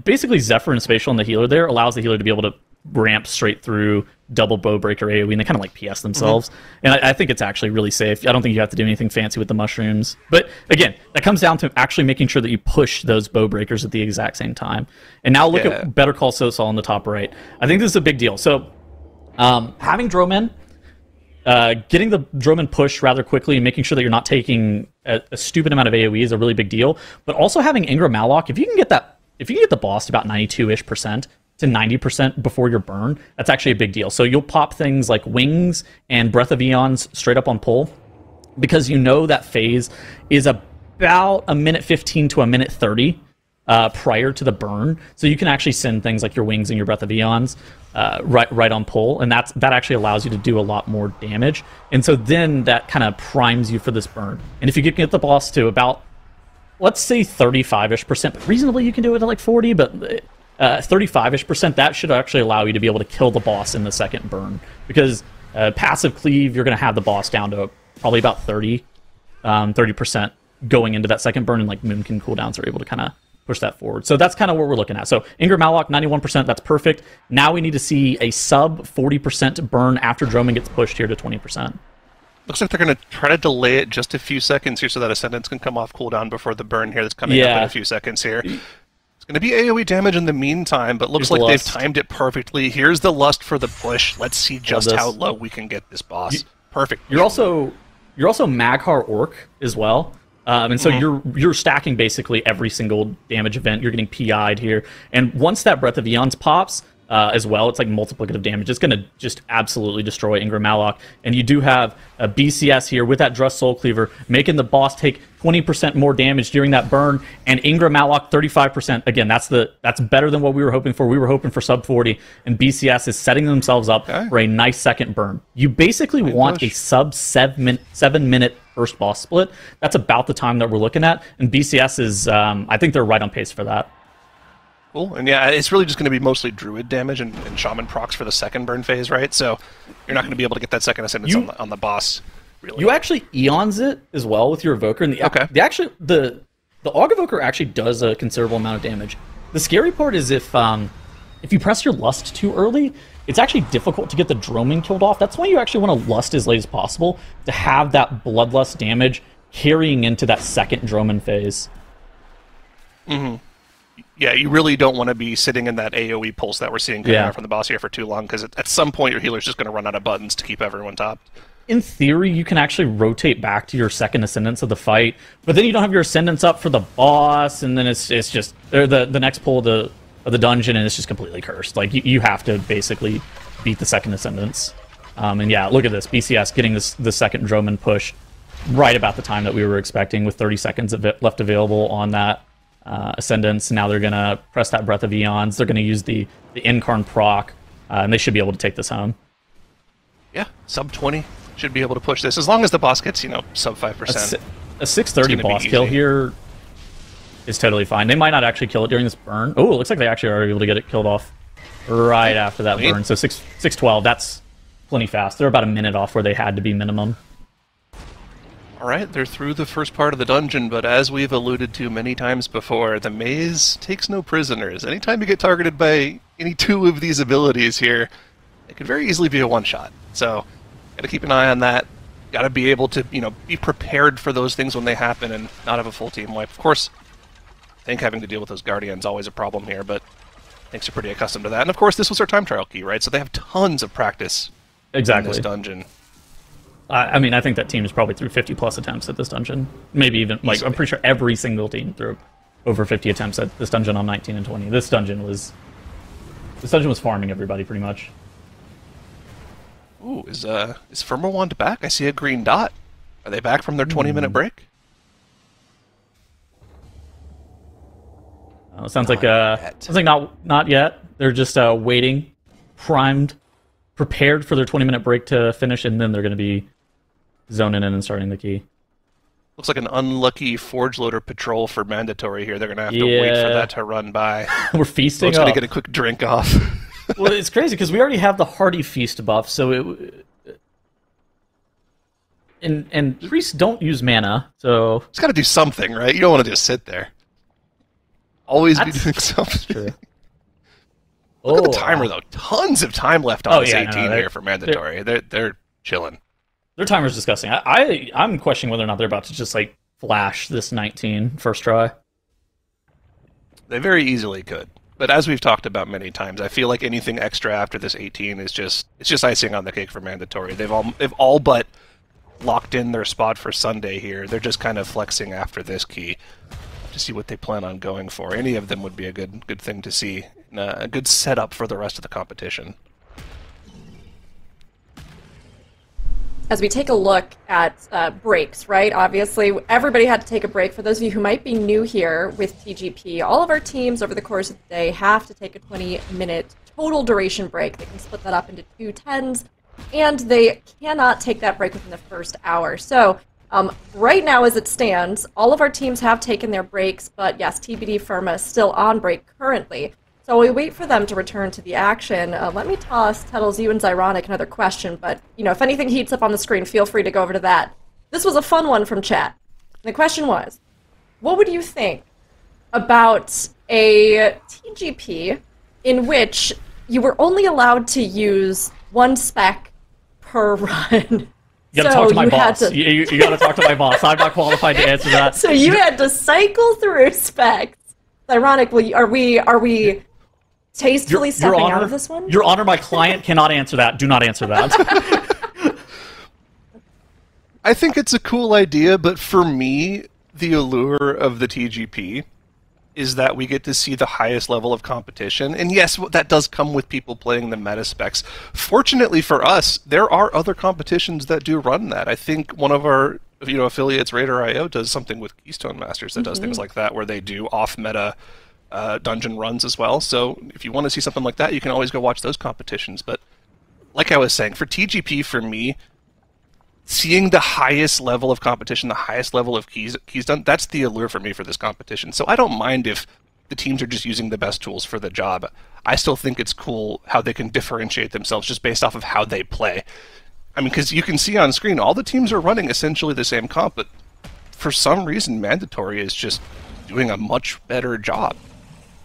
basically Zephyr and Spatial on the healer there allows the healer to be able to ramp straight through double bow breaker AoE, and they kind of PS themselves. And I think it's actually really safe. I don't think you have to do anything fancy with the mushrooms. But again, that comes down to actually making sure that you push those bow breakers at the exact same time. And now look at Better Call Saul on the top right. I think this is a big deal. So having Droman, getting the Droman push rather quickly and making sure that you're not taking a stupid amount of AoE is a really big deal. But also having Ingram Malloc, if you can get the boss to about 92-ish% to 90% before your burn, that's actually a big deal. So you'll pop things like Wings and Breath of Eons straight up on pull, because that phase is about a minute 15 to a minute 30 prior to the burn. So you can actually send things like your Wings and your Breath of Eons right on pull, and that actually allows you to do a lot more damage. And so then that kind of primes you for this burn. And if you can get the boss to about, let's say 35-ish%, but reasonably you can do it at like 40, but 35-ish%, that should actually allow you to be able to kill the boss in the second burn. Because passive cleave, you're going to have the boss down to probably about 30% going into that second burn, and Moonkin cooldowns are able to kind of push that forward. So that's kind of what we're looking at. So Ingram Malloc, 91%, that's perfect. Now we need to see a sub 40% burn after Droman gets pushed here to 20%. Looks like they're going to try to delay it just a few seconds here so that Ascendance can come off cooldown before the burn here that's coming up in a few seconds here. It's going to be AoE damage in the meantime, but looks like they've timed it perfectly. Here's the lust for the push. Let's see just how low we can get this boss. Perfect. You're also Maghar Orc as well. And so you're stacking basically every single damage event. You're getting PI'd here. And once that Breath of Eons pops as well, it's like multiplicative damage. It's going to just absolutely destroy Ingram Malloc. And you do have a BCS here with that Drust Soul Cleaver, making the boss take 20% more damage during that burn. And Ingram Malloc, 35%. Again, that's better than what we were hoping for. We were hoping for sub 40. And BCS is setting themselves up for a nice second burn. You basically want a sub 7-minute first boss split. That's about the time that we're looking at. And BCS is, I think they're right on pace for that. Cool. And yeah, it's really just going to be mostly Druid damage and Shaman procs for the second burn phase, right? So you're not going to be able to get that second Ascendance on the boss, really. You actually Eons it as well with your Evoker. And the Aug Evoker actually does a considerable amount of damage. The scary part is if you press your Lust too early, it's actually difficult to get the Droman killed off. That's why you actually want to Lust as late as possible to have that Bloodlust damage carrying into that second Droman phase. Yeah, you really don't want to be sitting in that AoE pulse that we're seeing coming out from the boss here for too long, because at some point your healer's just going to run out of buttons to keep everyone topped. In theory, you can actually rotate back to your second Ascendance of the fight, but then you don't have your Ascendance up for the boss, and then it's just the next pull of the dungeon, and it's just completely cursed. Like, you have to basically beat the second Ascendance. And yeah, look at this. BCS getting the second Droman push right about the time that we were expecting, with 30 seconds of it left available on that Ascendance. Now they're going to press that Breath of Eons. They're going to use the Incarn proc, and they should be able to take this home. Yeah, sub 20 should be able to push this, as long as the boss gets, sub 5%. A 630 boss kill here is totally fine. They might not actually kill it during this burn. Oh, it looks like they actually are able to get it killed off right after that burn. So 612, that's plenty fast. They're about a minute off where they had to be minimum. All right, they're through the first part of the dungeon, but as we've alluded to many times before, the maze takes no prisoners. Anytime you get targeted by any two of these abilities here, it could very easily be a one-shot. So, gotta keep an eye on that. Gotta be able to, be prepared for those things when they happen and not have a full team wipe. Of course, I think having to deal with those Guardians always a problem here, but Thanks are pretty accustomed to that. And of course, this was our time trial key, right? So they have tons of practice in this dungeon. I mean, I think that team is probably through 50-plus attempts at this dungeon. Maybe even, like, I'm pretty sure every single team threw over 50 attempts at this dungeon on 19 and 20. This dungeon was farming everybody, pretty much. Ooh, is Firmawand back? I see a green dot. Are they back from their 20-minute break? Sounds like not yet. They're just waiting, primed, prepared for their 20-minute break to finish, and then they're going to be zoning in and starting the key. Looks like an unlucky Forge Loader patrol for mandatory here. They're going to have to wait for that to run by. We're feasting. Looks going to get a quick drink off. Well, it's crazy because we already have the Hardy Feast buff, so and priests don't use mana, so it's got to do something, right? You don't want to just sit there. Always be doing something. True. Look at the timer, though. Tons of time left on this 18 here for mandatory. They're chilling. Their timer's disgusting. I'm questioning whether or not they're about to just like flash this 19 first try. They very easily could. But as we've talked about many times, I feel like anything extra after this 18 is just icing on the cake for mandatory. They've all but locked in their spot for Sunday here. They're just kind of flexing after this key to see what they plan on going for. Any of them would be a good thing to see. A good setup for the rest of the competition. As we take a look at breaks, right? Obviously, everybody had to take a break. For those of you who might be new here with TGP, all of our teams over the course of the day have to take a 20-minute total duration break. They can split that up into 2 10s, and they cannot take that break within the first hour. So, right now, as it stands, all of our teams have taken their breaks, but yes, TBD Firma is still on break currently. So we wait for them to return to the action. Let me toss Tettles, you and Zyronic another question, but if anything heats up on the screen, feel free to go over to that. This was a fun one from chat. And the question was, what would you think about a TGP in which you were only allowed to use 1 spec per run? You gotta talk to my boss. You gotta talk to my boss. I'm not qualified to answer that. So you had to cycle through specs. Ironically, are we tastefully stepping out of this one? Your Honor, my client cannot answer that. Do not answer that. I think it's a cool idea, but for me, the allure of the TGP is that we get to see the highest level of competition. And yes, that does come with people playing the meta specs. Fortunately for us, there are other competitions that do run that. I think one of our affiliates, Raider.io, does something with Keystone Masters that does things like that, where they do off-meta dungeon runs as well. So if you want to see something like that, you can always go watch those competitions. But like I was saying, for TGP, for me, seeing the highest level of competition, the highest level of keys done, that's the allure for me for this competition. So I don't mind if the teams are just using the best tools for the job. I still think it's cool how they can differentiate themselves just based off of how they play. I mean, because you can see on screen, all the teams are running essentially the same comp, but for some reason, Mandatory is just doing a much better job.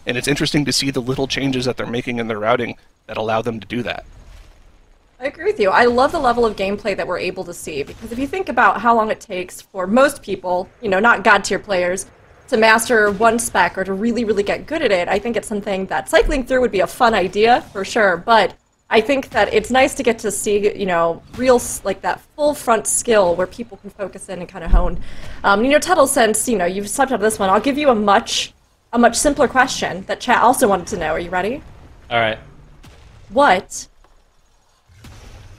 And it's interesting to see the little changes that they're making in their routing that allow them to do that. I agree with you. I love the level of gameplay that we're able to see, because if you think about how long it takes for most people, not god-tier players, to master 1 spec or to really, really get good at it, I think it's something that cycling through would be a fun idea, for sure, but I think that it's nice to get to see, real, like, that full front skill where people can focus in and kind of hone. Tuttle, since, you've stepped out of this one, I'll give you a much simpler question that chat also wanted to know. Are you ready? All right. What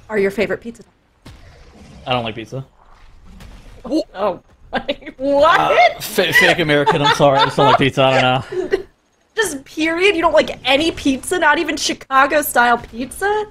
are your favorite pizza toppings? I don't like pizza. Oh, what? Fake American, I'm sorry. I just don't like pizza. I don't know. Just period? You don't like any pizza? Not even Chicago-style pizza?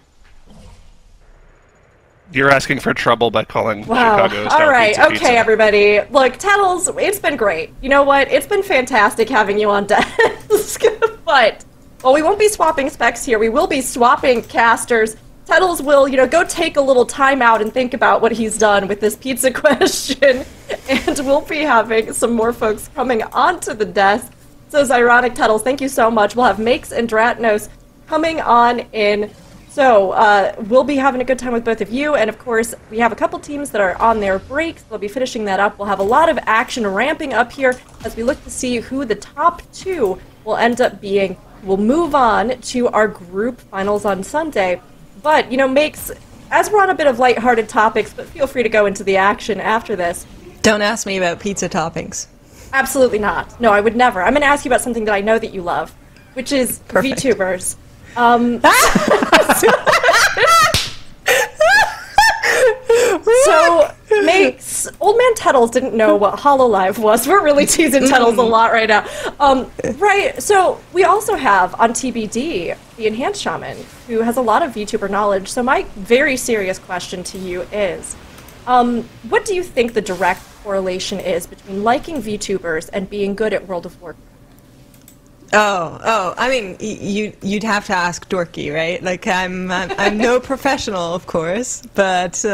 You're asking for trouble by calling Chicago style All right. pizza Okay, pizza. everybody. Look, Tettles, it's been great. You know what? It's been fantastic having you on desk. But, well, we won't be swapping specs here. We will be swapping casters. Tettles will, go take a little time out and think about what he's done with this pizza question. And we'll be having some more folks coming onto the desk. So, Ironic Tettles, thank you so much. We'll have Makes and Dratnos coming on in. So, we'll be having a good time with both of you, and of course, we have a couple teams that are on their breaks. They'll be finishing that up. We'll have a lot of action ramping up here as we look to see who the top two will end up being. We'll move on to our group finals on Sunday. But, Makes, as we're on a bit of lighthearted topics, but feel free to go into the action after this. Don't ask me about pizza toppings. Absolutely not. No, I would never. I'm going to ask you about something that I know that you love, which is Perfect. VTubers. So, Makes, Old Man Tettles didn't know what HoloLive was. We're really teasing Tettles a lot right now. Right, so we also have on TBD the Enhanced Shaman, who has a lot of VTuber knowledge. So my very serious question to you is, what do you think the direct correlation is between liking VTubers and being good at World of Warcraft? Oh, I mean, you'd have to ask Dorky, right? Like, I'm no professional, of course, but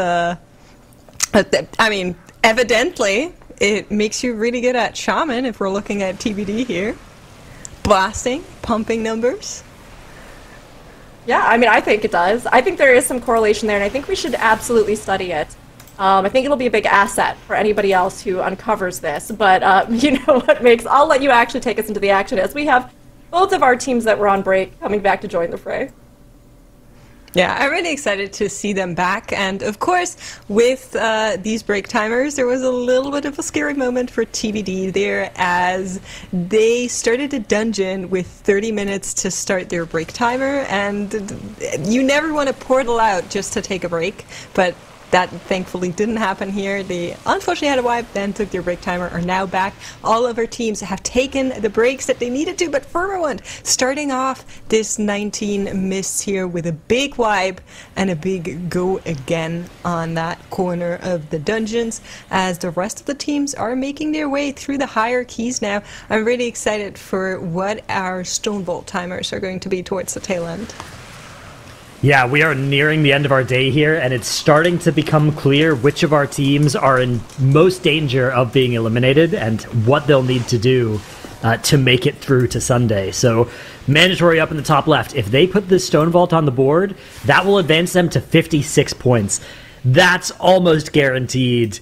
I mean, evidently, it makes you really good at Shaman if we're looking at TBD here. Blasting, pumping numbers. Yeah, I mean, I think it does. I think there is some correlation there, and I think we should absolutely study it. I think it'll be a big asset for anybody else who uncovers this, but you know what, Makes? I'll let you actually take us into the action as we have both of our teams that were on break coming back to join the fray. Yeah, I'm really excited to see them back, and of course, with these break timers, there was a little bit of a scary moment for TBD there as they started a dungeon with 30 minutes to start their break timer, and you never want to portal out just to take a break, but that thankfully didn't happen here. They unfortunately had a wipe, then took their break timer, are now back. All of our teams have taken the breaks that they needed to, but Firmawand starting off this 19 miss here with a big wipe and a big go again on that corner of the dungeons as the rest of the teams are making their way through the higher keys now. I'm really excited for what our Stonebolt timers are going to be towards the tail end. Yeah, we are nearing the end of our day here, and it's starting to become clear which of our teams are in most danger of being eliminated and what they'll need to do to make it through to Sunday. So, mandatory up in the top left. If they put this Stone Vault on the board, that will advance them to 56 points. That's almost guaranteed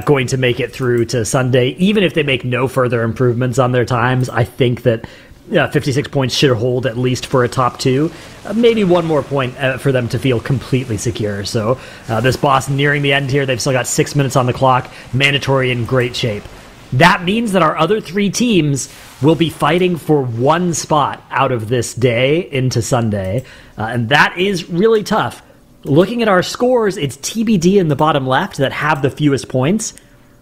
going to make it through to Sunday. Even if they make no further improvements on their times, I think that 56 points should hold at least for a top two. Maybe one more point for them to feel completely secure. So this boss nearing the end here. They've still got 6 minutes on the clock. Mandatory in great shape. That means that our other three teams will be fighting for one spot out of this day into Sunday. And that is really tough. Looking at our scores, it's TBD in the bottom left that have the fewest points.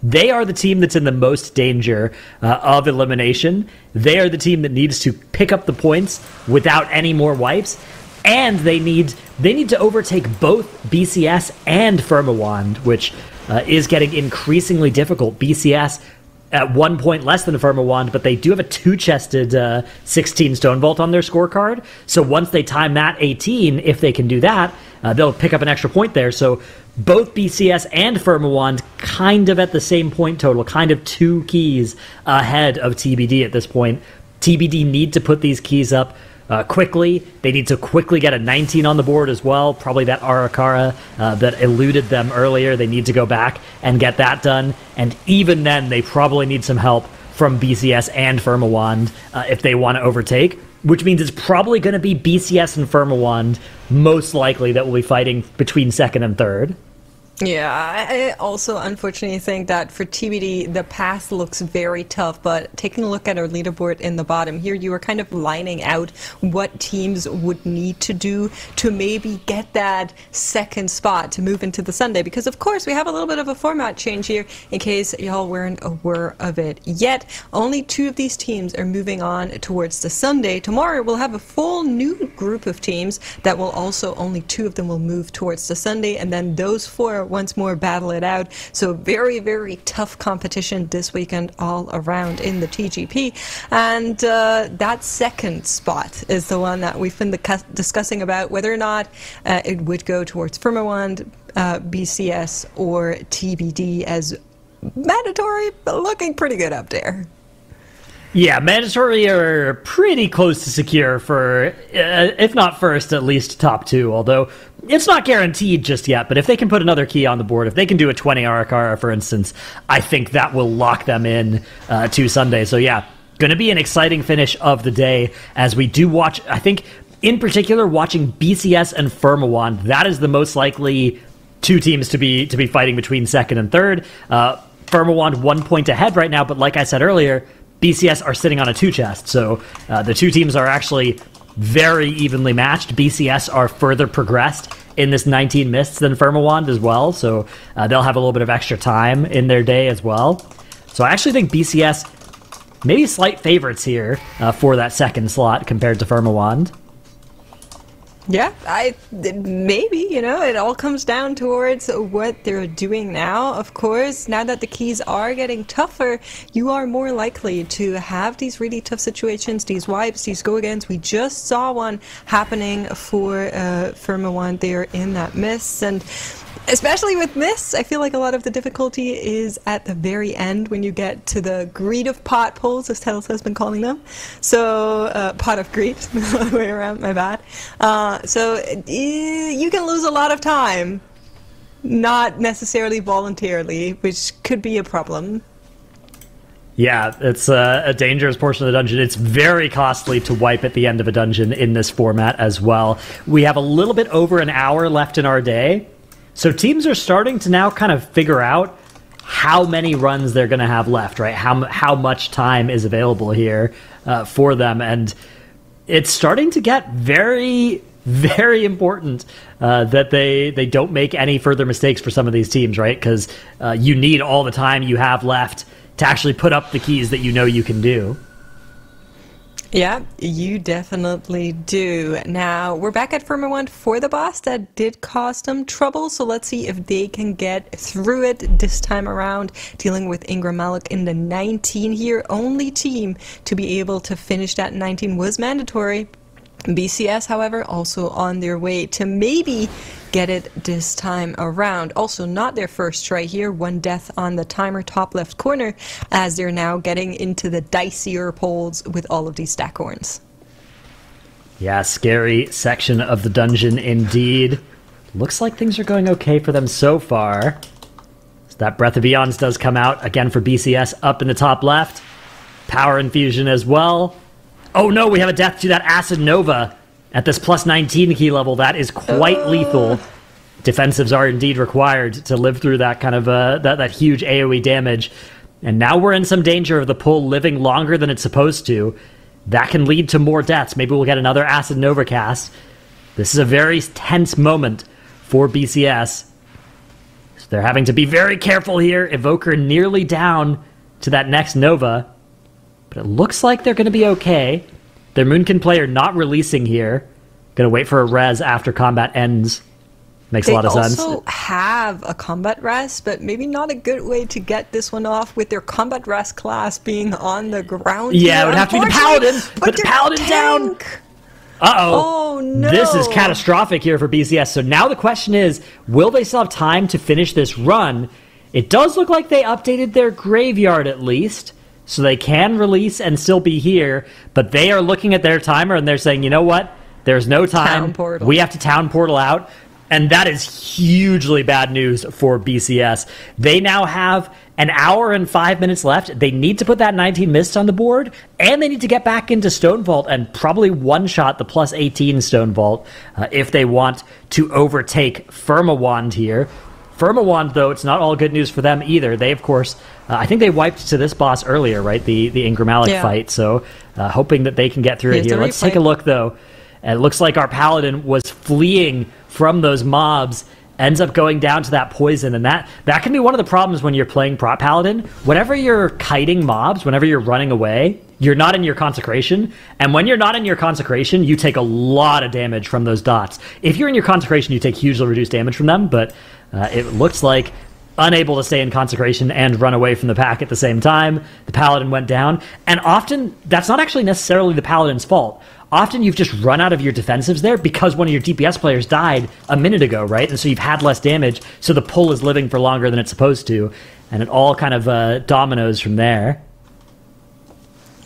They are the team that's in the most danger of elimination. They are the team that needs to pick up the points without any more wipes, and they need to overtake both BCS and Firmawand, which is getting increasingly difficult. BCS at 1 point less than Firmawand, but they do have a two-chested 16 Stone Vault on their scorecard. So once they time that 18, if they can do that, they'll pick up an extra point there. So both BCS and Firmawand kind of at the same point total, kind of 2 keys ahead of TBD at this point. TBD need to put these keys up quickly. They need to quickly get a 19 on the board as well. Probably that Arakara that eluded them earlier. They need to go back and get that done. And even then, they probably need some help from BCS and Firmawand if they want to overtake, which means it's probably going to be BCS and Firmawand most likely that will be fighting between second and third. Yeah, I also unfortunately think that for TBD, the path looks very tough, but taking a look at our leaderboard in the bottom here, you are kind of lining out what teams would need to do to maybe get that second spot to move into the Sunday, because of course we have a little bit of a format change here in case y'all weren't aware of it yet. Only 2 of these teams are moving on towards the Sunday. Tomorrow we'll have a full new group of teams that will also, only 2 of them will move towards the Sunday, and then those 4 once more battle it out. So very, very tough competition this weekend all around in the TGP. And that second spot is the one that we've been discussing about whether or not it would go towards Firmawand, BCS, or TBD as mandatory, but looking pretty good up there. Yeah, mandatory are pretty close to secure for, if not first, at least top 2, although it's not guaranteed just yet, but if they can put another key on the board, if they can do a 20 Arakara, for instance, I think that will lock them in to Sunday. So yeah, going to be an exciting finish of the day as we do watch, I think, in particular, watching BCS and Firmawand. That is the most likely 2 teams to be fighting between second and third. Firmawand 1 point ahead right now, but like I said earlier, BCS are sitting on a 2 chest, so the 2 teams are actually very evenly matched. BCS are further progressed in this 19 Mists than Firmawand as well, so they'll have a little bit of extra time in their day as well. So I actually think BCS maybe slight favorites here for that second slot compared to Firmawand. Yeah, maybe, it all comes down towards what they're doing now. Of course, now that the keys are getting tougher, you are more likely to have these really tough situations, these wipes, these go-agains. We just saw one happening for Firmawand there in that miss, and especially with Mists, I feel like a lot of the difficulty is at the very end when you get to the greed of pot pulls, as Tettles has been calling them. So, pot of greed, the other way around, my bad. So, you can lose a lot of time, not necessarily voluntarily, which could be a problem. Yeah, it's a dangerous portion of the dungeon. It's very costly to wipe at the end of a dungeon in this format as well. We have a little bit over an hour left in our day. So teams are starting to now kind of figure out how many runs they're going to have left, right? How much time is available here for them. And it's starting to get very, very important that they don't make any further mistakes for some of these teams, right? Because you need all the time you have left to actually put up the keys that you know you can do. Yeah, you definitely do. Now, we're back at Firmawand for the boss. That did cause them trouble, so let's see if they can get through it this time around. Dealing with Ingram Malik in the 19 here. Only team to be able to finish that 19 was mandatory. BCS, however, also on their way to maybe get it this time around. Also not their first try here. 1 death on the timer top left corner as they're now getting into the dicier polls with all of these stack horns. Yeah, scary section of the dungeon indeed. Looks like things are going okay for them so far. So that Breath of Eons does come out again for BCS up in the top left. Power infusion as well. Oh no, we have a death to that Acid Nova at this plus 19 key level. That is quite lethal. Defensives are indeed required to live through that kind of that huge AoE damage. And now we're in some danger of the pull living longer than it's supposed to. That can lead to more deaths. Maybe we'll get another Acid Nova cast. This is a very tense moment for BCS. So they're having to be very careful here. Evoker nearly down to that next Nova. But it looks like they're going to be okay. Their Moonkin player not releasing here. Going to wait for a res after combat ends. Makes a lot of sense. They also have a combat res, but maybe not a good way to get this one off with their combat res class being on the ground. Yeah, it would have to be the Paladin. Put the Paladin down. Uh-oh. Oh, no. This is catastrophic here for BCS. So now the question is, will they still have time to finish this run? It does look like they updated their graveyard at least. So they can release and still be here, but they are looking at their timer and they're saying, you know what? There's no time. We have to town portal out. And that is hugely bad news for BCS. They now have an hour and 5 minutes left. They need to put that 19 Mist on the board, and they need to get back into Stone Vault and probably one-shot the plus 18 Stone Vault if they want to overtake Firmawand here. Firmawand, though, it's not all good news for them either. They, of course, I think they wiped to this boss earlier, right? The Ingramalic fight. So hoping that they can get through it here. Let's take a look, though. It looks like our Paladin was fleeing from those mobs, ends up going down to that poison, and that can be one of the problems when you're playing Prot Paladin. Whenever you're kiting mobs, whenever you're running away, you're not in your consecration, and when you're not in your consecration, you take a lot of damage from those dots. If you're in your consecration, you take hugely reduced damage from them, but it looks like unable to stay in consecration and run away from the pack at the same time, the Paladin went down, and often that's not actually necessarily the Paladin's fault. Often you've just run out of your defensives there because one of your DPS players died a minute ago, right? And so you've had less damage, so the pull is living for longer than it's supposed to, and it all kind of dominoes from there.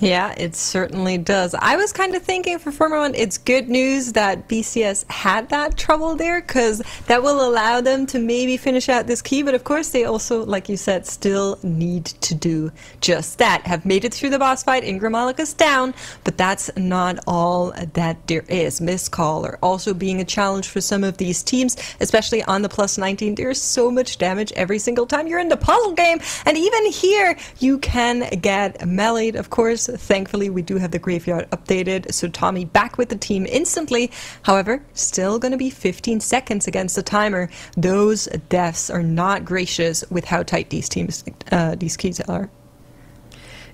Yeah, it certainly does. I was kind of thinking for Firmawand, it's good news that BCS had that trouble there, because that will allow them to maybe finish out this key. But of course, they also, like you said, still need to do just that. Have made it through the boss fight. Ingramalic is down, but that's not all that there is. Miscall are also being a challenge for some of these teams, especially on the +19. There's so much damage every single time you're in the puzzle game. And even here, you can get meleeed, of course. Thankfully, we do have the graveyard updated, so Tommy back with the team instantly. However, still going to be 15 seconds against the timer. Those deaths are not gracious with how tight these keys are.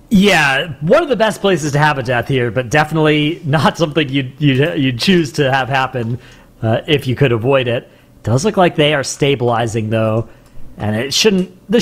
Yeah, one of the best places to have a death here, but definitely not something you'd choose to have happen if you could avoid it. Does look like they are stabilizing, though, and this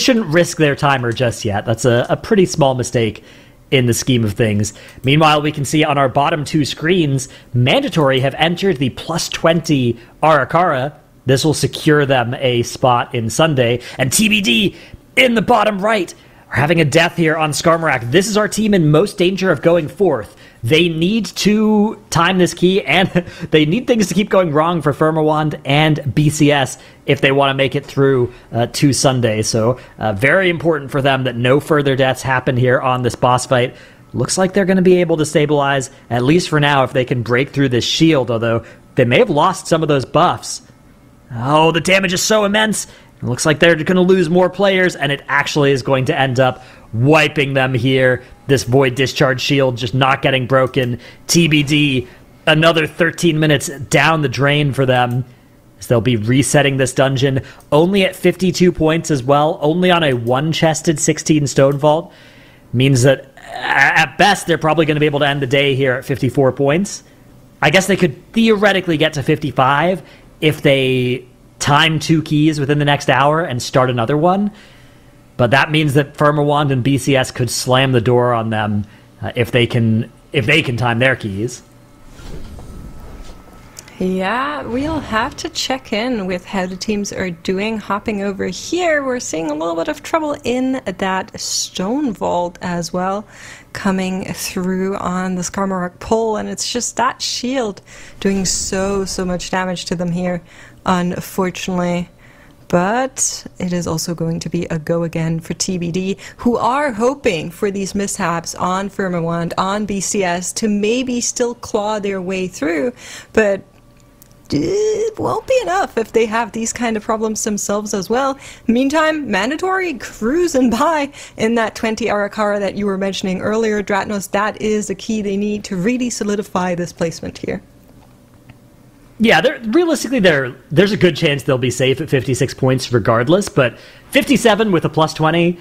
shouldn't risk their timer just yet. That's a pretty small mistake in the scheme of things. Meanwhile, we can see on our bottom two screens, Mandatory have entered the +20 Arakara. This will secure them a spot in Sunday. And TBD in the bottom right are having a death here on Skarmorak. This is our team in most danger of going fourth. They need to time this key, and they need things to keep going wrong for Firmawand and BCS if they want to make it through to Sunday. So very important for them that no further deaths happen here on this boss fight. Looks like they're going to be able to stabilize, at least for now, if they can break through this shield, although they may have lost some of those buffs. Oh, the damage is so immense. It looks like they're going to lose more players, and it actually is going to end up wiping them here. This Void Discharge shield just not getting broken. TBD, another 13 minutes down the drain for them, as they'll be resetting this dungeon. Only at 52 points as well, only on a one-chested 16 stone vault. Means that, at best, they're probably going to be able to end the day here at 54 points. I guess they could theoretically get to 55 if they time 2 keys within the next hour and start another one. But that means that Firmawand and BCS could slam the door on them if they can time their keys. Yeah, we'll have to check in with how the teams are doing. Hopping over here, we're seeing a little bit of trouble in that stone vault as well, coming through on the Skarmorak pull, and it's just that shield doing so much damage to them here, unfortunately. But it is also going to be a go again for TBD, who are hoping for these mishaps on Firmawand, on BCS, to maybe still claw their way through, but it won't be enough if they have these kind of problems themselves as well. Meantime, Mandatory cruising by in that 20 Arakara that you were mentioning earlier, Dratnos. That is the key they need to really solidify this placement here. Yeah, realistically, there's a good chance they'll be safe at 56 points regardless, but 57 with a +20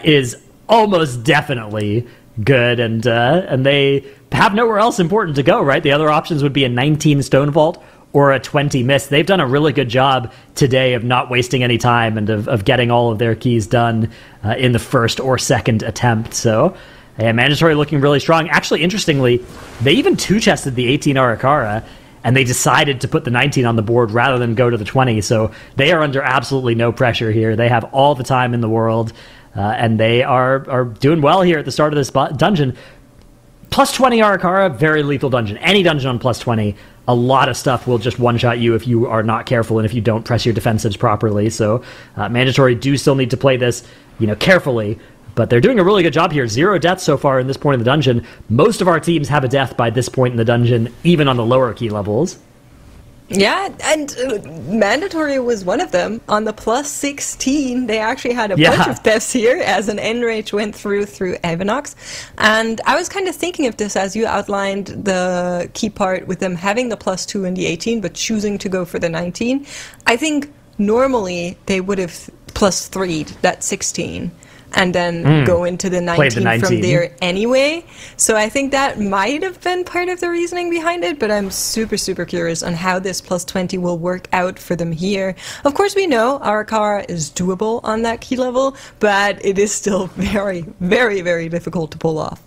is almost definitely good, and they have nowhere else important to go, right? The other options would be a 19 stone vault or a 20 mist. They've done a really good job today of not wasting any time and of getting all of their keys done in the first or second attempt. So, yeah, Mandatory looking really strong. Actually, interestingly, they even two-chested the 18 Arakara, and they decided to put the 19 on the board rather than go to the 20. So they are under absolutely no pressure here. They have all the time in the world, and they are doing well here at the start of this dungeon. +20 Arakara, very lethal dungeon. Any dungeon on +20, a lot of stuff will just one-shot you if you are not careful and if you don't press your defensives properly. So Mandatory do still need to play this, carefully. But they're doing a really good job here. 0 deaths so far in this point in the dungeon. Most of our teams have a death by this point in the dungeon, even on the lower key levels. Yeah, and mandatory was one of them. On the plus 16, they actually had a bunch of deaths here as an enrage went through Avenox. And I was kind of thinking of this as you outlined the key part with them having the plus 2 in the 18, but choosing to go for the 19. I think normally they would have plus 3'd that 16. And then go into the 19 from there anyway. So I think that might have been part of the reasoning behind it, but I'm super, super curious on how this plus 20 will work out for them here. Of course, we know Arakara is doable on that key level, but it is still very, very, very difficult to pull off.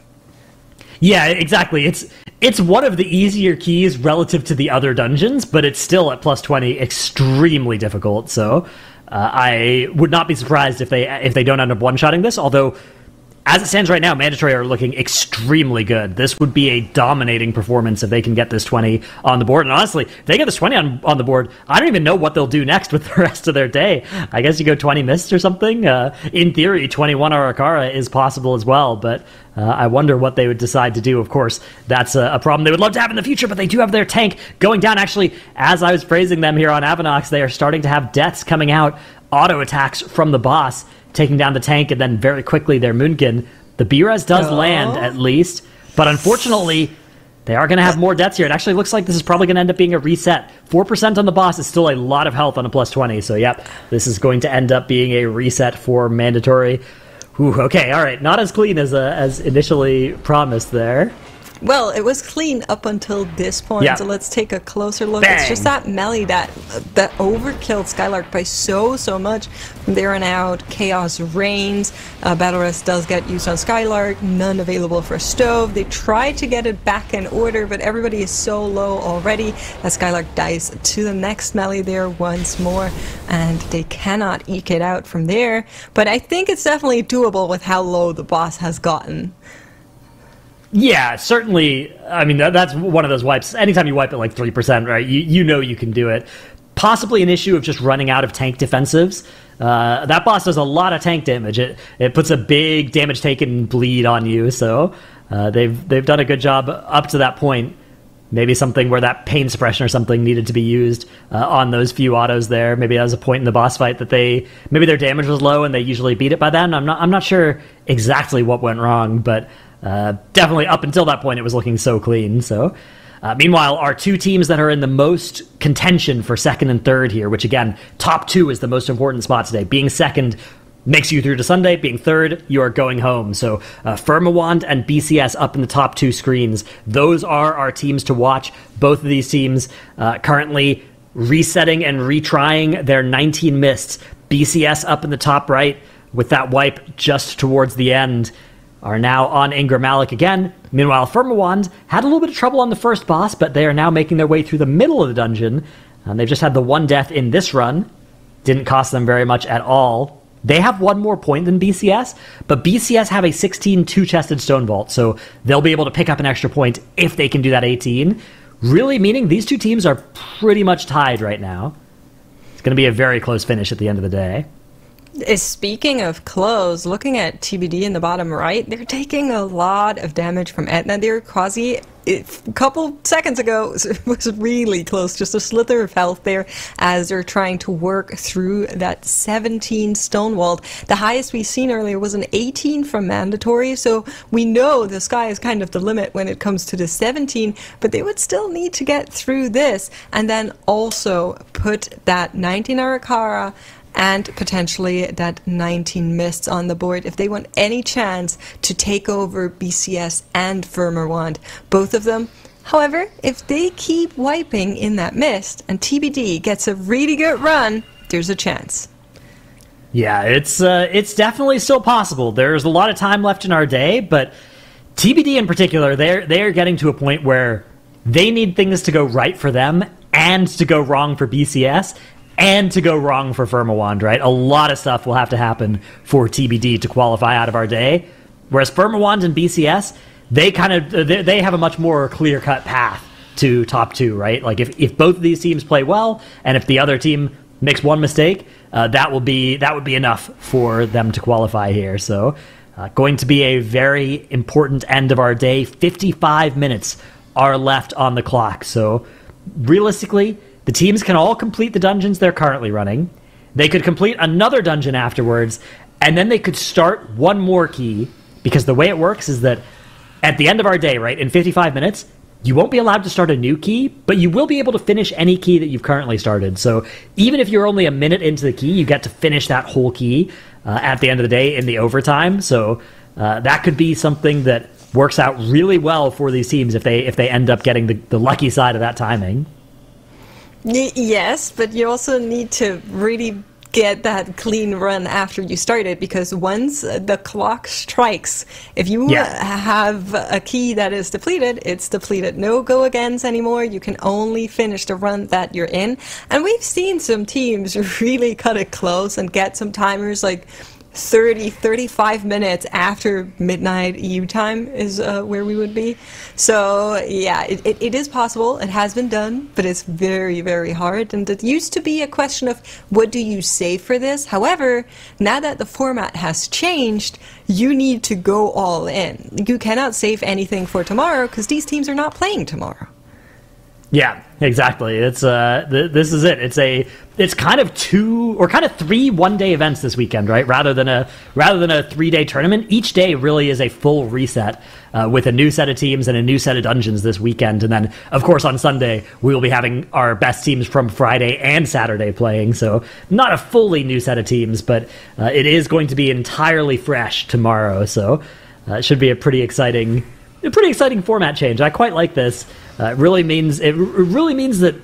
Yeah, exactly. It's one of the easier keys relative to the other dungeons, but it's still at plus 20 extremely difficult, so... I would not be surprised if they don't end up one-shotting this, although as it stands right now, Mandatory are looking extremely good. This would be a dominating performance if they can get this 20 on the board. And honestly, if they get this 20 on the board, I don't even know what they'll do next with the rest of their day. I guess you go 20 Mists or something. In theory, 21 Arakara is possible as well, but I wonder what they would decide to do. Of course, that's a problem they would love to have in the future, but they do have their tank going down. Actually, as I was praising them here on Avenox, they are starting to have deaths coming out, auto attacks from the boss, taking down the tank, and then very quickly their Moonkin. The B-Res does land, at least, but unfortunately, they are going to have more deaths here. It actually looks like this is probably going to end up being a reset. 4% on the boss is still a lot of health on a plus 20, so yep, this is going to end up being a reset for Mandatory. Ooh, okay, all right, not as clean as initially promised there. Well, it was clean up until this point, so let's take a closer look. Bang. It's just that melee that overkilled Skylark by so much. From there on out, Chaos reigns. Battle Rest does get used on Skylark, none available for Stove. They try to get it back in order, but everybody is so low already that Skylark dies to the next melee there once more, and they cannot eke it out from there. But I think it's definitely doable with how low the boss has gotten. Yeah, certainly. I mean, that's one of those wipes. Anytime you wipe at like 3%, right, you know you can do it. Possibly an issue of just running out of tank defensives. That boss does a lot of tank damage. It puts a big damage taken bleed on you, so they've done a good job up to that point. Maybe something where that pain suppression or something needed to be used on those few autos there. Maybe that was a point in the boss fight that maybe their damage was low and they usually beat it by then. I'm not sure exactly what went wrong, but definitely up until that point it was looking so clean. So meanwhile, our two teams that are in the most contention for second and third here, which again, top two is the most important spot today. Being second makes you through to Sunday. Being third, you are going home. So Firmawand and BCS up in the top two screens. Those are our teams to watch. Both of these teams currently resetting and retrying their 19 Mists. BCS up in the top right with that wipe just towards the end are now on Ingram Malik again. Meanwhile, Firmawand had a little bit of trouble on the first boss, but they are now making their way through the middle of the dungeon. They've just had the one death in this run. Didn't cost them very much at all. They have one more point than BCS, but BCS have a 16 two-chested Stone Vault, so they'll be able to pick up an extra point if they can do that 18. Really meaning these two teams are pretty much tied right now. It's going to be a very close finish at the end of the day. Speaking of close, looking at TBD in the bottom right, they're taking a lot of damage from Etna there. Quasi, a couple seconds ago, was really close, just a slither of health there as they're trying to work through that 17 Stonewalled. The highest we've seen earlier was an 18 from Mandatory, so we know the sky is kind of the limit when it comes to the 17, but they would still need to get through this and then also put that 19 Arakara and potentially that 19 Mists on the board if they want any chance to take over BCS and Firmawand. Both of them. However, if they keep wiping in that Mist and TBD gets a really good run, there's a chance. Yeah, it's definitely still possible. There's a lot of time left in our day, but TBD in particular, they're getting to a point where they need things to go right for them and to go wrong for BCS. And to go wrong for Firmawand, right? A lot of stuff will have to happen for TBD to qualify out of our day. Whereas Firmawand and BCS, they have a much more clear-cut path to top two, right? Like if both of these teams play well, and if the other team makes one mistake, that would be enough for them to qualify here. So going to be a very important end of our day. 55 minutes are left on the clock. So realistically, the teams can all complete the dungeons they're currently running. They could complete another dungeon afterwards, and then they could start one more key, because the way it works is that at the end of our day, right, in 55 minutes, you won't be allowed to start a new key, but you will be able to finish any key that you've currently started. So even if you're only a minute into the key, you get to finish that whole key at the end of the day in the overtime. So that could be something that works out really well for these teams if they end up getting the lucky side of that timing. Yes, but you also need to really get that clean run after you start it, because once the clock strikes, if you have a key that is depleted, it's depleted. No go agains anymore. You can only finish the run that you're in. And we've seen some teams really cut it close and get some timers like 35 minutes after midnight EU time is where we would be. So yeah, it is possible. It has been done, but it's very, very hard. And it used to be a question of what do you save for this? However, now that the format has changed, you need to go all in. You cannot save anything for tomorrow because these teams are not playing tomorrow. Yeah, exactly. It's this is it. It's kind of 3 one-day events this weekend, right? Rather than a 3-day tournament. Each day really is a full reset with a new set of teams and a new set of dungeons this weekend. And then, of course, on Sunday we will be having our best teams from Friday and Saturday playing. So not a fully new set of teams, but it is going to be entirely fresh tomorrow. So it should be a pretty exciting format change. I quite like this. It really means that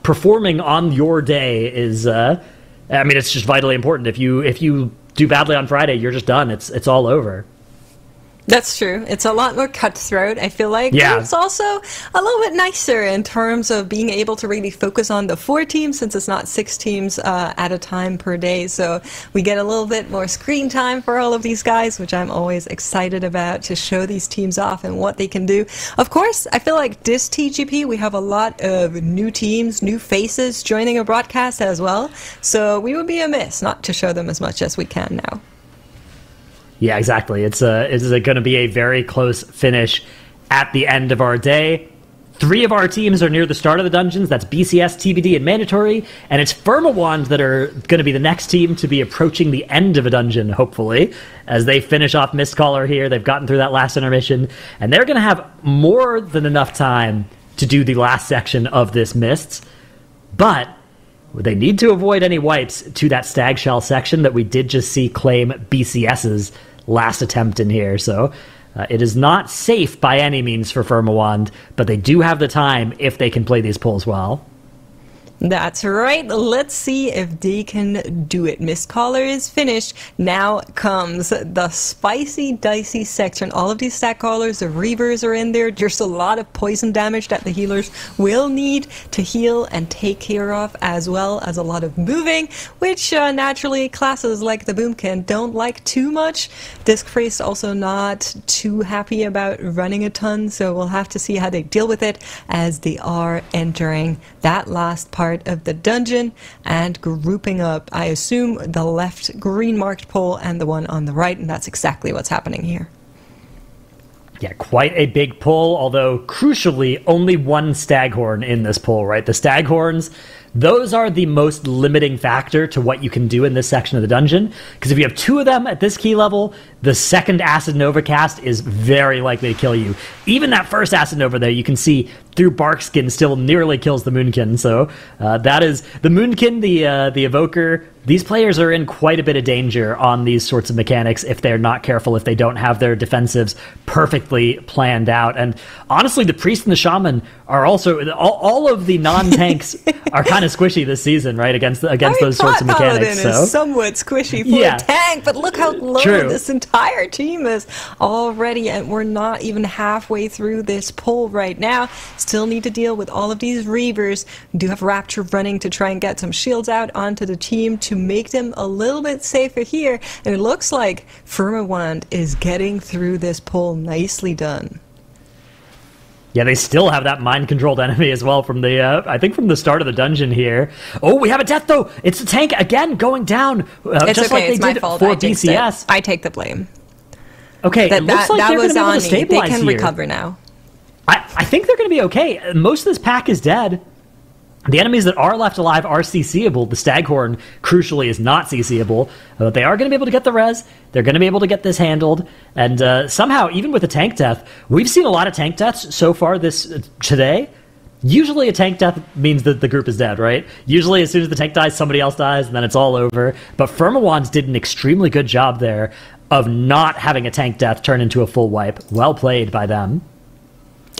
performing on your day is, it's just vitally important. If you do badly on Friday, you're just done. It's all over. That's true. It's a lot more cutthroat, I feel like. Yeah. But it's also a little bit nicer in terms of being able to really focus on the 4 teams, since it's not 6 teams at a time per day. So we get a little bit more screen time for all of these guys, which I'm always excited about, to show these teams off and what they can do. Of course, I feel like this TGP, we have a lot of new teams, new faces joining a broadcast as well. So we would be amiss not to show them as much as we can now. Yeah, exactly. It's going to be a very close finish at the end of our day. 3 of our teams are near the start of the dungeons. That's BCS, TBD, and Mandatory. And it's Firmawand that are going to be the next team to be approaching the end of a dungeon, hopefully, as they finish off Mistcaller here. They've gotten through that last intermission, and they're going to have more than enough time to do the last section of this Mists. But they need to avoid any wipes to that Stag Shell section that we did just see claim BCS's last attempt in here. So it is not safe by any means for Firmawand, but they do have the time if they can play these pulls well. That's right. Let's see if they can do it. Mistcaller is finished. Now comes the spicy, dicey section. All of these stack callers, the Reavers are in there. There's a lot of poison damage that the healers will need to heal and take care of, as well as a lot of moving, which naturally classes like the Boomkin don't like too much. Disc Priest also not too happy about running a ton, so we'll have to see how they deal with it as they are entering that last part of the dungeon and grouping up, I assume, the left green marked pole and the one on the right, and that's exactly what's happening here. Yeah, quite a big pull, although crucially only 1 Staghorn in this pull, right? The Staghorns, those are the most limiting factor to what you can do in this section of the dungeon, because if you have 2 of them at this key level, the second Acid Nova cast is very likely to kill you. Even that first Acid Nova there, you can see through Barkskin still nearly kills the Moonkin. So that is the Moonkin, the Evoker. These players are in quite a bit of danger on these sorts of mechanics if they're not careful, if they don't have their defensives perfectly planned out. And honestly, the Priest and the Shaman are also, all of the non-tanks are kind of squishy this season, right, against those sorts of mechanics. Paladin is somewhat squishy for a tank, but look how low this entire team is already, and we're not even halfway through this pull right now. Still need to deal with all of these Reavers. We do have Rapture running to try and get some shields out onto the team to make them a little bit safer here, and it looks like Firmawand is getting through this pull. Nicely done. Yeah, they still have that mind-controlled enemy as well from the, I think from the start of the dungeon here. Oh, we have a death, though! It's the tank, again, going down, it's just okay, like they did for BCS. I take the blame. Okay, it looks like they're going to be able to stabilize They can here. recover now. I think they're going to be okay. Most of this pack is dead. The enemies that are left alive are CCable. The Staghorn, crucially, is not CCable. But they are going to be able to get the res. They're going to be able to get this handled. And somehow, even with a tank death, we've seen a lot of tank deaths so far today. Usually a tank death means that the group is dead, right? Usually as soon as the tank dies, somebody else dies, and then it's all over. But Firmawand did an extremely good job there of not having a tank death turn into a full wipe. Well played by them.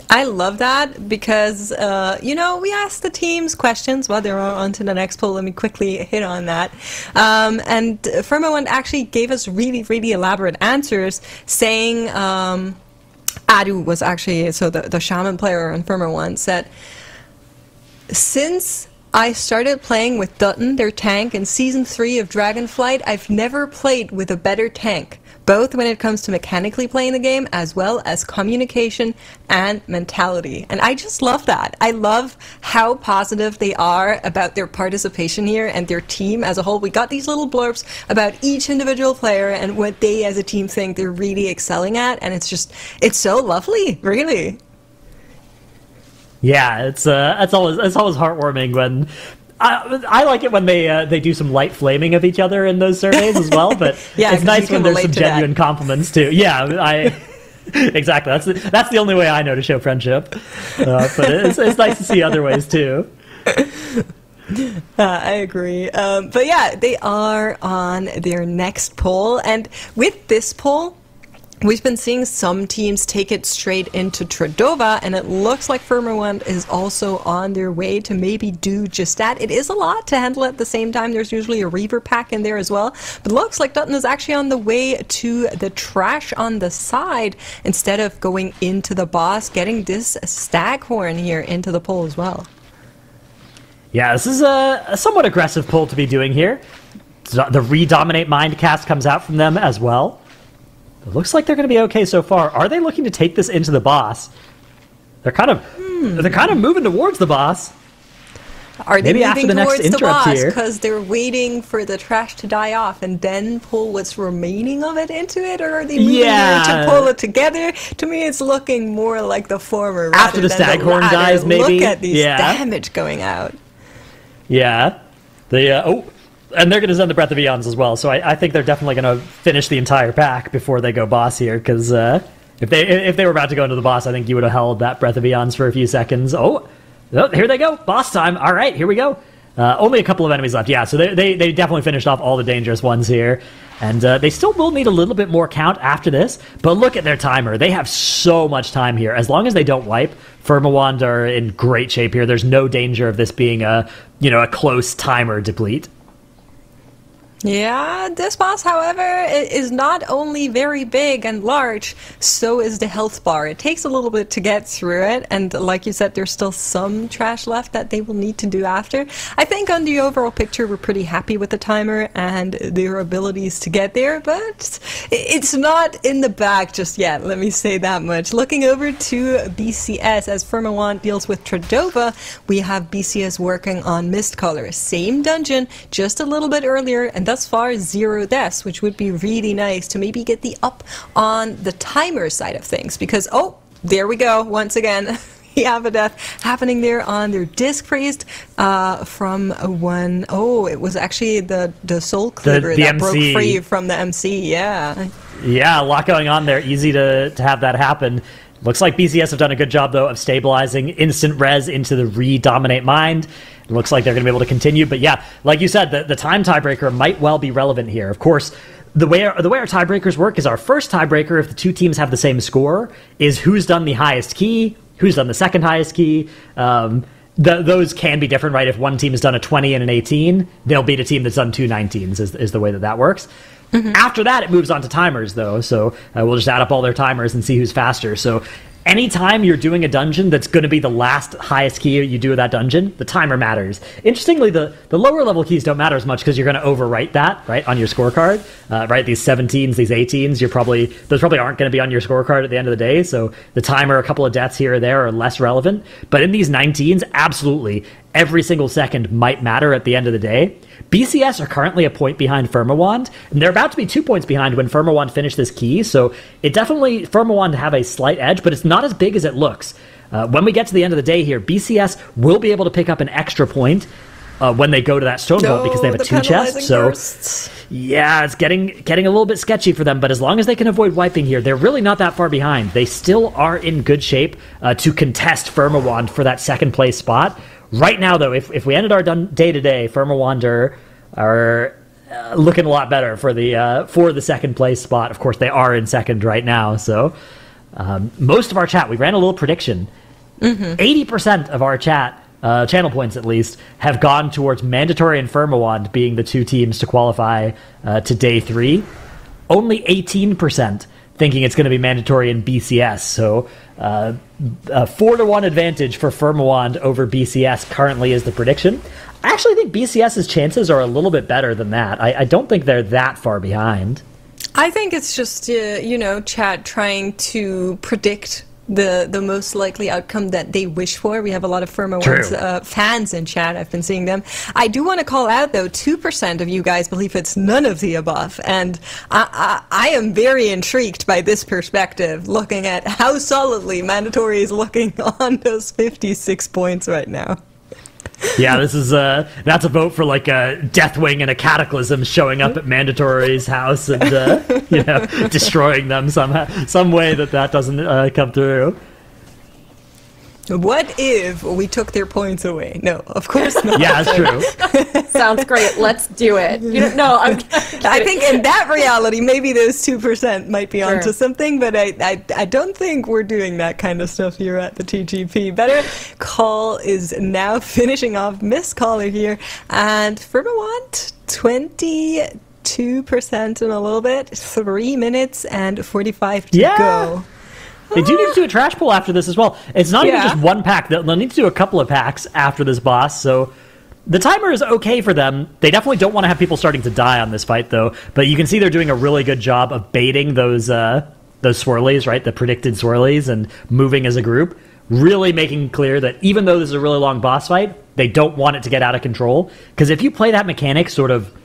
I love that because, we asked the teams questions while they were on to the next poll. Let me quickly hit on that. And Firmawand actually gave us really, really elaborate answers saying, Adu was actually, so the shaman player on Firmawand said, since I started playing with Dutton, their tank, in Season 3 of Dragonflight, I've never played with a better tank, both when it comes to mechanically playing the game as well as communication and mentality. And I just love that. I love how positive they are about their participation here and their team as a whole. We got these little blurbs about each individual player and what they as a team think they're really excelling at, and it's so lovely, really. Yeah, it's always heartwarming when I like it when they do some light flaming of each other in those surveys as well. But yeah, it's nice when there's some genuine compliments too. Yeah, exactly. That's the only way I know to show friendship. But it's nice to see other ways too. I agree. But yeah, they are on their next poll, and with this poll, we've been seeing some teams take it straight into Tradova, and it looks like Firmawand is also on their way to maybe do just that. It is a lot to handle at the same time. There's usually a Reaver pack in there as well. But it looks like Dutton is actually on the way to the trash on the side instead of going into the boss, getting this Staghorn here into the poll as well. Yeah, this is a somewhat aggressive pull to be doing here. The Redominate Mind cast comes out from them as well. It looks like they're going to be okay so far. Are they looking to take this into the boss? They're kind of moving towards the boss. Are they moving towards the boss here? Because they're waiting for the trash to die off and then pull what's remaining of it into it, or are they moving here to pull it together? To me, it's looking more like the former. After the Staghorn dies, maybe. Look at these damage going out. Yeah. And they're going to send the Breath of Eons as well, so I think they're definitely going to finish the entire pack before they go boss here, because if they were about to go into the boss, I think you would have held that Breath of Eons for a few seconds. Oh, here they go, boss time. All right, here we go. Only a couple of enemies left. Yeah, so they definitely finished off all the dangerous ones here, and they still will need a little bit more count after this, but look at their timer. They have so much time here. As long as they don't wipe, Firmawand are in great shape here. There's no danger of this being a close timer deplete. Yeah, this boss, however, is not only very big and large, so is the health bar. It takes a little bit to get through it, and like you said, there's still some trash left that they will need to do after. I think on the overall picture, we're pretty happy with the timer and their abilities to get there, but it's not in the bag just yet, let me say that much. Looking over to BCS, as Firmawand deals with Tradova, we have BCS working on Mistcaller. Same dungeon, just a little bit earlier, and thus far 0 deaths, which would be really nice to maybe get the up on the timer side of things, because there we go once again. We have a death happening there on their disc priest from one. Oh, it was actually the soul cleaver that broke free from the MC. Yeah, a lot going on there. Easy to have that happen. Looks like BCS have done a good job, though, of stabilizing instant res into the Redominate Mind. It looks like they're going to be able to continue. But yeah, like you said, the time tiebreaker might well be relevant here. Of course, the way our tiebreakers work is our first tiebreaker, if the two teams have the same score, is who's done the highest key, who's done the second highest key. Those can be different, right? If one team has done a 20 and an 18, they'll beat a team that's done two 19s, is the way that works. Mm-hmm. After that, it moves on to timers, though. So we'll just add up all their timers and see who's faster. So anytime you're doing a dungeon that's going to be the last highest key you do of that dungeon, the timer matters. Interestingly, the lower level keys don't matter as much because you're going to overwrite that, right, on your scorecard. Right, these 17s, these 18s, those probably aren't going to be on your scorecard at the end of the day. So the timer, a couple of deaths here or there are less relevant. But in these 19s, absolutely, every single second might matter at the end of the day. BCS are currently a point behind Firmawand, and they're about to be 2 points behind when Firmawand finish this key, so it definitely, Firmawand have a slight edge, but it's not as big as it looks. when we get to the end of the day here, BCS will be able to pick up an extra point when they go to that stone vault because they have a 2 chest. So yeah, it's getting a little bit sketchy for them, but as long as they can avoid wiping here, they're really not that far behind. They still are in good shape to contest Firmawand for that second place spot. Right now, though, if we ended our day today, Firmawand are looking a lot better for the second place spot. Of course, they are in second right now. So most of our chat, we ran a little prediction. 80% of our chat, channel points at least, have gone towards Mandatory and Firmawand being the 2 teams to qualify to day 3. Only 18% thinking it's going to be Mandatory and BCS. So a 4-1 advantage for Firmawand over BCS currently is the prediction. I actually think BCS's chances are a little bit better than that. I don't think they're that far behind. I think it's just, chat trying to predict the most likely outcome that they wish for. We have a lot of Firmawand's fans in chat. I've been seeing them. I do want to call out, though, 2% of you guys believe it's none of the above. And I am very intrigued by this perspective, looking at how solidly Mandatory is looking on those 56 points right now. Yeah, this is that's a vote for like a Deathwing and a Cataclysm showing up at Mandatory's house and destroying them somehow, some way that doesn't come through. What if we took their points away? No, of course not. Yeah, that's true. Sounds great. Let's do it. I think in that reality, maybe those 2% might be onto something, but I don't think we're doing that kind of stuff here at the TGP. Better Call is now finishing off Miss Caller here, and Firmawand 22% in a little bit. 3 minutes and 45 to go. They do need to do a trash pull after this as well. It's not even just one pack. They'll need to do a couple of packs after this boss, so the timer is okay for them. They definitely don't want to have people starting to die on this fight, though, but you can see they're doing a really good job of baiting those swirlies, right? The predicted swirlies, and moving as a group, really making clear that even though this is a really long boss fight, they don't want it to get out of control, because if you play that mechanic sort of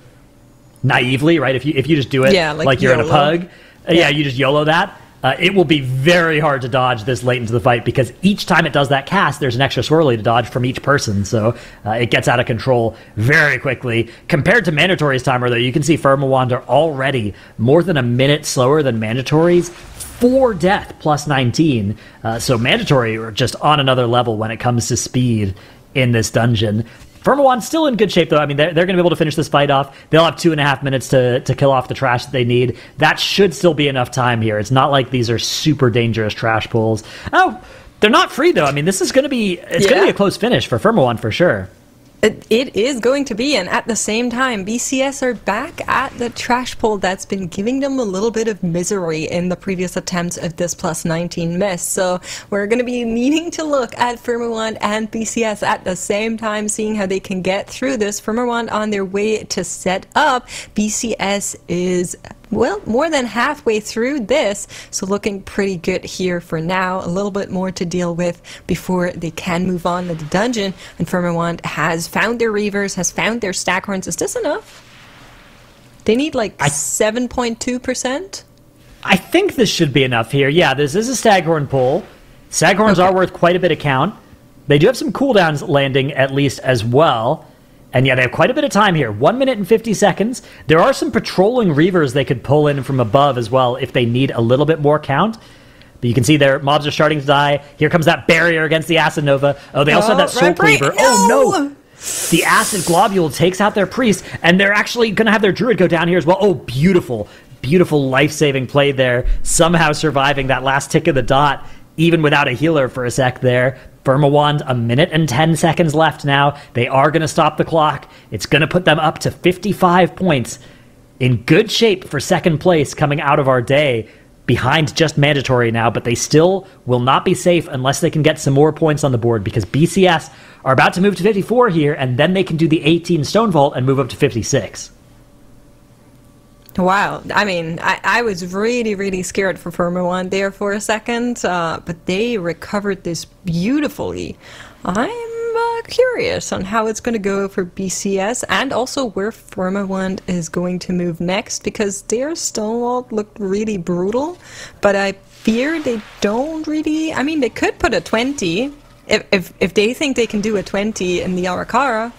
naively, right? If you just do it like you're in a pug, you just YOLO that, it will be very hard to dodge this late into the fight, because each time it does that cast, there's an extra swirly to dodge from each person, so it gets out of control very quickly. Compared to Mandatory's timer, though, you can see Firmawand are already more than a minute slower than Mandatory's, 4 death plus 19, so Mandatory are just on another level when it comes to speed in this dungeon. Firmawand's still in good shape, though. I mean, they're going to be able to finish this fight off. They'll have 2.5 minutes to kill off the trash that they need. That should still be enough time here. It's not like these are super dangerous trash pulls. Oh, they're not free, though. I mean, this is going to be going to be a close finish for Firmawand for sure. It is going to be, and at the same time, BCS are back at the trash pull that's been giving them a little bit of misery in the previous attempts of this plus 19 miss. So we're going to be needing to look at Firmawand and BCS at the same time, seeing how they can get through this. Firmawand on their way to set up. BCS is, well, more than halfway through this, so looking pretty good here for now. A little bit more to deal with before they can move on to the dungeon. And Firmawand has found their Reavers, has found their Staghorns. Is this enough? They need like 7.2%? I think this should be enough here. Yeah, this is a Staghorn pull. Staghorns are worth quite a bit of count. They do have some cooldowns landing at least as well. And yeah, they have quite a bit of time here. 1 minute and 50 seconds. There are some patrolling Reavers they could pull in from above as well if they need a little bit more count. But you can see their mobs are starting to die. Here comes that barrier against the Acid Nova. Oh, they also have that Soul Cleaver. No! Oh, no! The Acid Globule takes out their Priest, and they're actually going to have their Druid go down here as well. Oh, beautiful. Beautiful life-saving play there. Somehow surviving that last tick of the dot, even without a healer for a sec there. Firmawand, 1 minute and 10 seconds left now. They are going to stop the clock. It's going to put them up to 55 points. In good shape for second place coming out of our day. Behind just Mandatory now, but they still will not be safe unless they can get some more points on the board, because BCS are about to move to 54 here, and then they can do the 18 Stone Vault and move up to 56. Wow. I mean, I was really, really scared for Firmawand there for a second, but they recovered this beautifully. I'm of curious on how it's going to go for BCS and also where Firmawand is going to move next, because their Stonewall looked really brutal, but I fear they don't really... I mean, they could put a 20 if they think they can do a 20 in the Arakara.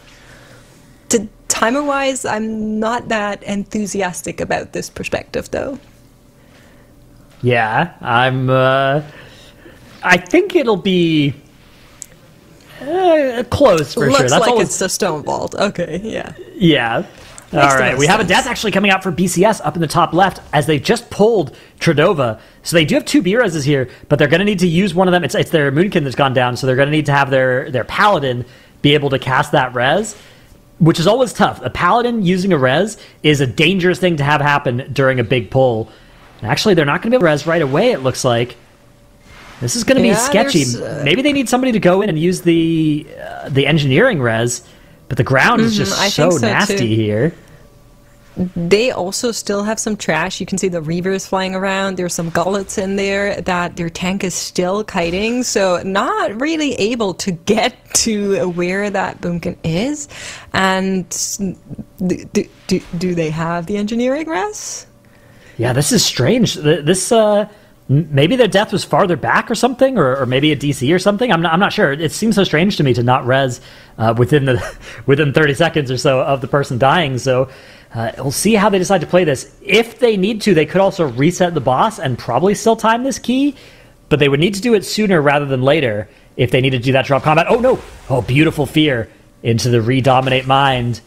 Timer-wise, I'm not that enthusiastic about this perspective, though. Yeah, I think it'll be close for Looks sure. That's like always... it's the Stone Vault. Okay, yeah. Yeah. All right, we have a death actually coming out for BCS up in the top left as they just pulled Tradova. So they do have 2 B-Reses here, but they're going to need to use one of them. It's their Moonkin that's gone down, so they're going to need to have their Paladin be able to cast that res, which is always tough. A Paladin using a res is a dangerous thing to have happen during a big pull. And actually, they're not going to be able to res right away, it looks like. This is going to be sketchy. Maybe they need somebody to go in and use the engineering res, but the ground is just so nasty here. They also still have some trash. You can see the Reavers flying around. There's some Gullets in there that their tank is still kiting, so not really able to get to where that Boomkin is. And do they have the engineering res? Yeah, this is strange. This maybe their death was farther back or something, or maybe a DC or something. I'm not sure. It seems so strange to me to not res within 30 seconds or so of the person dying. So we'll see how they decide to play this. If they need to, they could also reset the boss and probably still time this key, but they would need to do it sooner rather than later if they need to do that drop combat. Oh no! Oh, beautiful fear into the Redominate Mind.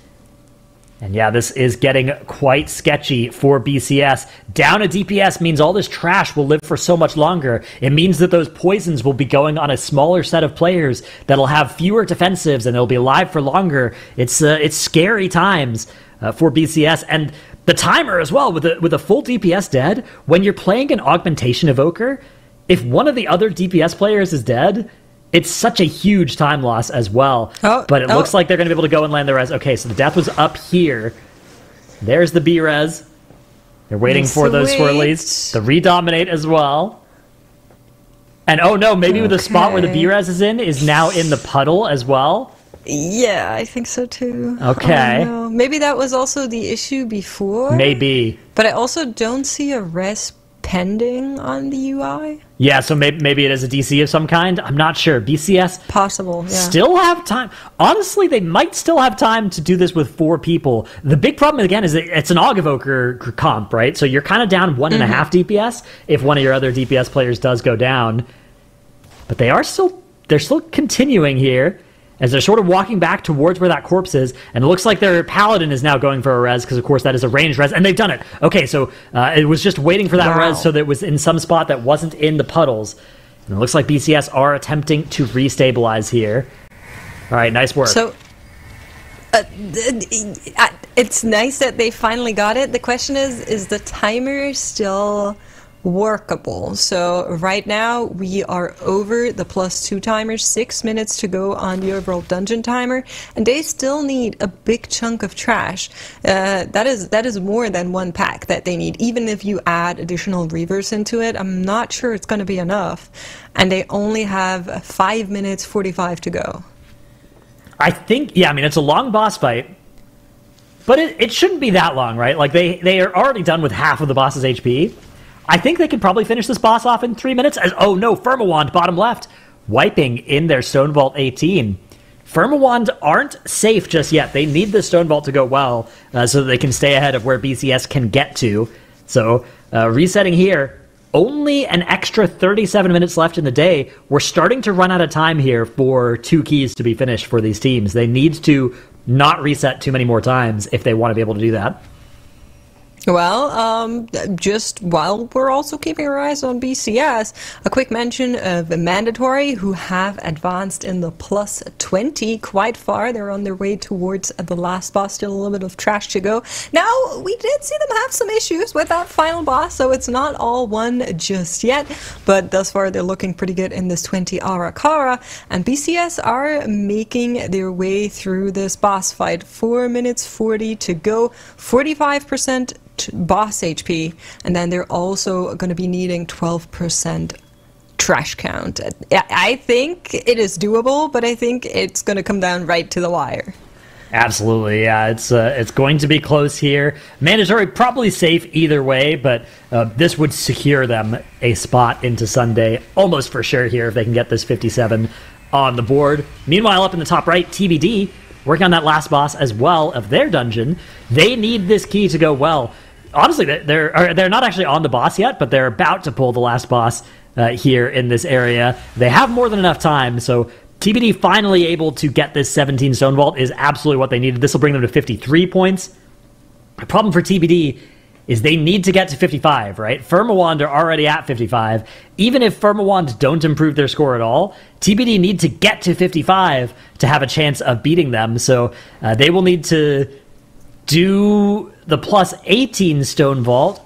And yeah, this is getting quite sketchy for BCS. Down a DPS means all this trash will live for so much longer. It means that those poisons will be going on a smaller set of players that'll have fewer defensives and they'll be alive for longer. It's scary times for BCS. And the timer as well, with a full DPS dead, when you're playing an Augmentation Evoker, if one of the other DPS players is dead, it's such a huge time loss as well. But it looks like they're going to be able to go and land the res. Okay, so the death was up here. There's the B-res. They're waiting for those swirlies. The Redominate as well. And oh no, maybe the spot where the B-res is now in the puddle as well. Yeah, I think so too. Okay. Oh, no. Maybe that was also the issue before? Maybe. But I also don't see a res pending on the UI. Yeah, so maybe it is a DC of some kind. I'm not sure. BCS possible. Yeah. Still have time. Honestly, they might still have time to do this with 4 people. The big problem again is that it's an Aug Evoker comp, right? So you're kind of down 1.5 DPS if one of your other DPS players does go down. But they're still continuing here as they're sort of walking back towards where that corpse is, and it looks like their Paladin is now going for a res, because of course that is a ranged res, and they've done it. Okay, so it was just waiting for that res so that it was in some spot that wasn't in the puddles. And it looks like BCS are attempting to restabilize here. All right, nice work. So, it's nice that they finally got it. The question is the timer still workable? So right now we are over the +2 timers, 6 minutes to go on the overall dungeon timer, and they still need a big chunk of trash. That is more than 1 pack that they need. Even if you add additional reavers into it, I'm not sure it's going to be enough. And they only have 5 minutes 45 to go. I think, yeah, I mean, it's a long boss fight, but it shouldn't be that long, right? Like, they are already done with half of the boss's HP. I think they could probably finish this boss off in 3 minutes. Oh no, Firmawand, bottom left, wiping in their Stone Vault 18. Firmawand aren't safe just yet. They need the Stone Vault to go well so that they can stay ahead of where BCS can get to. So, resetting here. Only an extra 37 minutes left in the day. We're starting to run out of time here for 2 keys to be finished for these teams. They need to not reset too many more times if they want to be able to do that. Well, just while we're also keeping our eyes on BCS, a quick mention of Mandatory, who have advanced in the +20 quite far. They're on their way towards the last boss, still a little bit of trash to go. Now, we did see them have some issues with that final boss, so it's not all won just yet, but thus far they're looking pretty good in this 20 Arakara, and BCS are making their way through this boss fight. 4 minutes 40 to go, 45% boss HP, and then they're also going to be needing 12% trash count. I think it is doable, but I think it's going to come down right to the wire. Absolutely, yeah. It's going to be close here. Mandatory probably safe either way, but this would secure them a spot into Sunday almost for sure here if they can get this 57 on the board. Meanwhile, up in the top right, TBD working on that last boss as well of their dungeon. They need this key to go well. Honestly, they're not actually on the boss yet, but they're about to pull the last boss here in this area. They have more than enough time, so TBD finally able to get this 17 Stone Vault is absolutely what they needed. This will bring them to 53 points. The problem for TBD is they need to get to 55, right? Firmawand are already at 55. Even if Firmawand don't improve their score at all, TBD need to get to 55 to have a chance of beating them. So they will need to do the plus 18 Stone Vault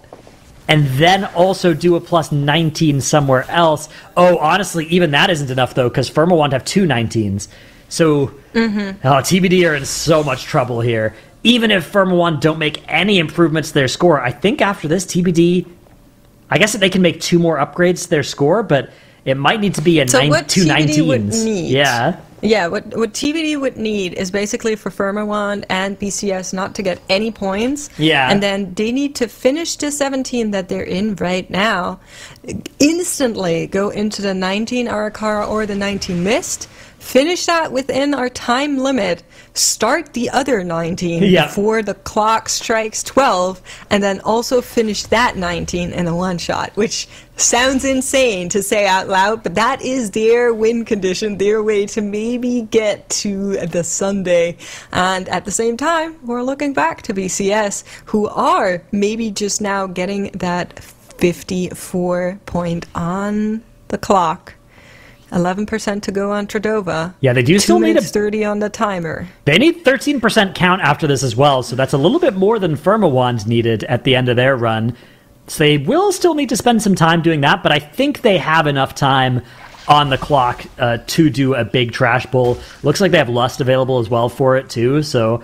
and then also do a plus 19 somewhere else. Oh, honestly, even that isn't enough, though, because Firmawand have two 19s. So, TBD are in so much trouble here. Even if Firmawand don't make any improvements to their score, I think after this, TBD, I guess that they can make two more upgrades to their score, but it might need to be two 19s. Yeah. Yeah, what TBD would need is basically for Firmawand and BCS not to get any points. Yeah. And then they need to finish the 17 that they're in right now, instantly go into the 19 Arakara or the 19 Mist, finish that within our time limit, start the other 19 before the clock strikes 12, and then also finish that 19 in a one-shot, which sounds insane to say out loud, but that is their win condition, their way to maybe get to the Sunday. And at the same time, we're looking back to BCS, who are maybe just now getting that 54 point on the clock. 11% to go on Tradova. Yeah, they do still need 30 on the timer. They need 13% count after this as well, so that's a little bit more than Firmawand needed at the end of their run. So they will still need to spend some time doing that, but I think they have enough time on the clock to do a big trash pull. Looks like they have Lust available as well for it too, so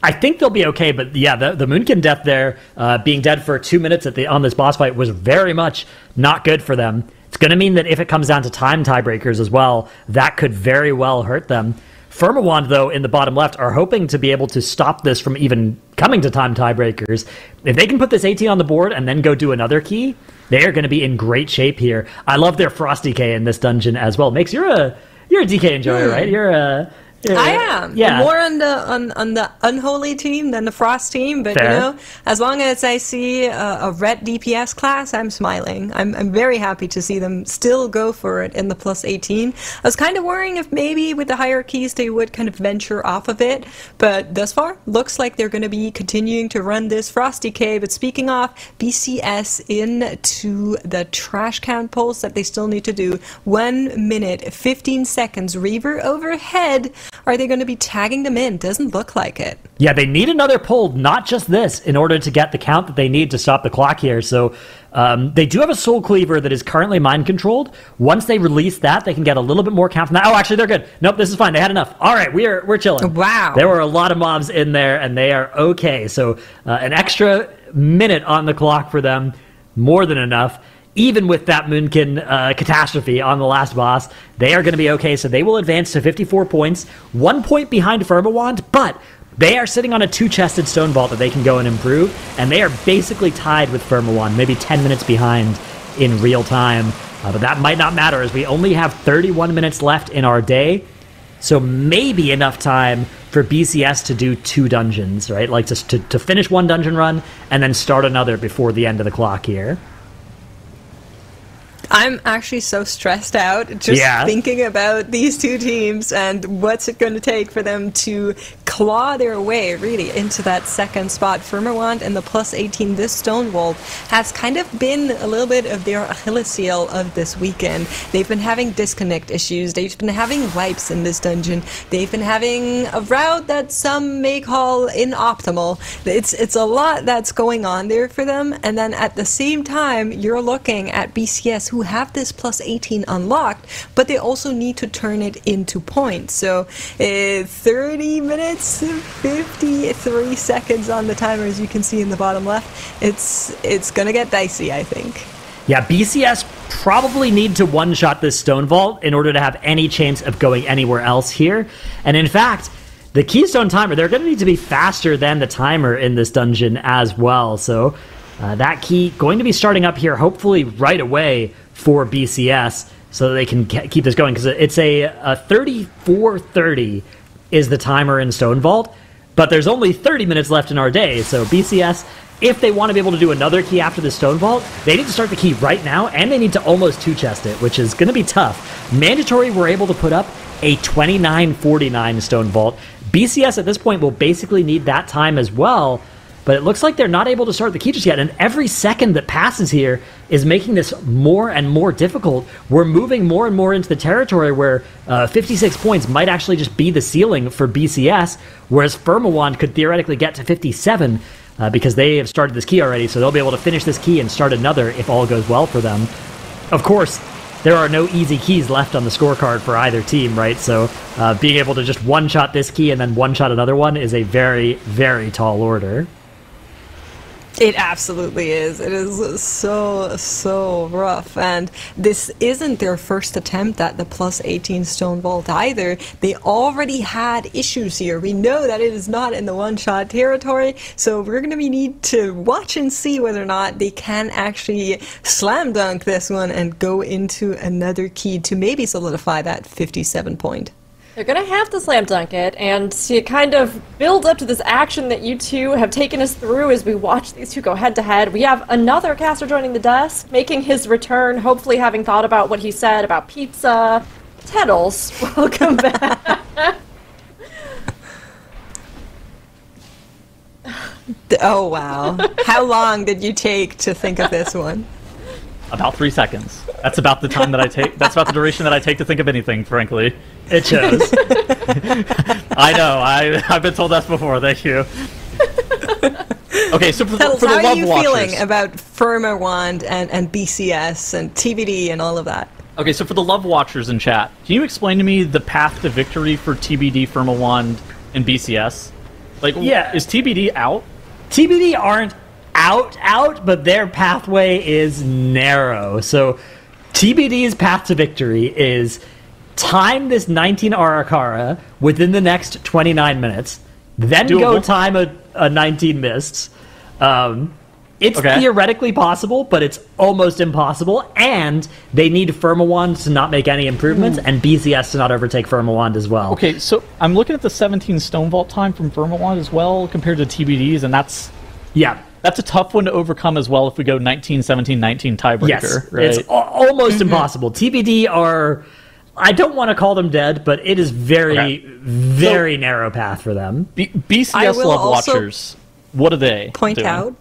I think they'll be okay. But yeah, the Moonkin death there, being dead for 2 minutes on this boss fight was very much not good for them. It's going to mean that if it comes down to time tiebreakers as well, that could very well hurt them. Firmawand, though, in the bottom left, are hoping to be able to stop this from even coming to time tiebreakers. If they can put this 18 on the board and then go do another key, they are going to be in great shape here. I love their Frost DK in this dungeon as well. Makes you're a DK enjoyer, right? I am. Yeah. More on the unholy team than the Frost team, but Fair. you know, as long as I see a red DPS class, I'm smiling. I'm very happy to see them still go for it in the plus 18. I was kind of worrying if maybe with the higher keys they would kind of venture off of it, but thus far looks like they're going to be continuing to run this Frost DK. But speaking of BCS into the trash count polls that they still need to do, 1 minute 15 seconds. Reaver overhead. Are they going to be tagging them in? Doesn't look like it. Yeah, they need another pull, not just this, in order to get the count that they need to stop the clock here. So they do have a Soul Cleaver that is currently mind-controlled. Once they release that, they can get a little bit more count from that. Oh, actually, they're good. Nope, this is fine. They had enough. All right, we're chilling. Wow. There were a lot of mobs in there, and they are okay. So an extra minute on the clock for them, more than enough. Even with that Moonkin catastrophe on the last boss, they are going to be okay. So they will advance to 54 points, 1 point behind Firmawand, but they are sitting on a two-chested Stone Vault that they can go and improve, and they are basically tied with Firmawand, maybe 10 minutes behind in real time. But that might not matter, as we only have 31 minutes left in our day, so maybe enough time for BCS to do 2 dungeons, right? Like to finish one dungeon run and then start another before the end of the clock here. I'm actually so stressed out just thinking about these two teams and what's it going to take for them to claw their way really into that second spot. Firmawand and the plus 18, this Stone Vault has kind of been a little bit of their Achilles heel of this weekend. They've been having disconnect issues. They've been having wipes in this dungeon. They've been having a route that some may call inoptimal. It's a lot that's going on there for them. And then at the same time, you're looking at BCS, who have this plus 18 unlocked, but they also need to turn it into points. So 30 minutes, 53 seconds on the timer, as you can see in the bottom left. It's gonna get dicey, I think. Yeah, BCS probably need to one-shot this Stone Vault in order to have any chance of going anywhere else here. And in fact, the Keystone timer, they're going to need to be faster than the timer in this dungeon as well. So that key going to be starting up here hopefully right away for BCS so that they can keep this going. Because it's a 34:30 is the timer in Stone Vault. But there's only 30 minutes left in our day. So BCS, if they want to be able to do another key after the Stone Vault, they need to start the key right now, and they need to almost two-chest it, which is going to be tough. Mandatory were able to put up a 29:49 Stone Vault. BCS at this point will basically need that time as well, but it looks like they're not able to start the key just yet, and every second that passes here is making this more and more difficult. We're moving more and more into the territory where 56 points might actually just be the ceiling for BCS, whereas Firmawand could theoretically get to 57, because they have started this key already, so they'll be able to finish this key and start another if all goes well for them. Of course, there are no easy keys left on the scorecard for either team, right? So being able to just one-shot this key and then one-shot another one is a very, very tall order. It absolutely is. It is so rough. And this isn't their first attempt at the plus 18 Stone Vault either. They already had issues here. We know that it is not in the one-shot territory, so we're going to need to watch and see whether or not they can actually slam dunk this one and go into another key to maybe solidify that 57 point. They're going to have to slam dunk it, and to kind of build up to this action that you two have taken us through as we watch these two go head-to-head, we have another caster joining the desk, making his return, hopefully having thought about what he said about pizza. Teddles, welcome back. Oh, wow. How long did you take to think of this one? About 3 seconds. That's about the time that I take. That's about the duration that I take to think of anything, frankly. It shows. I know. I've been told that before. Thank you. Okay, so for the How love are you watchers, feeling about Firmawand and BCS and TBD and all of that? Okay, so for the love watchers in chat, can you explain to me the path to victory for TBD, Firmawand, and BCS? Like, yeah. Is TBD out? TBD aren't out, but their pathway is narrow. So TBD's path to victory is time this 19 Arakara within the next 29 minutes, then go time a 19 mists. It's theoretically possible, but it's almost impossible, and they need Firmawand to not make any improvements, and BCS to not overtake Firmawand as well. Okay, so I'm looking at the 17 Stone Vault time from Firmawand as well, compared to TBD's, and that's a tough one to overcome as well if we go 19, 17, 19 tiebreaker. Yes, right? it's almost impossible. TBD are, I don't want to call them dead, but it is very narrow path for them. BCS love watchers, what do they doing?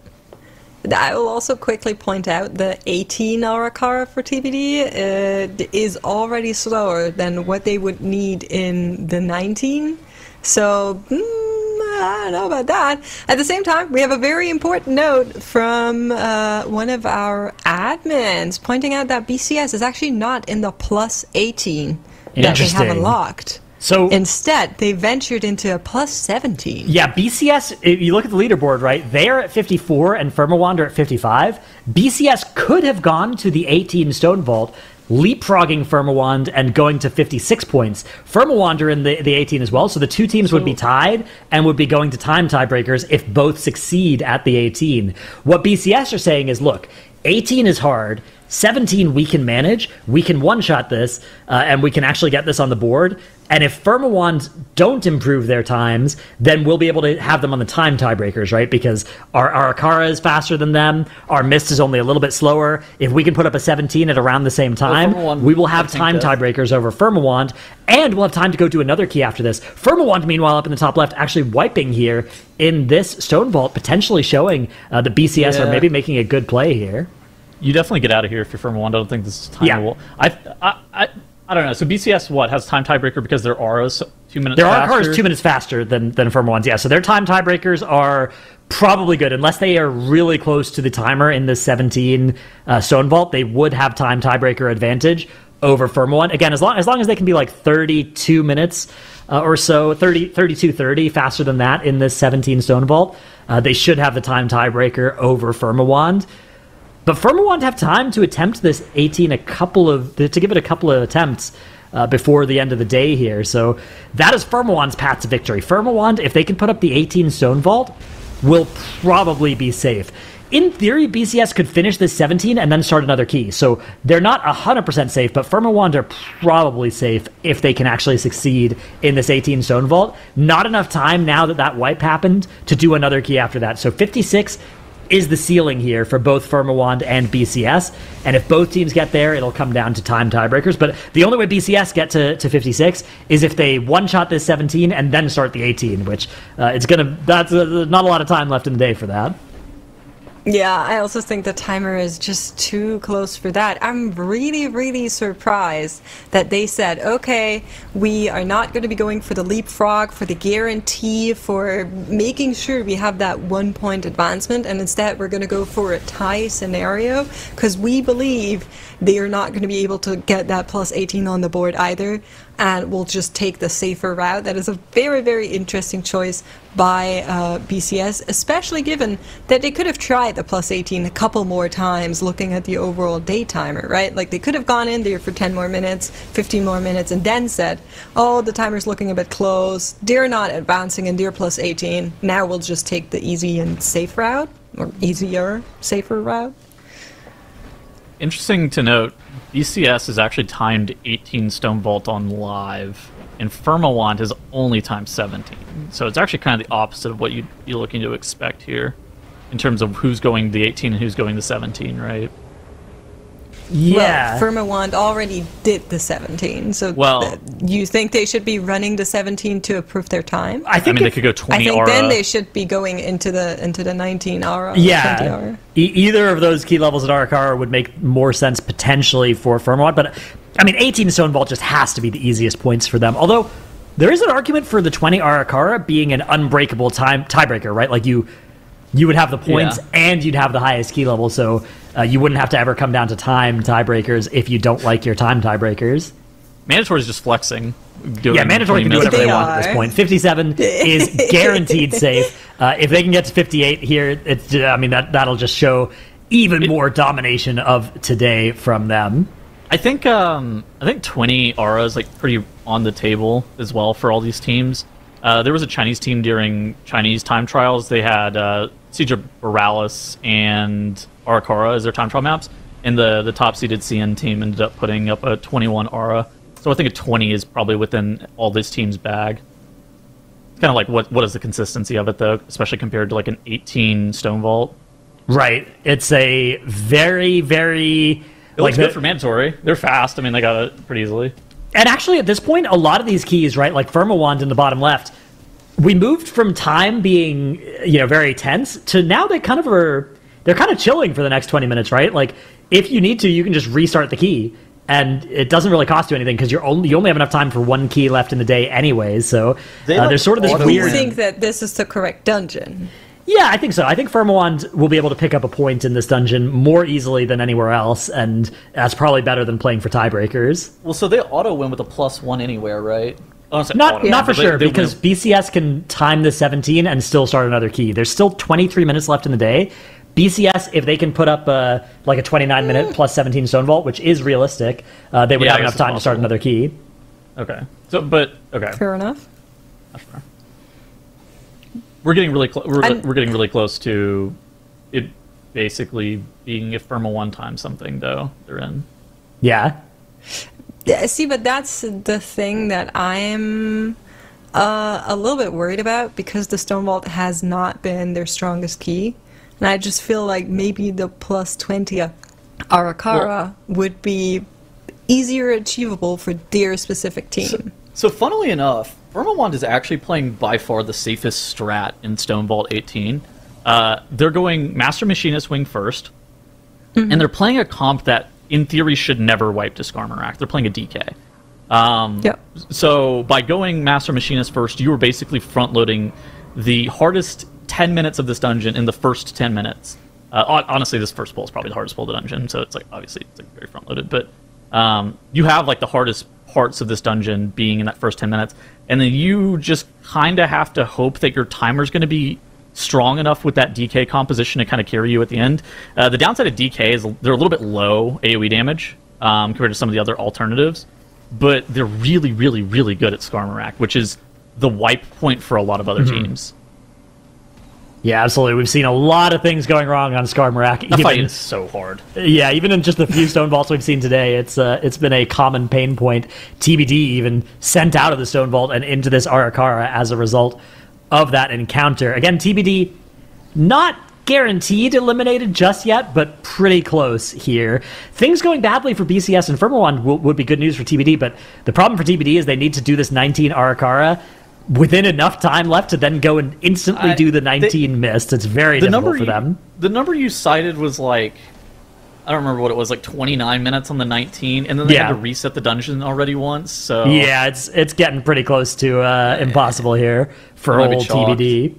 I will also quickly point out the 18 Arakara for TBD is already slower than what they would need in the 19. So, I don't know about that. At the same time, we have a very important note from one of our admins pointing out that BCS is actually not in the plus 18 that they have unlocked. So instead, they ventured into a plus 17. Yeah, BCS, if you look at the leaderboard, right, they are at 54 and Firmawand are at 55. BCS could have gone to the 18 Stone Vault, leapfrogging Firmawand and going to 56 points. Firmawand are in the 18 as well, so the two teams would be tied and would be going to time tiebreakers if both succeed at the 18. What BCS are saying is, look, 18 is hard, 17 we can manage, we can one-shot this, and we can actually get this on the board. And if Firmawand don't improve their times, then we'll be able to have them on the time tiebreakers, right? Because our Akara is faster than them, our Mist is only a little bit slower. If we can put up a 17 at around the same time, we will have time tiebreakers over Firmawand, and we'll have time to go do another key after this. Firmawand, meanwhile, up in the top left, actually wiping here in this Stone Vault, potentially showing the BCS are maybe making a good play here. You definitely get out of here if you're Firmawand. I don't think this is time. I don't know. So BCS has time tiebreaker because their aura's 2 minutes faster? Their aura is 2 minutes faster than Firmawand's, yeah. So their time tiebreakers are probably good. Unless they are really close to the timer in the 17 Stone Vault, they would have time tiebreaker advantage over Firmawand. Again, as long as they can be like 32 minutes or so, 32-30 faster than that in this 17 Stone Vault, they should have the time tiebreaker over Firmawand. But Firmawand have time to attempt this 18 to give it a couple of attempts before the end of the day here. So that is Firmawand's path to victory. Firmawand, if they can put up the 18 Stone Vault, will probably be safe. In theory, BCS could finish this 17 and then start another key. So they're not 100% safe, but Firmawand are probably safe if they can actually succeed in this 18 Stone Vault. Not enough time now that wipe happened to do another key after that. So 56 is the ceiling here for both Firmawand and BCS. And if both teams get there, it'll come down to time tiebreakers. But the only way BCS get to 56 is if they one-shot this 17 and then start the 18, which that's not a lot of time left in the day for that. Yeah, I also think the timer is just too close for that. I'm really, really surprised that they said, okay, we are not going to be going for the leapfrog, for the guarantee, for making sure we have that 1 point advancement, and instead we're going to go for a tie scenario, because we believe they are not going to be able to get that plus 18 on the board either, and we'll just take the safer route. That is a very, very interesting choice by BCS, especially given that they could have tried the plus 18 a couple more times looking at the overall day timer, right? Like, they could have gone in there for 10 more minutes, 15 more minutes, and then said, oh, the timer's looking a bit close, they're not advancing and they're plus 18, now we'll just take the easy and safe route, or easier, safer route. Interesting to note, BCS is actually timed 18 Stone Vault on live, and Firmawand has only timed 17. So it's actually kind of the opposite of what you'd be looking to expect here, in terms of who's going the 18 and who's going the 17, right? Yeah. Well, Firmawand already did the 17, so you think they should be running the 17 to approve their time? I mean, they could go 20 I think aura. then they should be going into the 19 aura. Yeah. 20 aura. Either of those key levels at Arakara would make more sense potentially for Firmawand, but I mean, 18 Stone Vault just has to be the easiest points for them. Although there is an argument for the 20 Arakara being an unbreakable tiebreaker, right? Like you would have the points and you'd have the highest key level, so you wouldn't have to ever come down to time tiebreakers if you don't like your time tiebreakers. Mandatory is just flexing. Mandatory can do whatever they want at this point. 57 is guaranteed safe. If they can get to 58 here, that'll just show even more domination of today from them. I think 20 aura is like pretty on the table as well for all these teams. There was a Chinese team during Chinese time trials. They had Siege of Borealis and Arakara as their time trial maps, and the top-seeded CN team ended up putting up a 21 aura. So I think a 20 is probably within all this team's bag. It's kind of like what is the consistency of it, though, especially compared to like an 18 Stone Vault? Right. It's a very, very... It looks good for Mandatory. They're fast. I mean, they got it pretty easily. And actually, at this point, a lot of these keys, right, like Firmawand in the bottom left, we moved from time being, very tense to now they're kind of chilling for the next 20 minutes, right? Like, if you need to, you can just restart the key, and it doesn't really cost you anything because you only have enough time for one key left in the day anyways. So there's sort of this weird. You think that this is the correct dungeon? Yeah, I think so. I think Firmawand will be able to pick up a point in this dungeon more easily than anywhere else, and that's probably better than playing for tiebreakers. Well, so they auto win with a +1 anywhere, right? Not for sure, because BCS can time the 17 and still start another key. There's still 23 minutes left in the day. BCS, if they can put up a 29-minute plus 17 Stone Vault, which is realistic, they would have enough time to start another key. Okay. Okay. Fair enough. That's fair. We're getting really we're getting really close to it basically being if Firmawand times something, though. They're in. Yeah. See, but that's the thing that I'm a little bit worried about, because the Stone Vault has not been their strongest key. And I just feel like maybe the plus 20 Arakara would be easier achievable for their specific team. So funnily enough, Firmawand is actually playing by far the safest strat in Stone Vault 18. They're going Master Machinist Wing first, and they're playing a comp that, in theory, should never wipe to Skarmorak. They're playing a DK. So by going Master Machinist first, you are basically front-loading the hardest 10 minutes of this dungeon in the first 10 minutes. Honestly, this first pull is probably the hardest pull of the dungeon, so it's obviously very front-loaded. But you have the hardest parts of this dungeon being in that first 10 minutes, and then you just kind of have to hope that your timer's going to be strong enough with that DK composition to kind of carry you at the end. The downside of DK is they're a little bit low AoE damage compared to some of the other alternatives, but they're really, really, really good at Skarmorak, which is the wipe point for a lot of other teams. Yeah, absolutely. We've seen a lot of things going wrong on Skarmorak. That fight is so hard. Yeah, even in just the few stone vaults we've seen today, it's been a common pain point. TBD even sent out of the stone vault and into this Arakara as a result of that encounter. Again, TBD not guaranteed eliminated just yet, but pretty close here. Things going badly for BCS and Firmawand would be good news for TBD, but the problem for TBD is they need to do this 19 Arakara within enough time left to then go and instantly do the 19 mist. It's very difficult for them. The number you cited was like, I don't remember what it was, like 29 minutes on the 19, and then they had to reset the dungeon already once. So yeah, it's getting pretty close to impossible here for old TBD.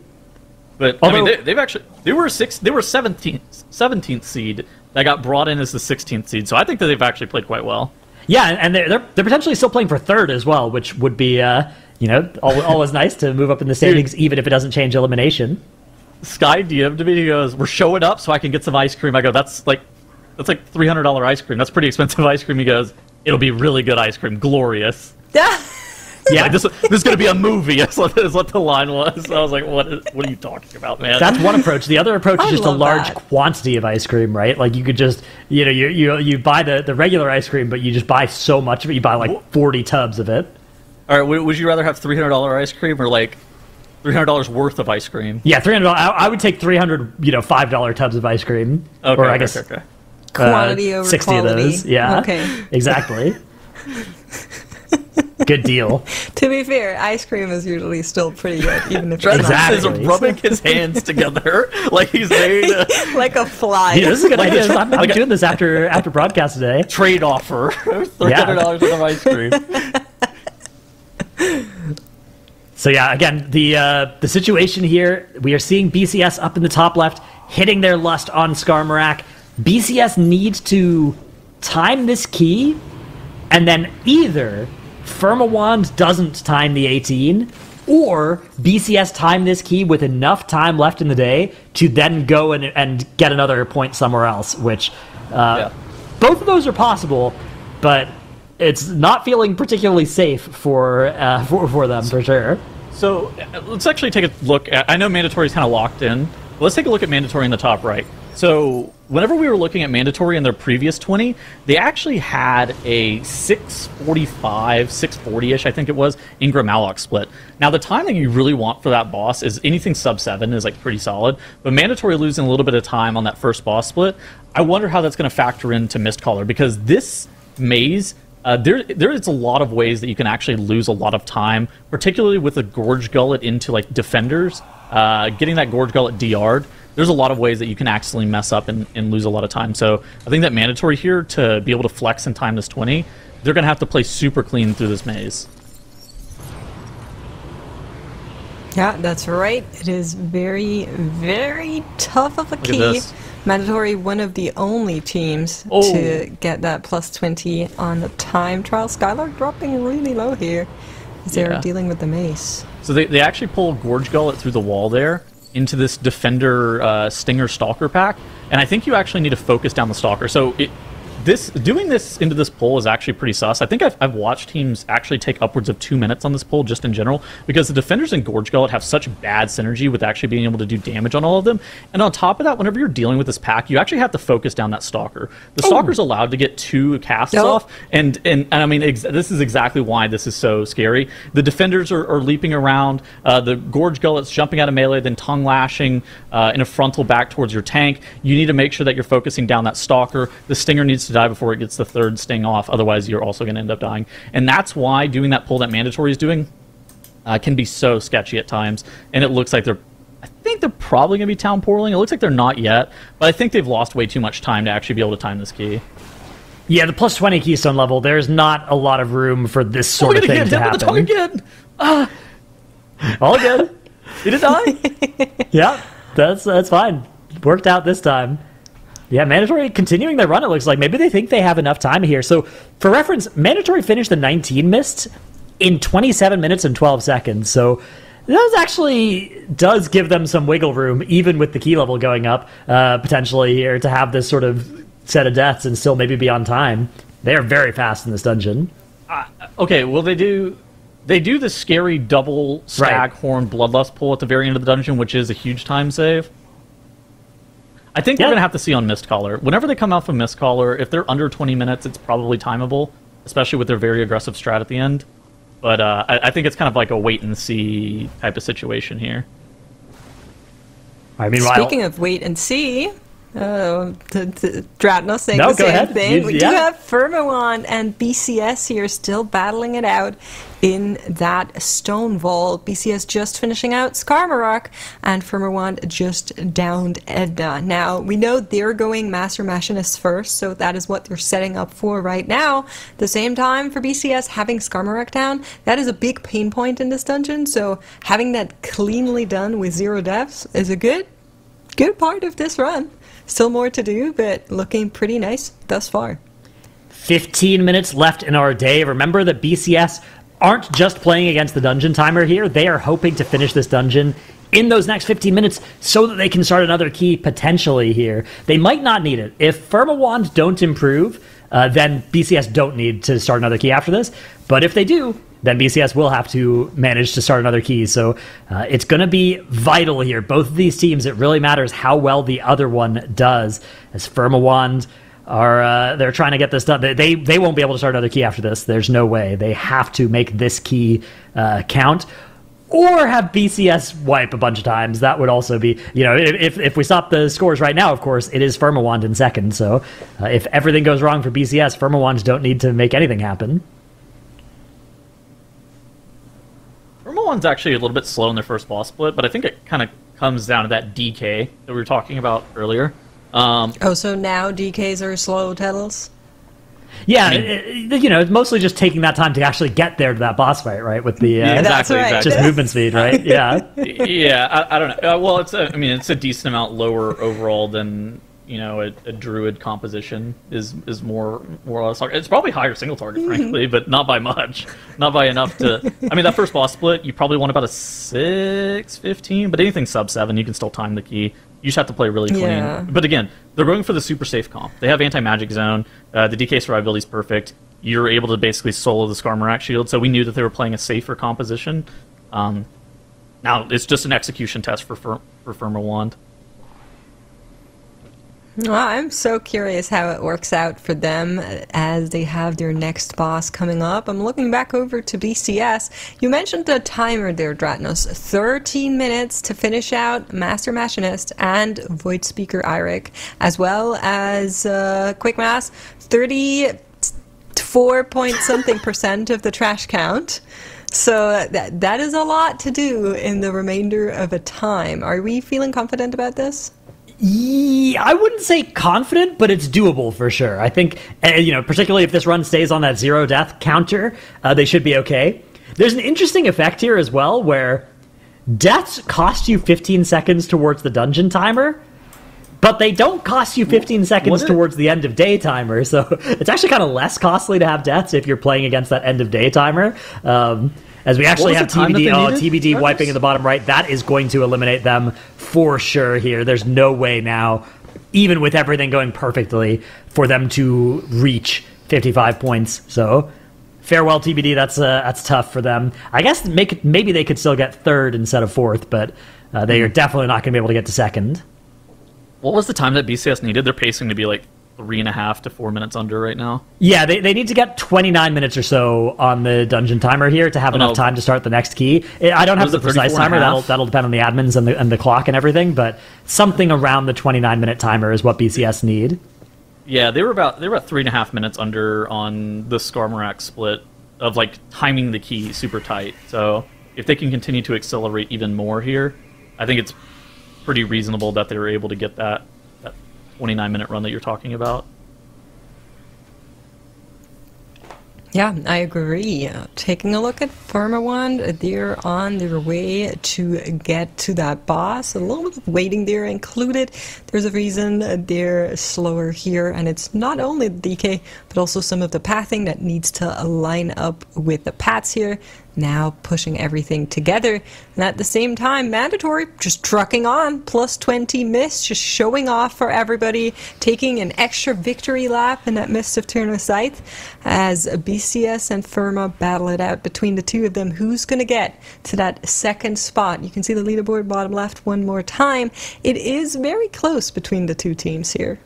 But although, I mean, they were 17th seed that got brought in as the 16th seed. So I think that they've actually played quite well. Yeah, and they're potentially still playing for third as well, which would be always nice to move up in the standings, even if it doesn't change elimination. Sky DM'd me. He goes, "We're showing up so I can get some ice cream." I go, "That's like $300 ice cream. That's pretty expensive ice cream." He goes, "It'll be really good ice cream, glorious." Yeah, this is going to be a movie. Is what the line was. So I was like, what are you talking about, man? That's one approach. The other approach is just a large quantity of ice cream, right? Like you could just, you buy the regular ice cream, but you just buy so much of it. You buy like 40 tubs of it. All right, would you rather have $300 ice cream or like $300 worth of ice cream? Yeah, $300. I would take 300, $5 tubs of ice cream. Okay, or I guess quantity over 60 quality. Of those. Yeah, okay, exactly. Good deal. To be fair, ice cream is usually still pretty good, even if it's exactly. not. He's rubbing his hands together like he's made like a fly. Yeah, this is a good idea. I'm doing this after broadcast today. Trade offer: $300 worth of ice cream. So yeah, again, the situation here, we are seeing BCS up in the top left, hitting their lust on Skarmorak. BCS needs to time this key, and then either Firmawand doesn't time the 18, or BCS time this key with enough time left in the day to then go and get another point somewhere else, which both of those are possible, but it's not feeling particularly safe for them, for sure. So let's actually take a look at, I know Mandatory is kind of locked in, but let's take a look at Mandatory in the top right. So whenever we were looking at Mandatory in their previous 20, they actually had a 645, 640-ish, I think it was, Ingram Malloc split. Now the timing you really want for that boss is anything sub 7 is like pretty solid, but Mandatory losing a little bit of time on that first boss split, I wonder how that's going to factor into Mistcaller, because this maze, there is a lot of ways that you can actually lose a lot of time, particularly with a Gorge Gullet into like defenders. Getting that Gorge Gullet DR'd, there's a lot of ways that you can accidentally mess up and lose a lot of time. So I think that Mandatory here, to be able to flex and time this 20, they're going to have to play super clean through this maze. Yeah, that's right. It is very, very tough of a key. Mandatory, one of the only teams to get that plus 20 on the time trial. Skylark dropping really low here as they're dealing with the mace. So they actually pull Gorge Gullet through the wall there into this Defender Stinger Stalker pack, and I think you actually need to focus down the Stalker. So doing this into this pull is actually pretty sus. I think I've watched teams actually take upwards of 2 minutes on this pull just in general, because the defenders in Gorge Gullet have such bad synergy with actually being able to do damage on all of them. And on top of that, whenever you're dealing with this pack, you actually have to focus down that Stalker. The Stalker's allowed to get 2 casts off, and I mean, this is exactly why this is so scary. The defenders are leaping around, the Gorge Gullet's jumping out of melee, then tongue lashing in a frontal back towards your tank. You need to make sure that you're focusing down that Stalker. The Stinger needs to die before it gets the 3rd sting off, otherwise you're also going to end up dying. And that's why doing that pull that Mandatory is doing can be so sketchy at times, and it looks like I think they're probably going to be town portaling. It looks like they're not yet, but I think they've lost way too much time to actually be able to time this key. Yeah, the plus 20 keystone level, there's not a lot of room for this sort of thing to happen. All good. Did it die? Yeah, that's fine. Worked out this time. Yeah, Mandatory continuing their run, it looks like. Maybe they think they have enough time here. So, for reference, Mandatory finished the 19 mist in 27 minutes and 12 seconds. So, This actually does give them some wiggle room, even with the key level going up, potentially here, to have this sort of set of deaths and still maybe be on time. They are very fast in this dungeon. Okay, well, they do the scary double Staghorn Bloodlust pull at the very end of the dungeon, which is a huge time save. I think we're going to have to see on Mistcaller. Whenever they come out from Mistcaller, if they're under 20 minutes, it's probably timeable, especially with their very aggressive strat at the end. But I think it's kind of like a wait-and-see type of situation here. I mean, speaking of wait and see, Dratnos saying no, the same thing. We do yeah. have Firmawand and BCS here still battling it out in that stone vault. BCS just finishing out Skarmorak, and Firmawand just downed Edna. Now, we know they're going Master Machinist first, so that is what they're setting up for right now. The same time, for BCS, having Skarmorak down, that is a big pain point in this dungeon, so having that cleanly done with 0 deaths is a good part of this run. Still more to do, but looking pretty nice thus far. 15 minutes left in our day. Remember that BCS aren't just playing against the dungeon timer here. They are hoping to finish this dungeon in those next 15 minutes so that they can start another key potentially here. They might not need it. If Firmawand don't improve, then BCS don't need to start another key after this. But if they do, then BCS will have to manage to start another key. So it's going to be vital here. Both of these teams, it really matters how well the other one does. As Firmawand are they're trying to get this done. They won't be able to start another key after this. There's no way. They have to make this key count. Or have BCS wipe a bunch of times. That would also be, if we stop the scores right now, of course, it is Firmawand in second. So if everything goes wrong for BCS, Firmawand don't need to make anything happen. Firmawand's actually a little bit slow in their first boss split, but I think it kind of comes down to that DK that we were talking about earlier. So now DKs are slow, Tettles? Yeah, it's mostly just taking that time to actually get there to that boss fight, right? With the exactly. just movement speed, right? Yeah. Yeah, I don't know. Well, it's a decent amount lower overall than a druid composition is more or less. It's probably higher single target, frankly, but not by much, not by enough to. I mean, that first boss split, you probably want about a 6-15, but anything sub 7, you can still time the key. You just have to play really clean. Yeah. But again, they're going for the super safe comp. They have anti-magic zone. The DK survivability is perfect. You're able to basically solo the Skarmorak shield, so we knew that they were playing a safer composition. Now, it's just an execution test for Firmawand. Well, I'm so curious how it works out for them as they have their next boss coming up. I'm looking back over to BCS. You mentioned the timer there, Dratnos. 13 minutes to finish out Master Machinist and Void Speaker Eirik, as well as quick mass, 34-point-something% of the trash count. So that is a lot to do in the remainder of a time. Are we feeling confident about this? Yeah, I wouldn't say confident, but it's doable for sure. I think, particularly if this run stays on that 0 death counter, they should be okay. There's an interesting effect here as well, where deaths cost you 15 seconds towards the dungeon timer, but they don't cost you 15 seconds towards the end of day timer. So it's actually kind of less costly to have deaths if you're playing against that end of day timer. As we actually have TBD wiping in the bottom right, that is going to eliminate them for sure here. There's no way now, even with everything going perfectly, for them to reach 55 points. So farewell TBD, that's tough for them. I guess maybe they could still get third instead of fourth, but they are definitely not going to be able to get to second. What was the time that BCS needed? They're pacing to be like 3.5 to 4 minutes under right now. Yeah, they need to get 29 minutes or so on the dungeon timer here to have enough time to start the next key. I don't have the precise timer. That'll depend on the admins and the clock and everything, but something around the 29-minute timer is what BCS need. Yeah, they were about 3.5 minutes under on the Skarmorak split of like timing the key super tight. So if they can continue to accelerate even more here, I think it's pretty reasonable that they were able to get that 29-minute run that you're talking about. Yeah, I agree. Taking a look at Firmawand, they're on their way to get to that boss. A little bit of waiting there included. There's a reason they're slower here, and it's not only the DK, but also some of the pathing that needs to line up with the paths here. Now pushing everything together, and at the same time, Mandatory just trucking on, plus 20 miss, just showing off for everybody, taking an extra victory lap in that Mist of Turn of Sight, as BCS and Firma battle it out between the two of them. Who's going to get to that second spot? You can see the leaderboard bottom left one more time. It is very close between the two teams here.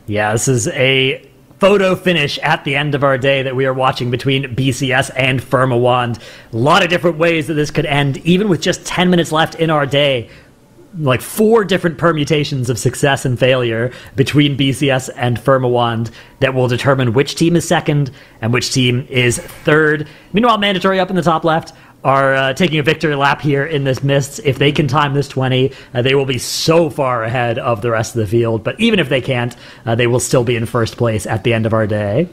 Yeah, this is a photo finish at the end of our day that we are watching between BCS and Firmawand. A lot of different ways that this could end, even with just 10 minutes left in our day. Like 4 different permutations of success and failure between BCS and Firmawand that will determine which team is second and which team is third. Meanwhile, Mandatory up in the top left are taking a victory lap here in this Mist. If they can time this 20, they will be so far ahead of the rest of the field. But even if they can't, they will still be in first place at the end of our day.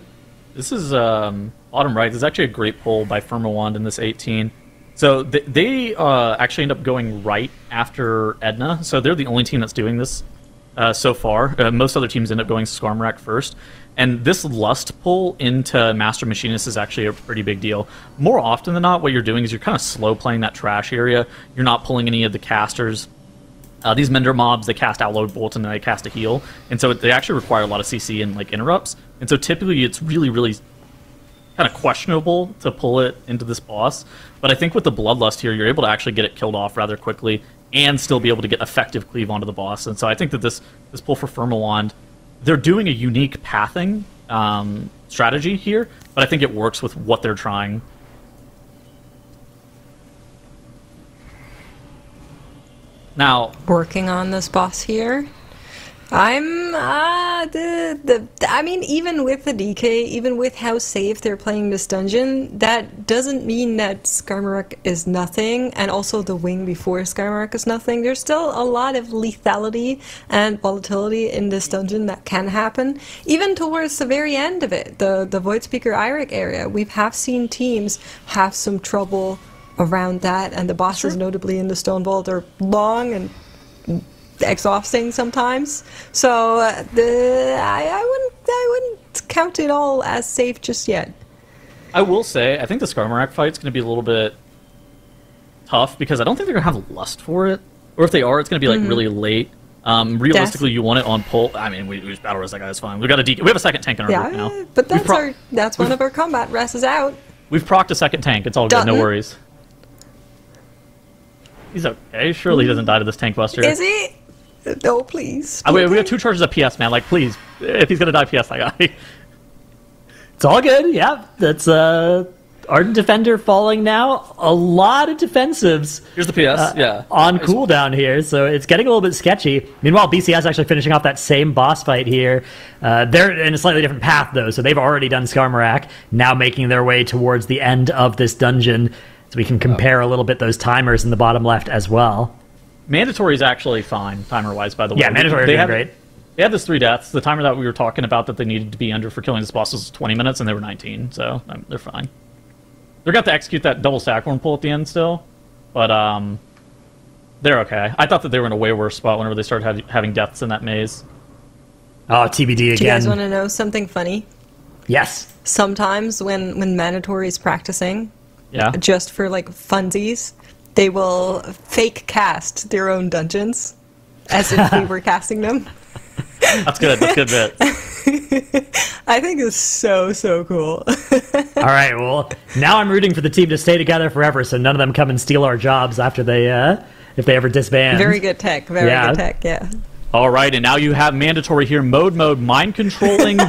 This is bottom right. There's actually a great pull by Firmawand in this 18. So they actually end up going right after Edna. So they're the only team that's doing this so far. Most other teams end up going Skarmorak first. And this Lust pull into Master Machinist is actually a pretty big deal. More often than not, what you're doing is you're kind of slow playing that trash area. You're not pulling any of the casters. These Mender mobs, they cast Outload Bolt and then they cast a heal. And so they actually require a lot of CC and like interrupts. And so typically it's really, really kind of questionable to pull it into this boss. But I think with the Bloodlust here, you're able to actually get it killed off rather quickly and still be able to get effective cleave onto the boss. And so I think that this pull for Firmawand, they're doing a unique pathing strategy here, but I think it works with what they're trying. Now, working on this boss here. I mean, even with the DK, even with how safe they're playing this dungeon, that doesn't mean that Skarmorak is nothing, and also the wing before Skarmorak is nothing. There's still a lot of lethality and volatility in this dungeon that can happen, even towards the very end of it. The Voidspeaker Eirik area, we have seen teams have some trouble around that, and the bosses, notably in the Stone Vault, are long and exhausting sometimes. So I wouldn't count it all as safe just yet. I will say, I think the Skarmorak fight's going to be a little bit tough because I don't think they're going to have lust for it. Or if they are, it's going to be like really late. Realistically, you want it on pull. I mean, we just battle res that guy. That's fine. We got a DK. We have a second tank in our group now. But that's one of our combat res is out. We've procced a second tank. It's all good. No worries. He's okay. Surely he doesn't die to this tank buster. Is he? No, please. We have 2 charges of PS, man. Like, please. If he's going to die, PS that guy. It's all good. Yeah, that's Ardent Defender falling now. A lot of defensives. Here's the PS, on cooldown here, so it's getting a little bit sketchy. Meanwhile, BCS actually finishing off that same boss fight here. They're in a slightly different path, though, so they've already done Skarmorak, now making their way towards the end of this dungeon. So we can compare a little bit those timers in the bottom left as well. Mandatory is actually fine, timer-wise, by the way. Yeah, Mandatory is great. They had this 3 deaths. The timer that we were talking about that they needed to be under for killing this boss was 20 minutes, and they were 19, so they're fine. They're going to have to execute that double Stackhorn pull at the end still, but they're okay. I thought that they were in a way worse spot whenever they started having deaths in that maze. Oh, TBD again. Do you guys want to know something funny? Yes. Sometimes when Mandatory is practicing, just for like funsies, they will fake cast their own dungeons as if we were casting them. That's good. That's good bit. I think it's so cool. All right, well, now I'm rooting for the team to stay together forever, so none of them come and steal our jobs after they, if they ever disband. Very good tech. Very good tech. Yeah. All right, and now you have Mandatory here, mode, mind controlling the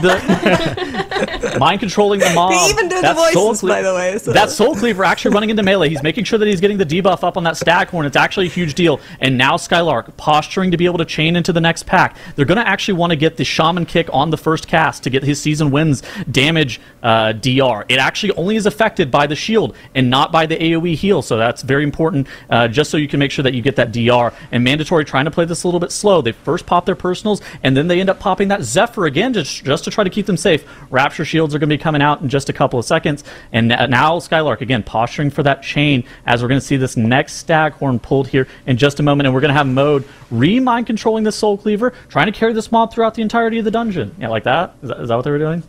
mob. They even do the voices, by the way. So. That's Soul Cleaver actually running into melee. He's making sure that he's getting the debuff up on that Staghorn. It's actually a huge deal. And now Skylark posturing to be able to chain into the next pack. They're going to actually want to get the Shaman kick on the first cast to get his season wins damage DR. It actually only is affected by the shield and not by the AoE heal, so that's very important, just so you can make sure that you get that DR. And Mandatory trying to play this a little bit slow. They first pop their personals, and then they end up popping that Zephyr again just to try to keep them safe. Rapture shields are going to be coming out in just a couple of seconds, and now Skylark, again, posturing for that chain, as we're going to see this next Staghorn pulled here in just a moment, and we're going to have Mode mind controlling the Soul Cleaver, trying to carry this mob throughout the entirety of the dungeon. Yeah, like that? Is that what they were doing?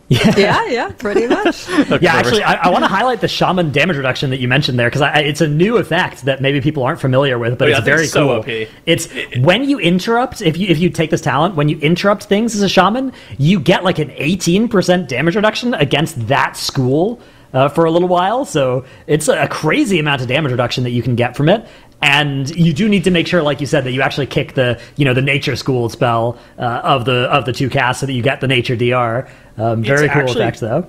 Yeah, pretty much. Yeah, actually, I want to highlight the Shaman damage reduction that you mentioned there, because it's a new effect that maybe people aren't familiar with, but it's very cool. OP. It's when you interrupt, if you take this talent, when you interrupt things as a Shaman, you get like an 18% damage reduction against that school for a little while, so it's a crazy amount of damage reduction that you can get from it. And you do need to make sure, like you said, that you actually kick the Nature School spell of the two casts so that you get the Nature DR. Very cool effect, though.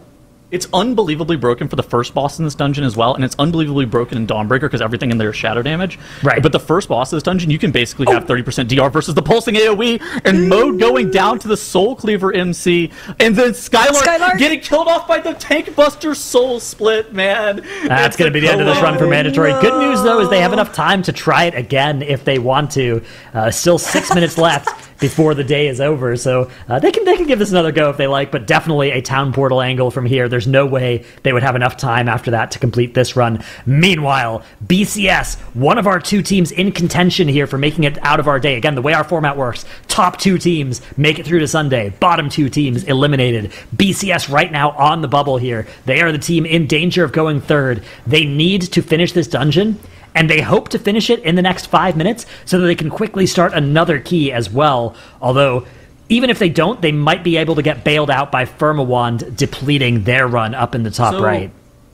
It's unbelievably broken for the first boss in this dungeon as well, and it's unbelievably broken in Dawnbreaker because everything in there is shadow damage. Right. But the first boss of this dungeon, you can basically have 30% DR versus the pulsing AoE, and Mode going down to the Soul Cleaver MC, and then Skylark getting killed off by the Tank Buster Soul Split, man. That's going to be the end of this run for Mandatory. No. Good news, though, is they have enough time to try it again if they want to. Still 6 minutes left before the day is over, so they can give this another go if they like, but definitely a town portal angle from here. There's no way they would have enough time after that to complete this run. Meanwhile, BCS, one of our two teams in contention here for making it out of our day. Again, the way our format works, top two teams make it through to Sunday, bottom two teams eliminated. BCS right now on the bubble here. They are the team in danger of going third. They need to finish this dungeon, and they hope to finish it in the next 5 minutes so that they can quickly start another key as well. Although, even if they don't, they might be able to get bailed out by Firmawand depleting their run up in the top right.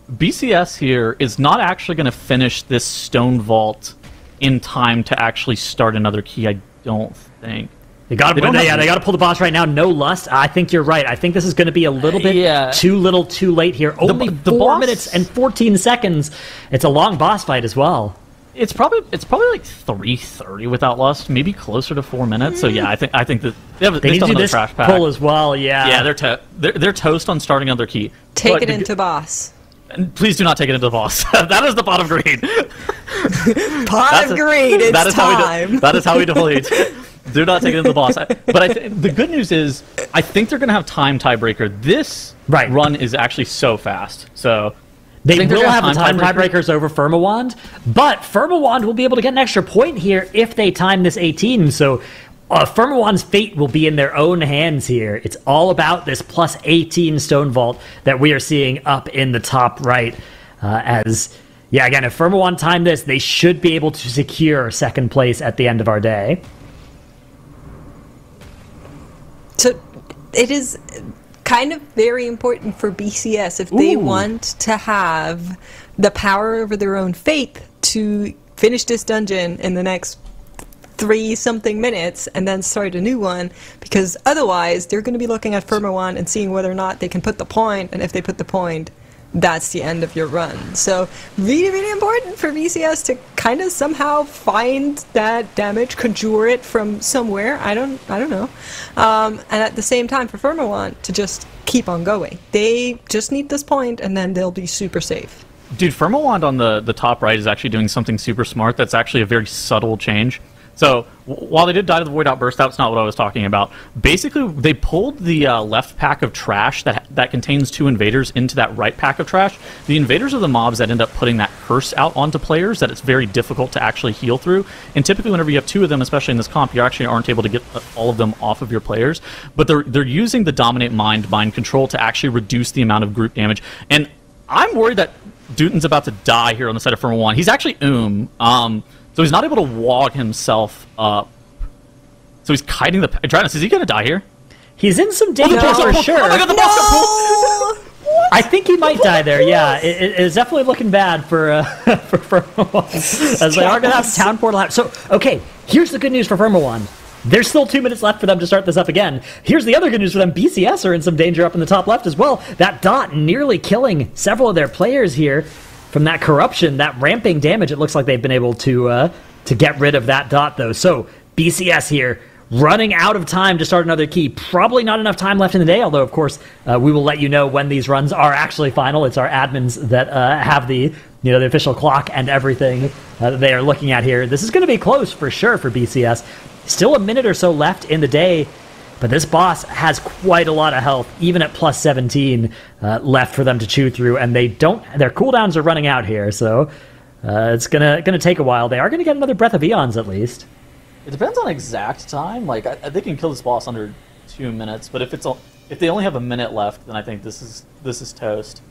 BCS here is not actually going to finish this Stone Vault in time to actually start another key, I don't think. They got to pull the boss right now. No Lust. I think you're right. I think this is going to be a little bit too little, too late here. Only 4 minutes and 14 seconds. It's a long boss fight as well. It's probably like 3:30 without Lust, maybe closer to 4 minutes. So yeah, I think that they need to do this trash pack. Pull as well. Yeah, they're toast on starting another key. Take it into boss. Please do not take it into boss. That is the pot of greed. Pot of greed. It's time. That is how we deplete. Do not take it into the boss. But the good news is, I think they're going to have time tiebreaker. This run is actually so fast. So they will have the time tiebreakers over Firmawand, but Firmawand will be able to get an extra point here if they time this 18. So Firmawand's fate will be in their own hands here. It's all about this plus 18 Stone Vault that we are seeing up in the top right. Again, if Firmawand time this, they should be able to secure second place at the end of our day. So it is kind of very important for BCS if they want to have the power over their own fate to finish this dungeon in the next 3-something minutes and then start a new one, because otherwise they're going to be looking at Firmawand and seeing whether or not they can put the point, and if they put the point, that's the end of your run. So really, really important for BCS to kind of somehow find that damage, conjure it from somewhere. I don't know. And at the same time for Firmawand to just keep on going. They just need this point and then they'll be super safe. Dude, Firmawand on the top right is actually doing something super smart that's actually a very subtle change. So, while they did die to the Void Outburst, that's not what I was talking about. Basically, they pulled the left pack of trash that contains 2 invaders into that right pack of trash. The invaders are the mobs that end up putting that curse out onto players that it's very difficult to actually heal through. And typically, whenever you have 2 of them, especially in this comp, you actually aren't able to get all of them off of your players. But they're using the Dominate Mind control to actually reduce the amount of group damage. And I'm worried that Duten's about to die here on the side of Firmawand. He's actually so he's not able to wog himself up. So he's kiting the... Drynus, is he going to die here? He's in some danger for sure. Oh my god, the boss got pulled! I think he might die there, yeah. It is definitely looking bad for as they are going to have Town Portal out. So, okay, here's the good news for Firmawand. There's still 2 minutes left for them to start this up again. Here's the other good news for them. BCS are in some danger up in the top left as well. That dot nearly killing several of their players here. From that corruption, that ramping damage, it looks like they've been able to get rid of that dot, though. So, BCS here, running out of time to start another key. Probably not enough time left in the day, although, of course, we will let you know when these runs are actually final. It's our admins that have the official clock and everything that they are looking at here. This is going to be close for sure for BCS. Still a minute or so left in the day, but this boss has quite a lot of health, even at plus 17 left for them to chew through, and their cooldowns are running out here, so it's gonna take a while. They are gonna get another Breath of Eons at least. It depends on exact time. Like they can kill this boss under 2 minutes, but if they only have a minute left, then I think this is toast.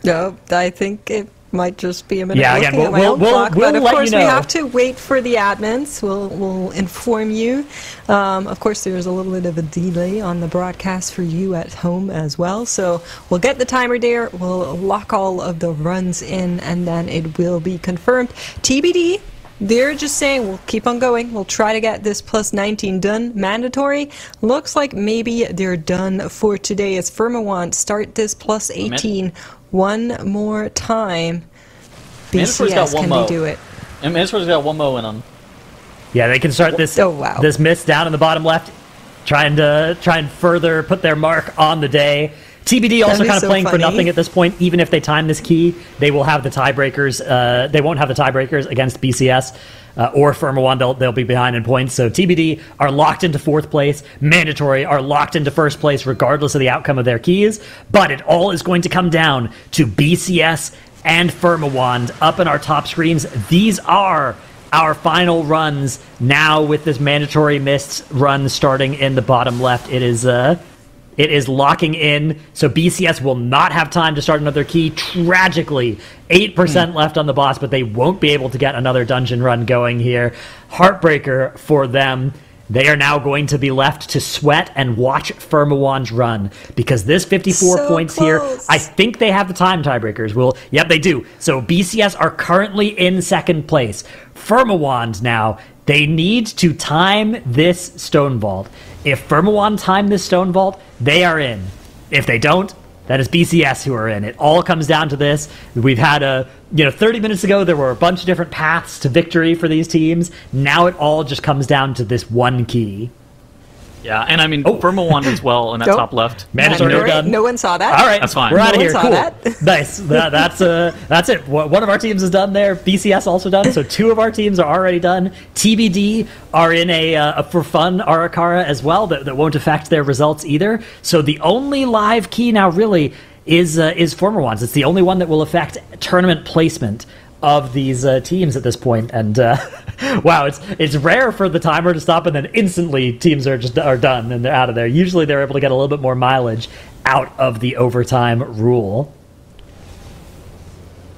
No, I think it might just be a minute. Yeah, again, we'll but of let course you know. we have to wait for the admins. We'll inform you. Of course, there's a little bit of a delay on the broadcast for you at home as well. So we'll get the timer there. We'll lock all of the runs in, and then it will be confirmed. TBD. They're just saying we'll keep on going. We'll try to get this plus 19 done. Mandatory. Looks like maybe they're done for today as Firmawant start this plus 18 one more time. BCS, can they do it? And Mandatory's got one mo in them. Yeah, they can start this this miss down in the bottom left, try and further put their mark on the day. TBD also kind of playing for nothing at this point. Even if they time this key, they will have the tiebreakers. They won't have the tiebreakers against BCS or Firmawand. They'll be behind in points. So TBD are locked into 4th place. Mandatory are locked into 1st place regardless of the outcome of their keys. But it all is going to come down to BCS and Firmawand up in our top screens. These are our final runs now with this mandatory missed run starting in the bottom left. It is locking in, so BCS will not have time to start another key. Tragically, 8% left on the boss, but they won't be able to get another dungeon run going here. Heartbreaker for them. They are now going to be left to sweat and watch Firmawand's run, because this 54 points here, I think they have the time tiebreakers. Yep, they do. So BCS are currently in 2nd place. Firmawand now, they need to time this Stone Vault. If Firmawand time this Stone Vault, they are in. If they don't, that is BCS who are in. It all comes down to this. We've had 30 minutes ago, there were a bunch of different paths to victory for these teams. Now it all just comes down to this one key. Yeah, and I mean, Firmawand as well in that top left. Mandatory done. No one saw that. All right, that's fine. We're out of here. Cool. That. Nice. That's it. One of our teams is done there. BCS also done. So 2 of our teams are already done. TBD are in a for fun Arakara as well that won't affect their results either. So the only live key now really is Firmawand's. It's the only one that will affect tournament placement of these teams at this point. And wow, it's rare for the timer to stop and then instantly teams are done and they're out of there. Usually they're able to get a little bit more mileage out of the overtime rule.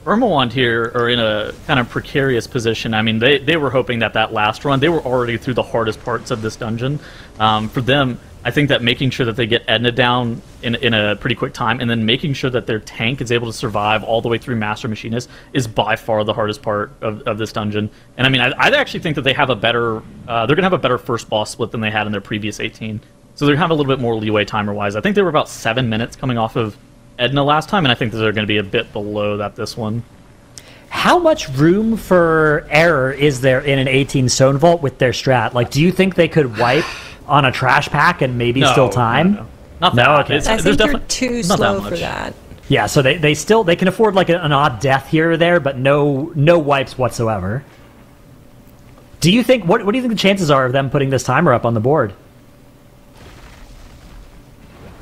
Firmawand here are in a kind of precarious position. I mean, they were hoping that last run, they were already through the hardest parts of this dungeon. For them, I think that making sure that they get Edna down in a pretty quick time, and then making sure that their tank is able to survive all the way through Master Machinist is by far the hardest part of this dungeon. And I mean, I actually think that they have a better, they're going to have a better first boss split than they had in their previous 18. So they're going to have a little bit more leeway timer-wise. I think they were about 7 minutes coming off of Edna last time, and I think that they're going to be a bit below that this one. How much room for error is there in an 18 Stone Vault with their strat? Like, do you think they could wipe on a trash pack and maybe still time? No. Not that. Okay. I think they're too slow for that. Yeah, so they can afford like an odd death here or there, but no wipes whatsoever. Do you think what do you think the chances are of them putting this timer up on the board?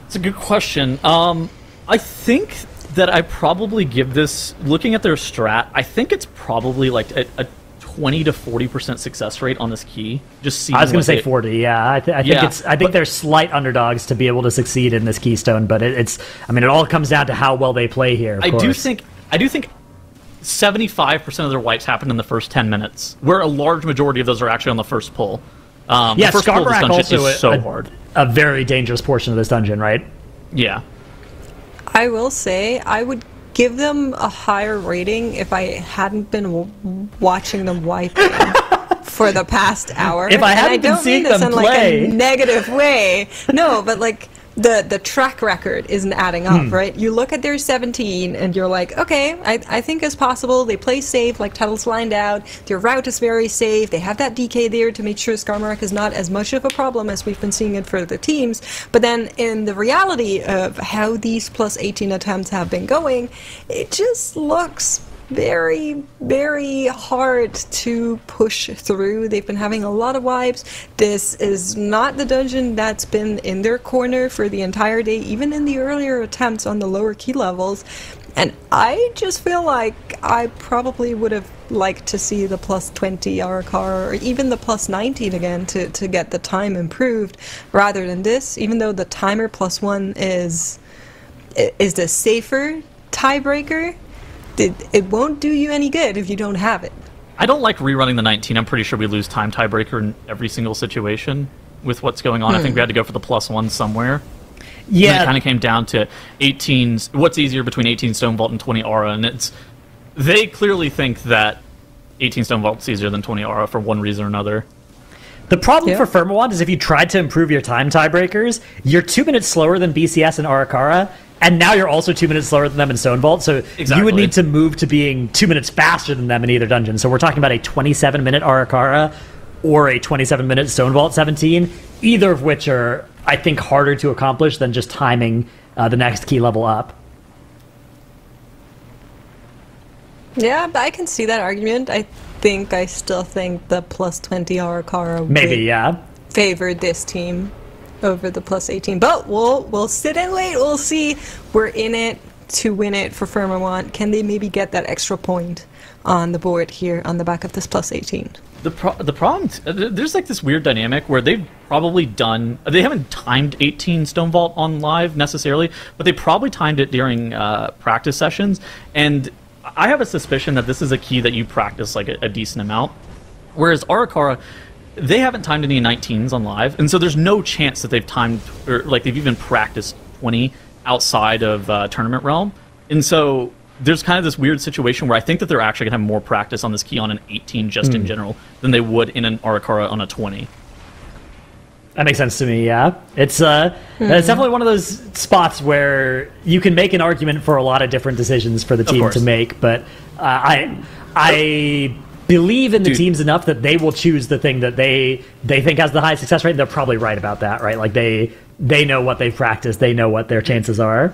It's a good question. I think that I probably give this, looking at their strat, I think it's probably like a 20 to 40% success rate on this key. Just I was going to say 40. Yeah, I think they're slight underdogs to be able to succeed in this keystone, but it all comes down to how well they play here. I do think 75% of their wipes happen in the first 10 minutes, where a large majority of those are actually on the first pull. Yeah, Scarbarak also is so hard. A very dangerous portion of this dungeon, right? Yeah. I will say I would give them a higher rating if I hadn't been watching them wipe for the past hour. If I hadn't been seeing them play. Like a negative way. No, but like the track record isn't adding up, right? You look at their 17 and you're like, okay, I think it's possible. They play safe, like Tettle's lined out. Their route is very safe. They have that DK there to make sure Skarmark is not as much of a problem as we've been seeing it for the teams. But then in the reality of how these plus 18 attempts have been going, it just looks very, very hard to push through. They've been having a lot of wipes. This is not the dungeon that's been in their corner for the entire day, even in the earlier attempts on the lower key levels. And I just feel like I probably would have liked to see the plus 20 Arakara or even the plus 19 again to get the time improved rather than this, even though the timer plus 1 is the safer tiebreaker. It won't do you any good if you don't have it. I don't like rerunning the 19. I'm pretty sure we lose time tiebreaker in every single situation with what's going on. I think we had to go for the plus 1 somewhere. Yeah. And it kind of came down to 18's. What's easier between 18 Stone Vault and 20 Aura? And they clearly think that 18 Stone Vault is easier than 20 Aura for one reason or another. The problem for Firmawand is if you tried to improve your time tiebreakers, you're 2 minutes slower than BCS and Arakara, and now you're also 2 minutes slower than them in Stone Vault, so you would need to move to being 2 minutes faster than them in either dungeon. So we're talking about a 27-minute Arakara or a 27-minute Stone Vault 17, either of which are, I think, harder to accomplish than just timing the next key level up. Yeah, but I can see that argument. I still think the plus 20 Arakara would favor this team over the plus 18. But we'll sit and wait. We'll see. We're in it to win it for Firmawand. Can they maybe get that extra point on the board here on the back of this plus 18? The problem, there's like this weird dynamic where they've probably they haven't timed 18 Stone Vault on live necessarily, but they probably timed it during practice sessions, and I have a suspicion that this is a key that you practice like a decent amount, whereas Arakara, they haven't timed any 19s on live, and so there's no chance that they've timed, or like they've even practiced 20 outside of tournament realm, and so there's kind of this weird situation where I think that they're actually going to have more practice on this key on an 18 just in general than they would in an Arakara on a 20. That makes sense to me, yeah. It's definitely one of those spots where you can make an argument for a lot of different decisions for the team to make, but I believe in the teams enough that they will choose the thing that they think has the highest success rate, and they're probably right about that, right? Like they know what they've practiced, they know what their chances are.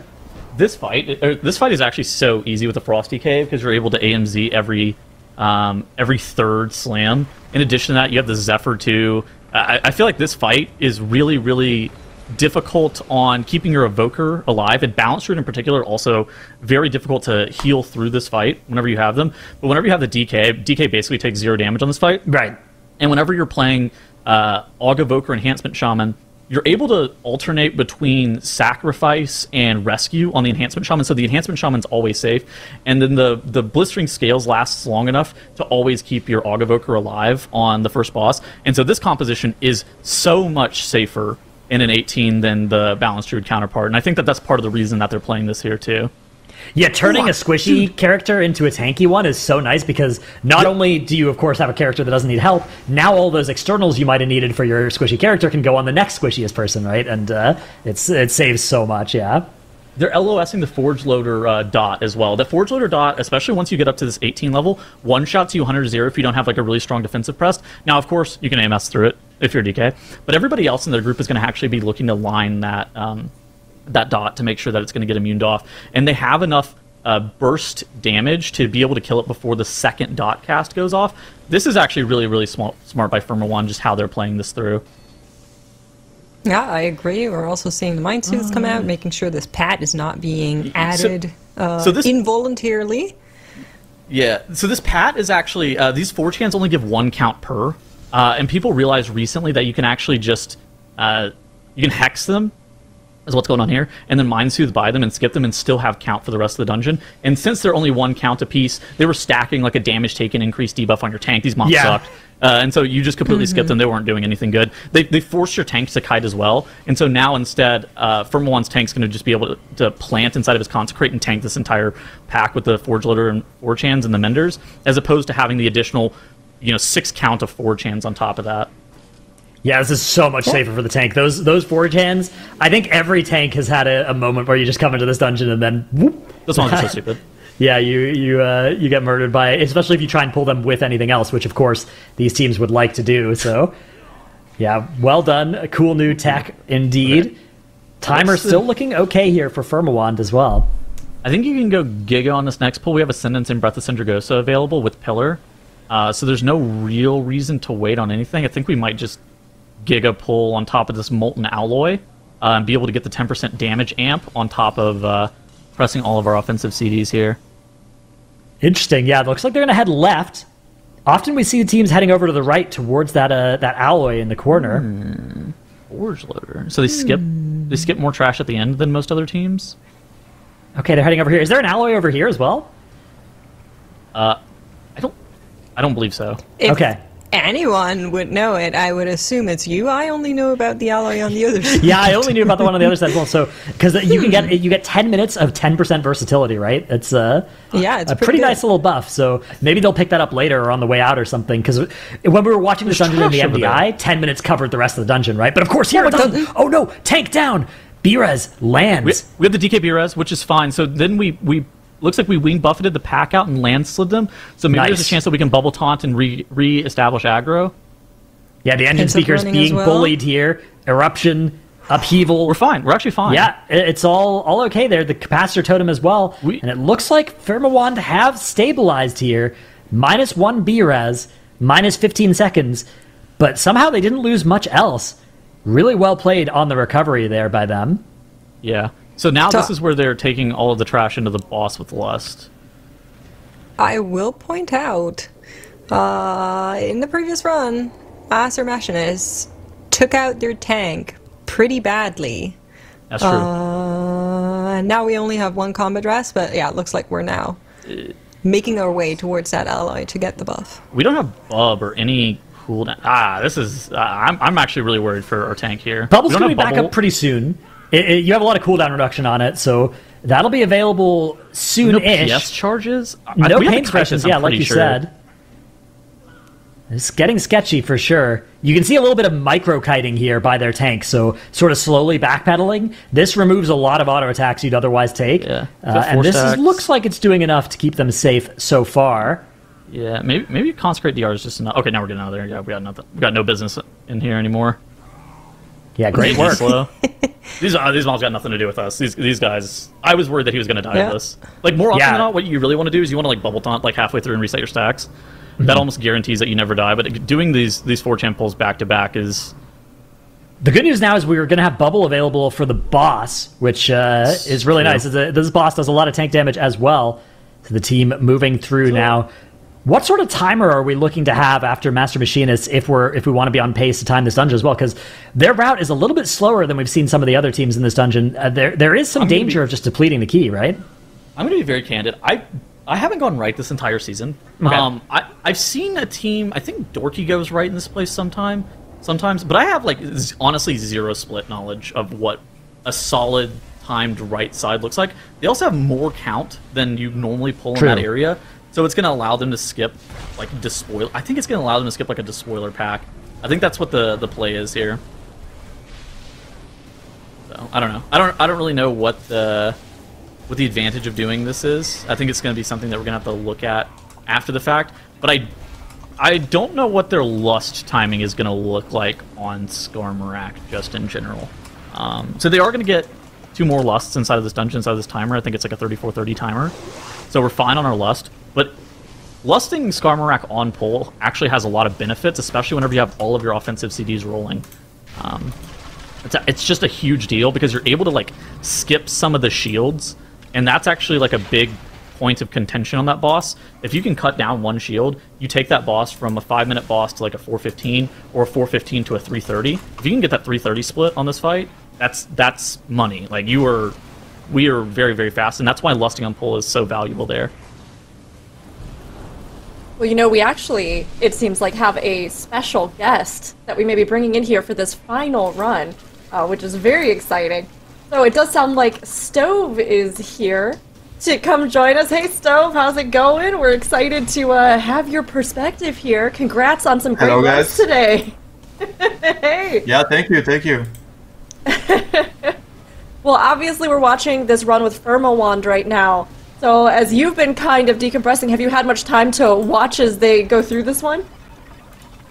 This fight is actually so easy with the Frosty Cave because you're able to AMZ every third slam. In addition to that, you have the Zephyr too. I feel like this fight is really, really difficult on keeping your Evoker alive, and Balance Druid in particular also very difficult to heal through this fight whenever you have them. But whenever you have the DK basically takes 0 damage on this fight. Right. And whenever you're playing Aug Evoker Enhancement Shaman, you're able to alternate between Sacrifice and Rescue on the Enhancement Shaman, so the Enhancement Shaman's always safe, and then the Blistering Scales lasts long enough to always keep your Aug Evoker alive on the first boss, and so this composition is so much safer in an 18 than the Balanced Druid counterpart, and I think that that's part of the reason that they're playing this here too. Yeah, turning a squishy character into a tanky one is so nice because not only do you, of course, have a character that doesn't need help, now all those externals you might have needed for your squishy character can go on the next squishiest person, right? And it saves so much, yeah. They're LOSing the Forge Loader dot as well. The Forge Loader dot, especially once you get up to this 18 level, one-shots you 100-0 if you don't have like a really strong defensive press. Now, of course, you can AMS through it if you're DK, but everybody else in their group is going to actually be looking to line that that dot to make sure that it's going to get immuned off. And they have enough burst damage to be able to kill it before the second dot cast goes off. This is actually really, really smart by Firmawand, just how they're playing this through. Yeah, I agree. We're also seeing the Mind Suits come out, making sure this pat is not being added involuntarily. Yeah, so this pat is actually, these Forge Cans only give 1 count per, and people realized recently that you can actually just, you can hex them, is what's going on here, and then Mind Soothe by them and skip them and still have count for the rest of the dungeon. And since they're only 1 count a piece, they were stacking like a damage taken increased debuff on your tank. These mobs sucked. And so you just completely skipped them. They weren't doing anything good. They forced your tank to kite as well. And so now instead, Firmawand's tank's going to just be able to plant inside of his Consecrate and tank this entire pack with the Forge Loader and Forge Hands and the Menders, as opposed to having the additional 6 count of Forge Hands on top of that. Yeah, this is so much safer for the tank. Those forge hands, I think every tank has had a moment where you just come into this dungeon and then whoop. Those ones are so stupid. Yeah, you get murdered by it, especially if you try and pull them with anything else, which of course these teams would like to do. So, yeah, well done. A cool new tech indeed. Okay. Timer still looking okay here for Firmawand as well. I think you can go Giga on this next pull. We have Ascendance and Breath of Sindragosa available with Pillar. So there's no real reason to wait on anything. I think we might just Giga pull on top of this Molten Alloy and be able to get the 10% damage amp on top of pressing all of our offensive CDs here. Interesting. Yeah, it looks like they're going to head left. Often we see the teams heading over to the right towards that alloy in the corner. Forge loader. So they skip more trash at the end than most other teams. Okay, they're heading over here. Is there an alloy over here as well? I don't believe so. If anyone would know it, I would assume it's you. I only know about the alloy on the other side. Yeah, I only knew about the one on the other side as well. So, because you get 10 minutes of 10% versatility, right? It's it's a pretty nice little buff. So maybe they'll pick that up later or on the way out or something. Because when we were watching this dungeon in the MDI, 10 minutes covered the rest of the dungeon, right? But of course here it doesn't. Oh no, tank down. B-Res lands. We have the DK B-Res, which is fine. So then we looks like we wing buffeted the pack out and land slid them. So maybe there's a chance that we can bubble taunt and re-establish aggro. Yeah, the engine speaker's being bullied here. Eruption, upheaval. We're fine. We're actually fine. Yeah, it's all okay there. The capacitor totem as well. And it looks like Firmawand have stabilized here. -1 B-Res, -15 seconds. But somehow they didn't lose much else. Really well played on the recovery there by them. Yeah. So now this is where they're taking all of the trash into the boss with Lust. I will point out, in the previous run, Acer Machinist took out their tank pretty badly. That's true. And now we only have one combat rest, but yeah, it looks like we're now making our way towards that alloy to get the buff. We don't have Bub or any cooldown. This is... I'm actually really worried for our tank here. Bubble's going to be back up pretty soon. You have a lot of cooldown reduction on it, so that'll be available soon-ish. No PS charges? No pain suppressions, yeah, like you said. It's getting sketchy for sure. You can see a little bit of micro-kiting here by their tank, so sort of slowly backpedaling. This removes a lot of auto attacks you'd otherwise take. Yeah. And this looks like it's doing enough to keep them safe so far. Yeah, maybe Consecrate DR is just enough. Okay, now we're getting out of there. Yeah, we got nothing. We got no business in here anymore. Yeah, great work. Slow. These mobs got nothing to do with us. These guys, I was worried that he was going to die of this. Like, more often than not, what you really want to do is you want to, like, bubble taunt, like, halfway through and reset your stacks. That almost guarantees that you never die, but doing these 4-champ pulls back-to-back is... The good news now is we're going to have Bubble available for the boss, which is really nice. This boss does a lot of tank damage as well. So the team moving through now. What sort of timer are we looking to have after Master Machinists if we want to be on pace to time this dungeon as well? Because their route is a little bit slower than we've seen some of the other teams in this dungeon. There is some danger of just depleting the key, right? I'm going to be very candid. I haven't gone right this entire season. Okay. I've seen a team, I think Dorky goes right in this place sometimes, but I have, like, honestly zero split knowledge of what a solid timed right side looks like. They also have more count than you normally pull in that area. So it's going to allow them to skip, like, despoiler. I think it's going to allow them to skip, like, a despoiler pack. I think that's what the play is here. So I don't know. I don't really know what the advantage of doing this is. I think it's going to be something that we're going to have to look at after the fact. But I don't know what their Lust timing is going to look like on Skarmorak, just in general. So they are going to get 2 more Lusts inside of this dungeon, inside of this timer. I think it's like a 34-30 timer. So we're fine on our Lust. But lusting Skarmorak on pull actually has a lot of benefits, especially whenever you have all of your offensive CDs rolling. It's just a huge deal because you're able to, like, skip some of the shields, and that's actually, like, a big point of contention on that boss. If you can cut down one shield, you take that boss from a 5-minute boss to, like, a 4:15 or a 4:15 to a 3:30. If you can get that 3:30 split on this fight, that's money. Like, we are very, very fast, and that's why lusting on pull is so valuable there. Well, you know, we actually, it seems like, have a special guest that we may be bringing in here for this final run, which is very exciting. So it does sound like Stove is here to come join us. Hey, Stove, how's it going? We're excited to have your perspective here. Congrats on some great runs today. Hey. Yeah, thank you. Well, obviously we're watching this run with Firmawand right now. So as you've been kind of decompressing, have you had much time to watch as they go through this one?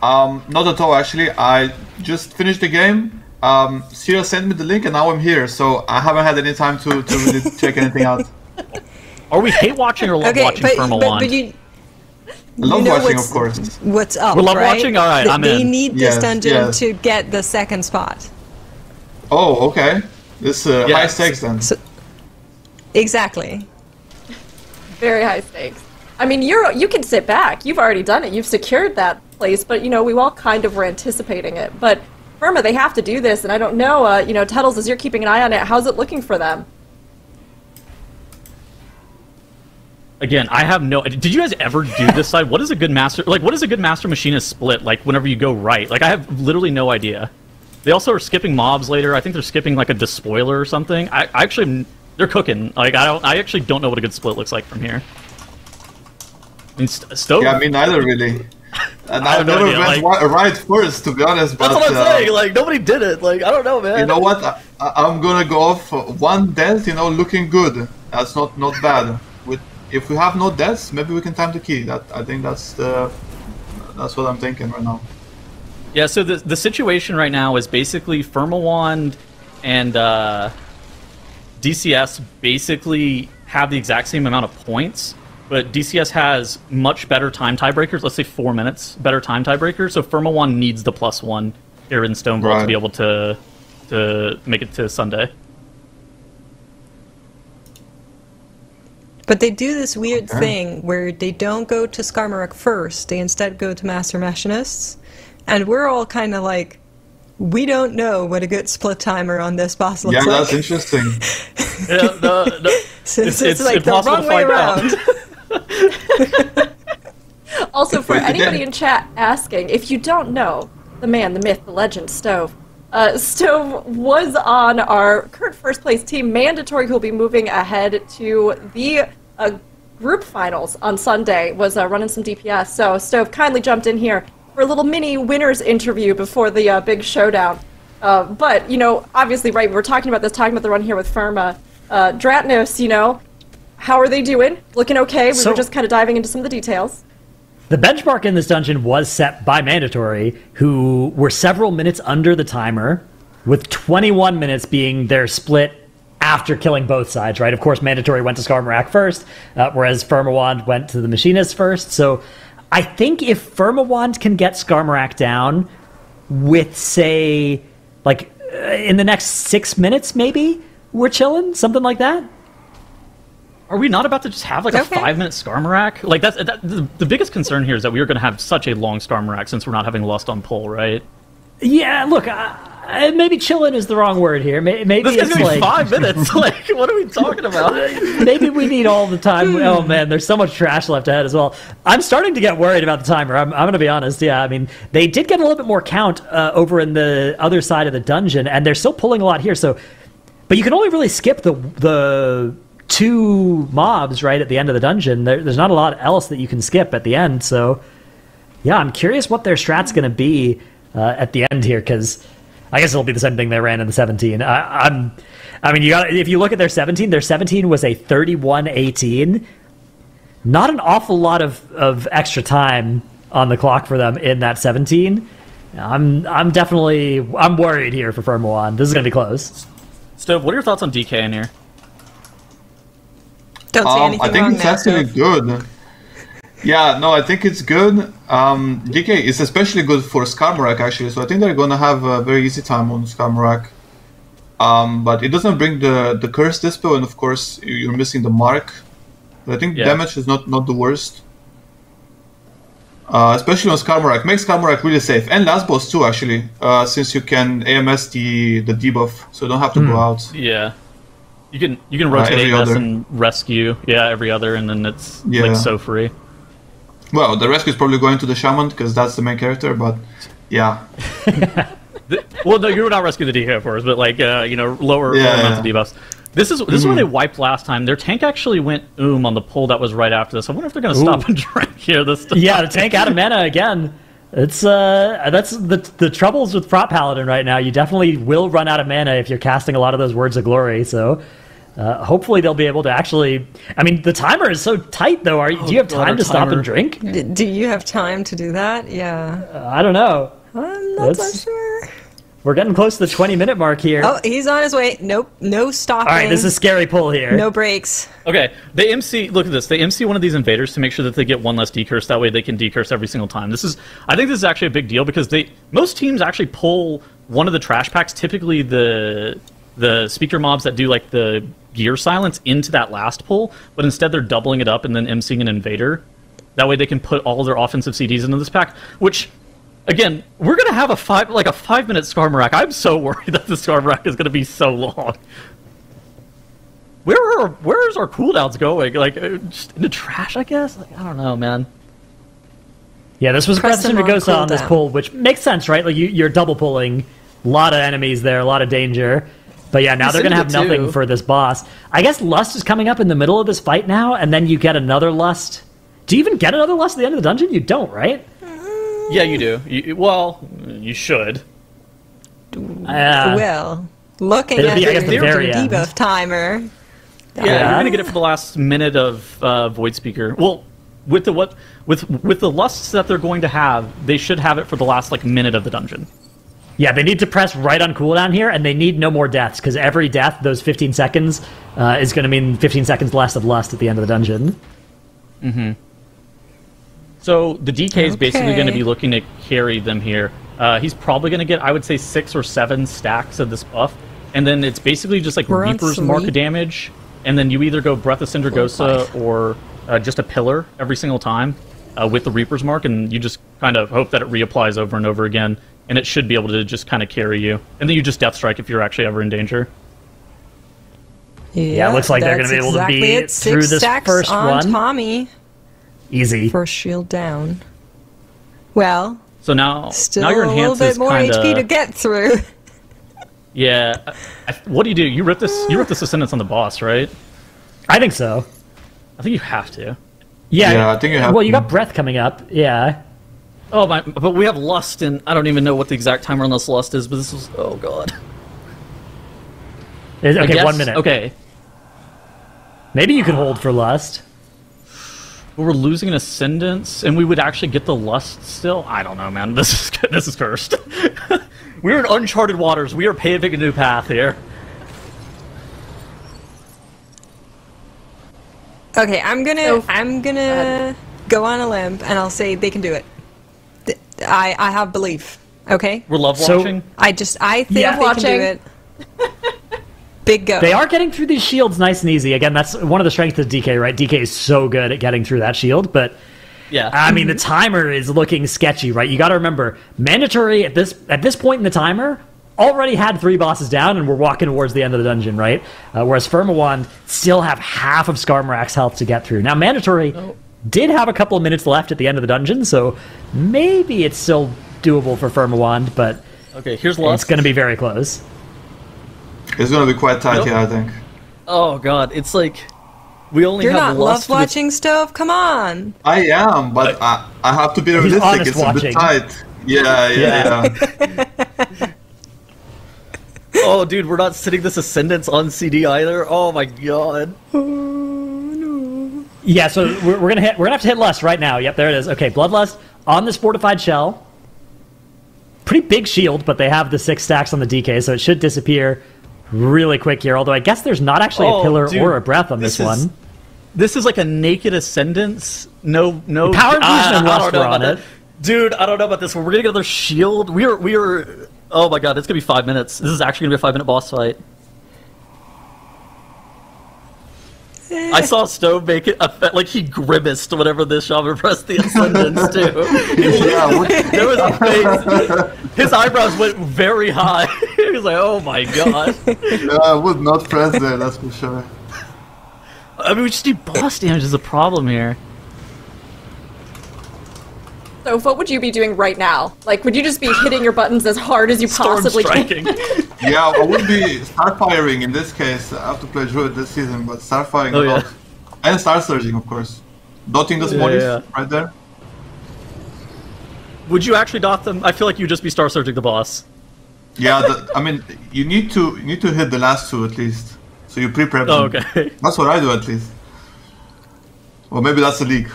Not at all, actually. I just finished the game. Sierra sent me the link and now I'm here, so I haven't had any time to really check anything out. Are we hate watching or love watching Firmawand? But you Love know watching, of course. What's up, We love right? watching? All right, I'm They in. need this Yes, dungeon yes. to get the second spot. Oh, okay. This high Yes. stakes then. So, exactly. Very high stakes. I mean, you can sit back. You've already done it. You've secured that place, but, you know, we all kind of were anticipating it. But Firma, they have to do this, and I don't know, you know, Tuttles, as you're keeping an eye on it, how's it looking for them? Again, I have no. Did you guys ever do this side? What is a good master? Like, what is a good master machinist split? Like, whenever you go right, like, I have literally no idea. They also are skipping mobs later. I think they're skipping like a despoiler or something. I actually, they're cooking. Like, I actually don't know what a good split looks like from here. I mean, Stove. Yeah, me neither, really. And I I have no never idea, went right first, to be honest. But, That's what I'm saying. Like, nobody did it. Like, I don't know, man. you know what? I'm gonna go off one death, you know, looking good. That's not bad. If we have no deaths, maybe we can time the key. I think that's what I'm thinking right now. Yeah, so the situation right now is basically Firmawand and DCS basically have the exact same amount of points, but DCS has much better time tiebreakers, let's say 4 minutes, better time tiebreakers, so Firmawand needs the +1 here in Stonewall to be able to make it to Sunday. But they do this weird thing where they don't go to Skarmorak first, they instead go to Master Machinists. And we're all kind of like, we don't know what a good split timer on this boss looks Yeah, like. that's interesting. Yeah, Since it's it's like the impossible wrong to way find out. around. Also, for Wait, anybody again. in chat asking, if you don't know the man, the myth, the legend, Stove, Stove was on our current first place team, Mandatory, who'll be moving ahead to the group finals on Sunday, was running some DPS. So Stove kindly jumped in here for a little mini winners interview before the big showdown. But, you know, obviously, right, we're talking about the run here with Firma. Dratnos, you know, how are they doing? Looking okay? We were just kind of diving into some of the details. The benchmark in this dungeon was set by Mandatory, who were several minutes under the timer, with 21 minutes being their split after killing both sides, right? Of course, Mandatory went to Skarmorak first, whereas Firmawand went to the Machinist first. So I think if Firmawand can get Skarmorak down with, say, like, in the next 6 minutes, maybe, we're chilling? Something like that? Are we not about to just have like a 5-minute Skarmorak? Like the biggest concern here is that we are going to have such a long Skarmorak since we're not having Lust on Pull, right? Yeah, look, maybe chilling is the wrong word here. Maybe This is it's going to be like 5 minutes. Like, what are we talking about? maybe we need all the time. Oh man, there's so much trash left ahead as well. I'm starting to get worried about the timer. I'm going to be honest. Yeah, I mean, they did get a little bit more count over in the other side of the dungeon, and they're still pulling a lot here. So, but you can only really skip the 2 mobs right at the end of the dungeon. There's not a lot else that you can skip at the end. So, yeah, I'm curious what their strat's going to be at the end here, because I guess it'll be the same thing they ran in the 17. I mean, if you look at their 17 was a 31-18. Not an awful lot of extra time on the clock for them in that 17. I'm worried here for Firmawand. This is going to be close. Stove, what are your thoughts on DK in here? Don't say anything I think wrong it's now, actually Stove. good. Yeah, no, I think it's good. DK is especially good for Skarmorak, actually, so I think they're gonna have a very easy time on Skarmorak. But it doesn't bring the Curse Dispo, and of course you're missing the Mark. But I think damage is not the worst. Especially on Skarmorak. Makes Skarmorak really safe. And last boss too, actually, since you can AMS the debuff, so you don't have to go out. Yeah. You can rotate every AMS other. and rescue. Yeah, every other, and then it's like so free. Well, the rescue is probably going to the Shaman, because that's the main character, but yeah. Well, no, you were not rescuing the DK, of course, but like, you know, lower amounts of debuffs. This is where they wiped last time. Their tank actually went on the pull that was right after this. I wonder if they're going to stop and drink here this time. Yeah, the tank out of mana again. It's that's the troubles with Prop Paladin right now. You definitely will run out of mana if you're casting a lot of those Words of Glory. So hopefully they'll be able to actually. I mean, the timer is so tight though. Do you have time to stop and drink? Do you have time to do that? Yeah. I don't know. I'm not so sure. We're getting close to the 20-minute mark here. Oh, he's on his way. Nope, no stopping. All right, this is a scary pull here. No breaks. Okay, they MC. Look at this. They MC one of these invaders to make sure that they get one less decurse. That way, they can decurse every single time. I think this is actually a big deal because most teams actually pull one of the trash packs. Typically, the speaker mobs that do like the gear silence into that last pull, but instead they're doubling it up and then MCing an invader. That way, they can put all their offensive CDs into this pack, which. Again, we're gonna have a 5-minute Skarmorak. I'm so worried that the Skarmorak is gonna be so long. Where is our cooldowns going? Like just in the trash, I guess. Like, I don't know, man. Yeah, this was Breath of Cindergosa on this pull, which makes sense, right? Like you're double pulling, a lot of enemies there, a lot of danger. But yeah, now they're gonna have nothing for this boss. I guess Lust is coming up in the middle of this fight now, and then you get another Lust. Do you even get another Lust at the end of the dungeon? You don't, right? Yeah, you do. You should. Well, looking at the debuff timer. Yeah, you're gonna get it for the last minute of Void Speaker. Well, with the lusts that they're going to have, they should have it for the last minute of the dungeon. Yeah, they need to press right on cooldown here, and they need no more deaths because every death, those 15 seconds, is going to mean 15 seconds less of lust at the end of the dungeon. Mm-hmm. So the DK is basically going to be looking to carry them here. He's probably going to get, I would say, 6 or 7 stacks of this buff. And then it's basically just like Reaper's Mark of damage. And then you either go Breath of Cindergosa or just a Pillar every single time with the Reaper's Mark. And you just kind of hope that it reapplies over and over again. And it should be able to just kind of carry you. And then you just Death Strike if you're actually ever in danger. Yeah, it looks like they're going to be able to be through this first one. Tommy. Easy. First shield down. Well, so now still your a enhance little bit more HP to get through. Yeah. What do? You rip this Ascendance on the boss, right? I think so. I think you have to. Yeah, I think you have Well, to. you got Breath coming up. Yeah. Oh my! But we have Lust, and I don't even know what the exact timer on this Lust is. But this is oh god. Okay, 1 minute. Okay. Maybe you could hold for Lust. But we're losing an Ascendance, and we would actually get the Lust still? I don't know, man. This is cursed. We're in uncharted waters. We are paving a new path here. Okay, I'm gonna go on a limb, and I'll say they can do it. I have belief. Okay. We're love watching. I think they can do it. Big go. They are getting through these shields nice and easy. Again, that's one of the strengths of DK, right? DK is so good at getting through that shield, but yeah, I mean the timer is looking sketchy, right? You got to remember, mandatory at this point in the timer already had 3 bosses down, and we're walking towards the end of the dungeon, right? Whereas Firmawand still have half of Skarmorak's health to get through. Now, mandatory did have a couple of minutes left at the end of the dungeon, so maybe it's still doable for Firmawand, but okay, here's Lust. It's going to be very close. It's going to be quite tight here, I think. Oh god, it's like we only You're have not Lust love watching, Stove. Come on. I am, but I have to be realistic. It's watching. a bit tight. Yeah. Oh, dude, we're not sitting this Ascendance on CD either. Oh my god. Yeah, so we're gonna have to hit Lust right now. Yep, there it is. Okay, Bloodlust on this fortified shell. Pretty big shield, but they have the 6 stacks on the DK, so it should disappear really quick here. Although I guess there's not actually a pillar or a breath on this one. This is like a naked Ascendance. No Power Infusion and Lust on it. Dude, I don't know about this one. We're gonna get another shield. We are. Oh my god, it's gonna be 5 minutes. This is actually gonna be a 5-minute boss fight. I saw Stove make it like he grimaced whenever this shaman pressed the Ascendance too. His eyebrows went very high. He was like, "Oh my god!" Yeah, I would not press there. That's for sure. I mean, we just need boss damage is a problem here. So what would you be doing right now? Like, would you just be hitting your buttons as hard as you possibly can? Yeah, I would be Starfiring in this case. I have to play Druid this season, but Starfiring a lot. And Star Surging, of course. Dotting the Smollies right there. Would you actually dock them? I feel like you'd just be Star Searching the boss. Yeah, I mean, you need to hit the last two at least. So you pre-prep them. Oh, okay. That's what I do at least. Well, maybe that's a leak.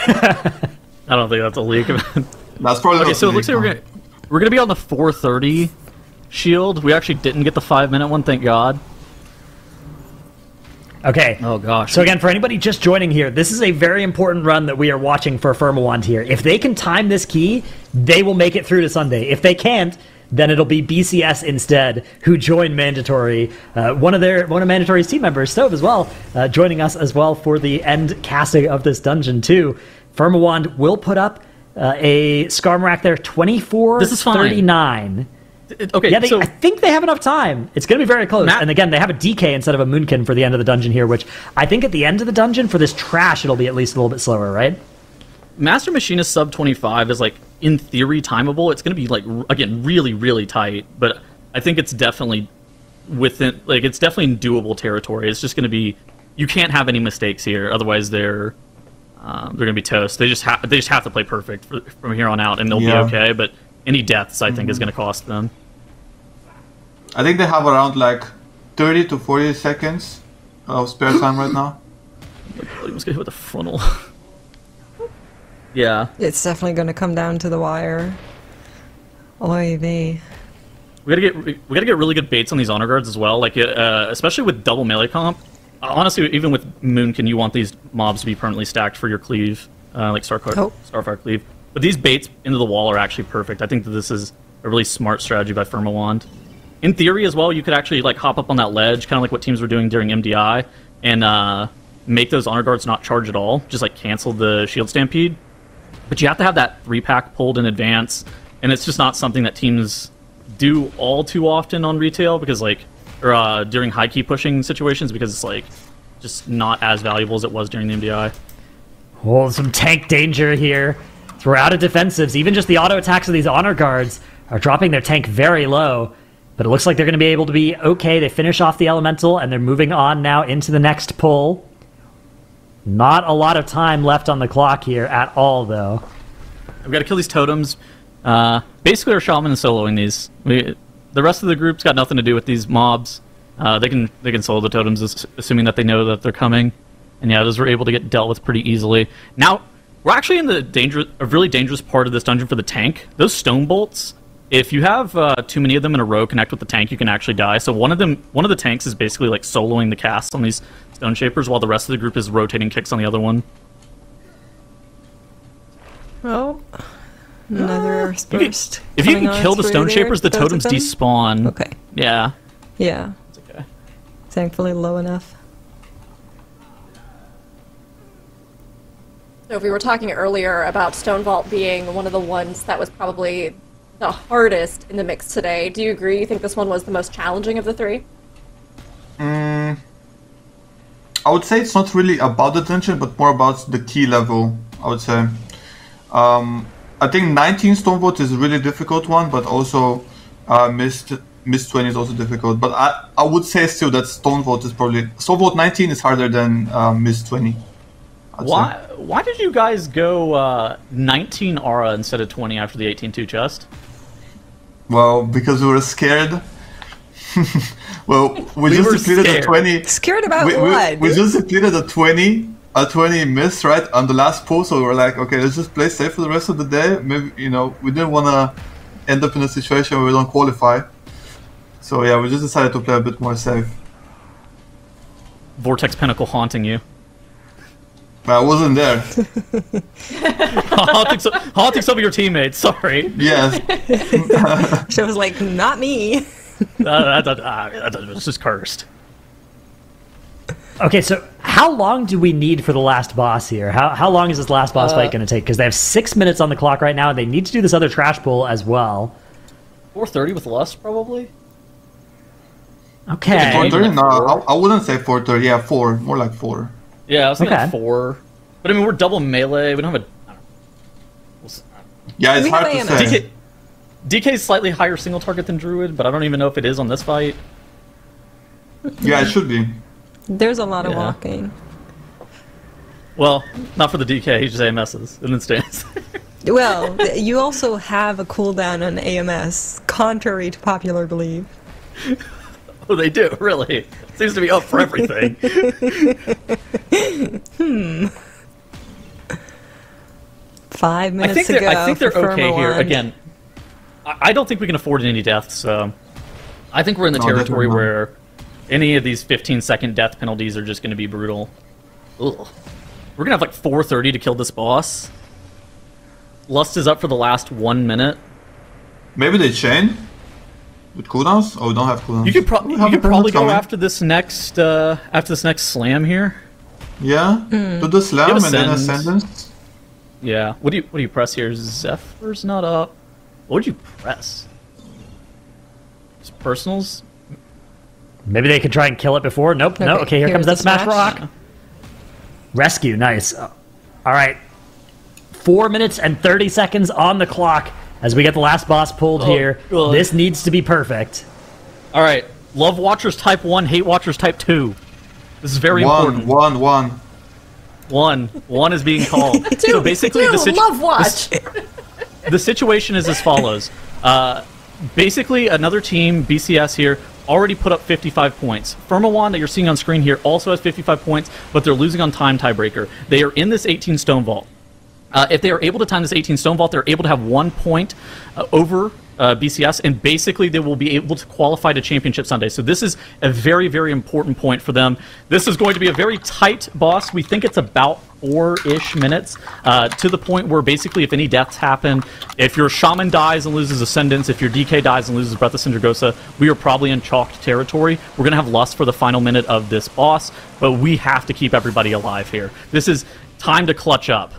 I don't think that's a leak. That's probably Okay, not so a it looks leak, like we're gonna be on the 4:30 shield. We actually didn't get the 5-minute one, thank God. Okay. Oh gosh. So again, for anybody just joining here, this is a very important run that we are watching for Firmawand here. If they can time this key, they will make it through to Sunday. If they can't, then it'll be BCS instead, who join Mandatory. One of Mandatory's team members, Stove, as well, joining us as well for the end casting of this dungeon too. Firmawand will put up a Skarmorak there, 24. This is fine. 39. Okay, Yeah, so I think they have enough time. It's going to be very close. And again, they have a DK instead of a Moonkin for the end of the dungeon here, which I think at the end of the dungeon for this trash, it'll be at least a little bit slower, right? Master Machinist sub 25 is, like, in theory timeable. It's going to be, like, again, really, really tight, but I think it's definitely within, like, it's definitely in doable territory. It's just going to be, you can't have any mistakes here, otherwise they're going to be toast. They just have to play perfect from here on out, and they'll be okay, but any deaths, I think, is going to cost them. I think they have around like 30 to 40 seconds of spare time right now. He was going to hit with a frontal. Yeah. It's definitely going to come down to the wire. Oy vey. We gotta get really good baits on these honor guards as well, like especially with double melee comp. Honestly, even with Moonkin, you want these mobs to be permanently stacked for your cleave, like Starfire cleave. But these baits into the wall are actually perfect. I think that this is a really smart strategy by Firmawand. In theory as well, you could actually like hop up on that ledge, kind of like what teams were doing during MDI, and make those honor guards not charge at all, just like cancel the shield stampede. But you have to have that 3-pack pulled in advance, and it's just not something that teams do all too often on retail, because like, or during high key pushing situations, because it's like just not as valuable as it was during the MDI. Oh, some tank danger here. We're out of defensives. Even just the auto attacks of these honor guards are dropping their tank very low. But it looks like they're going to be able to be okay. They finish off the elemental, and they're moving on now into the next pull. Not a lot of time left on the clock here at all, though. We've got to kill these totems. Basically, our shaman is soloing these. The rest of the group's got nothing to do with these mobs. They can solo the totems, assuming that they know that they're coming. And yeah, those were able to get dealt with pretty easily. Now, we're actually in a really dangerous part of this dungeon for the tank. Those stone bolts, if you have too many of them in a row connect with the tank, you can actually die. So one of the tanks is basically like soloing the cast on these stone shapers, while the rest of the group is rotating kicks on the other one. Oh, another burst. If you can kill the stone shapers, the totems despawn. Okay. Yeah. Yeah. It's okay. Thankfully low enough. So if we were talking earlier about Stone Vault being one of the ones that was probably the hardest in the mix today, do you agree? You think this one was the most challenging of the three? I would say it's not really about the dungeon, but more about the key level, I would say. I think 19 Stone Vault is a really difficult one, but also Mist 20 is also difficult. But I would say still that Stone Vault 19 is harder than Mist 20. Why did you guys go 19 aura instead of 20 after the 18-2 chest? Well, because we were scared. Well, we just depleted the 20. Scared about what? We just depleted a 20 miss, right, on the last pull, so we were like, okay, let's just play safe for the rest of the day. Maybe, we didn't want to end up in a situation where we don't qualify. So yeah, we just decided to play a bit more safe. Vortex Pinnacle haunting you. I wasn't there. haunting some of your teammates, sorry. Yes. She was like, not me. This is cursed. Okay, so how long do we need for the last boss here? How long is this last boss fight going to take? Because they have 6 minutes on the clock right now, and they need to do this other trash pull as well. 4:30 with Lust, probably? Okay. 4:30? No, I wouldn't say 4:30. Yeah, 4. More like 4. Yeah, I was thinking 4. But I mean, we're double melee. We don't have a... Yeah, it's hard to say. DK is slightly higher single target than Druid, but I don't even know if it is on this fight. Yeah, it should be. There's a lot of walking. Well, not for the DK, he just AMSs and then stands. Well, you also have a cooldown on AMS, contrary to popular belief. Oh, they do, really. Seems to be up for everything. 5 minutes to go. I think they're for okay here. Firmawand. Again, I don't think we can afford any deaths, so I think we're in the territory where any of these 15-second death penalties are just going to be brutal. Ugh. We're going to have like 4:30 to kill this boss. Lust is up for the last 1 minute. Maybe they chain with cooldowns. Oh, we don't have cooldowns. You could, We have probably a go coming. after this next slam here. Yeah, do the slam and then Ascend. ascendance. Yeah. What do you press here? Zephyr's not up. What would you press? Just personals? Maybe they could try and kill it before. Nope. No. Okay, Okay, here comes here's that the smash smash. rock. Rescue. Nice. All right. 4 minutes and 30 seconds on the clock as we get the last boss pulled here. God. This needs to be perfect. All right. Love Watchers Type 1, Hate Watchers Type 2. This is very important. One. One is being called. So basically, love watch. the situation is as follows. Basically, another team, BCS here, already put up 55 points. Firmawand that you're seeing on screen here also has 55 points, but they're losing on time tiebreaker. They are in this 18 stone vault. If they are able to time this 18 stone vault, they're able to have 1 point over BCS, and basically they will be able to qualify to Championship Sunday. So this is a very, very important point for them. This is going to be a very tight boss. We think it's about 4-ish minutes, to the point where basically if any deaths happen, if your Shaman dies and loses Ascendance, if your DK dies and loses Breath of Sindragosa, we are probably in chalked territory. We're going to have Lust for the final minute of this boss, but we have to keep everybody alive here. This is time to clutch up.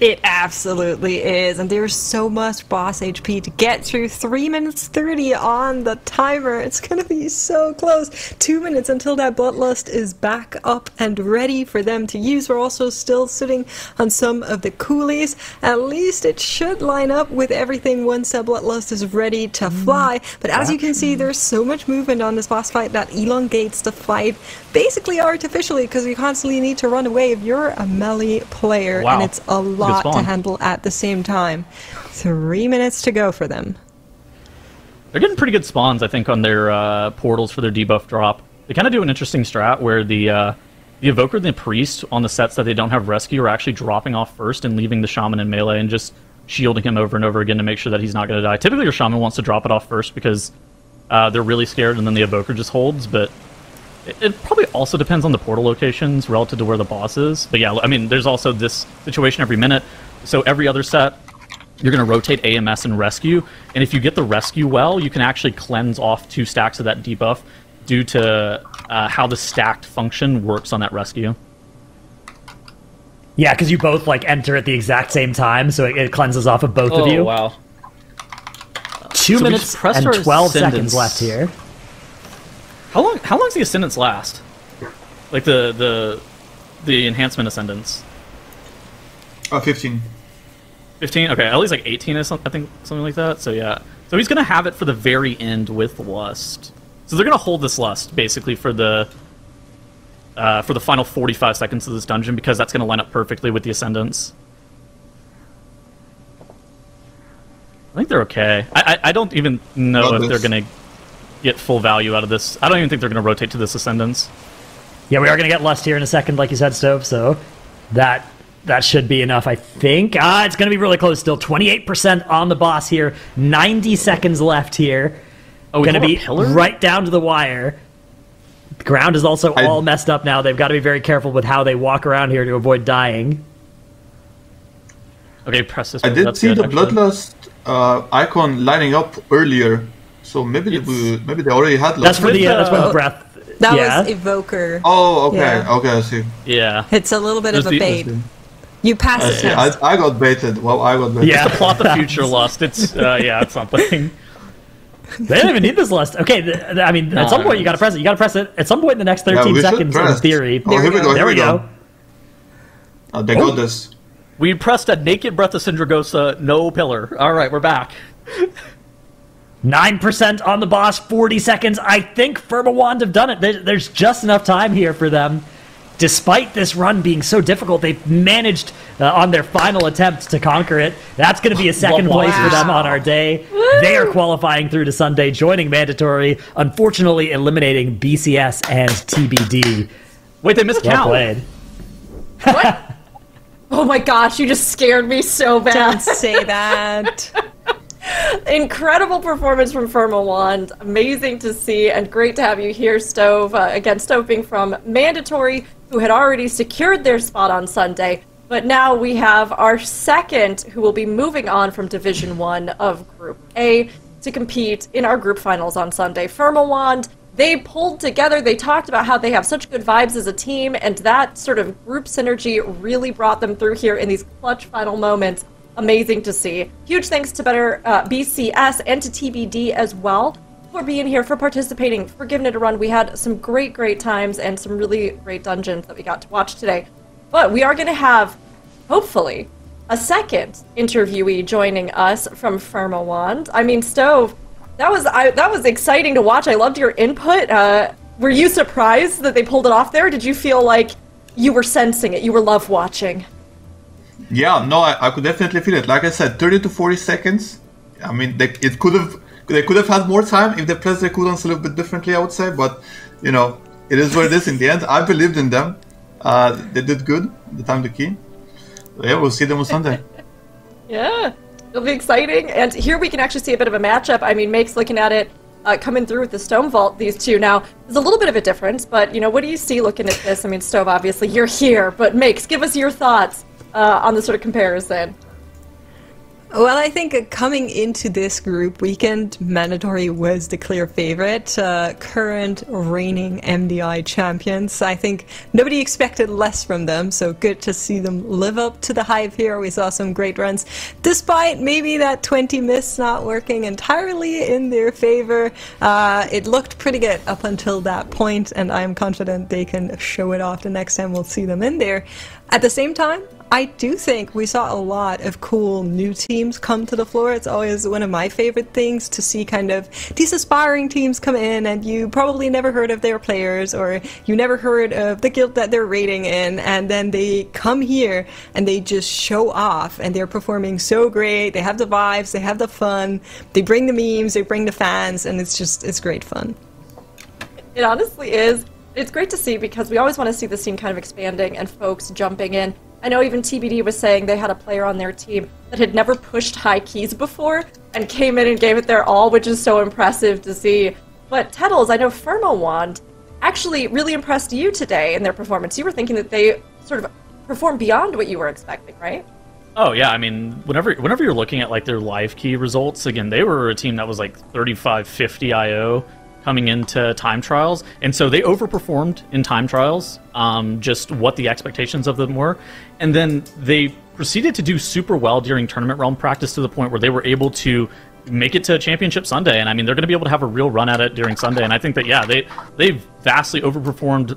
It absolutely is, and there's so much boss HP to get through. 3 minutes 30 on the timer. It's gonna be so close. 2 minutes until that Bloodlust is back up and ready for them to use. We're also still sitting on some of the coolies. At least it should line up with everything once that Bloodlust is ready to fly. But as you can see, there's so much movement on this boss fight that elongates the fight basically artificially, because you constantly need to run away if you're a melee player. Wow. And it's a lot to handle at the same time. 3 minutes to go for them. They're getting pretty good spawns, I think, on their portals for their debuff drop. They kind of do an interesting strat where the Evoker and the Priest on the sets that they don't have Rescue are actually dropping off first and leaving the Shaman in melee and just shielding him over and over again to make sure that he's not going to die. Typically your Shaman wants to drop it off first because they're really scared, and then the Evoker just holds, but it probably also depends on the portal locations relative to where the boss is. But yeah, I mean, there's also this situation every minute. So every other set, you're going to rotate AMS and Rescue. And if you get the Rescue well, you can actually cleanse off 2 stacks of that debuff due to how the stacked function works on that Rescue. Yeah, because you both like enter at the exact same time, so it cleanses off of both of you. Oh, wow. 2 So we minutes just pressed and our 12 Ascendance. seconds left here. How long does the Ascendance last? Like the enhancement Ascendance? 15. 15? Okay, at least like 18 or something, I think, something like that. So yeah. So he's going to have it for the very end with Lust. So they're going to hold this Lust, basically, for the final 45 seconds of this dungeon, because that's going to line up perfectly with the Ascendance. I think they're okay. I don't even know if they're going to get full value out of this. I don't even think they're going to rotate to this Ascendance. Yeah, we are going to get Lust here in a second, like you said, Stove, so that should be enough, I think. It's going to be really close still. 28% on the boss here. 90 seconds left here. Oh, going to be right down to the wire. The ground is also all messed up now. They've got to be very careful with how they walk around here to avoid dying. Okay, press this. I did That's see good, the actually. Bloodlust icon lining up earlier, so maybe they already had Lust. That's for the that's when the breath. That yeah. was Evoker. Oh, okay, Yeah. okay, I see. Yeah. It's a little bit of a bait. You passed the Yeah, test. I got baited. Well, I got baited. Yeah. To plot the future Lust. It's it's something. They don't even need this Lust. Okay, I mean, at some point you got to press it. You got to press it at some point in the next 13 we should seconds, in press. theory. Oh, here we go. There we go. They got this. We pressed a naked Breath of Sindragosa, no pillar. All right, we're back. 9% on the boss, 40 seconds. I think Firmawand have done it. There's just enough time here for them despite this run being so difficult, they've managed on their final attempt to conquer it. That's going to be a second place for them on our day. They are qualifying through to Sunday, joining Mandatory, unfortunately eliminating BCS and TBD. Wait, they missed Well count. played. What? Oh my gosh, you just scared me so bad. Don't say that. Incredible performance from Firmawand. Amazing to see, and great to have you here, Stove. Again, Stove being from Mandatory, who had already secured their spot on Sunday. But now we have our second, who will be moving on from Division 1 of Group A to compete in our group finals on Sunday. Firmawand, they pulled together, they talked about how they have such good vibes as a team, and that sort of group synergy really brought them through here in these clutch final moments. Amazing to see. Huge thanks to Better BCS and to TBD as well for being here, for participating, for giving it a run. We had some great times and some really great dungeons that we got to watch today. But we are going to have, hopefully, a second interviewee joining us from Firmawand. I mean, Stove, that was exciting to watch. I loved your input. Were you surprised that they pulled it off there? Did you feel like you were sensing it? You were love watching? Yeah, no, I could definitely feel it. Like I said, 30 to 40 seconds. I mean, they could have had more time if they pressed their cooldowns a little bit differently, I would say. But, you know, it is what it is in the end. I believed in them. They did good at the time to key. So yeah, we'll see them on Sunday. Yeah, it'll be exciting. And here we can actually see a bit of a matchup. I mean, Make's looking at it, coming through with the Stone Vault, these two. Now, there's a little bit of a difference, but, you know, what do you see looking at this? I mean, Stove, obviously, you're here, but Makes, give us your thoughts on the sort of comparison. Well, I think coming into this group weekend, Mandatory was the clear favorite. Current reigning MDI champions. I think nobody expected less from them, so good to see them live up to the hype here. We saw some great runs, despite maybe that 20 miss not working entirely in their favor. It looked pretty good up until that point, and I'm confident they can show it off the next time we'll see them in there. At the same time, I do think we saw a lot of cool new teams come to the floor. It's always one of my favorite things to see kind of these aspiring teams come in and you probably never heard of their players or you never heard of the guild that they're raiding in, and then they come here and they just show off and they're performing so great. They have the vibes, they have the fun, they bring the memes, they bring the fans, and it's great fun. It honestly is. It's great to see because we always want to see this team kind of expanding and folks jumping in. I know even TBD was saying they had a player on their team that had never pushed high keys before and came in and gave it their all, which is so impressive to see. But Tettles, I know Firmawand actually really impressed you today in their performance. You were thinking that they sort of performed beyond what you were expecting, right? Oh yeah, I mean, whenever you're looking at like their live key results, again, they were a team that was like 35-50 IO coming into time trials, and so they overperformed in time trials, just what the expectations of them were, and then they proceeded to do super well during tournament realm practice to the point where they were able to make it to Championship Sunday, and I mean, they're going to be able to have a real run at it during Sunday, and I think that, yeah, they've vastly overperformed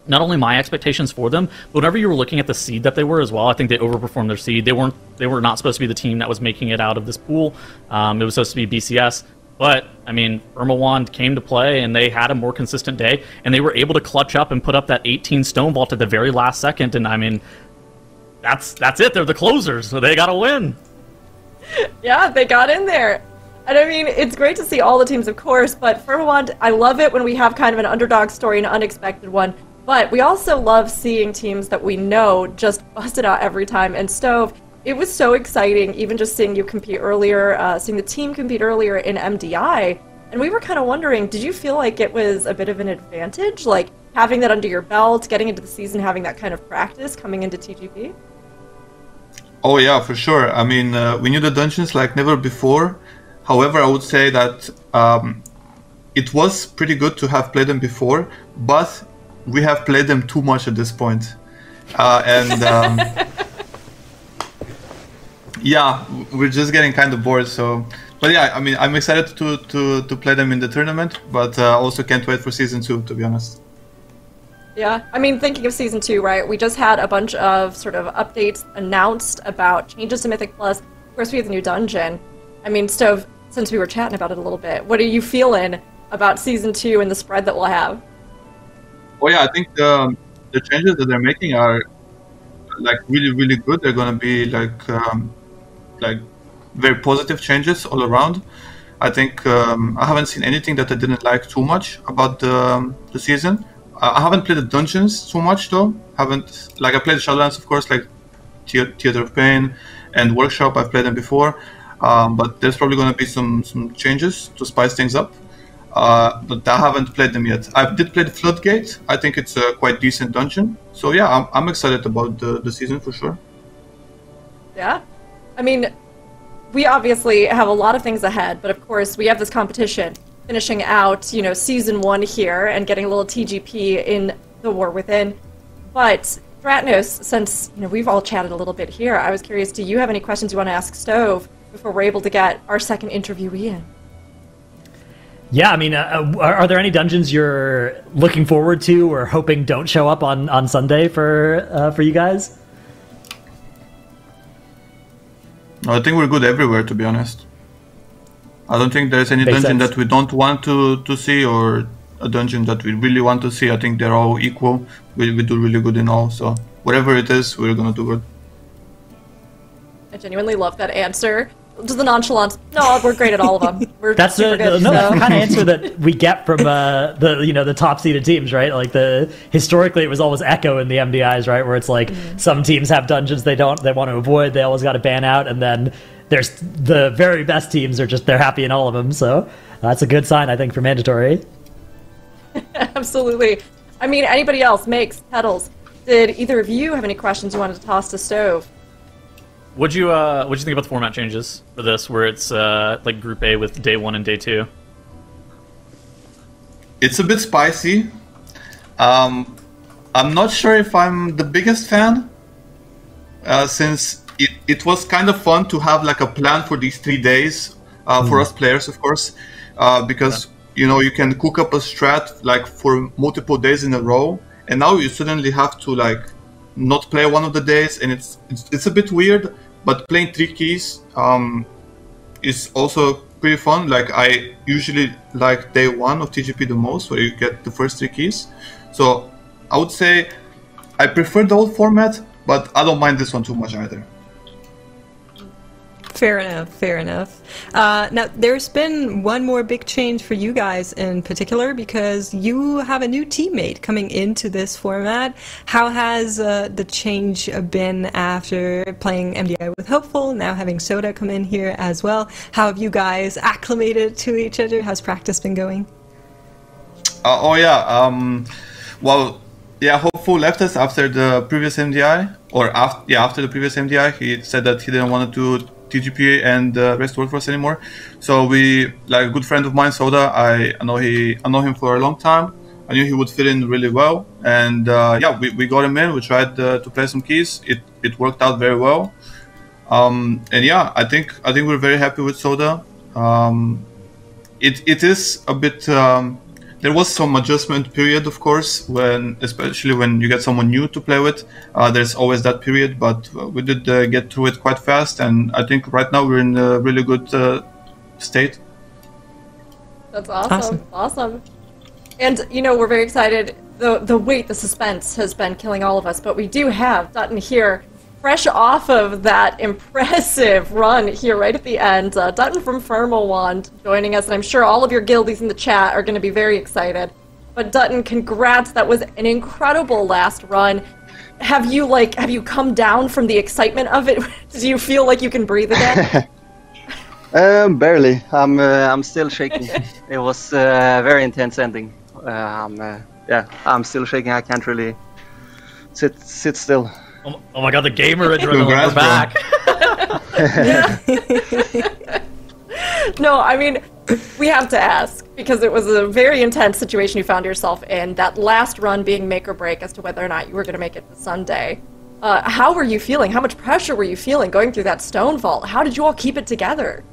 not only my expectations for them, but whenever you were looking at the seed that they were as well, I think they overperformed their seed. They were not supposed to be the team that was making it out of this pool. It was supposed to be BCS. But, I mean, Firmawand came to play, and they had a more consistent day, and they were able to clutch up and put up that 18 Stone Vault at the very last second, and, I mean, that's it. They're the closers, so they gotta win. Yeah, they got in there. And, I mean, it's great to see all the teams, of course, but Firmawand, I love it when we have kind of an underdog story, an unexpected one, but we also love seeing teams that we know just bust it out every time, and Stove, it was so exciting, even just seeing you compete earlier, seeing the team compete earlier in MDI, and we were kind of wondering, did you feel like it was a bit of an advantage, like having that under your belt, getting into the season, having that kind of practice coming into TGP? Oh yeah, for sure. I mean, we knew the dungeons like never before. However, I would say that it was pretty good to have played them before, but we have played them too much at this point. Yeah, we're just getting kind of bored. So, but yeah, I mean, I'm excited to play them in the tournament, but also can't wait for Season 2, to be honest. Yeah, I mean, thinking of Season 2, right, we just had a bunch of sort of updates announced about changes to Mythic Plus. Of course, we have the new dungeon. I mean, Stove, since we were chatting about it a little bit, what are you feeling about Season 2 and the spread that we'll have? Oh yeah, I think the changes that they're making are like really good. They're gonna be like very positive changes all around. I think I haven't seen anything that I didn't like too much about the season. I haven't played the dungeons too much though. I played Shadowlands, of course, like Theater of Pain and Workshop. I've played them before, but there's probably going to be some changes to spice things up. But I haven't played them yet. I did play the Floodgate. I think it's a quite decent dungeon. So yeah, I'm excited about the season for sure. Yeah, I mean, we obviously have a lot of things ahead, but of course we have this competition finishing out, season 1 here and getting a little TGP in the War Within. But Dratnos, since we've all chatted a little bit here, I was curious, do you have any questions you want to ask Stove before we're able to get our second interviewee in? Yeah, I mean, are there any dungeons you're looking forward to or hoping don't show up on Sunday for you guys? I think we're good everywhere, to be honest. I don't think there's any dungeon that we don't want to see or a dungeon that we really want to see. I think they're all equal. We do really good in all, so whatever it is, we're gonna do good. I genuinely love that answer. Just the nonchalance. No, we're great at all of them. That's the kind of answer that we get from the top seeded teams, right? Like historically it was always Echo in the MDIs, right? Where it's like some teams have dungeons they want to avoid, they always got to ban out, and then there's the very best teams they're happy in all of them. So that's a good sign, I think, for mandatory. Absolutely. I mean, anybody else, Makes, Petals, did either of you have any questions you wanted to toss to Stove? What'd you think about the format changes for this, where it's like Group A with day 1 and day 2? It's a bit spicy. I'm not sure if I'm the biggest fan, since it was kind of fun to have like a plan for these 3 days for us players, of course, because you can cook up a strat like for multiple days in a row, and now you suddenly have to like not play one of the days, and it's a bit weird. But playing 3 keys is also pretty fun. Like I usually like day 1 of TGP the most, where you get the first 3 keys. So I would say I prefer the old format, but I don't mind this one too much either. Fair enough. Now, there's been one more big change for you guys in particular, because you have a new teammate coming into this format. How has the change been after playing MDI with Hopeful, now having Soda come in here as well? How have you guys acclimated to each other? How's practice been going? Hopeful left us after the previous MDI, or after the previous MDI. He said that he didn't want to do TGP and Rest Workforce anymore. So a good friend of mine, Soda, I know him for a long time. I knew he would fit in really well, and we got him in. We tried to play some keys. It worked out very well, I think we're very happy with Soda. It is a bit. There was some adjustment period, of course, especially when you get someone new to play with. There's always that period, but we did get through it quite fast, and I think right now we're in a really good state. That's awesome. And we're very excited. The suspense has been killing all of us, but we do have Dutton here, fresh off of that impressive run here right at the end. Dutton from Firmawand joining us, and I'm sure all of your guildies in the chat are going to be very excited. But Dutton, congrats, that was an incredible last run. Have you come down from the excitement of it? Do you feel like you can breathe again? Barely. I'm still shaking. It was a very intense ending. I'm still shaking. I can't really sit still. Oh my god, the gamer adrenaline, we're back. No, I mean, we have to ask, because it was a very intense situation you found yourself in, that last run being make or break as to whether or not you were going to make it to Sunday. How were you feeling? How much pressure were you feeling going through that stone vault? How did you all keep it together?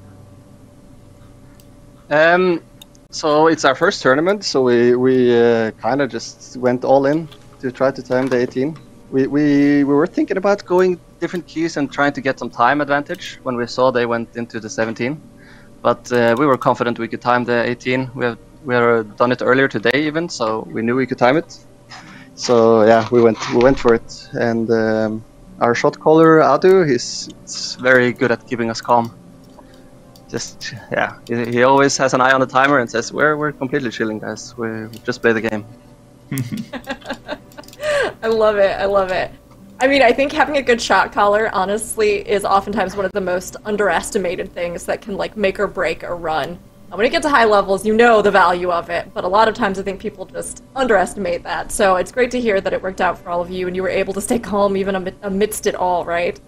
So it's our first tournament, so we kind of just went all in to try to time the 18. We were thinking about going different keys and trying to get some time advantage when we saw they went into the 17. But we were confident we could time the 18. We have done it earlier today even, so we knew we could time it. So yeah, we went for it, and our shot caller Adu, he's very good at keeping us calm. Just yeah, he always has an eye on the timer and says, "We're completely chilling, guys. We just play the game." I love it. I love it. I mean, I think having a good shot caller, honestly, is oftentimes one of the most underestimated things that can like make or break a run. When you get to high levels, you know the value of it, but a lot of times I think people just underestimate that. So it's great to hear that it worked out for all of you and you were able to stay calm even amidst it all, right?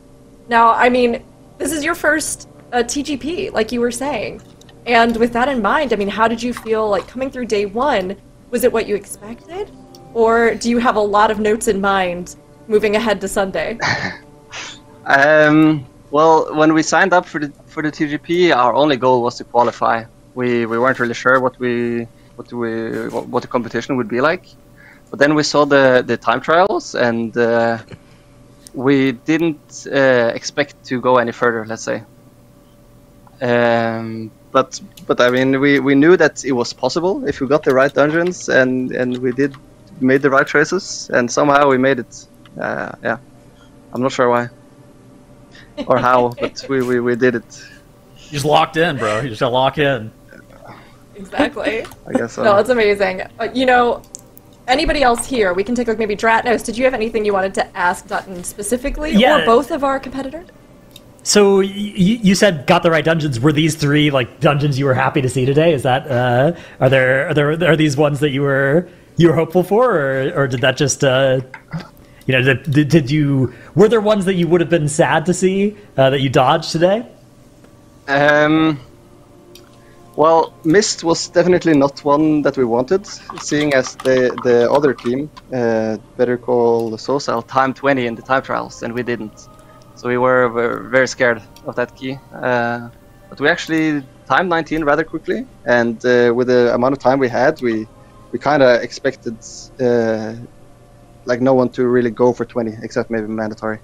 Now, I mean, this is your first TGP, like you were saying. And with that in mind, I mean, how did you feel like coming through day one? Was it what you expected? Or do you have a lot of notes in mind moving ahead to Sunday? Well, when we signed up for the TGP, our only goal was to qualify. We weren't really sure what the competition would be like, but then we saw the time trials, and we didn't expect to go any further. Let's say, but I mean, we knew that it was possible if we got the right dungeons and we made the right choices, and somehow we made it. Yeah, I'm not sure why or how, but we did it. You just locked in, bro. You just gotta lock in. Exactly. I guess so. No, it's amazing. You know, anybody else here? We can take a look. Maybe Dratnos, did you have anything you wanted to ask Dutton specifically, or both of our competitors? So you said got the right dungeons. Were these three like dungeons you were happy to see today? Is that are these ones that you were hopeful for, or did that just you know, did you were there ones that you would have been sad to see that you dodged today? Well, Mist was definitely not one that we wanted, seeing as the other team, Better Call Saul, timed 20 in the time trials, and we didn't. So we were very scared of that key. But we actually timed 19 rather quickly, and with the amount of time we had, we kind of expected like no one to really go for 20, except maybe mandatory.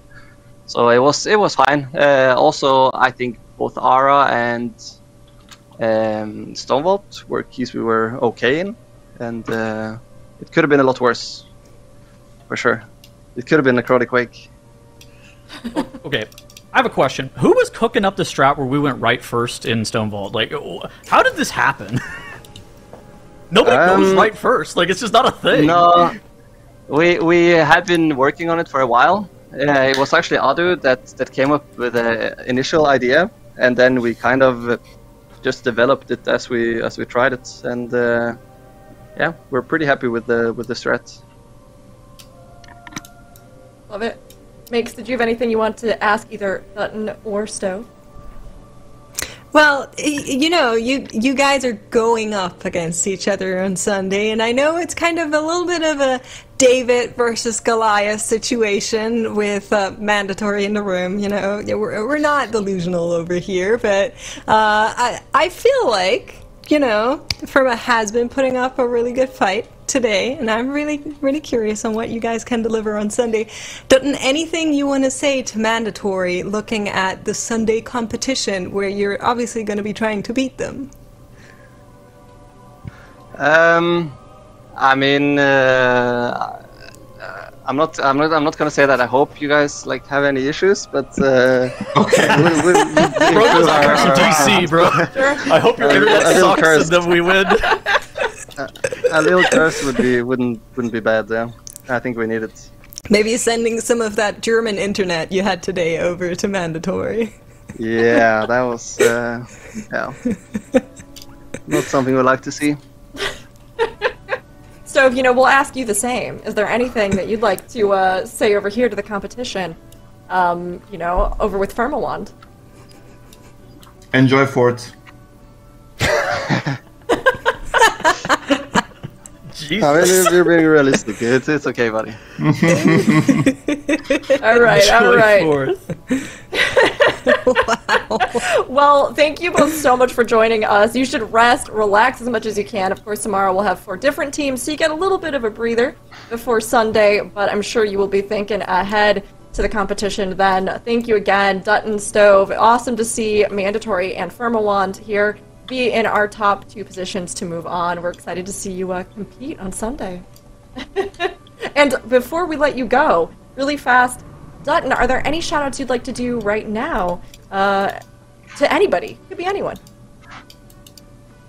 So it was fine. Also, I think both Ara and Stonevault were keys we were okay in, and it could have been a lot worse, for sure. It could have been Necrotic Quake. Okay, I have a question. Who was cooking up the strat where we went right first in Stonevault? Like, how did this happen? Nobody goes right first. Like, it's just not a thing. No, we had been working on it for a while. It was actually Adu that came up with the initial idea, and then we kind of just developed it as we tried it, and yeah, we're pretty happy with the strat. Love it. Makes, did you have anything you want to ask either Dutton or Stowe? Well, you know, you guys are going up against each other on Sunday, and I know it's kind of a little bit of a David versus Goliath situation with mandatory in the room. You know, we're not delusional over here, but I feel like, you know, Firma has been putting up a really good fight today, and I'm really curious on what you guys can deliver on Sunday. Dutton, anything you want to say to mandatory looking at the Sunday competition where you're obviously going to be trying to beat them? I mean, I'm not gonna say that I hope you guys like have any issues, but bro, DC, bro. I hope your internet sucks and then we win. A little curse wouldn't be bad. Yeah, I think we need it. Maybe sending some of that German internet you had today over to mandatory. Yeah, that was yeah, not something we'd like to see. So, you know, we'll ask you the same. Is there anything that you'd like to say over here to the competition? You know, over with Firmawand. Enjoy Fort. Jesus. I mean, you're being realistic. It's okay, buddy. All right. Wow. Well, thank you both so much for joining us. You should rest, relax as much as you can. Of course, tomorrow we'll have 4 different teams, so you get a little bit of a breather before Sunday, but I'm sure you will be thinking ahead to the competition then. Thank you again, Dutton, Stove. Awesome to see Mandatory and Firmawand here be in our top 2 positions to move on. We're excited to see you compete on Sunday. And before we let you go, really fast, Dutton, are there any shout-outs you'd like to do right now to anybody? Could be anyone.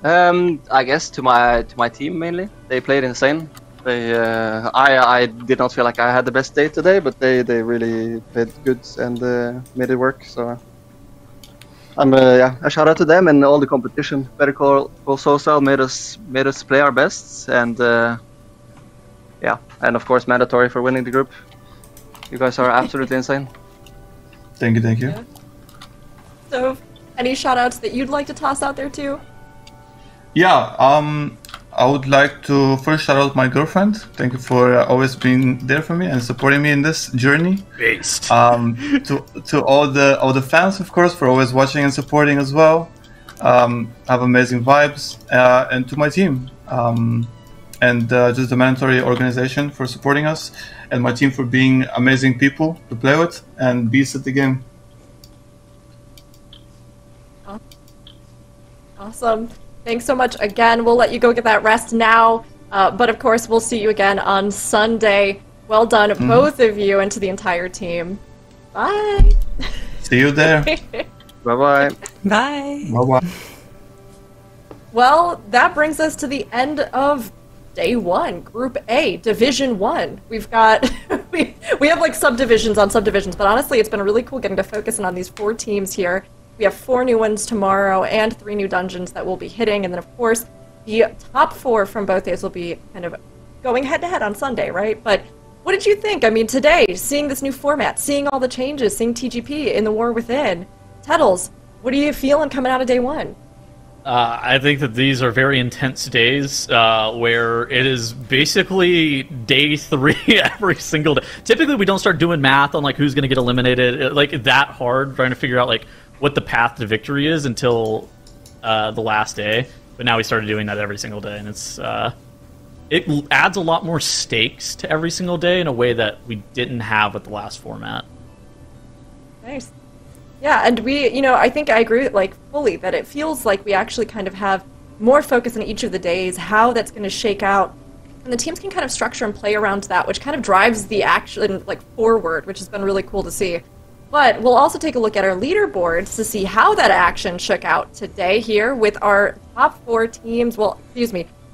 I guess to my team mainly. They played insane. I did not feel like I had the best day today, but they really played good and made it work. So a shout out to them and all the competition. Better Call Saul made us play our best, and and of course mandatory for winning the group. You guys are absolutely insane. Thank you. Yeah. So, any shout outs that you'd like to toss out there too? Yeah, I would like to first shout out my girlfriend. Thank you for always being there for me and supporting me in this journey. Based. To all the fans, of course, for always watching and supporting as well. Have amazing vibes, and to my team, and just the mandatory organization for supporting us, and my team for being amazing people to play with and beasts at the game. Awesome. Thanks so much again. We'll let you go get that rest now. But of course, we'll see you again on Sunday. Well done, both of you, and to the entire team. Bye. See you there. Bye-bye. Bye. Bye-bye. Well, that brings us to the end of Day 1, Group A, Division 1. We've got... we have like subdivisions on subdivisions, but honestly, it's been really cool getting to focus in on these 4 teams here. We have 4 new ones tomorrow and 3 new dungeons that we'll be hitting. And then, of course, the top 4 from both days will be kind of going head-to-head on Sunday, right? But what did you think? I mean, today, seeing this new format, seeing all the changes, seeing TGP in the War Within. Tettles, what are you feeling coming out of Day 1? I think that these are very intense days where it is basically Day 3 every single day. Typically, we don't start doing math on like who's going to get eliminated, like that hard, trying to figure out like what the path to victory is until the last day. But now we started doing that every single day, and it adds a lot more stakes to every single day in a way that we didn't have with the last format. Nice. Yeah, and I think I agree like fully that it feels like we actually kind of have more focus in each of the days, how that's going to shake out, and the teams can kind of structure and play around that, which kind of drives the action like forward, which has been really cool to see. But we'll also take a look at our leaderboards to see how that action shook out today here with our top 4 teams,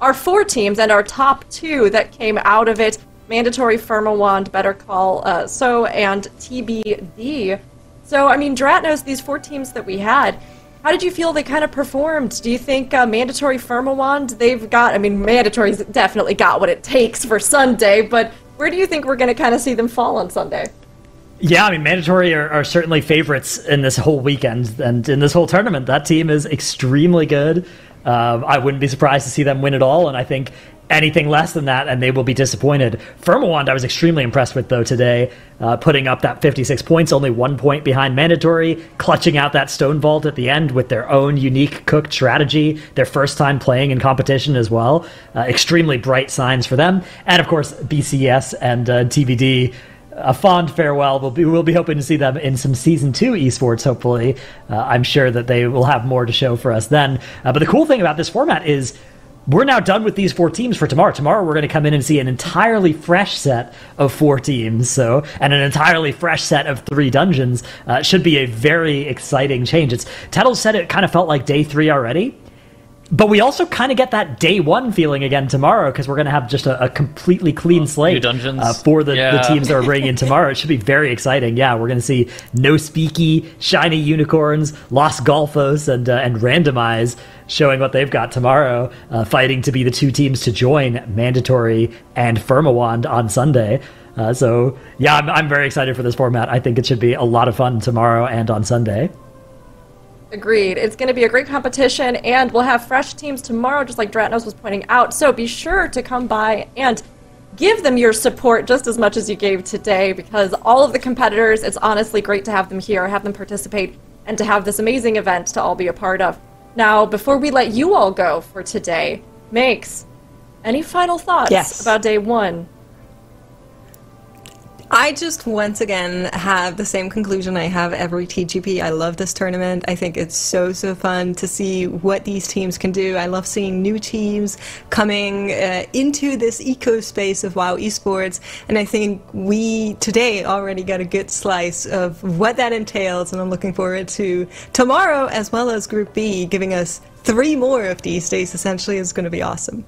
our 4 teams and our top 2 that came out of it, Mandatory, Firmawand, Better Call So, and TBD. So, I mean, Dratnos, these 4 teams that we had, how did you feel they kind of performed? Do you think Mandatory, Firmawand, Mandatory's definitely got what it takes for Sunday, but where do you think we're going to kind of see them fall on Sunday? Yeah, I mean, Mandatory are certainly favorites in this whole weekend, and in this whole tournament. That team is extremely good. I wouldn't be surprised to see them win it all, and I think anything less than that, and they will be disappointed. Firmawand I was extremely impressed with, though, today, putting up that 56 points, only 1 point behind Mandatory, clutching out that Stone Vault at the end with their own unique cooked strategy, their first time playing in competition as well. Extremely bright signs for them. And, of course, BCS and TBD, a fond farewell. We'll be hoping to see them in some Season 2 esports, hopefully. I'm sure that they will have more to show for us then. But the cool thing about this format is we're now done with these 4 teams for tomorrow. Tomorrow we're going to come in and see an entirely fresh set of 4 teams, and an entirely fresh set of 3 dungeons. Should be a very exciting change. Tettles said it kind of felt like Day 3 already. But we also kind of get that Day 1 feeling again tomorrow, because we're going to have just a completely clean slate for the teams that we're bringing in tomorrow. It should be very exciting. Yeah, we're going to see No Speaky, Shiny Unicorns, Los Golfos, and Randomize showing what they've got tomorrow, fighting to be the 2 teams to join Mandatory and Firmawand on Sunday. So, yeah, I'm very excited for this format. I think it should be a lot of fun tomorrow and on Sunday. Agreed. It's going to be a great competition, and we'll have fresh teams tomorrow, just like Dratnos was pointing out. So be sure to come by and give them your support just as much as you gave today, because all of the competitors, it's honestly great to have them here, have them participate, and to have this amazing event to all be a part of. Now, before we let you all go for today, Makes, any final thoughts about Day 1? I just once again have the same conclusion I have every TGP. I love this tournament. I think it's so fun to see what these teams can do. I love seeing new teams coming into this eco space of WoW esports, and I think we today already got a good slice of what that entails, and I'm looking forward to tomorrow as well as Group B, giving us 3 more of these days essentially. Is going to be awesome.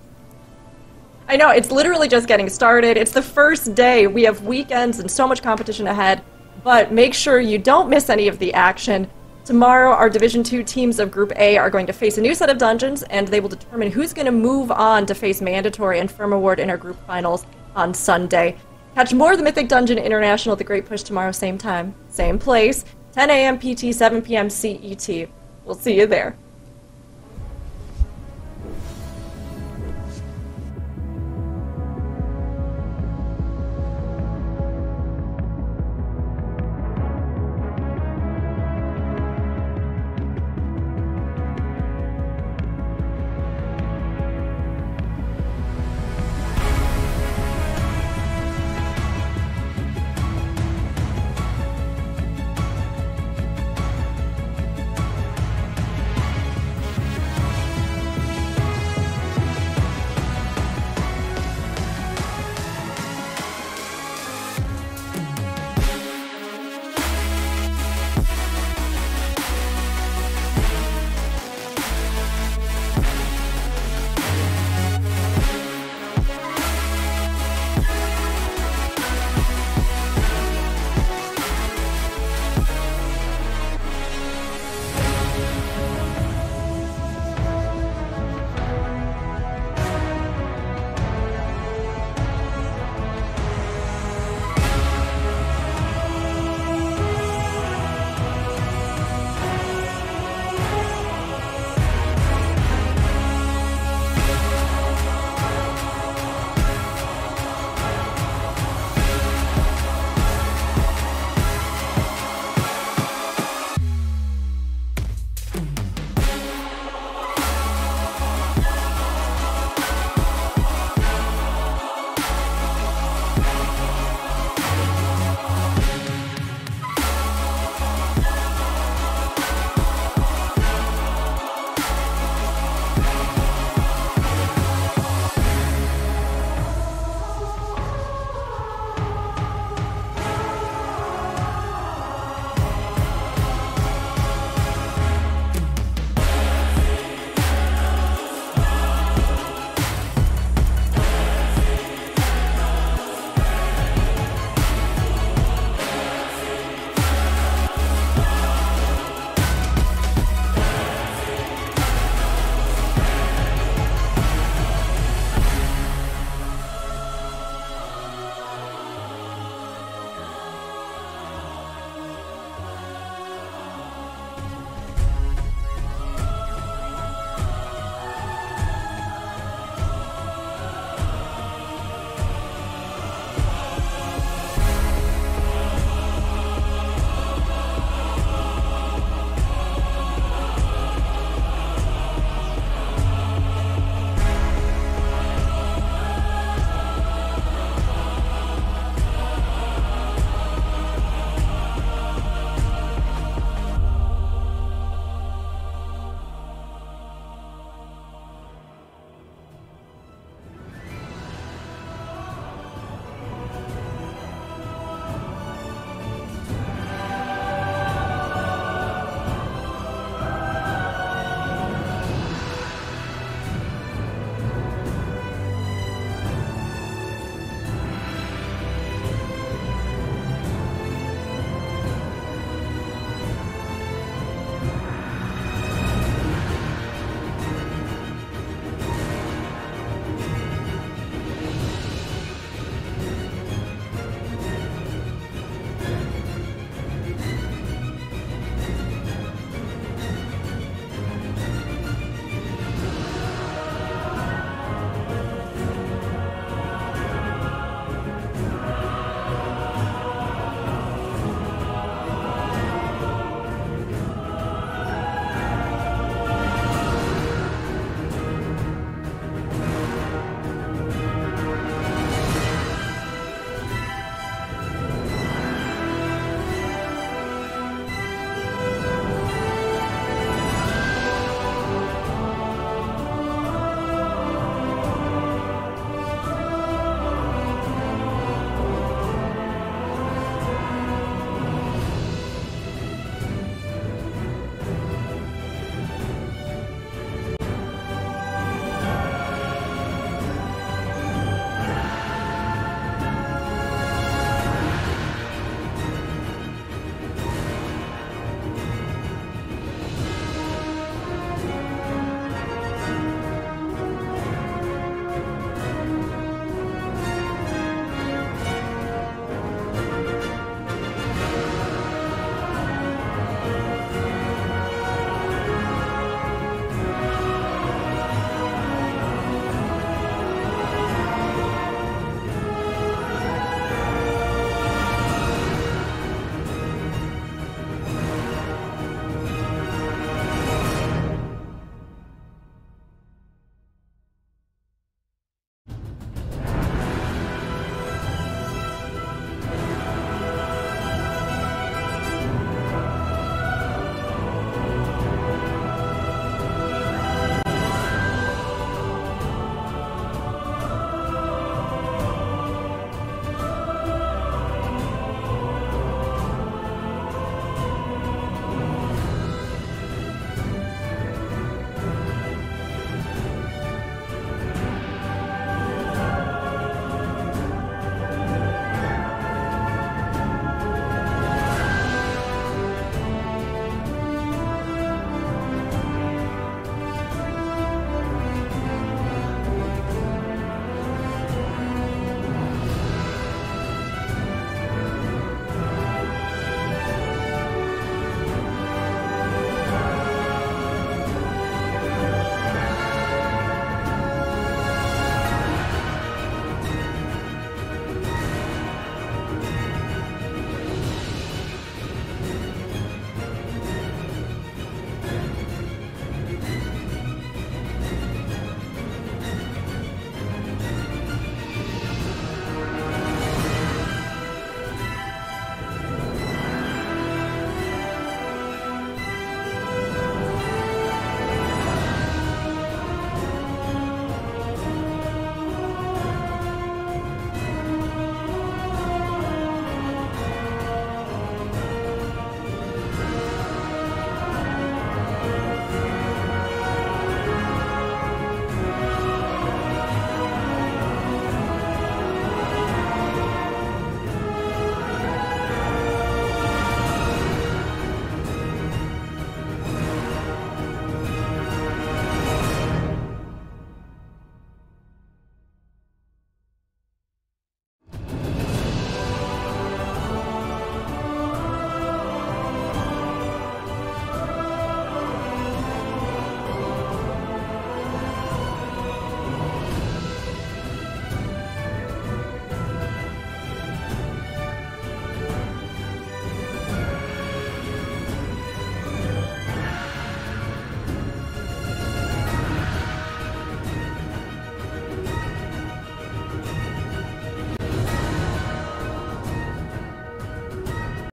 I know, it's literally just getting started. It's the first day. We have weekends and so much competition ahead, but make sure you don't miss any of the action. Tomorrow, our Division 2 teams of Group A are going to face a new set of dungeons, and they will determine who's going to move on to face Mandatory and Firm Award in our group finals on Sunday. Catch more of the Mythic Dungeon International The Great Push tomorrow, same time, same place, 10 a.m. PT, 7 p.m. CET. We'll see you there.